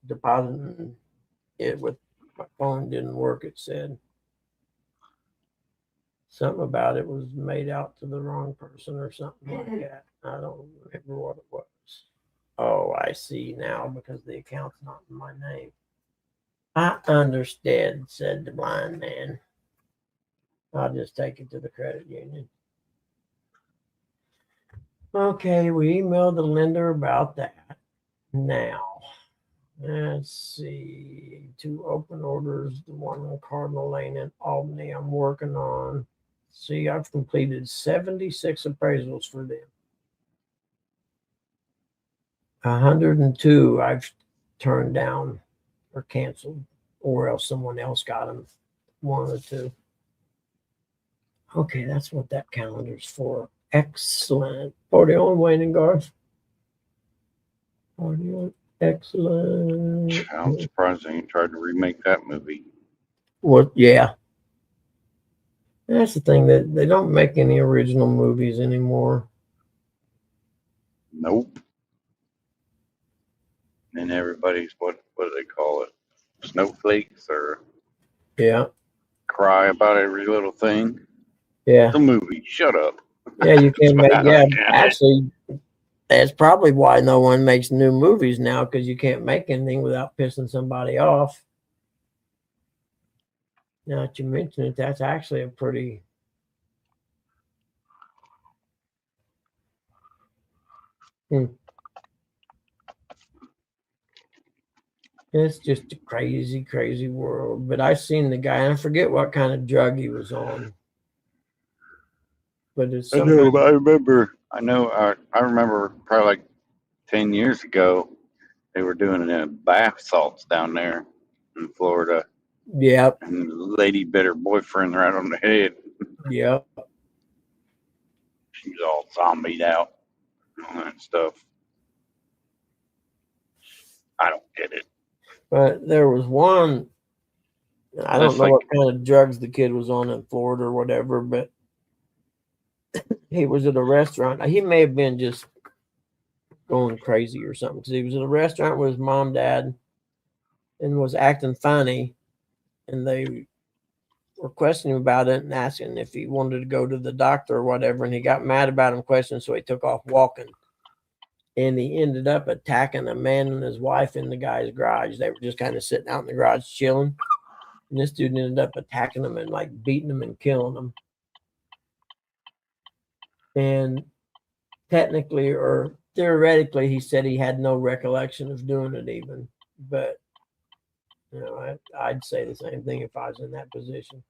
Speaker 1: depositing it with my phone didn't work. It said something about it was made out to the wrong person or something like that. I don't remember what it was. Oh, I see now because the account's not in my name. I understand, said the blind man. I'll just take it to the credit union. Okay, we emailed the lender about that. Now, let's see. 2 open orders, the one on Cardinal Lane in Albany I'm working on. See, I've completed 76 appraisals for them. 102 I've turned down or canceled, or else someone else got them. 1 or 2. Okay, that's what that calendar's for. Excellent. Party on, Wayne and Garth. Party on. Excellent.
Speaker 2: I'm surprised they ain't tried to remake that movie.
Speaker 1: What? Yeah. That's the thing, that they don't make any original movies anymore.
Speaker 2: Nope. And everybody's what do they call it? Snowflakes or
Speaker 1: Yeah.
Speaker 2: cry about every little thing.
Speaker 1: Yeah.
Speaker 2: The movie. Shut up.
Speaker 1: Yeah, you can make,
Speaker 2: That's
Speaker 1: yeah,
Speaker 2: bad.
Speaker 1: actually, that's probably why no one makes new movies now, because you can't make anything without pissing somebody off. Now that you mention it, that's actually a pretty it's just a crazy, crazy world. But I seen the guy, and I forget what kind of drug he was on. But it's
Speaker 2: I
Speaker 1: some
Speaker 2: know.
Speaker 1: kind
Speaker 2: I remember probably like 10 years ago they were doing bath salts down there in Florida,
Speaker 1: yep,
Speaker 2: and the lady bit her boyfriend right on the head.
Speaker 1: yep.
Speaker 2: She was all zombied out and all that stuff. I don't get it.
Speaker 1: But there was one, I don't
Speaker 2: That's
Speaker 1: know
Speaker 2: like,
Speaker 1: what kind of drugs the kid was on in Florida or whatever, but he was at a restaurant. He may have been just going crazy or something, because he was at a restaurant with his mom, dad, and was acting funny, and they were questioning him about it and asking if he wanted to go to the doctor or whatever, and he got mad about him questioning, so he took off walking. And he ended up attacking a man and his wife in the guy's garage. They were just kind of sitting out in the garage chilling. And this dude ended up attacking them and like beating them and killing them. And technically or theoretically, he said he had no recollection of doing it even. But, you know, I'd say the same thing if I was in that position.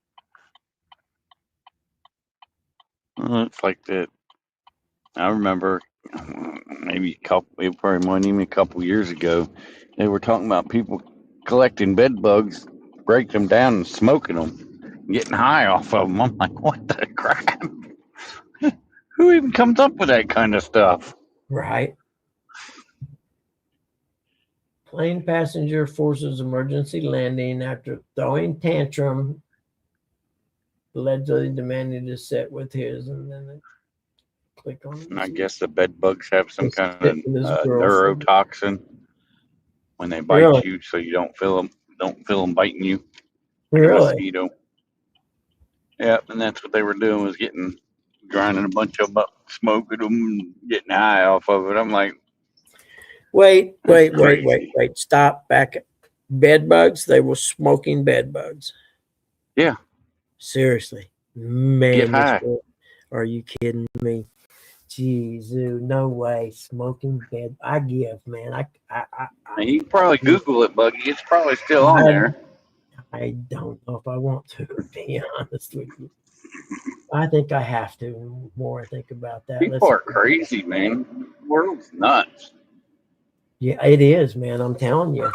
Speaker 2: it's like that. I remember maybe it probably wasn't even a couple years ago. They were talking about people collecting bed bugs break them down and smoking them, getting high off of them. I'm like, what the crap? Who even comes up with that kind of stuff?
Speaker 1: Right. Plane passenger forces emergency landing after throwing tantrum, allegedly demanding to sit with his, and then click on
Speaker 2: And I
Speaker 1: it.
Speaker 2: guess the bed bugs have some
Speaker 1: Sit
Speaker 2: kind
Speaker 1: with his
Speaker 2: of
Speaker 1: girlfriend.
Speaker 2: neurotoxin when they bite
Speaker 1: Really?
Speaker 2: you, so you don't feel them biting you like a
Speaker 1: Really?
Speaker 2: mosquito. Yep, and that's what they were doing, was grinding a bunch of them up, smoking them, and getting high off of it. I'm like,
Speaker 1: Wait.
Speaker 2: crazy.
Speaker 1: Stop. Back. Bed bugs? They were smoking bed bugs.
Speaker 2: Yeah,
Speaker 1: Seriously.
Speaker 2: get
Speaker 1: Man,
Speaker 2: high.
Speaker 1: are you kidding me? Jeez, no way. Smoking bed. I give, man.
Speaker 2: And you can probably Google it, Buggy. It's probably still on
Speaker 1: I,
Speaker 2: there.
Speaker 1: I don't know if I want to, to be honest with you. I think I have to. The more I think about that.
Speaker 2: People are crazy, man. The world's nuts.
Speaker 1: Yeah, it is, man. I'm telling you.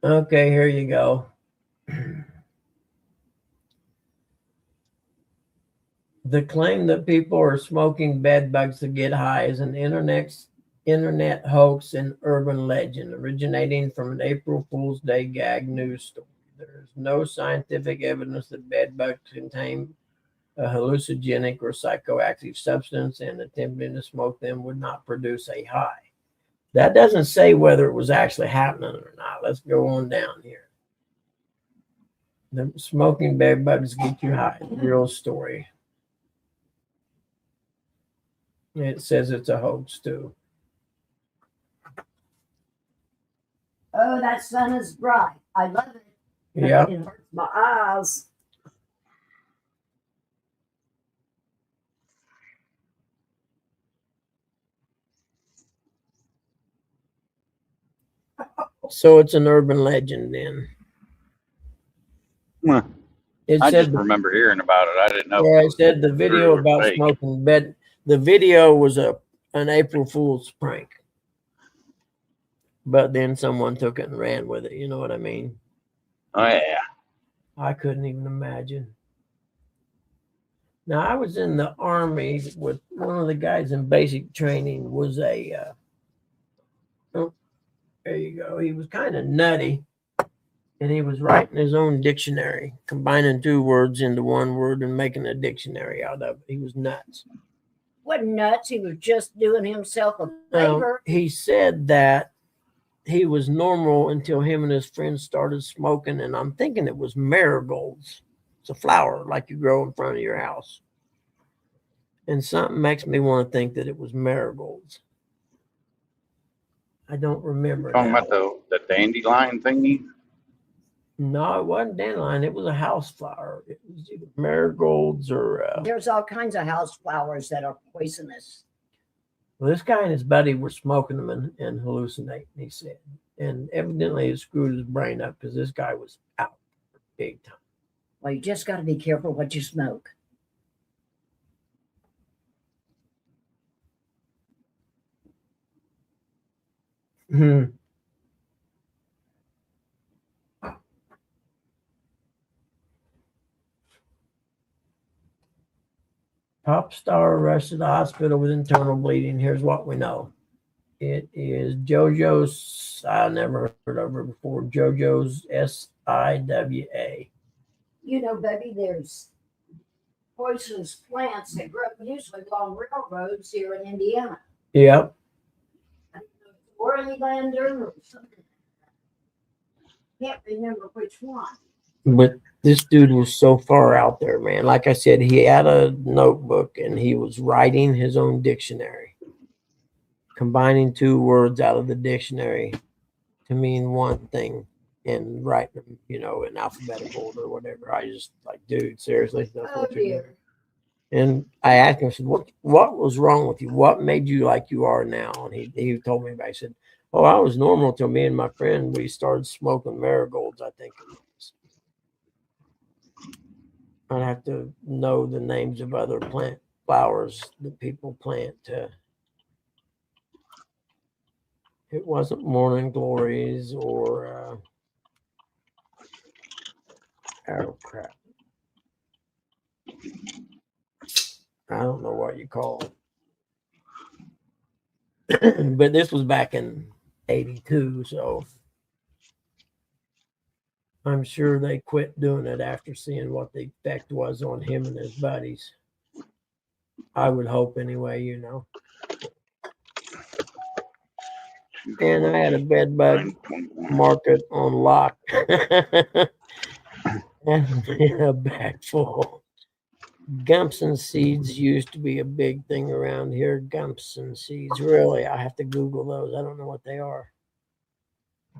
Speaker 1: Okay, here you go. The claim that people are smoking bed bugs to get high is an internet hoax and urban legend originating from an April Fool's Day gag news story. There is no scientific evidence that bed bugs contain a hallucinogenic or psychoactive substance, and attempting to smoke them would not produce a high. That doesn't say whether it was actually happening or not. Let's go on down here. The smoking bed bugs get you high. Real story. It says it's a hoax too.
Speaker 5: Oh, that sun is bright. I love it. But
Speaker 1: Yeah.
Speaker 5: it hurts my eyes.
Speaker 1: So it's an urban legend then.
Speaker 2: Huh.
Speaker 1: It
Speaker 2: I
Speaker 1: said
Speaker 2: just remember hearing about it. I didn't know if
Speaker 1: yeah,
Speaker 2: it
Speaker 1: it said the
Speaker 2: was
Speaker 1: video
Speaker 2: true or
Speaker 1: about
Speaker 2: fake.
Speaker 1: smoking bed. The video was an April Fool's prank. But then someone took it and ran with it. You know what I mean?
Speaker 2: Oh yeah.
Speaker 1: I couldn't even imagine. Now I was in the army with one of the guys in basic training was a oh, there you go. He was kind of nutty. And he was writing his own dictionary, combining two words into one word and making a dictionary out of it. He was nuts.
Speaker 5: What nuts? He was just doing himself a favor.
Speaker 1: He said that he was normal until him and his friends started smoking, and I'm thinking it was marigolds. It's a flower like you grow in front of your house. And something makes me want to think that it was marigolds. I don't remember
Speaker 2: Talking
Speaker 1: now.
Speaker 2: about the dandelion thingy.
Speaker 1: No, it wasn't dandelion. It was a house flower. It was either marigolds or.
Speaker 5: There's all kinds of house flowers that are poisonous.
Speaker 1: Well, this guy and his buddy were smoking them and hallucinating, he said. And evidently it screwed his brain up because this guy was out big time.
Speaker 5: Well, you just got to be careful what you smoke.
Speaker 1: Pop star rushed to the hospital with internal bleeding. Here's what we know. It is JoJo's. I never heard of her before. JoJo's SIWA.
Speaker 5: You know, baby, there's poisonous plants that grow usually along railroads here in Indiana.
Speaker 1: Yep.
Speaker 5: Orlander or something. Can't remember which one.
Speaker 1: But this dude was so far out there, man. Like I said, he had a notebook and he was writing his own dictionary, combining two words out of the dictionary to mean one thing and writing them, in alphabetical order or whatever. I just like, dude, seriously, that's
Speaker 5: Oh,
Speaker 1: what you're
Speaker 5: dear.
Speaker 1: doing. And I asked him, I said, what was wrong with you? What made you like you are now? And he told me, I said, oh, I was normal till me and my friend, we started smoking marigolds, I think it was. I'd have to know the names of other plant flowers that people plant. It wasn't morning glories or oh crap. I don't know what you call it. But this was back in 82, so I'm sure they quit doing it after seeing what the effect was on him and his buddies. I would hope anyway, you know. And I had a bed bug market on lock. And a bag full. Gumpson seeds used to be a big thing around here. Gumpson seeds. Really, I have to Google those. I don't know what they are.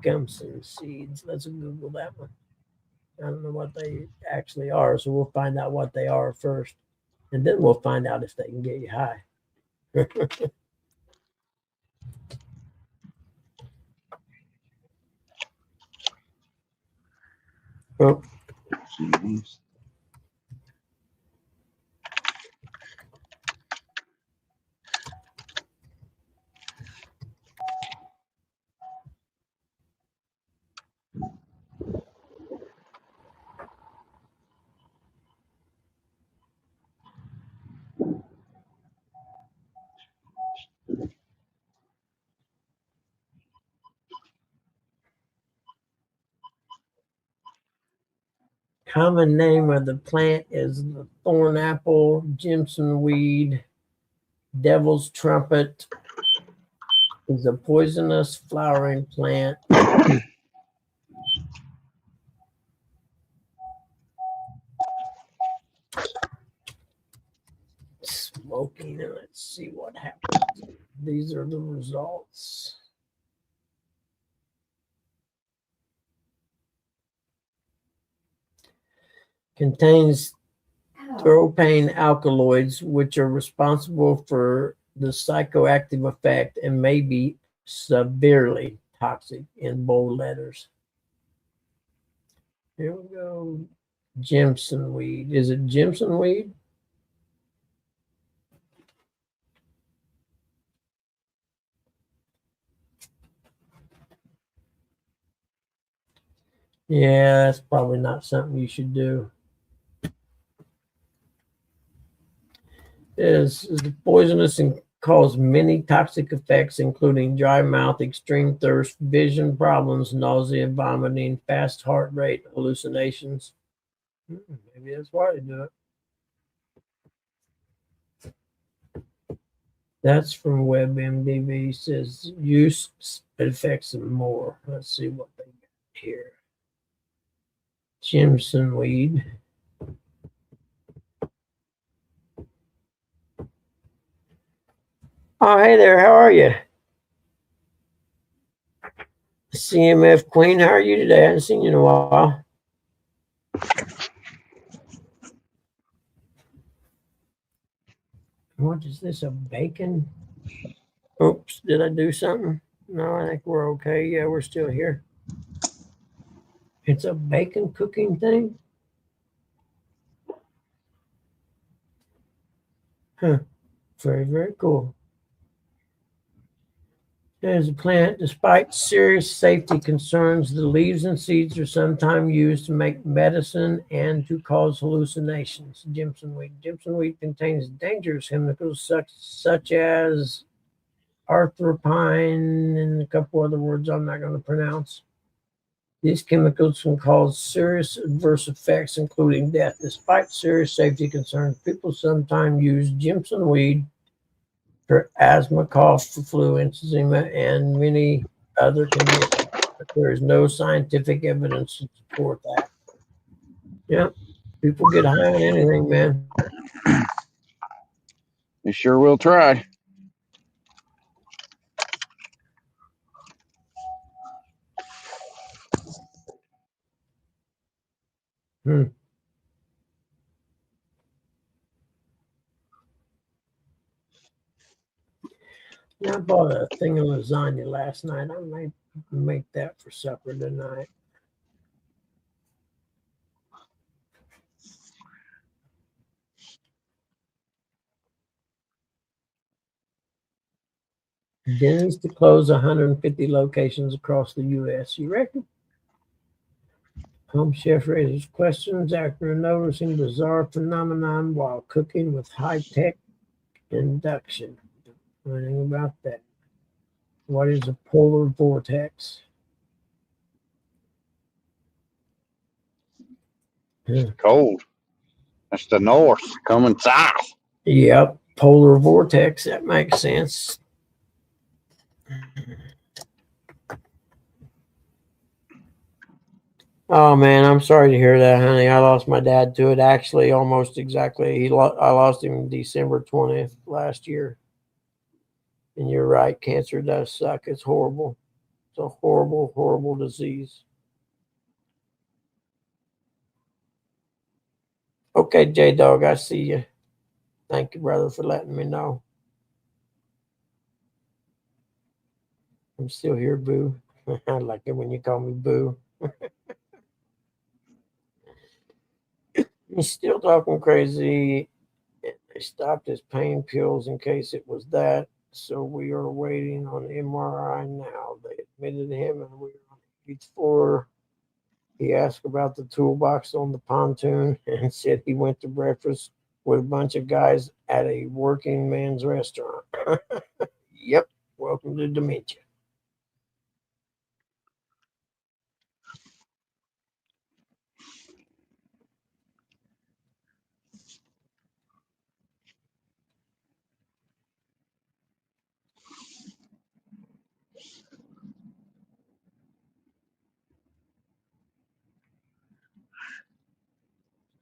Speaker 1: Gumpson seeds. Let's Google that one. I don't know what they actually are, so we'll find out what they are first. And then we'll find out if they can get you high. Oh, common name of the plant is the thorn apple, Jimson weed, devil's trumpet. Is a poisonous flowering plant. Smoking, and let's see what happens. These are the results. Contains terpene alkaloids, which are responsible for the psychoactive effect and may be severely toxic in bold letters. Here we go. Jimson weed. Is it Jimson weed? Yeah, that's probably not something you should do. Is poisonous and cause many toxic effects, including dry mouth, extreme thirst, vision problems, nausea, vomiting, fast heart rate, hallucinations. Maybe that's why they do it. That's from WebMDB. Says use affects them more. Let's see what they got here. Jimson weed. Oh, hey there. How are you? CMF Queen, how are you today? I haven't seen you in a while. What is this, a bacon? Oops, did I do something? No, I think we're okay. Yeah, we're still here. It's a bacon cooking thing? Huh. Very, very cool. As a plant, despite serious safety concerns, the leaves and seeds are sometimes used to make medicine and to cause hallucinations. Jimson weed. Jimson weed contains dangerous chemicals such as arthropine and a couple other words I'm not going to pronounce. These chemicals can cause serious adverse effects, including death. Despite serious safety concerns, people sometimes use Jimson weed for asthma, cough, flu, emphysema, and many other conditions. But there is no scientific evidence to support that. Yeah, people get high on anything, man.
Speaker 2: They sure will try.
Speaker 1: Hmm. Yeah, I bought a thing of lasagna last night. I might make that for supper tonight. Denny's to close 150 locations across the U.S. You reckon? Home chef raises questions after noticing bizarre phenomenon while cooking with high-tech induction. Learning about that. What is a polar vortex?
Speaker 2: It's cold. That's the north coming south.
Speaker 1: Yep, polar vortex. That makes sense. Oh man, I'm sorry to hear that, honey. I lost my dad to it. Actually, almost exactly. I lost him December 20th last year. And you're right, cancer does suck. It's horrible. It's a horrible, horrible disease. Okay, J Dog, I see you. Thank you, brother, for letting me know. I'm still here, Boo. I like it when you call me Boo. He's still talking crazy. They stopped his pain pills in case it was that. So we are waiting on MRI now. They admitted him and we are on the 8th floor. He asked about the toolbox on the pontoon and said he went to breakfast with a bunch of guys at a working man's restaurant. Yep. Welcome to dementia.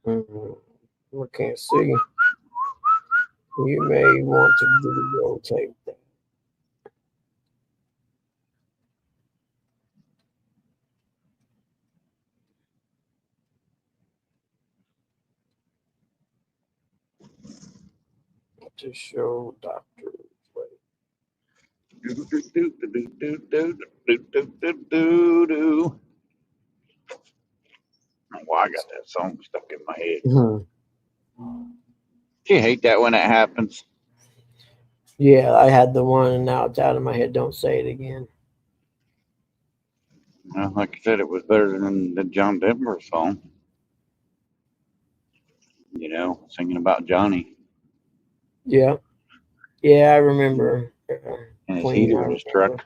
Speaker 1: I can't see. You may want to videotape that. To show Dr.
Speaker 2: Why I got that song stuck in my head.
Speaker 1: Mm-hmm.
Speaker 2: Do you hate that when it happens?
Speaker 1: Yeah, I had the one and now it's out of my head. Don't say it again.
Speaker 2: Well, like I said, it was better than the John Denver song. You know, singing about Johnny
Speaker 1: Yeah. Yeah, I remember.
Speaker 2: and his
Speaker 1: Queen,
Speaker 2: heater
Speaker 1: I
Speaker 2: in his
Speaker 1: remember.
Speaker 2: truck.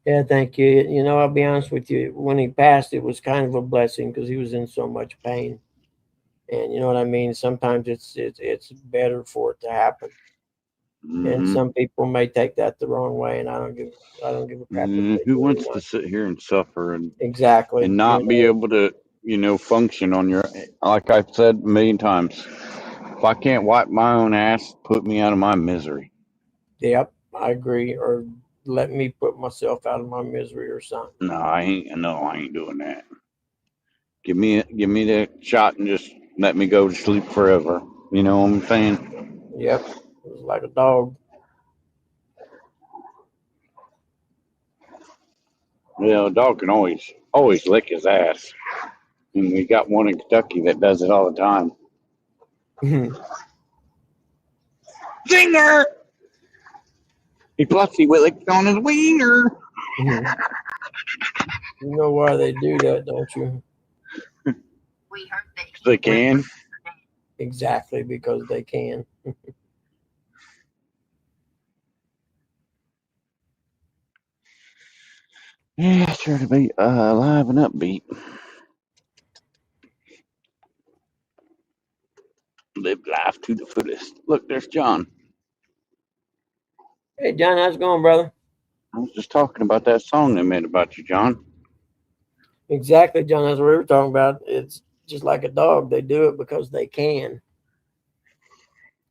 Speaker 1: Yeah, thank you. You know, I'll be honest with you. When he passed, it was kind of a blessing because he was in so much pain. And you know what I mean? Sometimes it's better for it to happen. And
Speaker 2: Mm-hmm.
Speaker 1: some people may take that the wrong way, and I don't give a crap if they
Speaker 2: Who
Speaker 1: do or
Speaker 2: wants to
Speaker 1: not.
Speaker 2: sit here and suffer
Speaker 1: Exactly.
Speaker 2: and
Speaker 1: You
Speaker 2: not be
Speaker 1: know.
Speaker 2: able to, function on your, like I've said a million times, if I can't wipe my own ass, put me out of my misery.
Speaker 1: Yep, I agree. Or let me put myself out of my misery or something.
Speaker 2: No, I ain't doing that. Give me the shot and just let me go to sleep forever. You know what I'm saying?
Speaker 1: Yep. It was like a dog.
Speaker 2: You know, a dog can always lick his ass. And we got one in Kentucky that does it all the time. Zinger! He licked on his wiener.
Speaker 1: You know why they do that, don't you?
Speaker 2: They can.
Speaker 1: Exactly, because they can.
Speaker 2: Yeah, sure to be alive and upbeat. Live life to the fullest. Look, there's John.
Speaker 1: Hey, John, how's it going, brother?
Speaker 2: I was just talking about that song they made about you, John.
Speaker 1: Exactly, John. That's what we were talking about. It's just like a dog. They do it because they can.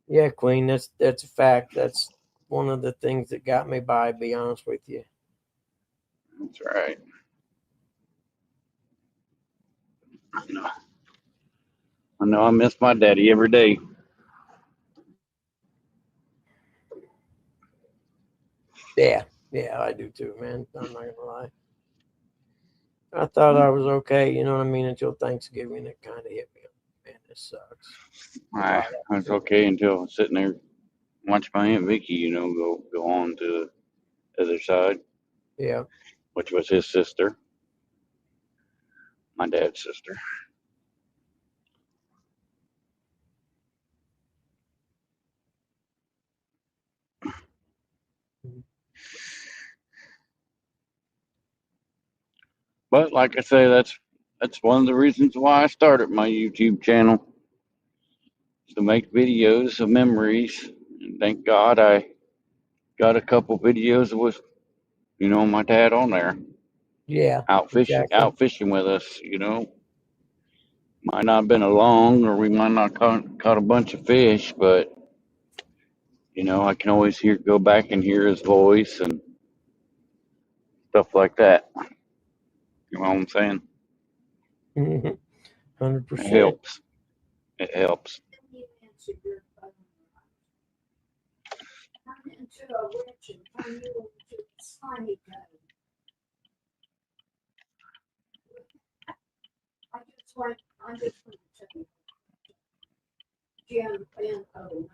Speaker 1: Yeah, Queen. That's a fact. That's one of the things that got me by. Be honest with you.
Speaker 2: That's right. I know I miss my daddy every day.
Speaker 1: Yeah, yeah, I do too, man. I'm not gonna lie. I thought I was okay. You know what I mean? Until Thanksgiving, it kind of hit me. Man, This sucks.
Speaker 2: It's okay until I'm sitting there watching my Aunt Vicky, go on to the other side,
Speaker 1: Yeah.
Speaker 2: which was his sister, my dad's sister. But like I say, that's one of the reasons why I started my YouTube channel, to make videos of memories. And thank God I got a couple videos with my dad on there,
Speaker 1: Yeah.
Speaker 2: out
Speaker 1: Exactly.
Speaker 2: fishing with us. Might not have been a long, or we might not caught a bunch of fish, but I can always go back and hear his voice and stuff like that. You know what I'm saying?
Speaker 1: 100%.
Speaker 2: It helps. It helps.
Speaker 5: You answer your phone. Turn into a witch and turn you into a slimy toad. I just want to tell you, Jim and O9.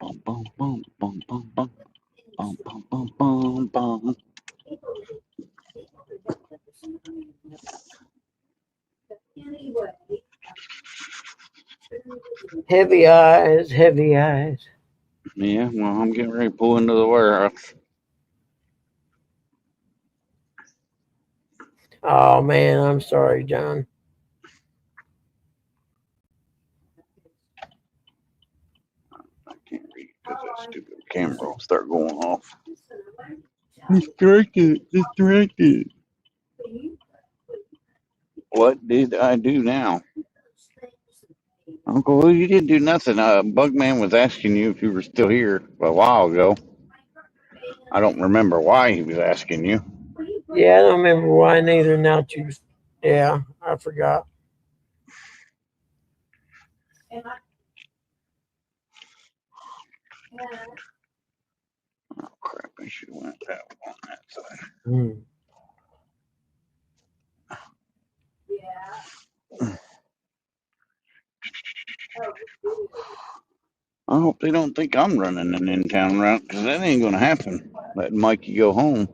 Speaker 2: Bum bum bum bum bum bum bum bum bum bum bum.
Speaker 5: Anyway,
Speaker 1: Heavy eyes, heavy eyes.
Speaker 2: Yeah, well, I'm getting ready to pull into the warehouse.
Speaker 1: Oh man, I'm sorry, John.
Speaker 2: I can't read because that stupid camera will start going off. Distracted. What did I do now? Uncle Lou, you didn't do nothing. Bugman was asking you if you were still here a while ago. I don't remember why he was asking you.
Speaker 1: Yeah, I don't remember why neither. Now that you, yeah, I forgot.
Speaker 2: Oh, crap. I should have went that on that side. I hope they don't think I'm running an in-town route, because that ain't going to happen. Letting Mikey go home.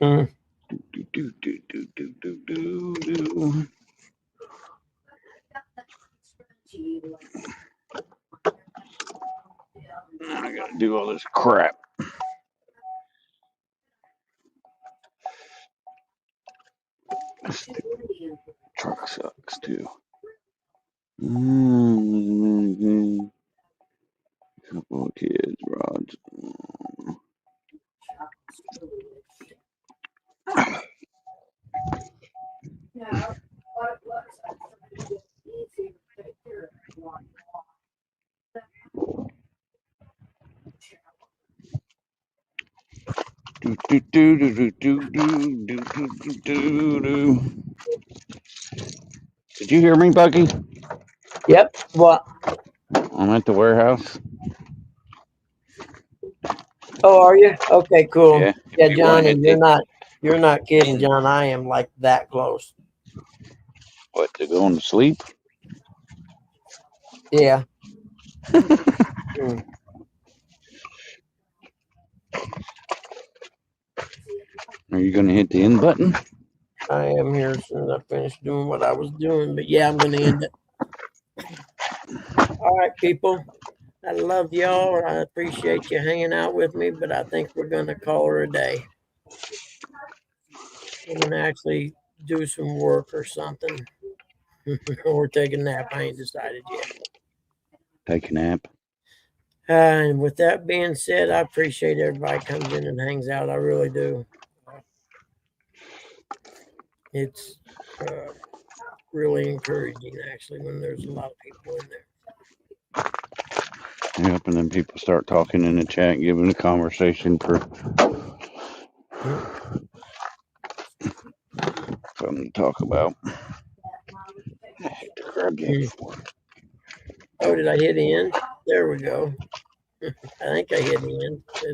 Speaker 1: Hmm.
Speaker 2: Do, do, do, do, do, do, do. I got to do all this crap. This truck sucks, too. Couple of kids, rods. Do, do, do, do, do, do, do, do, do, do. Did you hear me, Bucky?
Speaker 1: Yep. What?
Speaker 2: I'm at the warehouse.
Speaker 1: Oh, are you? Okay, cool.
Speaker 2: Yeah.
Speaker 1: Yeah,
Speaker 2: If you want to
Speaker 1: Johnny,
Speaker 2: hit the
Speaker 1: you're not kidding, John. I am like that close.
Speaker 2: what, to going to sleep?
Speaker 1: Yeah. Hmm.
Speaker 2: Are you going to hit the end button?
Speaker 1: I am here as soon as I finish doing what I was doing, but yeah, I'm going to end it. All right, people. I love y'all. I appreciate you hanging out with me, but I think we're going to call her a day. We're going to actually do some work or something. Or take a nap. I ain't decided yet.
Speaker 2: Take a nap.
Speaker 1: And with that being said, I appreciate everybody comes in and hangs out. I really do. It's really encouraging, actually, when there's a lot of people in there.
Speaker 2: Yep, and then people start talking in the chat, giving the conversation for something to talk about. Heck, the crap. grab that for?
Speaker 1: Oh, did I hit end? There we go. I think I hit end. It's